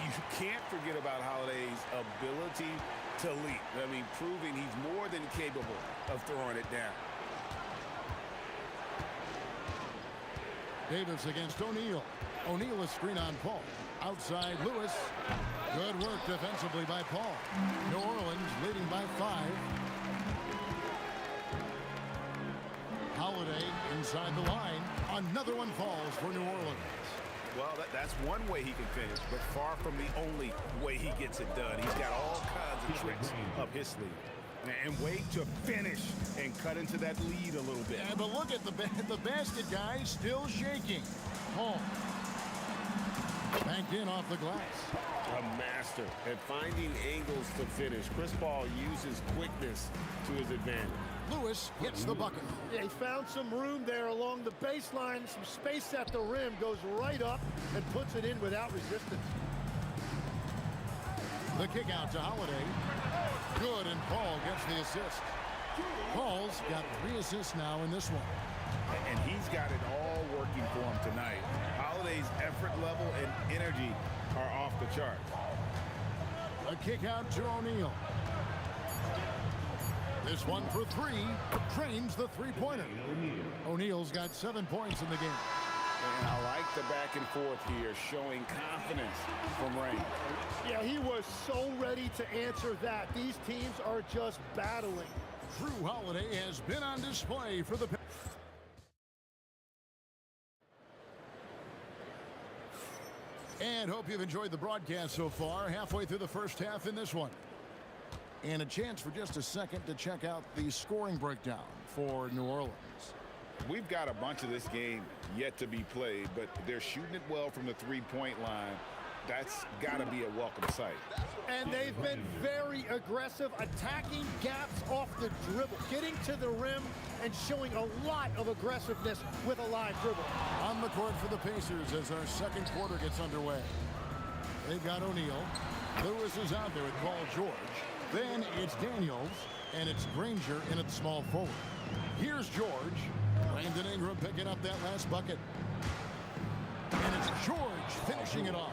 You can't forget about Holiday's ability to leap. I mean, proving he's more than capable of throwing it down. Davis against O'Neal. O'Neal is screen on Paul. Outside Lewis. Good work defensively by Paul. New Orleans leading by 5. Holiday inside the line. Another one falls for New Orleans. Well, that's one way he can finish, but far from the only way he gets it done. He's got all kinds of tricks up his sleeve. And wait to finish and cut into that lead a little bit. Yeah, but look at the basket guy still shaking. Paul. Banked in off the glass. A master at finding angles to finish. Chris Paul uses quickness to his advantage. Lewis hits the bucket. Yeah, he found some room there along the baseline, some space at the rim, goes right up and puts it in without resistance. The kick out to Holiday. Good, and Paul gets the assist. Paul's got 3 assists now in this one. And he's got it all working for him tonight. Holiday's effort level and energy are off the charts. A kick out to O'Neal. This one for three. Trains the three-pointer. O'Neal's got 7 points in the game. And I like the back and forth here, showing confidence from Rain. Yeah, he was so ready to answer that. These teams are just battling. Drew Holiday has been on display for the... And hope you've enjoyed the broadcast so far. Halfway through the first half in this one. And a chance for just a second to check out the scoring breakdown for New Orleans. We've got a bunch of this game yet to be played, but they're shooting it well from the three-point line. That's got to be a welcome sight. And they've been very aggressive, attacking gaps off the dribble, getting to the rim and showing a lot of aggressiveness with a live dribble. On the court for the Pacers as our second quarter gets underway. They've got O'Neal. Lewis is out there with Paul George. Then it's Daniels, and it's Granger in at small forward. Here's George. Brandon Ingram picking up that last bucket. And it's George finishing it off.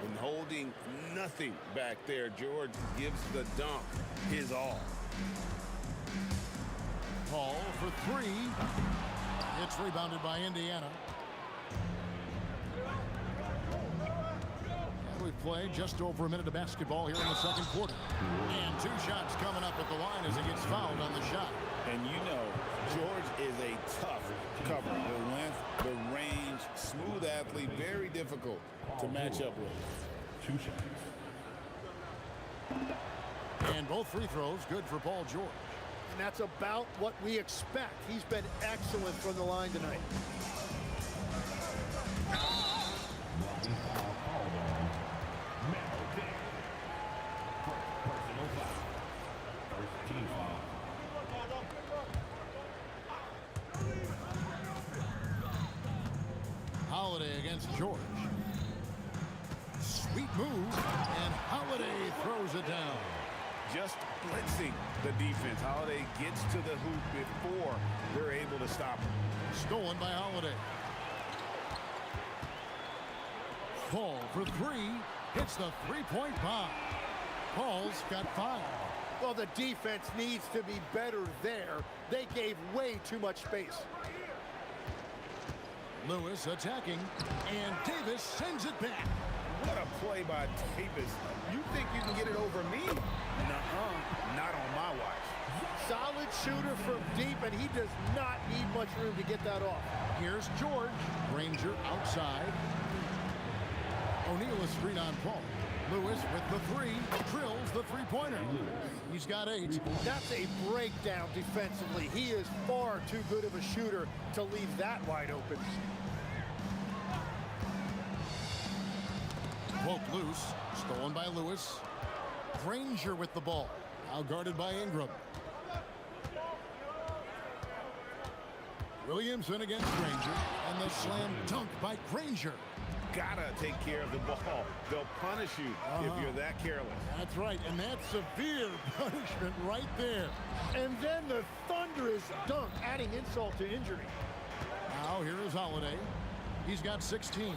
And holding nothing back there, George gives the dunk his all. Paul for three. It's rebounded by Indiana. And we've played just over a minute of basketball here in the second quarter. And 2 shots coming up at the line as he gets fouled on the shot. And you know, George is a tough cover. The length, the range, smooth athlete, very difficult to match up with. 2 shots. And both free throws good for Paul George. And that's about what we expect. He's been excellent from the line tonight. Holiday against George. Sweet move, and Holiday throws it down. Just blitzing the defense. Holiday gets to the hoop before they're able to stop him. Stolen by Holiday. Paul for three. Hits the three-point bomb. Paul's got 5. Well, the defense needs to be better there. They gave way too much space. Lewis attacking, and Davis sends it back. What a play by Davis. You think you can get it over me? Nuh-uh. Not on my watch. Solid shooter from deep, and he does not need much room to get that off. Here's George. Granger outside. O'Neal is screen on Paul. Lewis with the 3. Drills the three-pointer. He's got 8. That's a breakdown defensively. He is far too good of a shooter to leave that wide open. Poke loose. Stolen by Lewis. Granger with the ball. Now guarded by Ingram. Williamson against Granger. And the slam dunk by Granger. Gotta take care of the ball. They'll punish you if you're that careless. That's right, and that's severe punishment right there. And then the thunderous dunk, adding insult to injury. Now here is Holiday. He's got 16.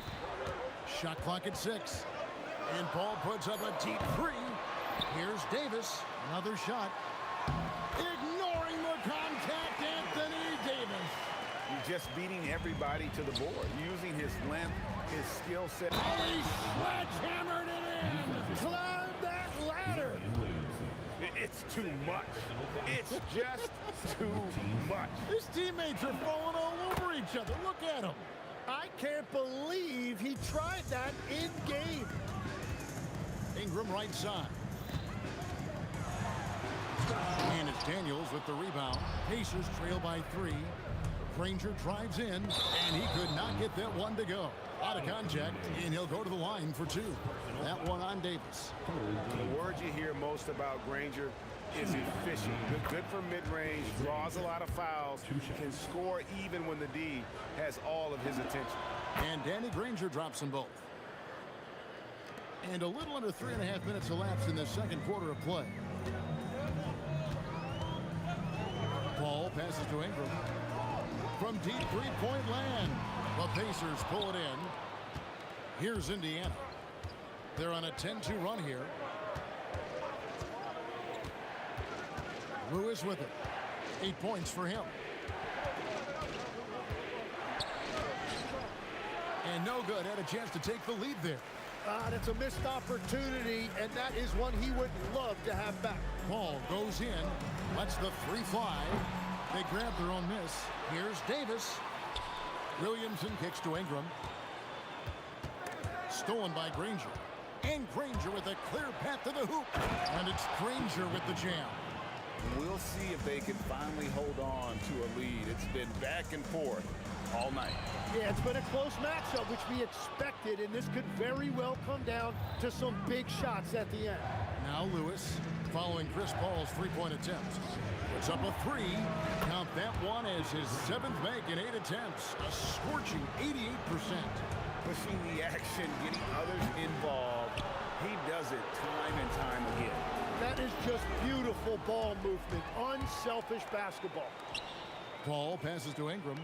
Shot clock at 6. And Paul puts up a deep 3. Here's Davis. Another shot. Ignoring the contact, Anthony Davis. He's just beating everybody to the board, using his length, his skill set. Oh, he sledgehammered it in. Climb that ladder. It's too much. It's just too much. His teammates are falling all over each other. Look at him. I can't believe he tried that in game. Ingram right side. And it's Daniels with the rebound. Pacers trail by 3. Granger drives in, and he could not get that one to go. Out of contact, and he'll go to the line for 2. That one on Davis. The word you hear most about Granger is efficient. Good from mid-range, draws a lot of fouls, can score even when the D has all of his attention. And Danny Granger drops them both. And a little under 3.5 minutes elapsed in the second quarter of play. Paul passes to Ingram. From deep three-point land, the Pacers pull it in. Here's Indiana. They're on a 10-2 run here. Lewis with it. 8 points for him. And no good. Had a chance to take the lead there. That's a missed opportunity, and that is one he would love to have back. Ball goes in. Lets the three fly. They grab their own miss. Here's Davis. Williamson kicks to Ingram. Stolen by Granger. And Granger with a clear path to the hoop. And it's Granger with the jam. We'll see if they can finally hold on to a lead. It's been back and forth all night. Yeah, it's been a close matchup, which we expected, and this could very well come down to some big shots at the end. Now Lewis, following Chris Paul's three-point attempt. Puts up a three. Count that one as his 7th make in 8 attempts. A scorching 88%. Pushing the action, getting others involved. He does it time and time again. That is just beautiful ball movement, unselfish basketball. Paul passes to Ingram.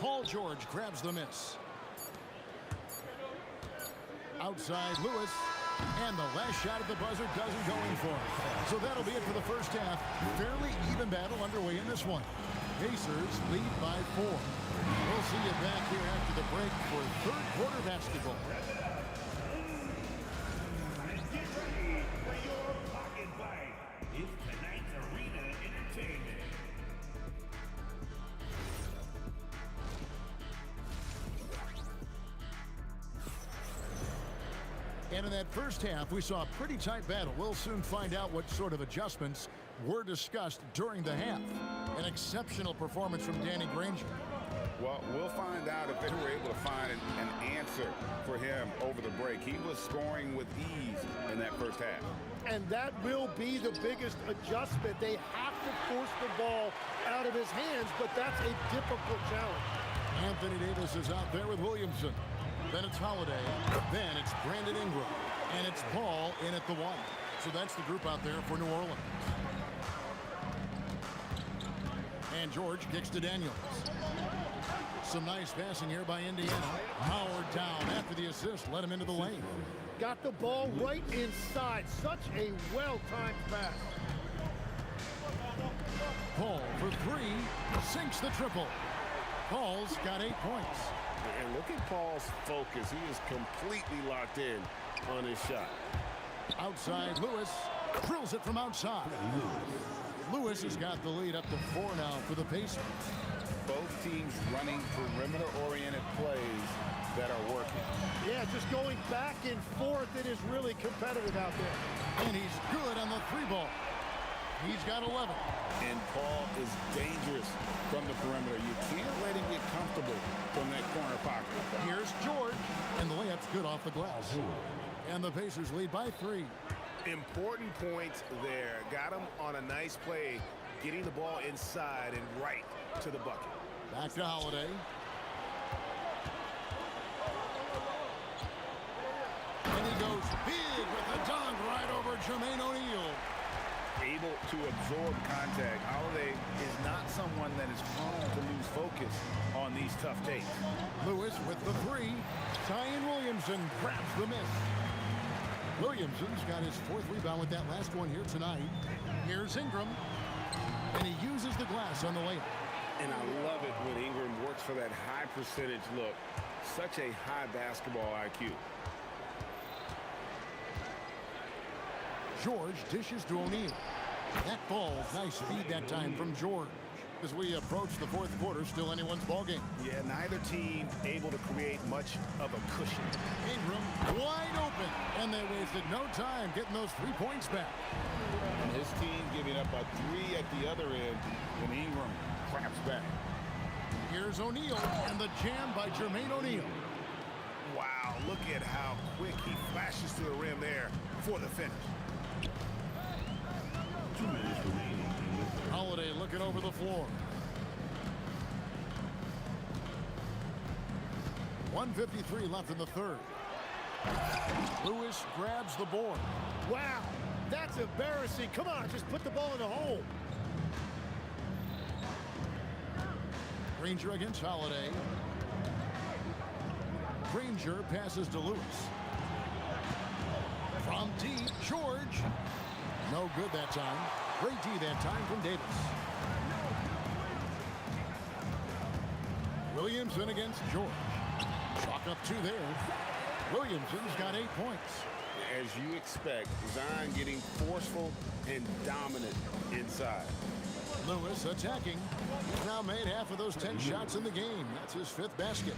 Paul George grabs the miss. Outside Lewis. And the last shot at the buzzer doesn't go in for him. So that'll be it for the first half. Fairly even battle underway in this one. Pacers lead by 4. We'll see you back here after the break for third quarter basketball. Get ready for your pocket bite. It's tonight's Arena Entertainment. And in that first half, we saw a pretty tight battle. We'll soon find out what sort of adjustments were discussed during the half. An exceptional performance from Danny Granger. Well, we'll find out if they were able to find an answer for him over the break. He was scoring with ease in that first half. And that will be the biggest adjustment. They have to force the ball out of his hands, but that's a difficult challenge. Anthony Davis is out there with Williamson. Then it's Holiday. Then it's Brandon Ingram. And it's Paul in at the 1. So that's the group out there for New Orleans. And George kicks to Daniels. Some nice passing here by Indiana. Howard down after the assist. Let him into the lane. Got the ball right inside. Such a well-timed pass. Paul for 3. Sinks the triple. Paul's got 8 points. And look at Paul's focus. He is completely locked in on his shot. Outside Lewis. Drills it from outside. Lewis has got the lead up to 4 now for the Pacers. Both teams running perimeter-oriented plays that are working. Yeah, just going back and forth. It is really competitive out there. And he's good on the 3 ball. He's got 11. And Paul is dangerous from the perimeter. You can't let him get comfortable from that corner pocket. Here's George. And the layup's good off the glass. And the Pacers lead by 3. Important points there. Got him on a nice play, getting the ball inside and right to the bucket. Back to Holiday. And he goes big with a dunk right over Jermaine O'Neal. Able to absorb contact. Holiday is not someone that is prone to lose focus on these tough days. Lewis with the 3. Zion Williamson grabs the miss. Williamson's got his 4th rebound with that last one here tonight. Here's Ingram. And he uses the glass on the layup. And I love it when Ingram works for that high percentage look. Such a high basketball IQ. George dishes to O'Neal. That ball, nice feed that time from George. As we approach the 4th quarter, still anyone's ballgame. Yeah, neither team able to create much of a cushion. Ingram wide open, and they wasted no time getting those 3 points back. And his team giving up a 3 at the other end when Ingram claps back. Here's O'Neal, and the jam by Jermaine O'Neal. Wow, look at how quick he flashes to the rim there for the finish. 2 minutes remaining. Holiday looking over the floor. 1:53 left in the 3rd. Lewis grabs the board. Wow, that's embarrassing. Come on, just put the ball in the hole. Granger against Holiday. Granger passes to Lewis. From deep, George. No good that time. Great D that time from Davis. Williamson against George. Chalk up 2 there. Williamson's got 8 points. As you expect, Zion getting forceful and dominant inside. Lewis attacking. He's now made half of those 10 shots in the game. That's his 5th basket.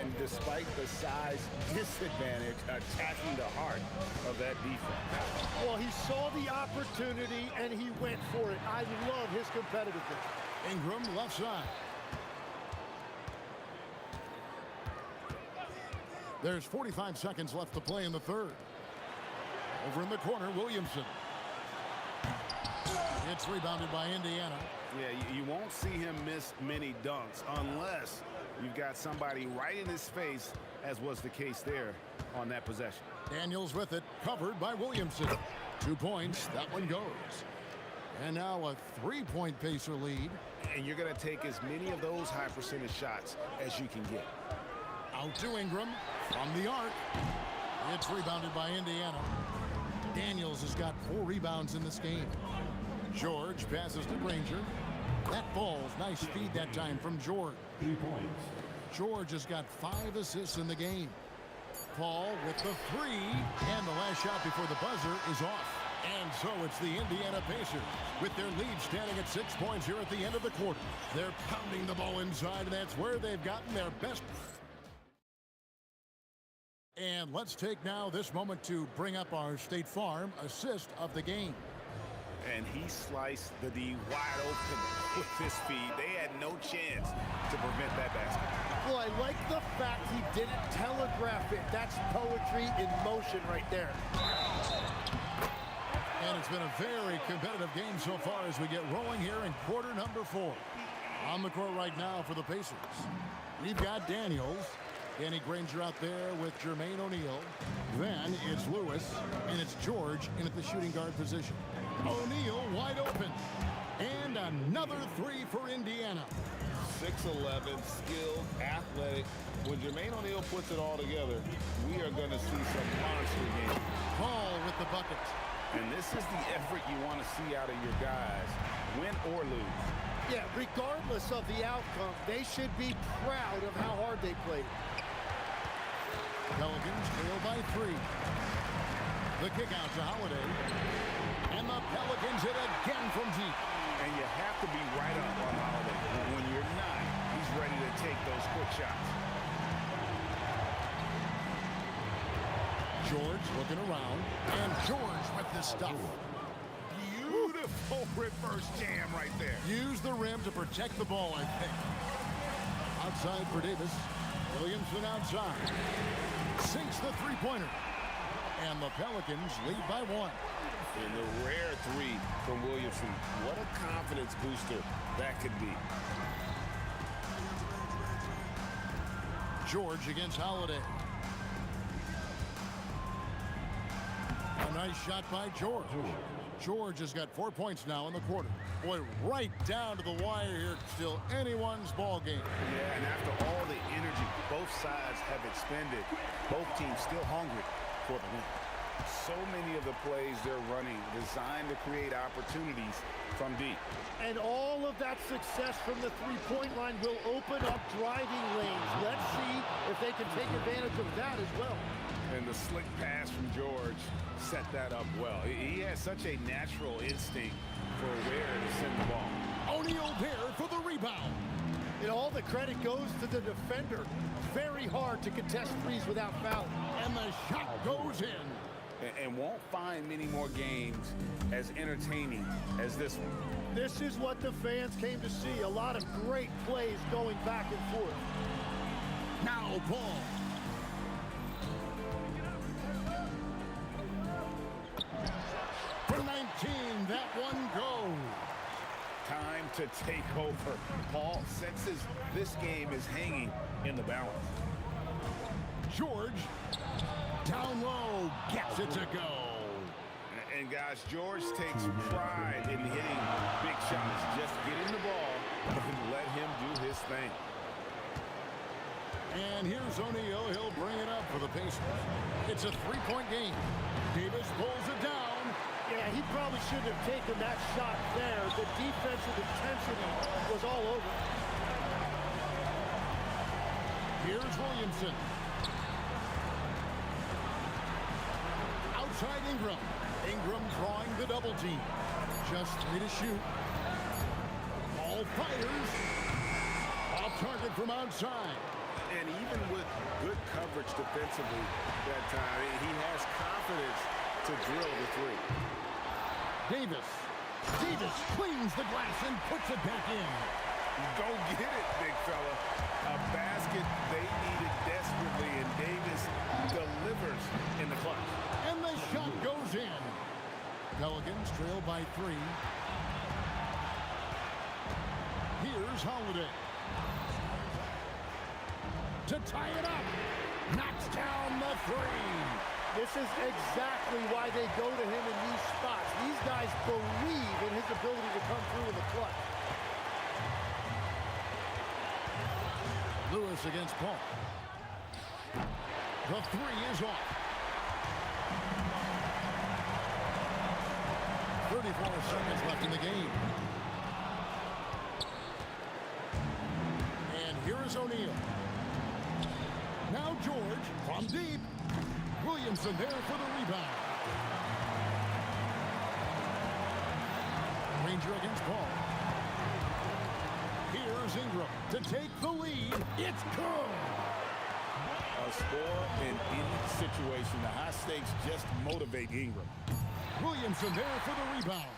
And despite the size disadvantage, attacking the heart of that defense. Well, he saw the opportunity and he went for it. I love his competitiveness. Ingram left side. There's 45 seconds left to play in the 3rd. Over in the corner, Williamson. It's rebounded by Indiana. Yeah, you won't see him miss many dunks unless you've got somebody right in his face, as was the case there on that possession. Daniels with it, covered by Williamson. 2 points, that one goes. And now a 3-point Pacer lead. And you're going to take as many of those high percentage shots as you can get. Out to Ingram from the arc. It's rebounded by Indiana. Daniels has got 4 rebounds in this game. George passes to Granger. That falls. Nice feed that time from George. 3 points. George has got 5 assists in the game. Paul with the 3. And the last shot before the buzzer is off. And so it's the Indiana Pacers with their lead standing at 6 points here at the end of the quarter. They're pounding the ball inside, and that's where they've gotten their best. And let's take now this moment to bring up our State Farm assist of the game. And he sliced the D wide open with his feed. They had no chance to prevent that basket. Well, I like the fact he didn't telegraph it. That's poetry in motion right there. And it's been a very competitive game so far as we get rolling here in quarter number 4. On the court right now for the Pacers, we've got Daniels. Danny Granger out there with Jermaine O'Neal. Then it's Lewis, and it's George in at the shooting guard position. O'Neal wide open. And another 3 for Indiana. 6'11", skilled, athletic. When Jermaine O'Neal puts it all together, we are going to see some monster games. Paul with the bucket. And this is the effort you want to see out of your guys, win or lose. Yeah, regardless of the outcome, they should be proud of how hard they played. Pelicans trail by 3. The kick out to Holiday. And the Pelicans hit again from deep. And you have to be right up on Holiday. When you're not, he's ready to take those quick shots. George looking around. And George with the stuff. Beautiful reverse jam right there. Use the rim to protect the ball, I think. Outside for Davis. Williamson outside. Sinks the 3-pointer. And the Pelicans lead by 1. And the rare 3 from Williamson. What a confidence booster that could be. George against Holiday. A nice shot by George. George has got 4 points now in the quarter. Boy, right down to the wire here. Still anyone's ball game. Yeah, and after all the energy both sides have expended, both teams still hungry for the win. So many of the plays they're running designed to create opportunities from deep. And all of that success from the 3-point line will open up driving lanes. Let's see if they can take advantage of that as well. And the slick pass from George set that up well. He has such a natural instinct for where to send the ball. O'Neal there for the rebound. And all the credit goes to the defender. Very hard to contest threes without foul. And the shot goes in. And won't find many more games as entertaining as this one. This is what the fans came to see. A lot of great plays going back and forth. Now Paul. For 19, that one goes. Time to take over. Paul senses this game is hanging in the balance. George, down low, gets it to go. And guys, George takes pride in hitting big shots. Just get in the ball and let him do his thing. And here's O'Neal. He'll bring it up for the Pacers. It's a three-point game. Davis pulls it down. Yeah, he probably shouldn't have taken that shot there. The defensive intensity was all over. Here's Williamson. Outside Ingram. Ingram drawing the double team. Just 3 to shoot. Ball fires. Off target from outside. And even with good coverage defensively that time, he has confidence to drill the three. Davis. Davis cleans the glass and puts it back in. Go get it, big fella. A basket they needed desperately, and Davis delivers in the clutch. And the shot goes in. Pelicans trail by 3. Here's Holiday. To tie it up. Knocks down the 3. This is exactly why they go to him in these spots. These guys believe in his ability to come through in the clutch. Lewis against Paul. The 3 is off. 34 seconds left in the game. And here is O'Neal. Now George from deep. Williamson there for the rebound. Ranger against Paul. Here's Ingram to take the lead. It's good. A score in any situation. The high stakes just motivate Ingram. Williamson there for the rebound.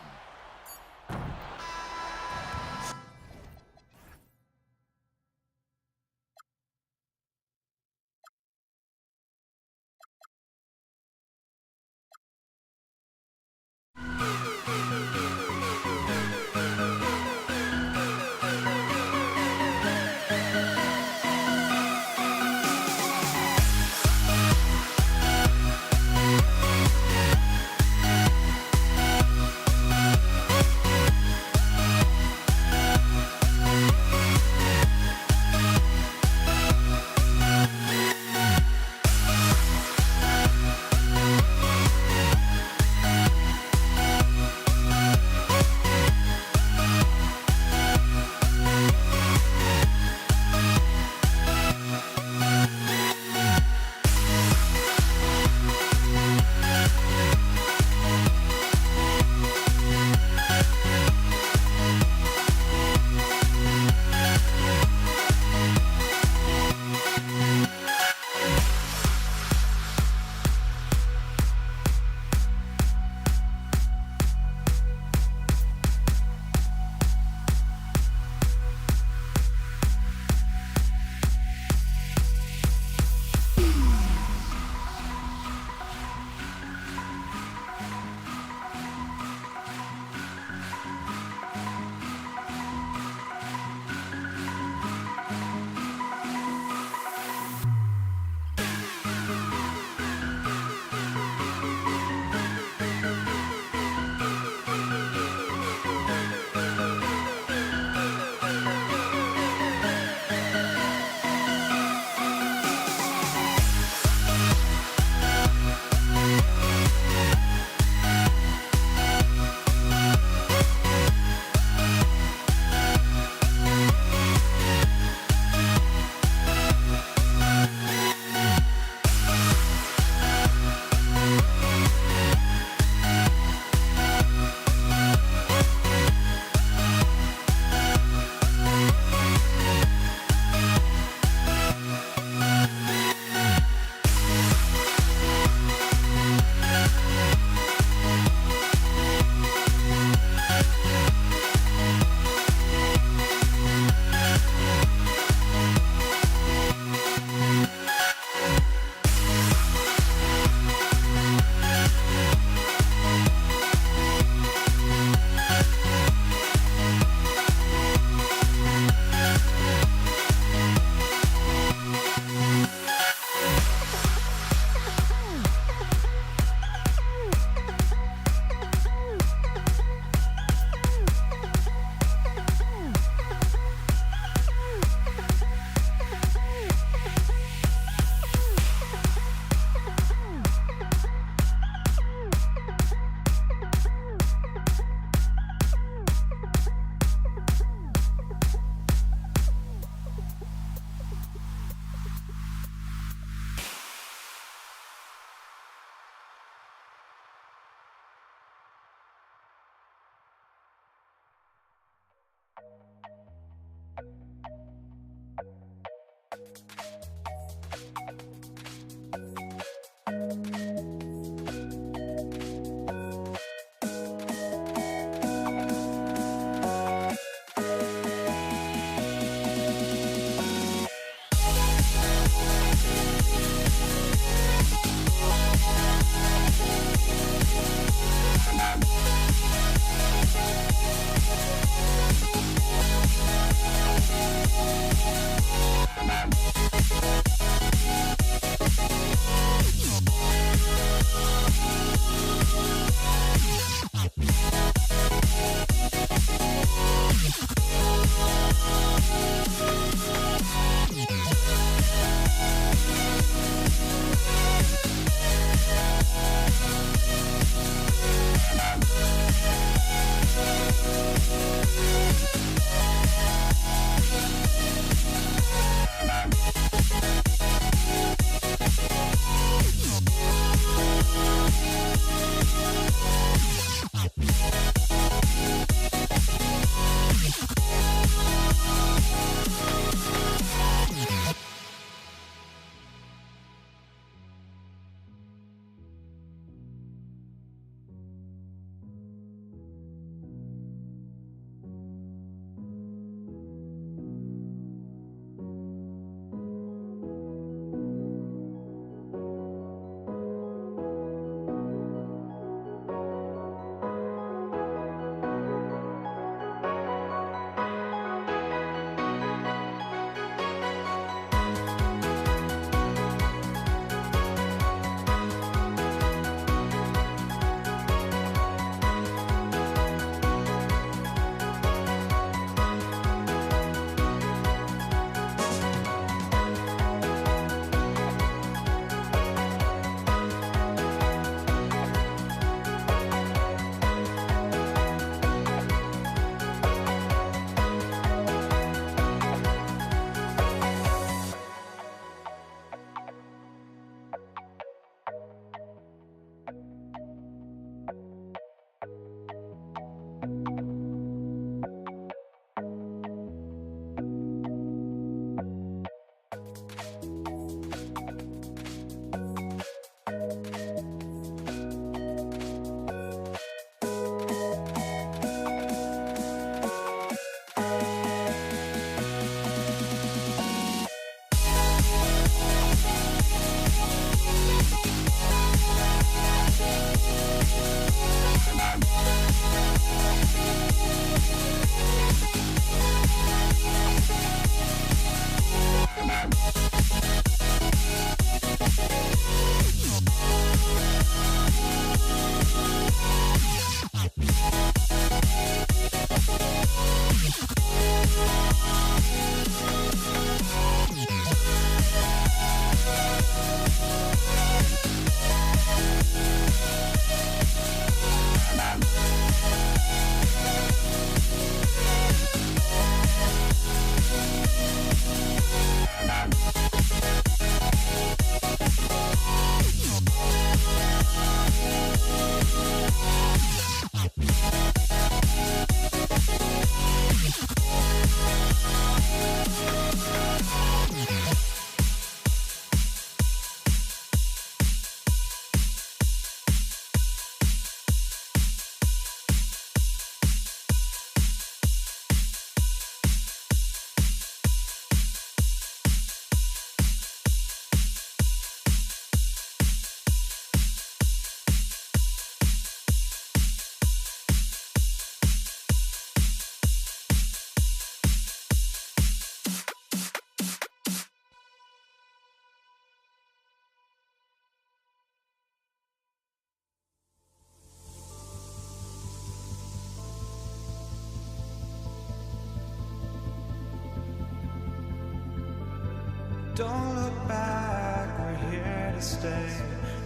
Don't look back, we're here to stay.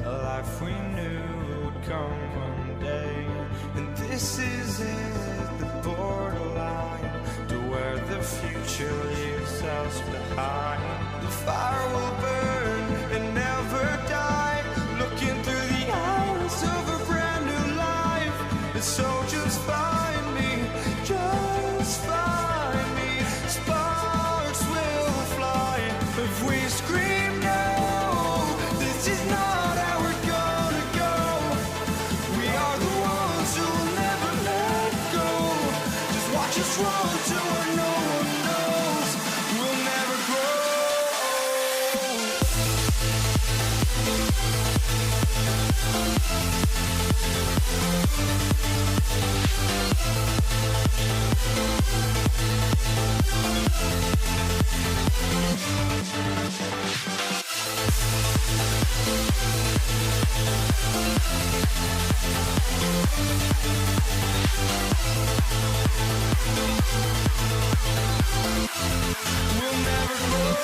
A life we knew would come one day. And this is it, the borderline to where the future leaves us behind. The fire will burn and never die, looking through the eyes of a brand new life. And so just find me, just find me. Sparks will fly if we scream no. This is not how we're gonna go. We are the ones who will never let go. Just watch us run to where no one knows. We'll never grow. We'll never grow.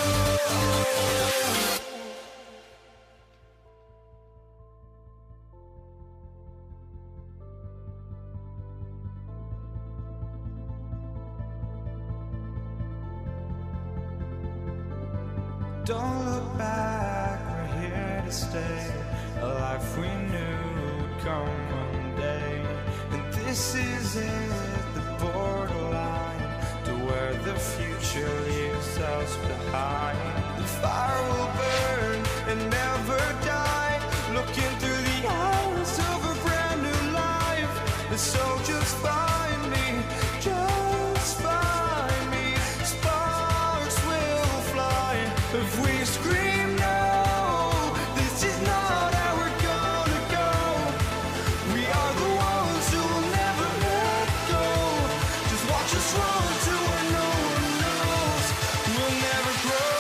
Don't look back, we're here to stay. A life we knew would come one day. And this is it, the borderline to where the future leaves us behind. The fire will burn and never die, looking through the eyes of a brand new life. And so just find me, just find me. Sparks will fly if we scream no. This is not how we're gonna go. We are the ones who will never let go. Just watch us run to where no one knows. We'll never grow.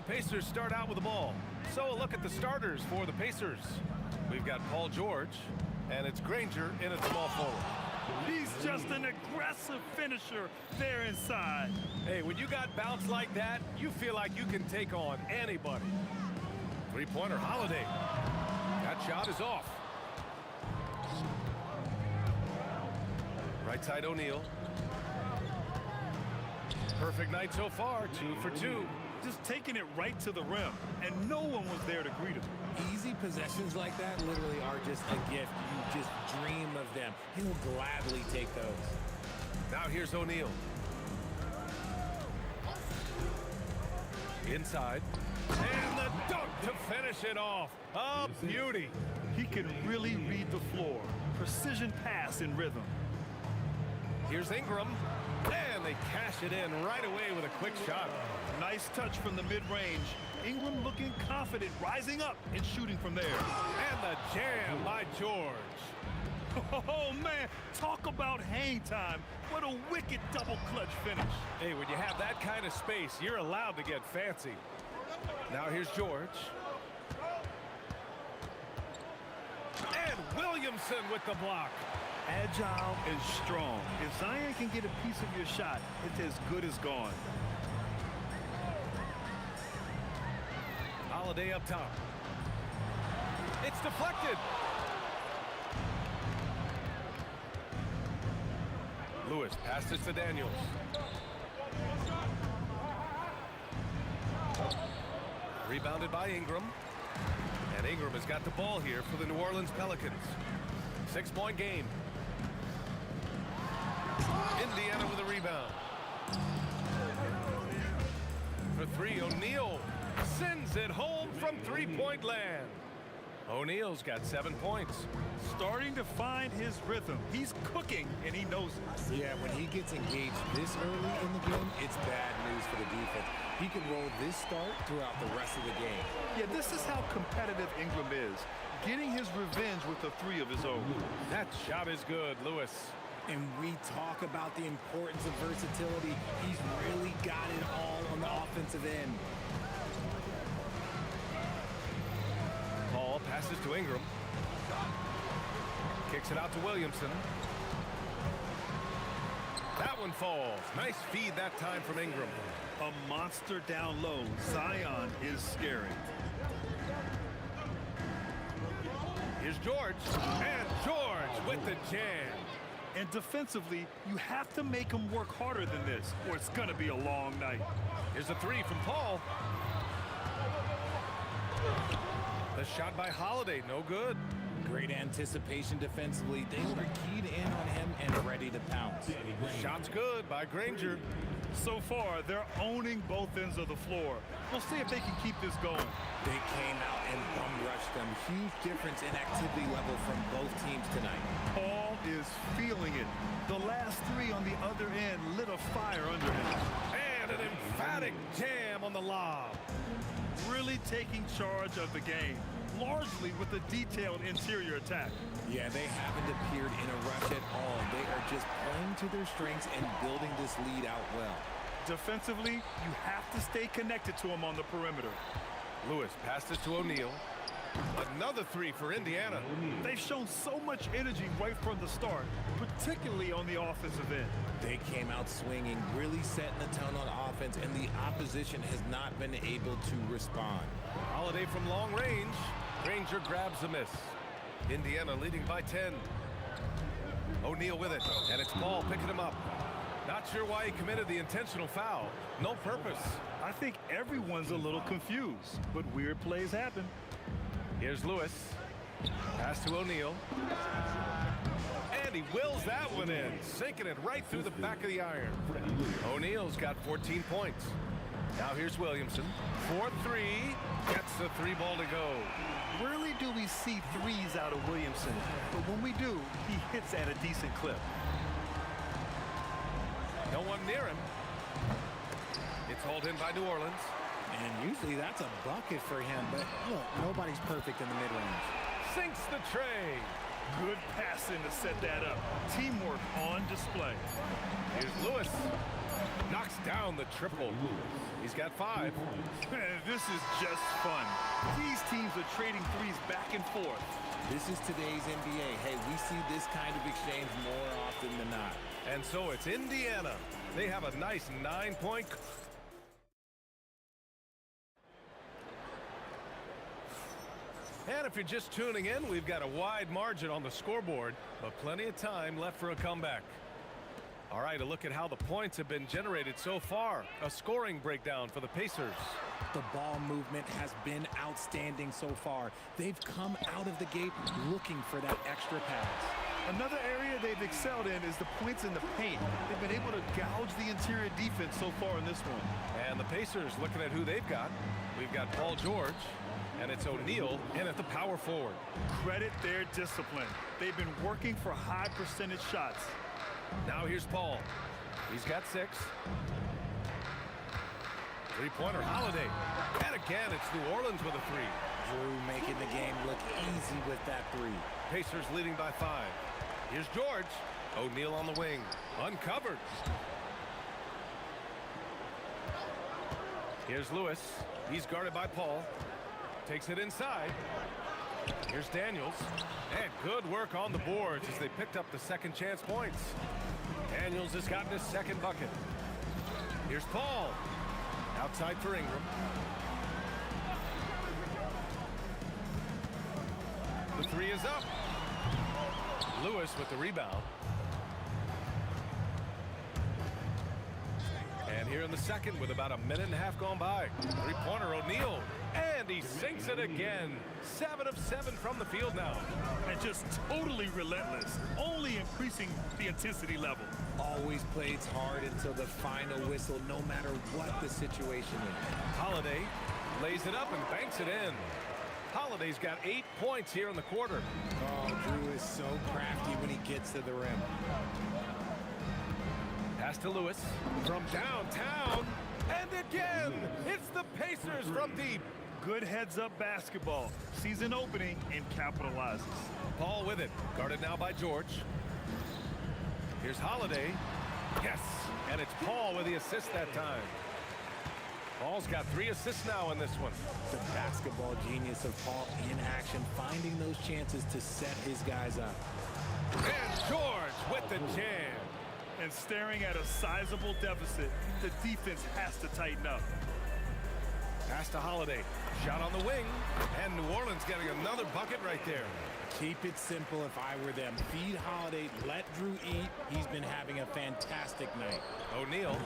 Pacers start out with the ball. So a look at the starters for the Pacers. We've got Paul George, and it's Granger in at small forward. He's just an aggressive finisher there inside. Hey, when you got bounce like that, you feel like you can take on anybody. Three-pointer, Holiday. That shot is off. Right side, O'Neal. Perfect night so far, 2 for 2. Just taking it right to the rim, and no one was there to greet him. Easy possessions like that literally are just a gift. You just dream of them. He'll gladly take those. Now here's O'Neal. Inside. And the dunk to finish it off. A beauty. He can really read the floor. Precision pass in rhythm. Here's Ingram. And they cash it in right away with a quick shot. Nice touch from the mid-range. Ingram looking confident, rising up and shooting from there. And the jam by George. Oh, man, talk about hang time. What a wicked double clutch finish. Hey, when you have that kind of space, you're allowed to get fancy. Now here's George. And Williamson with the block. Agile and strong. If Zion can get a piece of your shot, it's as good as gone. Holiday up top. It's deflected. Lewis passes to Daniels. Rebounded by Ingram. And Ingram has got the ball here for the New Orleans Pelicans. 6-point game. Indiana with a rebound. For three, O'Neal sends it home from three-point land. O'Neal's got 7 points. Starting to find his rhythm. He's cooking, and he knows it. Yeah, when he gets engaged this early in the game, it's bad news for the defense. He can roll this start throughout the rest of the game. Yeah, this is how competitive Ingram is. Getting his revenge with a three of his own. That shot is good, Lewis. And we talk about the importance of versatility. He's really got it all on the offensive end. Paul passes to Ingram. Kicks it out to Williamson. That one falls. Nice feed that time from Ingram. A monster down low. Zion is scary. Here's George. And George with the jam. And defensively, you have to make him work harder than this, or it's going to be a long night. Here's a three from Paul. The shot by Holiday, no good. Great anticipation defensively. They were keyed in on him and ready to pounce. Shot's good by Granger. So far, they're owning both ends of the floor. We'll see if they can keep this going. They came out and bum rushed them. Huge difference in activity level from both teams tonight. Paul is feeling it. The last three on the other end lit a fire under him. And an emphatic jam on the lob. Really taking charge of the game, largely with a detailed interior attack. Yeah, they haven't appeared in a rush at all. They are just playing to their strengths and building this lead out well. Defensively, you have to stay connected to him on the perimeter. Lewis passes to O'Neal. Another three for Indiana. They've shown so much energy right from the start, particularly on the offensive end. They came out swinging, really setting the tone on offense, and the opposition has not been able to respond. Holiday from long range. Granger grabs the miss. Indiana leading by 10. O'Neal with it, and it's Paul picking him up. Not sure why he committed the intentional foul. No purpose. I think everyone's a little confused, but weird plays happen. Here's Lewis. Pass to O'Neal. And he wills that one in, sinking it right through the back of the iron. O'Neal's got 14 points. Now here's Williamson. 4-3. Gets the three ball to go. Rarely do we see threes out of Williamson, but when we do, he hits at a decent clip. No one near him. It's hauled in by New Orleans. And usually that's a bucket for him, but look, nobody's perfect in the mid-range. Sinks the tray. Good passing to set that up. Teamwork on display. Here's Lewis. Knocks down the triple. He's got 5. This is just fun. These teams are trading threes back and forth. This is today's NBA. Hey, we see this kind of exchange more often than not. And so it's Indiana. They have a nice 9-point. And if you're just tuning in, we've got a wide margin on the scoreboard, but plenty of time left for a comeback. All right, a look at how the points have been generated so far. A scoring breakdown for the Pacers. The ball movement has been outstanding so far. They've come out of the gate looking for that extra pass. Another area they've excelled in is the points in the paint. They've been able to gouge the interior defense so far in this one. And the Pacers looking at who they've got. We've got Paul George, and it's O'Neal in at the power forward. Credit their discipline. They've been working for high percentage shots. Now here's Paul. He's got 6. Three-pointer Holiday. And again, it's New Orleans with a 3. Drew making the game look easy with that 3. Pacers leading by 5. Here's George. O'Neal on the wing. Uncovered. Here's Lewis. He's guarded by Paul. Takes it inside. Here's Daniels. And good work on the boards as they picked up the second chance points. Daniels has gotten his second bucket. Here's Paul. Outside for Ingram. The 3 is up. Lewis with the rebound. And here in the second with about a minute and a half gone by. Three-pointer O'Neal. And he sinks it again. 7 of 7 from the field now. And just totally relentless, only increasing the intensity level. Always plays hard until the final whistle, no matter what the situation is. Holiday lays it up and banks it in. Holiday's got 8 points here in the quarter. Oh, Drew is so crafty when he gets to the rim. Pass to Lewis from downtown. And again, it's the Pacers from deep. Good heads-up basketball. Sees an opening and capitalizes. Paul with it. Guarded now by George. Here's Holiday. Yes. And it's Paul with the assist that time. Paul's got 3 assists now in this one. The basketball genius of Paul in action, finding those chances to set his guys up. And George with the jam. And staring at a sizable deficit, the defense has to tighten up. Pass to Holiday. Shot on the wing. And New Orleans getting another bucket right there. Keep it simple if I were them. Feed Holiday, let Drew eat. He's been having a fantastic night. O'Neal.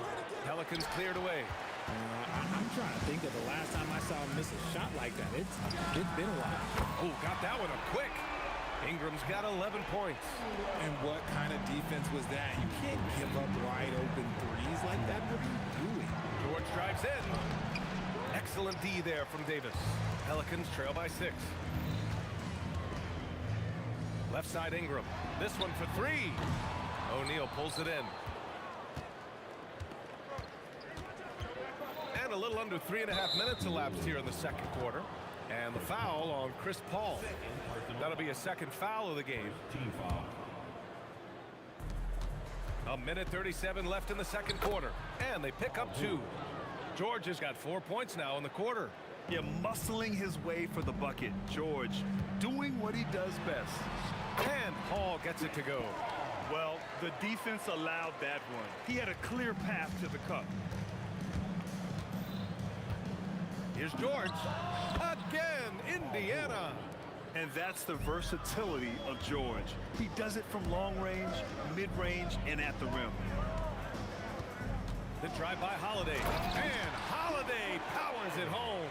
Pelicans cleared away. I'm trying to think of the last time I saw him miss a shot like that. It's been a while. Oh, got that one up quick. Ingram's got 11 points. And what kind of defense was that? You can't give up wide open threes like that. What are you doing? George drives in. Excellent D there from Davis. Pelicans trail by 6. Left side Ingram. This one for 3. O'Neal pulls it in. And a little under 3.5 minutes elapsed here in the second quarter. And the foul on Chris Paul. That'll be a second foul of the game. A minute 37 left in the second quarter. And they pick up 2. George has got 4 points now in the quarter. Yeah, muscling his way for the bucket. George doing what he does best. And Paul gets it to go. Well, the defense allowed that one. He had a clear path to the cup. Here's George. Again, Indiana. And that's the versatility of George. He does it from long range, mid-range, and at the rim. The drive by Holiday. And Holiday powers it home.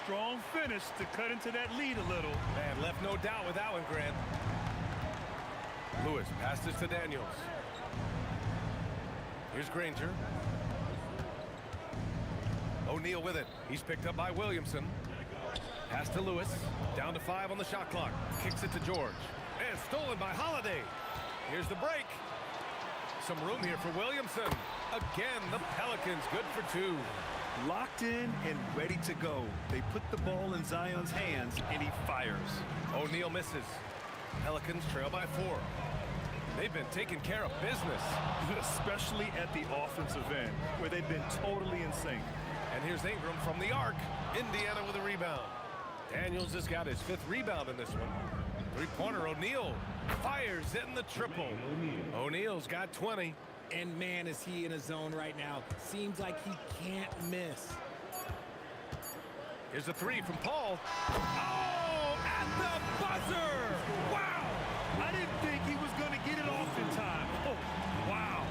Strong finish to cut into that lead a little. And left no doubt with that one, Grant. Lewis passes to Daniels. Here's Granger. O'Neal with it. He's picked up by Williamson. Pass to Lewis. Down to 5 on the shot clock. Kicks it to George. And stolen by Holiday. Here's the break. Some room here for Williamson. Again, the Pelicans good for 2. Locked in and ready to go. They put the ball in Zion's hands, and he fires. O'Neal misses. Pelicans trail by 4. They've been taking care of business. Especially at the offensive end, where they've been totally in sync. And here's Ingram from the arc. Indiana with a rebound. Daniels has got his 5th rebound in this one. Three-pointer, O'Neal fires in the triple. O'Neal's got 20. And man, is he in a zone right now. Seems like he can't miss. Here's a 3 from Paul. Oh, at the buzzer! Wow! I didn't think he was going to get it off in time. Oh, wow.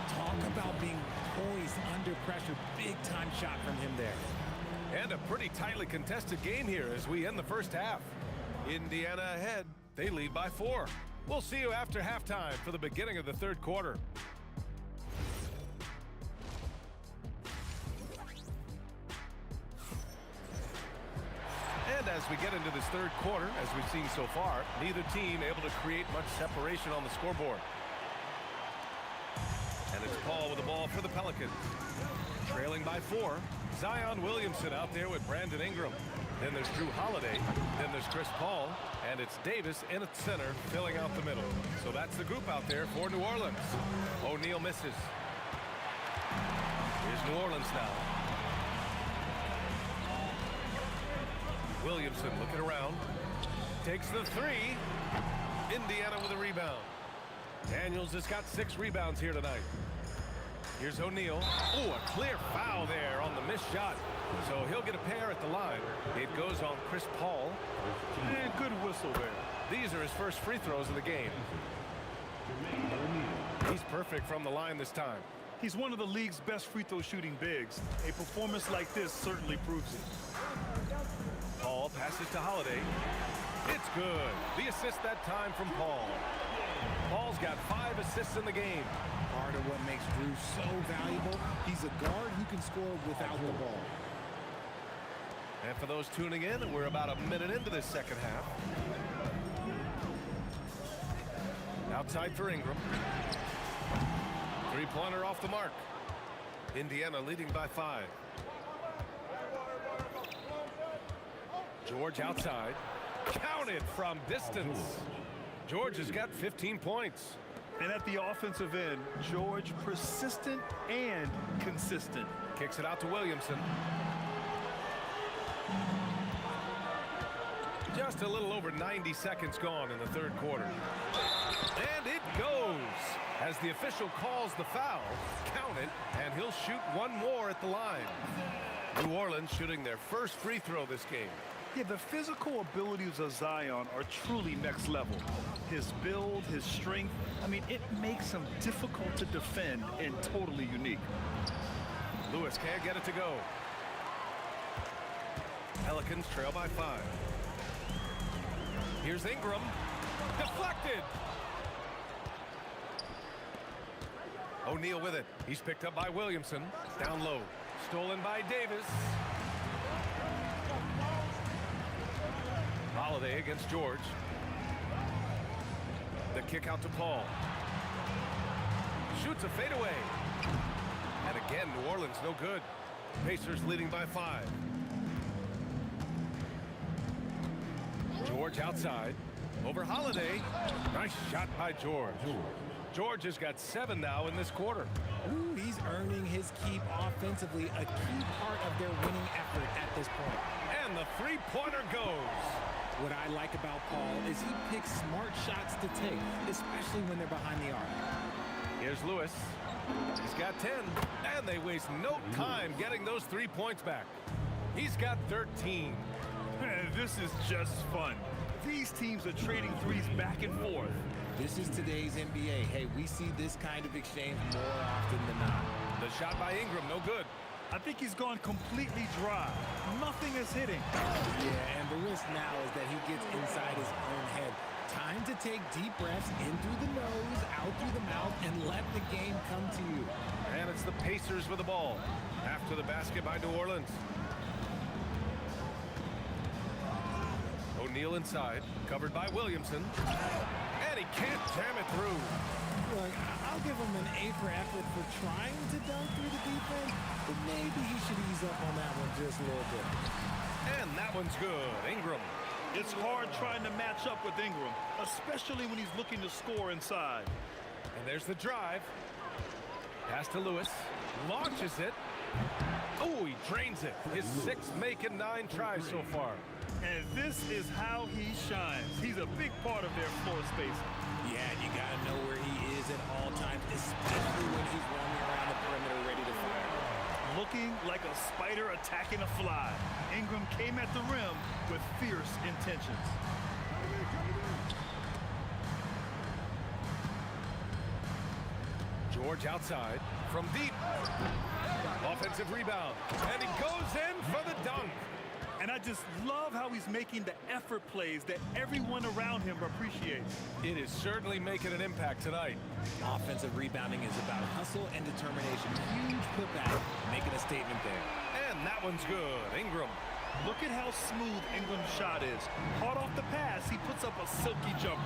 Talk about being poised under pressure. Big time shot from him there. And a pretty tightly contested game here as we end the first half. Indiana ahead. They lead by 4. We'll see you after halftime for the beginning of the third quarter. And as we get into this third quarter, as we've seen so far, neither team able to create much separation on the scoreboard. And it's Paul with the ball for the Pelicans. Trailing by 4. Zion Williamson out there with Brandon Ingram. Then there's Drew Holiday. Then there's Chris Paul. And it's Davis in at center, filling out the middle. So that's the group out there for New Orleans. O'Neal misses. Here's New Orleans now. Williamson looking around. Takes the 3. Indiana with a rebound. Daniels has got 6 rebounds here tonight. Here's O'Neal. Oh, a clear foul there on the missed shot. So he'll get a pair at the line. It goes on Chris Paul. And good whistle there. These are his first free throws of the game. He's perfect from the line this time. He's one of the league's best free throw shooting bigs. A performance like this certainly proves it. Paul passes to Holiday. It's good. The assist that time from Paul. Paul's got 5 assists in the game. Part of what makes Drew so valuable, he's a guard who can score without the ball. And for those tuning in, we're about a minute into this second half. Outside for Ingram. Three-pointer off the mark. Indiana leading by 5. George outside. Counted from distance. George has got 15 points. And at the offensive end, George persistent and consistent. Kicks it out to Williamson. Just a little over 90 seconds gone in the third quarter. And it goes. As the official calls the foul, count it, and he'll shoot one more at the line. New Orleans shooting their first free throw this game. Yeah, the physical abilities of Zion are truly next level. His build, his strength, I mean, it makes him difficult to defend and totally unique. Lewis can't get it to go. Pelicans trail by 5. Here's Ingram. Deflected. O'Neal with it. He's picked up by Williamson. Down low. Stolen by Davis. Holiday against George. The kick out to Paul. Shoots a fadeaway. And again, New Orleans no good. Pacers leading by 5. George outside. Over Holiday. Nice shot by George. George has got 7 now in this quarter. Ooh, he's earning his keep offensively, a key part of their winning effort at this point. And the three-pointer goes. What I like about Paul is he picks smart shots to take, especially when they're behind the arc. Here's Lewis. He's got 10, and they waste no time getting those 3 points back. He's got 13. Man, this is just fun. These teams are trading threes back and forth. This is today's NBA. Hey, we see this kind of exchange more often than not. The shot by Ingram, no good. I think he's gone completely dry. Nothing is hitting. Yeah, and the risk now is that he gets inside his own head. Time to take deep breaths in through the nose, out through the mouth, and let the game come to you. And it's the Pacers with the ball. After the basket by New Orleans. O'Neal inside, covered by Williamson. And he can't jam it through. Look, I'll give him an A for effort for trying to dunk through the defense, but maybe he should ease up on that one just a little bit. And that one's good. Ingram. It's hard trying to match up with Ingram, especially when he's looking to score inside. And there's the drive. Pass to Lewis. Launches it. Oh, he drains it. His 6th make in 9 tries so far. And this is how he shines. He's a big part of their floor space. Yeah, you got to know where he is at all times, especially when he's roaming around the perimeter ready to fire. Looking like a spider attacking a fly. Ingram came at the rim with fierce intentions. George outside from deep. Offensive rebound. And he goes in for the dunk. And I just love how he's making the effort plays that everyone around him appreciates. It is certainly making an impact tonight. Offensive rebounding is about hustle and determination. Huge putback, making a statement there. And that one's good. Ingram. Look at how smooth Ingram's shot is. Hard off the pass, he puts up a silky jumper.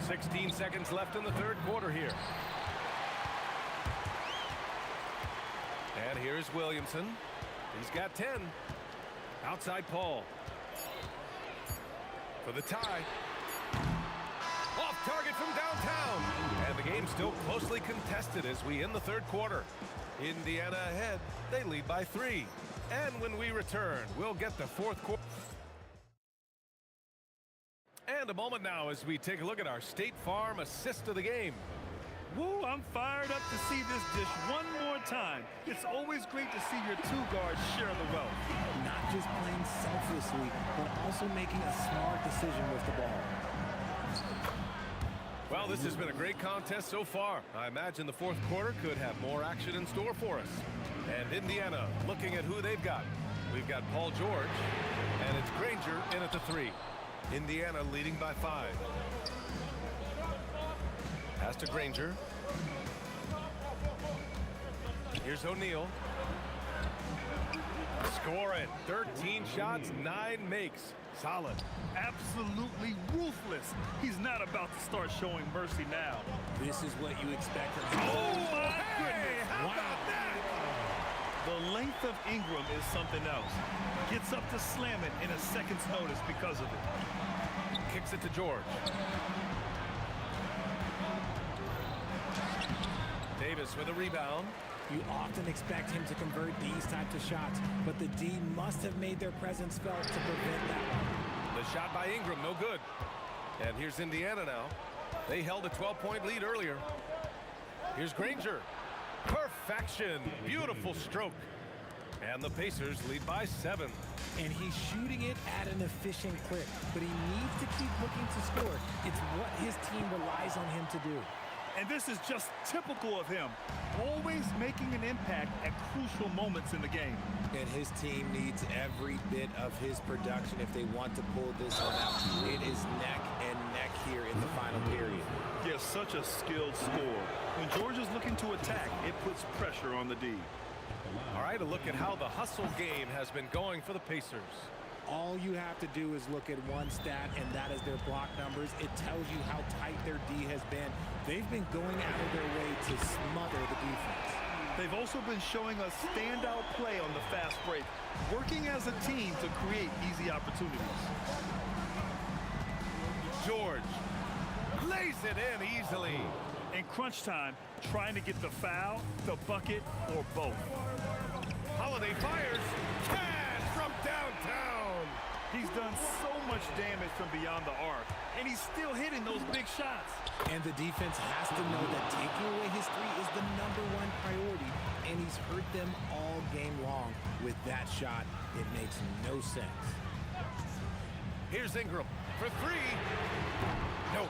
16 seconds left in the 3rd quarter here. And here's Williamson. He's got 10. Outside Paul. For the tie. Off target from downtown. And the game's still closely contested as we end the 3rd quarter. Indiana ahead. They lead by 3. And when we return, we'll get the 4th quarter. And a moment now as we take a look at our State Farm assist of the game. Woo, I'm fired up to see this dish one more time. It's always great to see your 2 guards share the wealth. Not just playing selflessly, but also making a smart decision with the ball. Well, this has been a great contest so far. I imagine the 4th quarter could have more action in store for us. And Indiana looking at who they've got. We've got Paul George, and it's Granger in at the 3. Indiana leading by 5. Pass to Granger. Here's O'Neal. Score it. 13 shots, 9 makes. Solid. Absolutely ruthless. He's not about to start showing mercy now. This is what you expect from him. Oh, my goodness. How about that? The length of Ingram is something else. Gets up to slam it in a second's notice because of it. Kicks it to George. Davis with a rebound. You often expect him to convert these types of shots, but the D must have made their presence felt to prevent that one. The shot by Ingram, no good. And here's Indiana now. They held a 12-point lead earlier. Here's Granger. Perfection. Beautiful stroke. And the Pacers lead by 7. And he's shooting it at an efficient clip, but he needs to keep looking to score. It's what his team relies on him to do. And this is just typical of him, always making an impact at crucial moments in the game. And his team needs every bit of his production if they want to pull this one out. It is neck and neck here in the final period. Yes, such a skilled score. When George is looking to attack, it puts pressure on the D. All right, a look at how the hustle game has been going for the Pacers. All you have to do is look at one stat, and that is their block numbers. It tells you how tight their D has been. They've been going out of their way to smother the defense. They've also been showing us standout play on the fast break, working as a team to create easy opportunities. George lays it in easily. In crunch time, trying to get the foul, the bucket, or both. Holiday fires. Cash from downtown. He's done so much damage from beyond the arc, and he's still hitting those big shots. And the defense has to know that taking away his 3 is the #1 priority, and he's hurt them all game long. With that shot, it makes no sense. Here's Ingram for 3. Nope.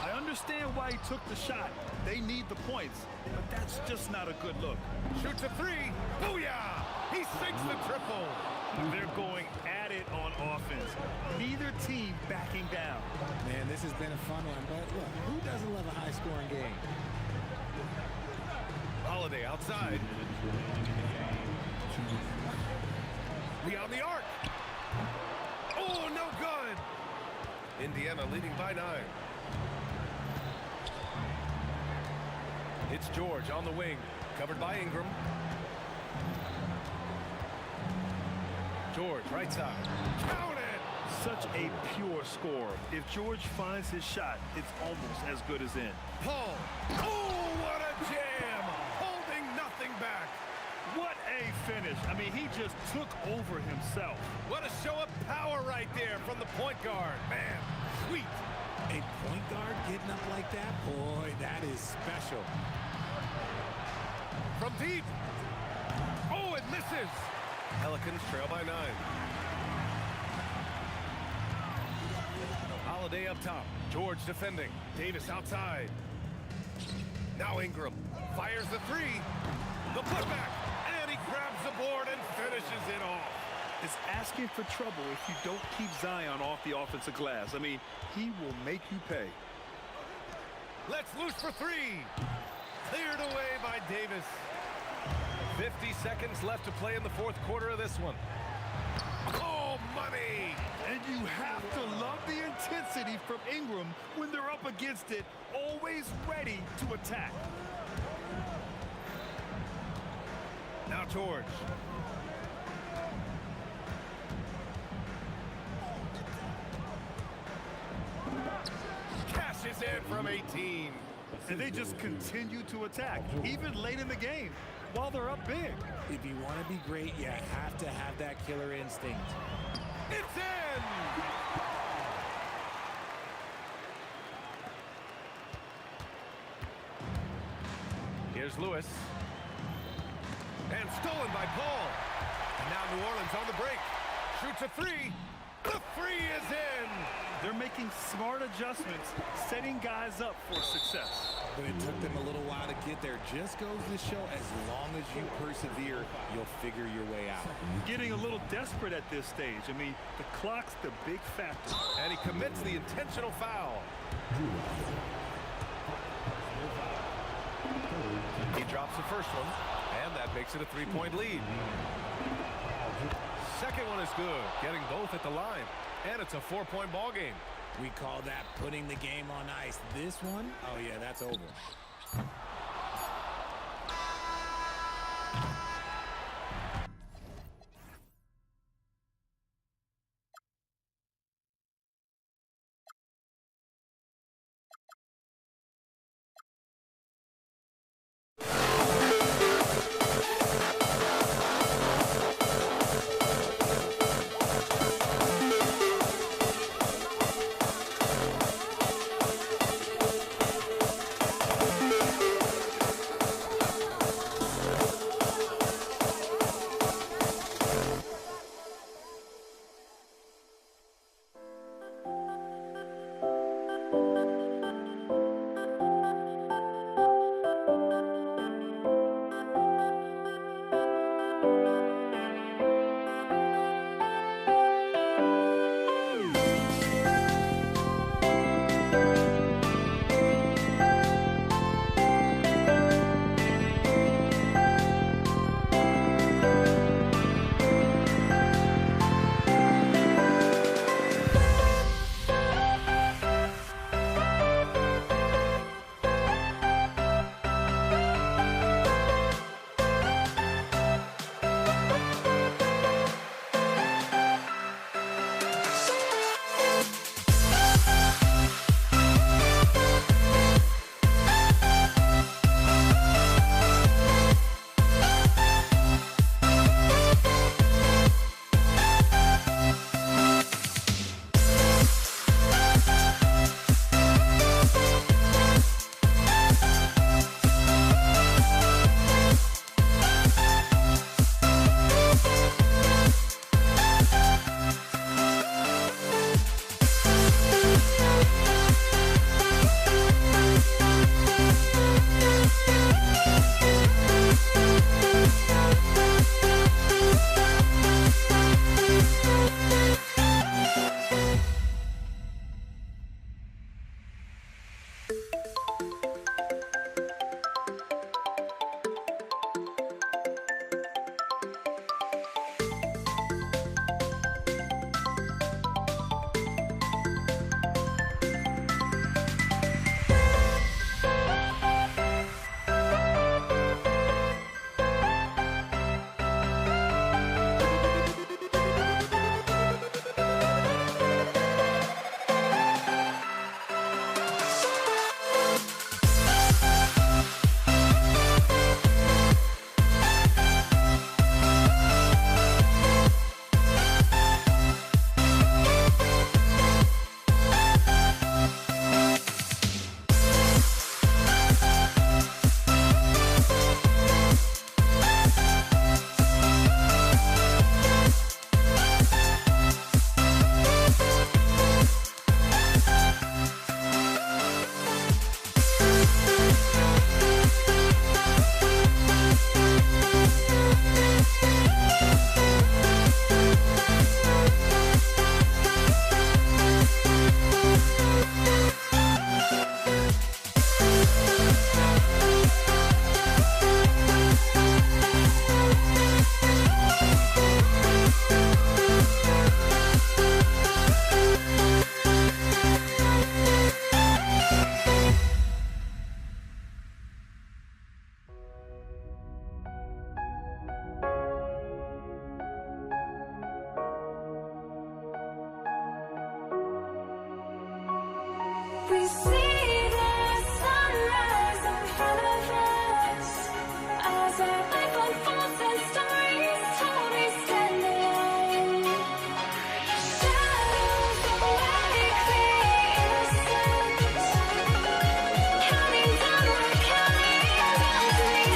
I understand why he took the shot. They need the points, but that's just not a good look. Shoots a 3. Booyah! He sinks the triple. They're going at it on offense. Neither team backing down. Man, this has been a fun one, but look, who doesn't love a high-scoring game? Holiday outside. Beyond the arc. Oh, no good. Indiana leading by 9. It's George on the wing, covered by Ingram. George, right side. Count it! Such a pure score. If George finds his shot, it's almost as good as in. Paul. Oh, what a jam! Holding nothing back. What a finish. I mean, he just took over himself. What a show of power right there from the point guard. Man, sweet. A point guard getting up like that? Boy, that is special. From deep. Oh, it misses. Pelicans trail by 9. Holiday up top. George defending. Davis outside. Now Ingram fires the 3. The putback. And he grabs the board and finishes it off. It's asking for trouble if you don't keep Zion off the offensive glass. I mean, he will make you pay. Let's loose for 3. Cleared away by Davis. 50 seconds left to play in the fourth quarter of this one. Oh, money! And you have to love the intensity from Ingram when they're up against it, always ready to attack. Now George. Cashes in from 18. And they just continue to attack, even late in the game, while they're up big. If you want to be great, you have to have that killer instinct. It's in! Here's Lewis. And stolen by Paul. And now New Orleans on the break. Shoots a 3. The 3 is in! They're making smart adjustments, setting guys up for success. But it took them a little while to get there. Just goes to show, as long as you persevere, you'll figure your way out. Getting a little desperate at this stage. I mean, the clock's the big factor. And he commits the intentional foul. He drops the first one, and that makes it a 3-point lead. Second one is good, getting both at the line. And it's a 4-point ball game. We call that putting the game on ice. This one, oh yeah, that's over. We see the sunrise ahead of us. As our life unfolds and stories told, we stand alone. Shadows awake the innocent. Counting down, we're counting down to the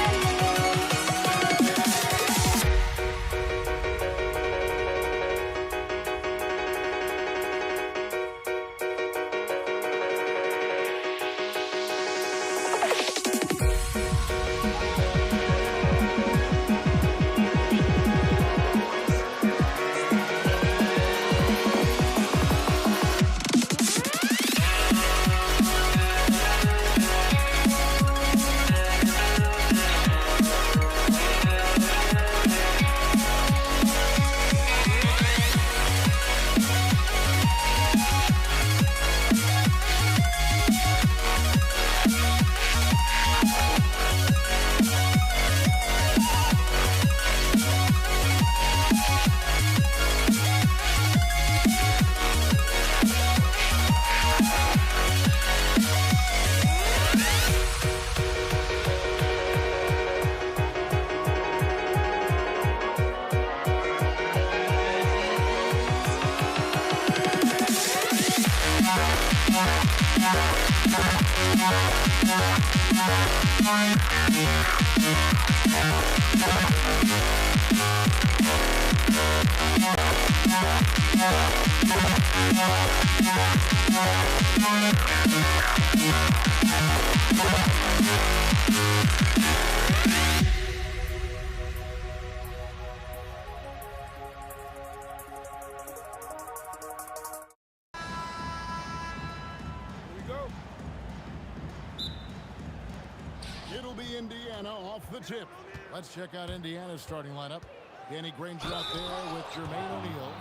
It'll be Indiana off the tip. Let's check out Indiana's starting lineup. Danny Granger out there with Jermaine O'Neal.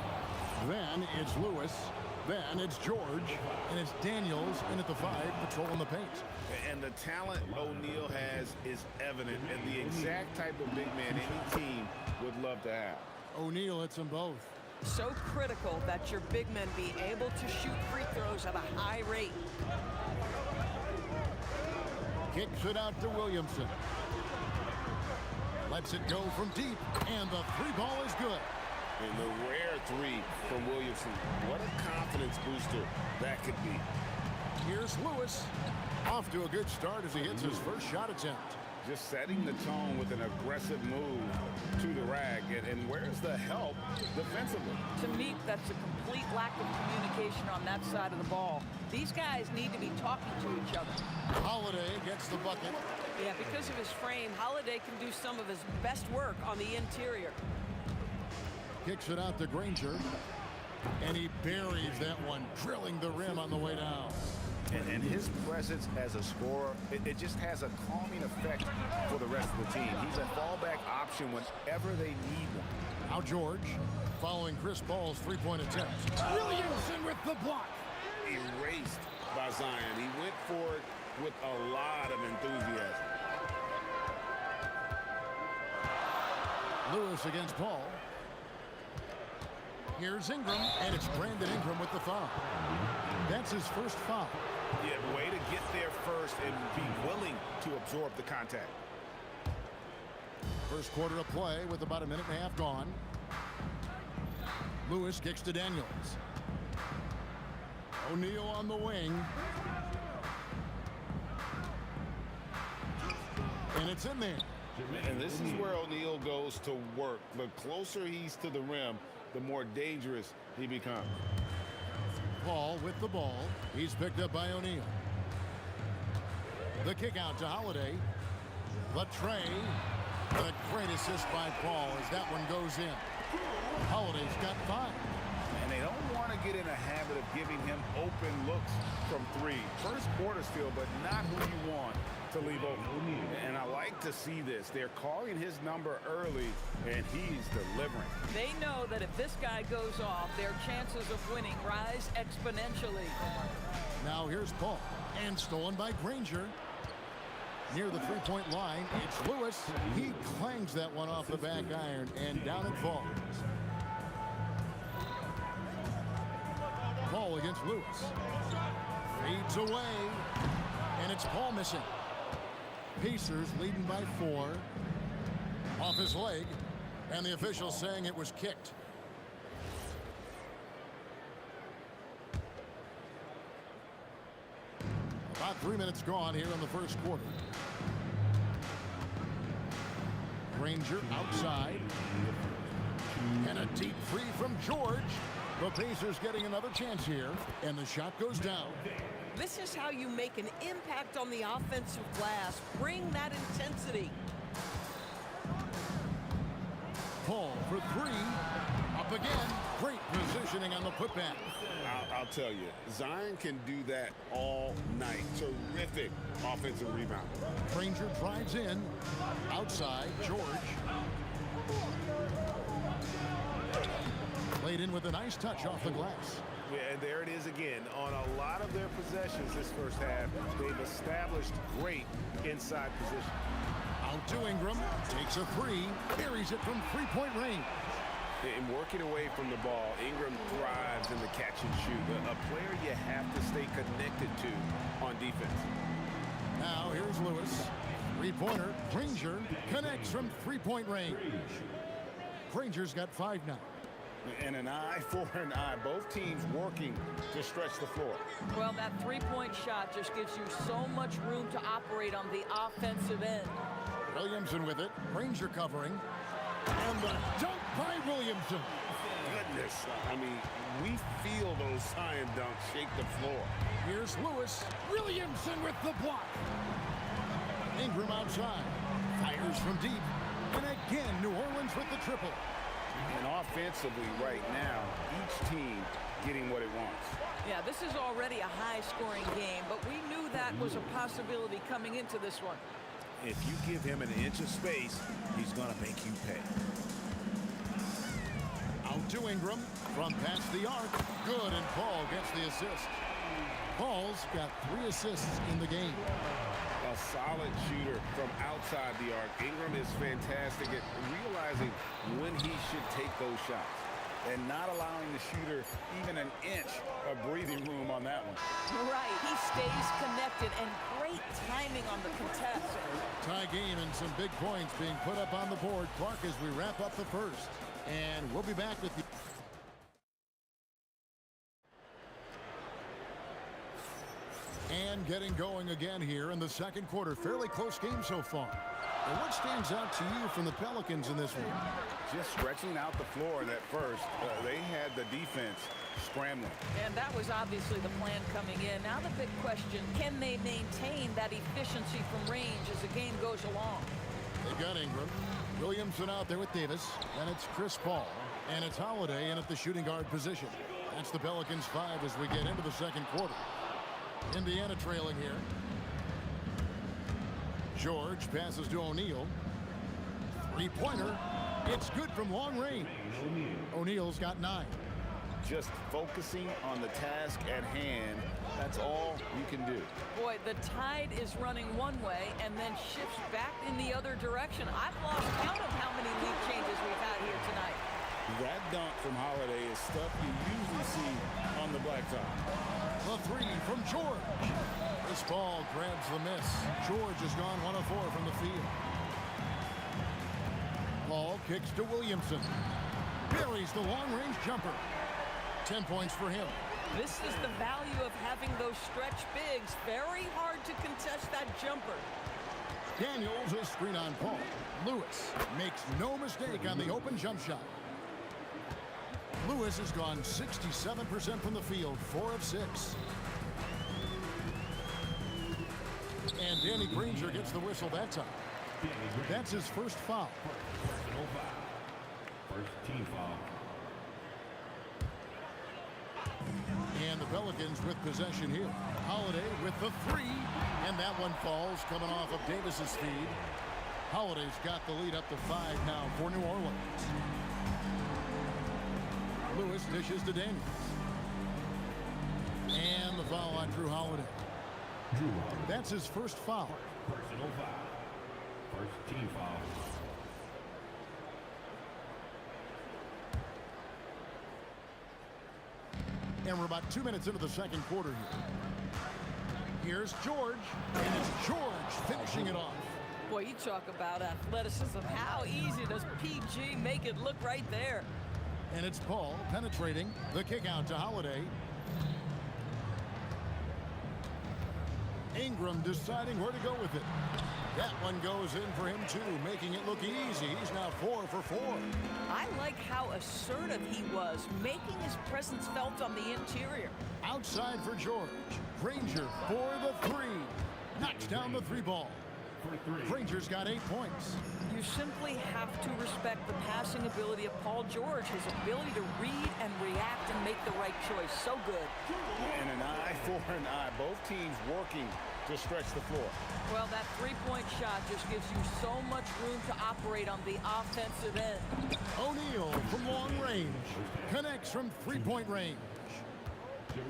Then it's Lewis. Then it's George. And it's Daniels in at the 5, patrolling the paint. And the talent O'Neal has is evident, and the exact type of big man any team would love to have. O'Neal hits them both. So critical that your big men be able to shoot free throws at a high rate. Kicks it out to Williamson. Lets it go from deep, and the 3-ball is good. And the rare 3 from Williamson. What a confidence booster that could be. Here's Lewis. Off to a good start as he hits his first shot attempt. Just setting the tone with an aggressive move to the rack. And where's the help defensively? To me, that's a complete lack of communication on that side of the ball. These guys need to be talking to each other. Holiday gets the bucket. Yeah, because of his frame, Holiday can do some of his best work on the interior. Kicks it out to Granger. And he buries that one, drilling the rim on the way down. And his presence as a scorer, it just has a calming effect for the rest of the team. He's a fallback option whenever they need one. Now George, following Chris Paul's 3-point attempt. Williamson with the block. Erased by Zion. He went for it with a lot of enthusiasm. Lewis against Paul. Here's Ingram, and it's Brandon Ingram with the foul. That's his first foul. Yeah, way to get there first and be willing to absorb the contact. First quarter of play with about a minute and a half gone. Lewis kicks to Daniels. O'Neal on the wing. And it's in there. And this is where O'Neal goes to work. The closer he's to the rim, the more dangerous he becomes. Paul with the ball. He's picked up by O'Neal. The kick out to Holiday. The tray. And a great assist by Paul as that one goes in. Holiday's got 5. And they don't want to get in a habit of giving him open looks from 3. First quarter still, but not who you want to leave open. And I like to see this. They're calling his number early, and he's delivering. They know that if this guy goes off, their chances of winning rise exponentially. Now here's Paul. And stolen by Granger. Near the 3-point line, it's Lewis. He clangs that one off the back iron, and down it falls. Paul against Lewis. Fades away. And it's Paul missing. Pacers leading by 4. Off his leg. And the official saying it was kicked. About 3 minutes gone here in the first quarter. Granger outside. And a deep three from George. The Pacers getting another chance here. And the shot goes down. This is how you make an impact on the offensive glass. Bring that intensity. Paul for 3. Up again. Great positioning on the putback. I'll tell you, Zion can do that all night. Terrific offensive rebound. Granger drives in. Outside, George. Played in with a nice touch off the glass. Yeah, and there it is again. On a lot of their possessions this first half, they've established great inside position. Out to Ingram. Takes a 3. Buries it from three-point range. In working away from the ball, Ingram thrives in the catch and shoot. A player you have to stay connected to on defense. Now here's Lewis. Three-pointer. Granger connects from three-point range. Granger's got 5 now. And an eye for an eye. Both teams working to stretch the floor. Well, that three-point shot just gives you so much room to operate on the offensive end. Williamson with it. Granger covering. And the dunk by Williamson. Goodness. I mean, we feel those Zion dunks shake the floor. Here's Lewis. Williamson with the block. Ingram outside. Fires from deep. And again, New Orleans with the triple. And offensively right now, each team getting what it wants. Yeah, this is already a high-scoring game, but we knew that was a possibility coming into this one. If you give him an inch of space, he's going to make you pay. Out to Ingram. From past the arc. Good, and Paul gets the assist. Paul's got 3 assists in the game. A solid shooter from outside the arc. Ingram is fantastic at realizing when he should take those shots and not allowing the shooter even an inch of breathing room on that one. Right, he stays connected, and great timing on the contest. Tie game and some big points being put up on the board. Clark, as we wrap up the first. And we'll be back with you. And getting going again here in the second quarter. Fairly close game so far. And what stands out to you from the Pelicans in this one? Just stretching out the floor in that first. They had the defense scrambling. And that was obviously the plan coming in. Now the big question, can they maintain that efficiency from range as the game goes along? They got Ingram. Williamson out there with Davis. And it's Chris Paul. And it's Holiday in at the shooting guard position. That's the Pelicans 5 as we get into the second quarter. Indiana trailing here. George passes to O'Neal. Three-pointer. It's good from long range. O'Neal's got 9. Just focusing on the task at hand. That's all you can do. Boy, the tide is running one way and then shifts back in the other direction. I've lost count of how many lead changes we've had here tonight. That dunk from Holiday is stuff you usually see on the blacktop. The 3 from George. This ball grabs the miss. George has gone 1 of 4 from the field. Paul kicks to Williamson. Buries the long-range jumper. 10 points for him. This is the value of having those stretch bigs. Very hard to contest that jumper. Daniels a screen on Paul. Lewis makes no mistake on the open jump shot. Lewis has gone 67% from the field, 4 of 6. And Danny Granger gets the whistle that time. That's his first foul. First team foul. And the Pelicans with possession here. Holiday with the 3. And that one falls coming off of Davis's feed. Holiday's got the lead up to 5 now for New Orleans. Lewis dishes to Daniels. And the foul on Drew Holiday. That's his first foul. Personal foul. First team foul. And we're about 2 minutes into the second quarter here. Here's George, and it's George finishing it off. Boy, you talk about athleticism. How easy does PG make it look right there? And it's Paul penetrating. The kick out to Holiday. Ingram deciding where to go with it. That one goes in for him too, making it look easy. He's now 4 for 4. I like how assertive he was, making his presence felt on the interior. Outside for George. Granger for the 3. Knocks down the 3 ball. Granger's got 8 points. You simply have to respect the passing ability of Paul George, his ability to read and react and make the right choice. So good. And an eye for an eye. Both teams working to stretch the floor. Well, that 3-point shot just gives you so much room to operate on the offensive end. O'Neal from long range. Connects from 3-point range.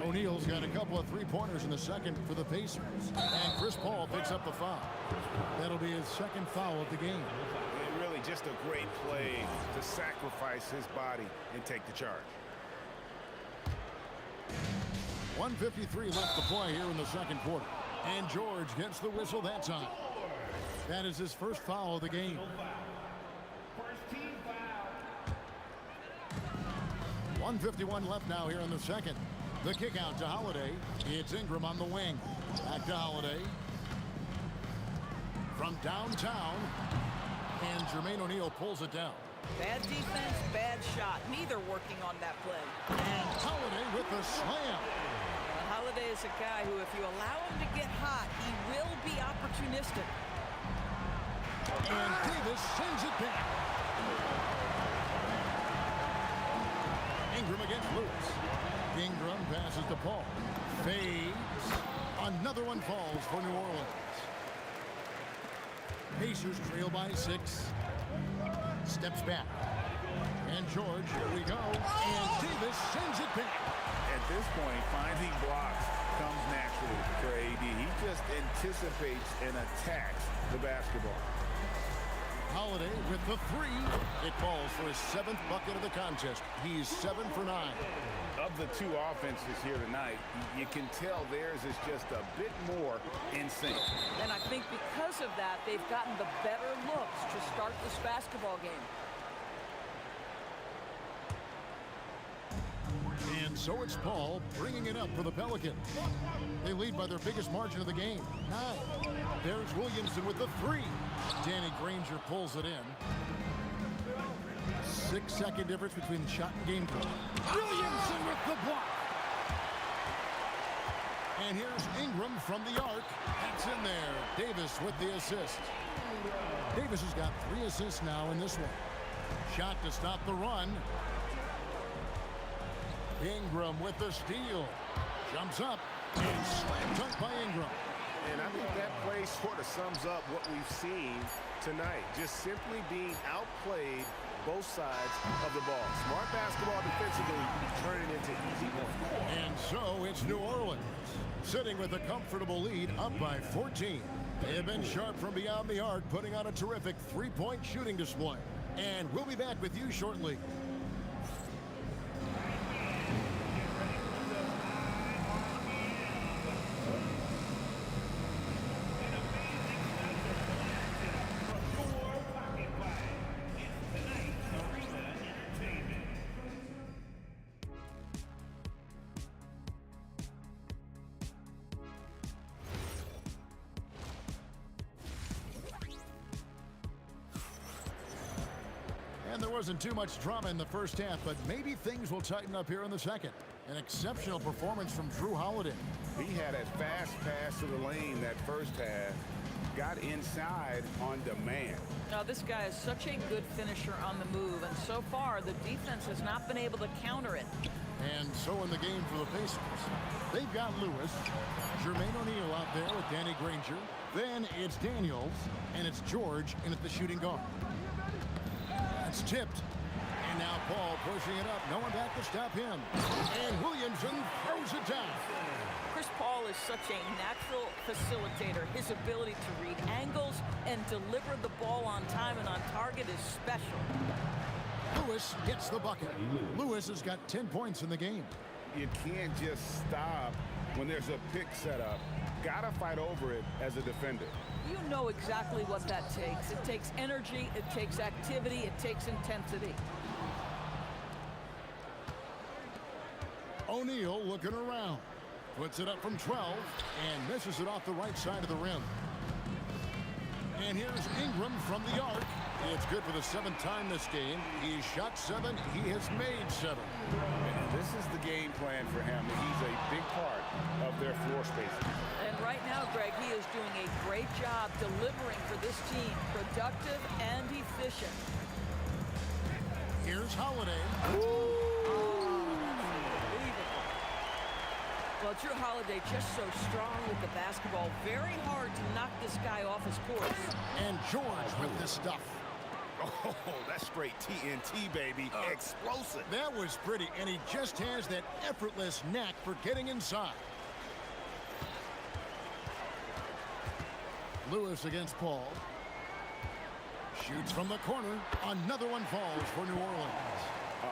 O'Neal's got a couple of 3-pointers in the second for the Pacers. And Chris Paul picks up the foul. That'll be his second foul of the game. And really just a great play to sacrifice his body and take the charge. 1:53 left to play here in the second quarter. And George gets the whistle that time. That is his first foul of the game. First team foul. 1:51 left now here in the second. The kick out to Holiday. It's Ingram on the wing. Back to Holiday. From downtown. And Jermaine O'Neal pulls it down. Bad defense, bad shot. Neither working on that play. And Holiday with the slam. Holiday is a guy who, if you allow him to get hot, he will be opportunistic. And Davis sends it back. Ingram against Lewis. Ingram passes to Paul. Fades. Another one falls for New Orleans. Pacers trail by 6. Steps back. And George, here we go. And Davis sends it back. At this point, finding blocks comes naturally for AD. He just anticipates and attacks the basketball. Holiday with the 3. It falls for his 7th bucket of the contest. He's 7 for 9. Of the two offenses here tonight, you can tell theirs is just a bit more in sync. And I think because of that, they've gotten the better looks to start this basketball game. And so it's Paul bringing it up for the Pelicans. They lead by their biggest margin of the game, 9. There's Williamson with the 3. Danny Granger pulls it in. 6-second difference between the shot and game clock. Williamson with the block. And here's Ingram from the arc. That's in there. Davis with the assist. Davis has got 3 assists now in this one. Shot to stop the run. Ingram with the steal. Jumps up and slam dunk by Ingram. And I think that play sort of sums up what we've seen tonight. Just simply being outplayed both sides of the ball. Smart basketball defensively, turning into easy points. And so it's New Orleans, sitting with a comfortable lead, up by 14. They have been sharp from beyond the arc, putting on a terrific 3-point shooting display. And we'll be back with you shortly. And there wasn't too much drama in the first half, but maybe things will tighten up here in the second. An exceptional performance from Drew Holiday. He had a fast pass to the lane that first half. Got inside on demand. Now, this guy is such a good finisher on the move, and so far, the defense has not been able to counter it. And so in the game for the Pacers, they've got Lewis, Jermaine O'Neal out there with Danny Granger. Then it's Daniels, and it's George in at the shooting guard. It's tipped. And now Paul pushing it up. No one back to stop him. And Williamson throws it down. Chris Paul is such a natural facilitator. His ability to read angles and deliver the ball on time and on target is special. Lewis gets the bucket. Lewis has got 10 points in the game. You can't just stop when there's a pick set up, gotta fight over it as a defender. You know exactly what that takes. It takes energy, it takes activity, it takes intensity. O'Neal looking around. Puts it up from 12 and misses it off the right side of the rim. And here's Ingram from the arc. It's good for the 7th time this game. He's shot 7. He has made 7. And this is the game plan for him. He's a big part of their floor spacing. And right now, Greg, he is doing a great job delivering for this team. Productive and efficient. Here's Holiday. Well, Drew Holiday just so strong with the basketball. Very hard to knock this guy off his course. And George with the stuff. Oh, that's straight TNT, baby. Explosive. That was pretty, and he just has that effortless knack for getting inside. Lewis against Paul. Shoots from the corner. Another one falls for New Orleans.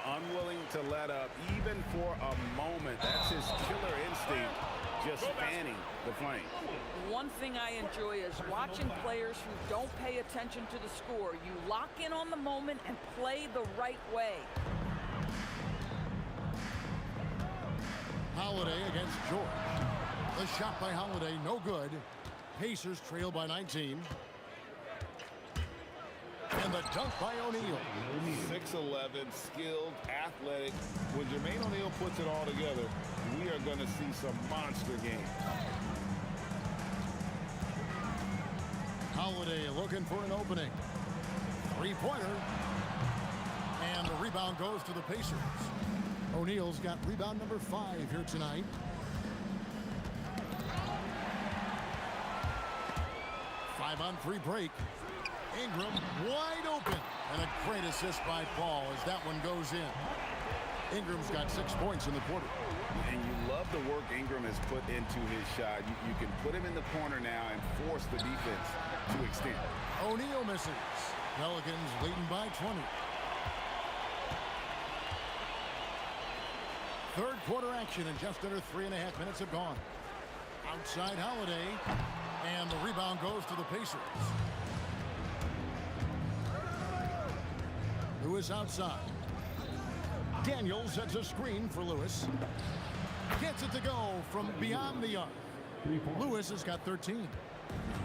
Unwilling to let up even for a moment. That's his killer instinct, just fanning the flame. One thing I enjoy is watching players who don't pay attention to the score. You lock in on the moment and play the right way. Holiday against George. The shot by Holiday, no good. Pacers trail by 19. And the dunk by O'Neal. 6'11", skilled, athletic. When Jermaine O'Neal puts it all together, we are going to see some monster games. Holiday looking for an opening. Three-pointer. And the rebound goes to the Pacers. O'Neal's got rebound number 5 here tonight. Five-on-3 break. Ingram wide open. And a great assist by Paul as that one goes in. Ingram's got 6 points in the quarter. And you love the work Ingram has put into his shot. You can put him in the corner now and force the defense to extend. O'Neal misses. Pelicans leading by 20. Third quarter action and just under 3.5 minutes have gone. Outside Holiday. And the rebound goes to the Pacers. Lewis outside. Daniels sets a screen for Lewis. Gets it to go from beyond the arc. Lewis has got 13.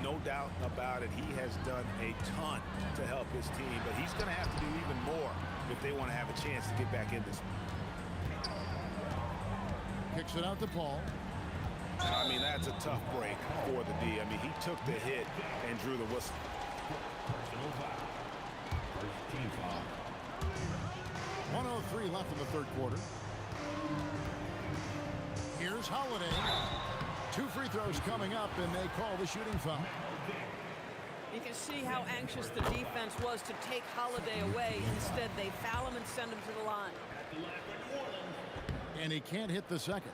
No doubt about it. He has done a ton to help his team, but he's going to have to do even more if they want to have a chance to get back in this. Kicks it out to Paul. I mean, that's a tough break for the D. I mean, he took the hit and drew the whistle. 1:03 left in the third quarter. Here's Holiday. 2 free throws coming up, and they call the shooting foul. You can see how anxious the defense was to take Holiday away. Instead, they foul him and send him to the line. And he can't hit the second.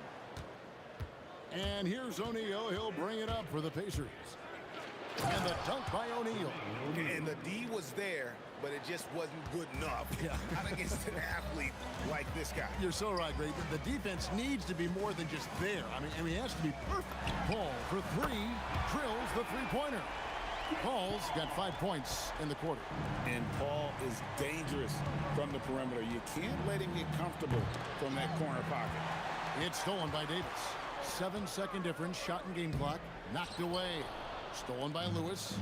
And here's O'Neal. He'll bring it up for the Pacers. And the dunk by O'Neal. And the D was there, but it just wasn't good enough. Not against an athlete like this guy. You're so right, Greg. The defense needs to be more than just there. I mean, it has to be perfect. Paul for 3, drills the three-pointer. Paul's got 5 points in the quarter. And Paul is dangerous from the perimeter. You can't let him get comfortable from that corner pocket. It's stolen by Davis. 7-second difference, shot and game clock. Knocked away. Stolen by Lewis.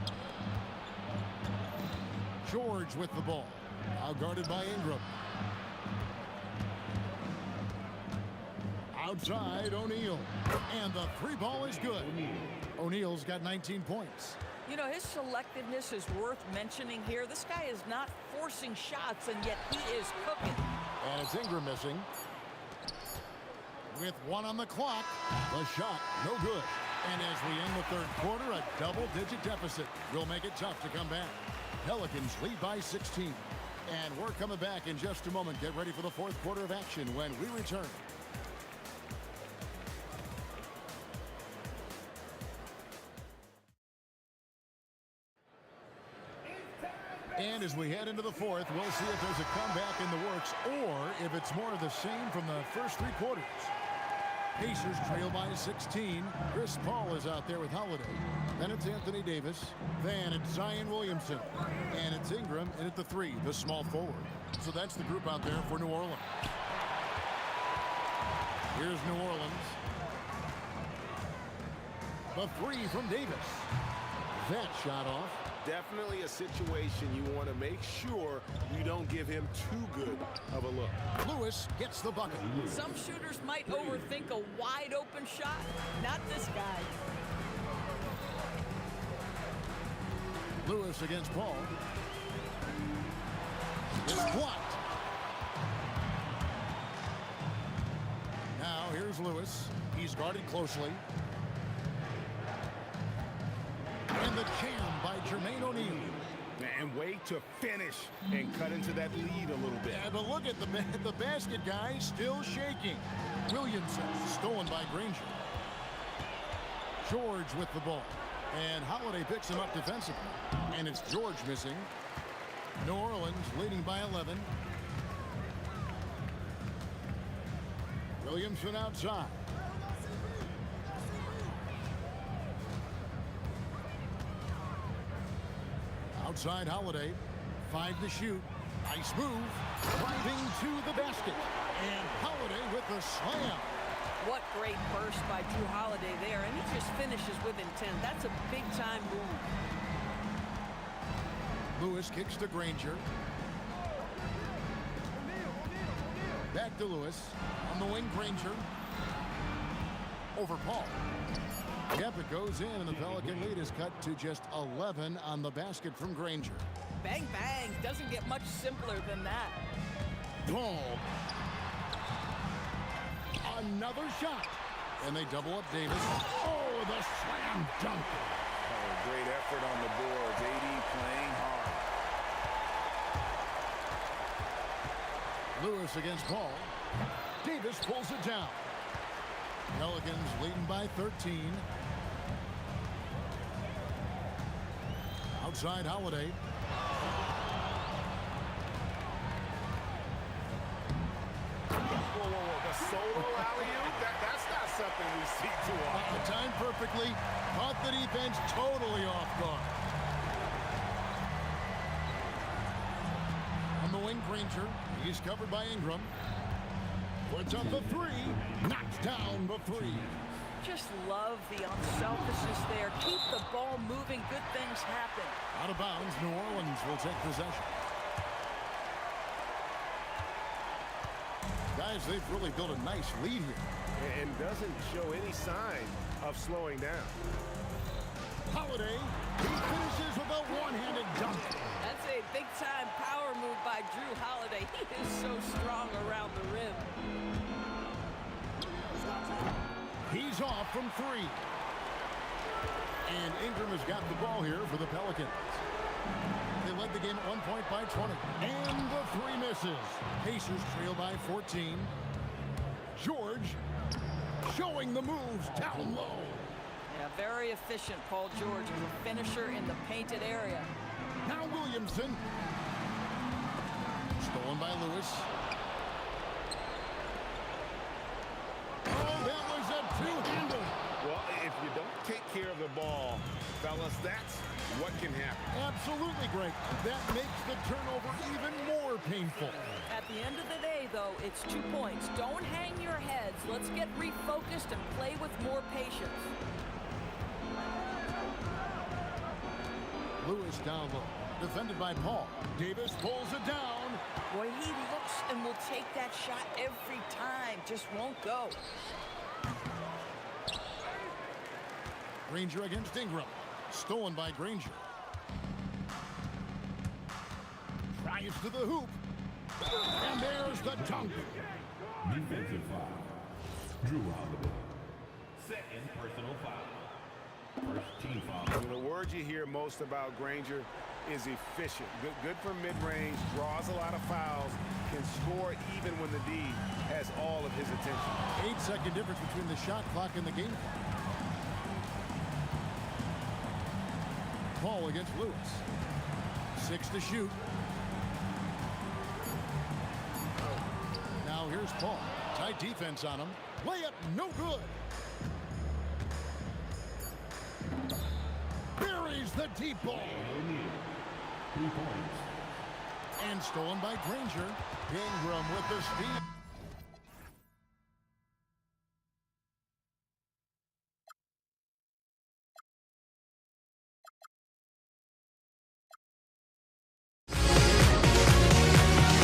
George with the ball. Now guarded by Ingram. Outside, O'Neal. And the 3 ball is good. O'Neal's got 19 points. You know, his selectiveness is worth mentioning here. This guy is not forcing shots, and yet he is cooking. And it's Ingram missing. With 1 on the clock, the shot no good. And as we end the third quarter, a double-digit deficit will make it tough to come back. Pelicans lead by 16. And we're coming back in just a moment. Get ready for the fourth quarter of action when we return. And as we head into the fourth, we'll see if there's a comeback in the works or if it's more of the same from the first 3 quarters. Pacers trail by 16. Chris Paul is out there with Holiday. Then it's Anthony Davis. Then it's Zion Williamson. And it's Ingram in at the 3, the small forward. So that's the group out there for New Orleans. Here's New Orleans. The 3 from Davis. That shot off. Definitely a situation you want to make sure you don't give him too good of a look. Lewis gets the bucket. Some shooters might overthink a wide open shot. Not this guy. Lewis against Paul. Is blocked. Now here's Lewis. He's guarded closely. And the jam by Jermaine O'Neal. And way to finish and cut into that lead a little bit. Yeah, but look at the basket guy still shaking. Williamson stolen by Granger. George with the ball. And Holiday picks him up defensively. And it's George missing. New Orleans leading by 11. Williamson outside. Outside Holiday. 5 to shoot. Nice move. Driving to the basket. And Holiday with the slam. What great burst by Drew Holiday there, and he just finishes with intent. That's a big-time move. Lewis kicks to Granger. Back to Lewis. On the wing, Granger. Over Paul. Yep, it goes in, and the Pelican lead is cut to just 11 on the basket from Granger. Bang, bang. Doesn't get much simpler than that. Paul. Another shot. And they double up Davis. Oh, the slam dunk. Oh, great effort on the boards. AD playing hard. Lewis against Paul. Davis pulls it down. Pelicans leading by 13. Outside Holiday. The solo alley-oop? That's not something we see too often. Timed perfectly. Caught the defense totally off guard. On the wing, Granger. He's covered by Ingram. Puts up the 3. Knocks down the 3. Just love the unselfishness there. Keep the ball moving. Good things happen. Out of bounds, New Orleans will take possession. Guys, they've really built a nice lead here. And doesn't show any sign of slowing down. Holiday, he finishes with a one-handed dunk. That's a big-time power move by Drew Holiday. He is so strong around the rim. He's off from 3. And Ingram has got the ball here for the Pelicans. They led the game at 1 point by 20. And the 3 misses. Pacers trail by 14. George showing the moves down low. Yeah, very efficient, Paul George, as a finisher in the painted area. Now Williamson. Stolen by Lewis. Oh, that was a two-hander. Well, if you don't take care of the ball, fellas, that's what can happen. Absolutely, Greg. That makes the turnover even more painful. At the end of the day, though, it's 2 points. Don't hang your heads. Let's get refocused and play with more patience. Lewis down low. Defended by Paul. Davis pulls it down. Boy, he looks and will take that shot every time. Just won't go. Granger against Ingram. Stolen by Granger. Drives to the hoop. And there's the dunk. Defensive foul. Drew Holiday. Second personal foul. First team foul. The word you hear most about Granger is efficient. Good from mid-range, draws a lot of fouls, can score even when the D has all of his attention. 8-second difference between the shot clock and the game clock. Paul against Lewis. 6 to shoot. Now here's Paul. Tight Great defense on him. Layup, no good. Buries the deep ball. 3 points. And stolen by Granger. Ingram with the steal.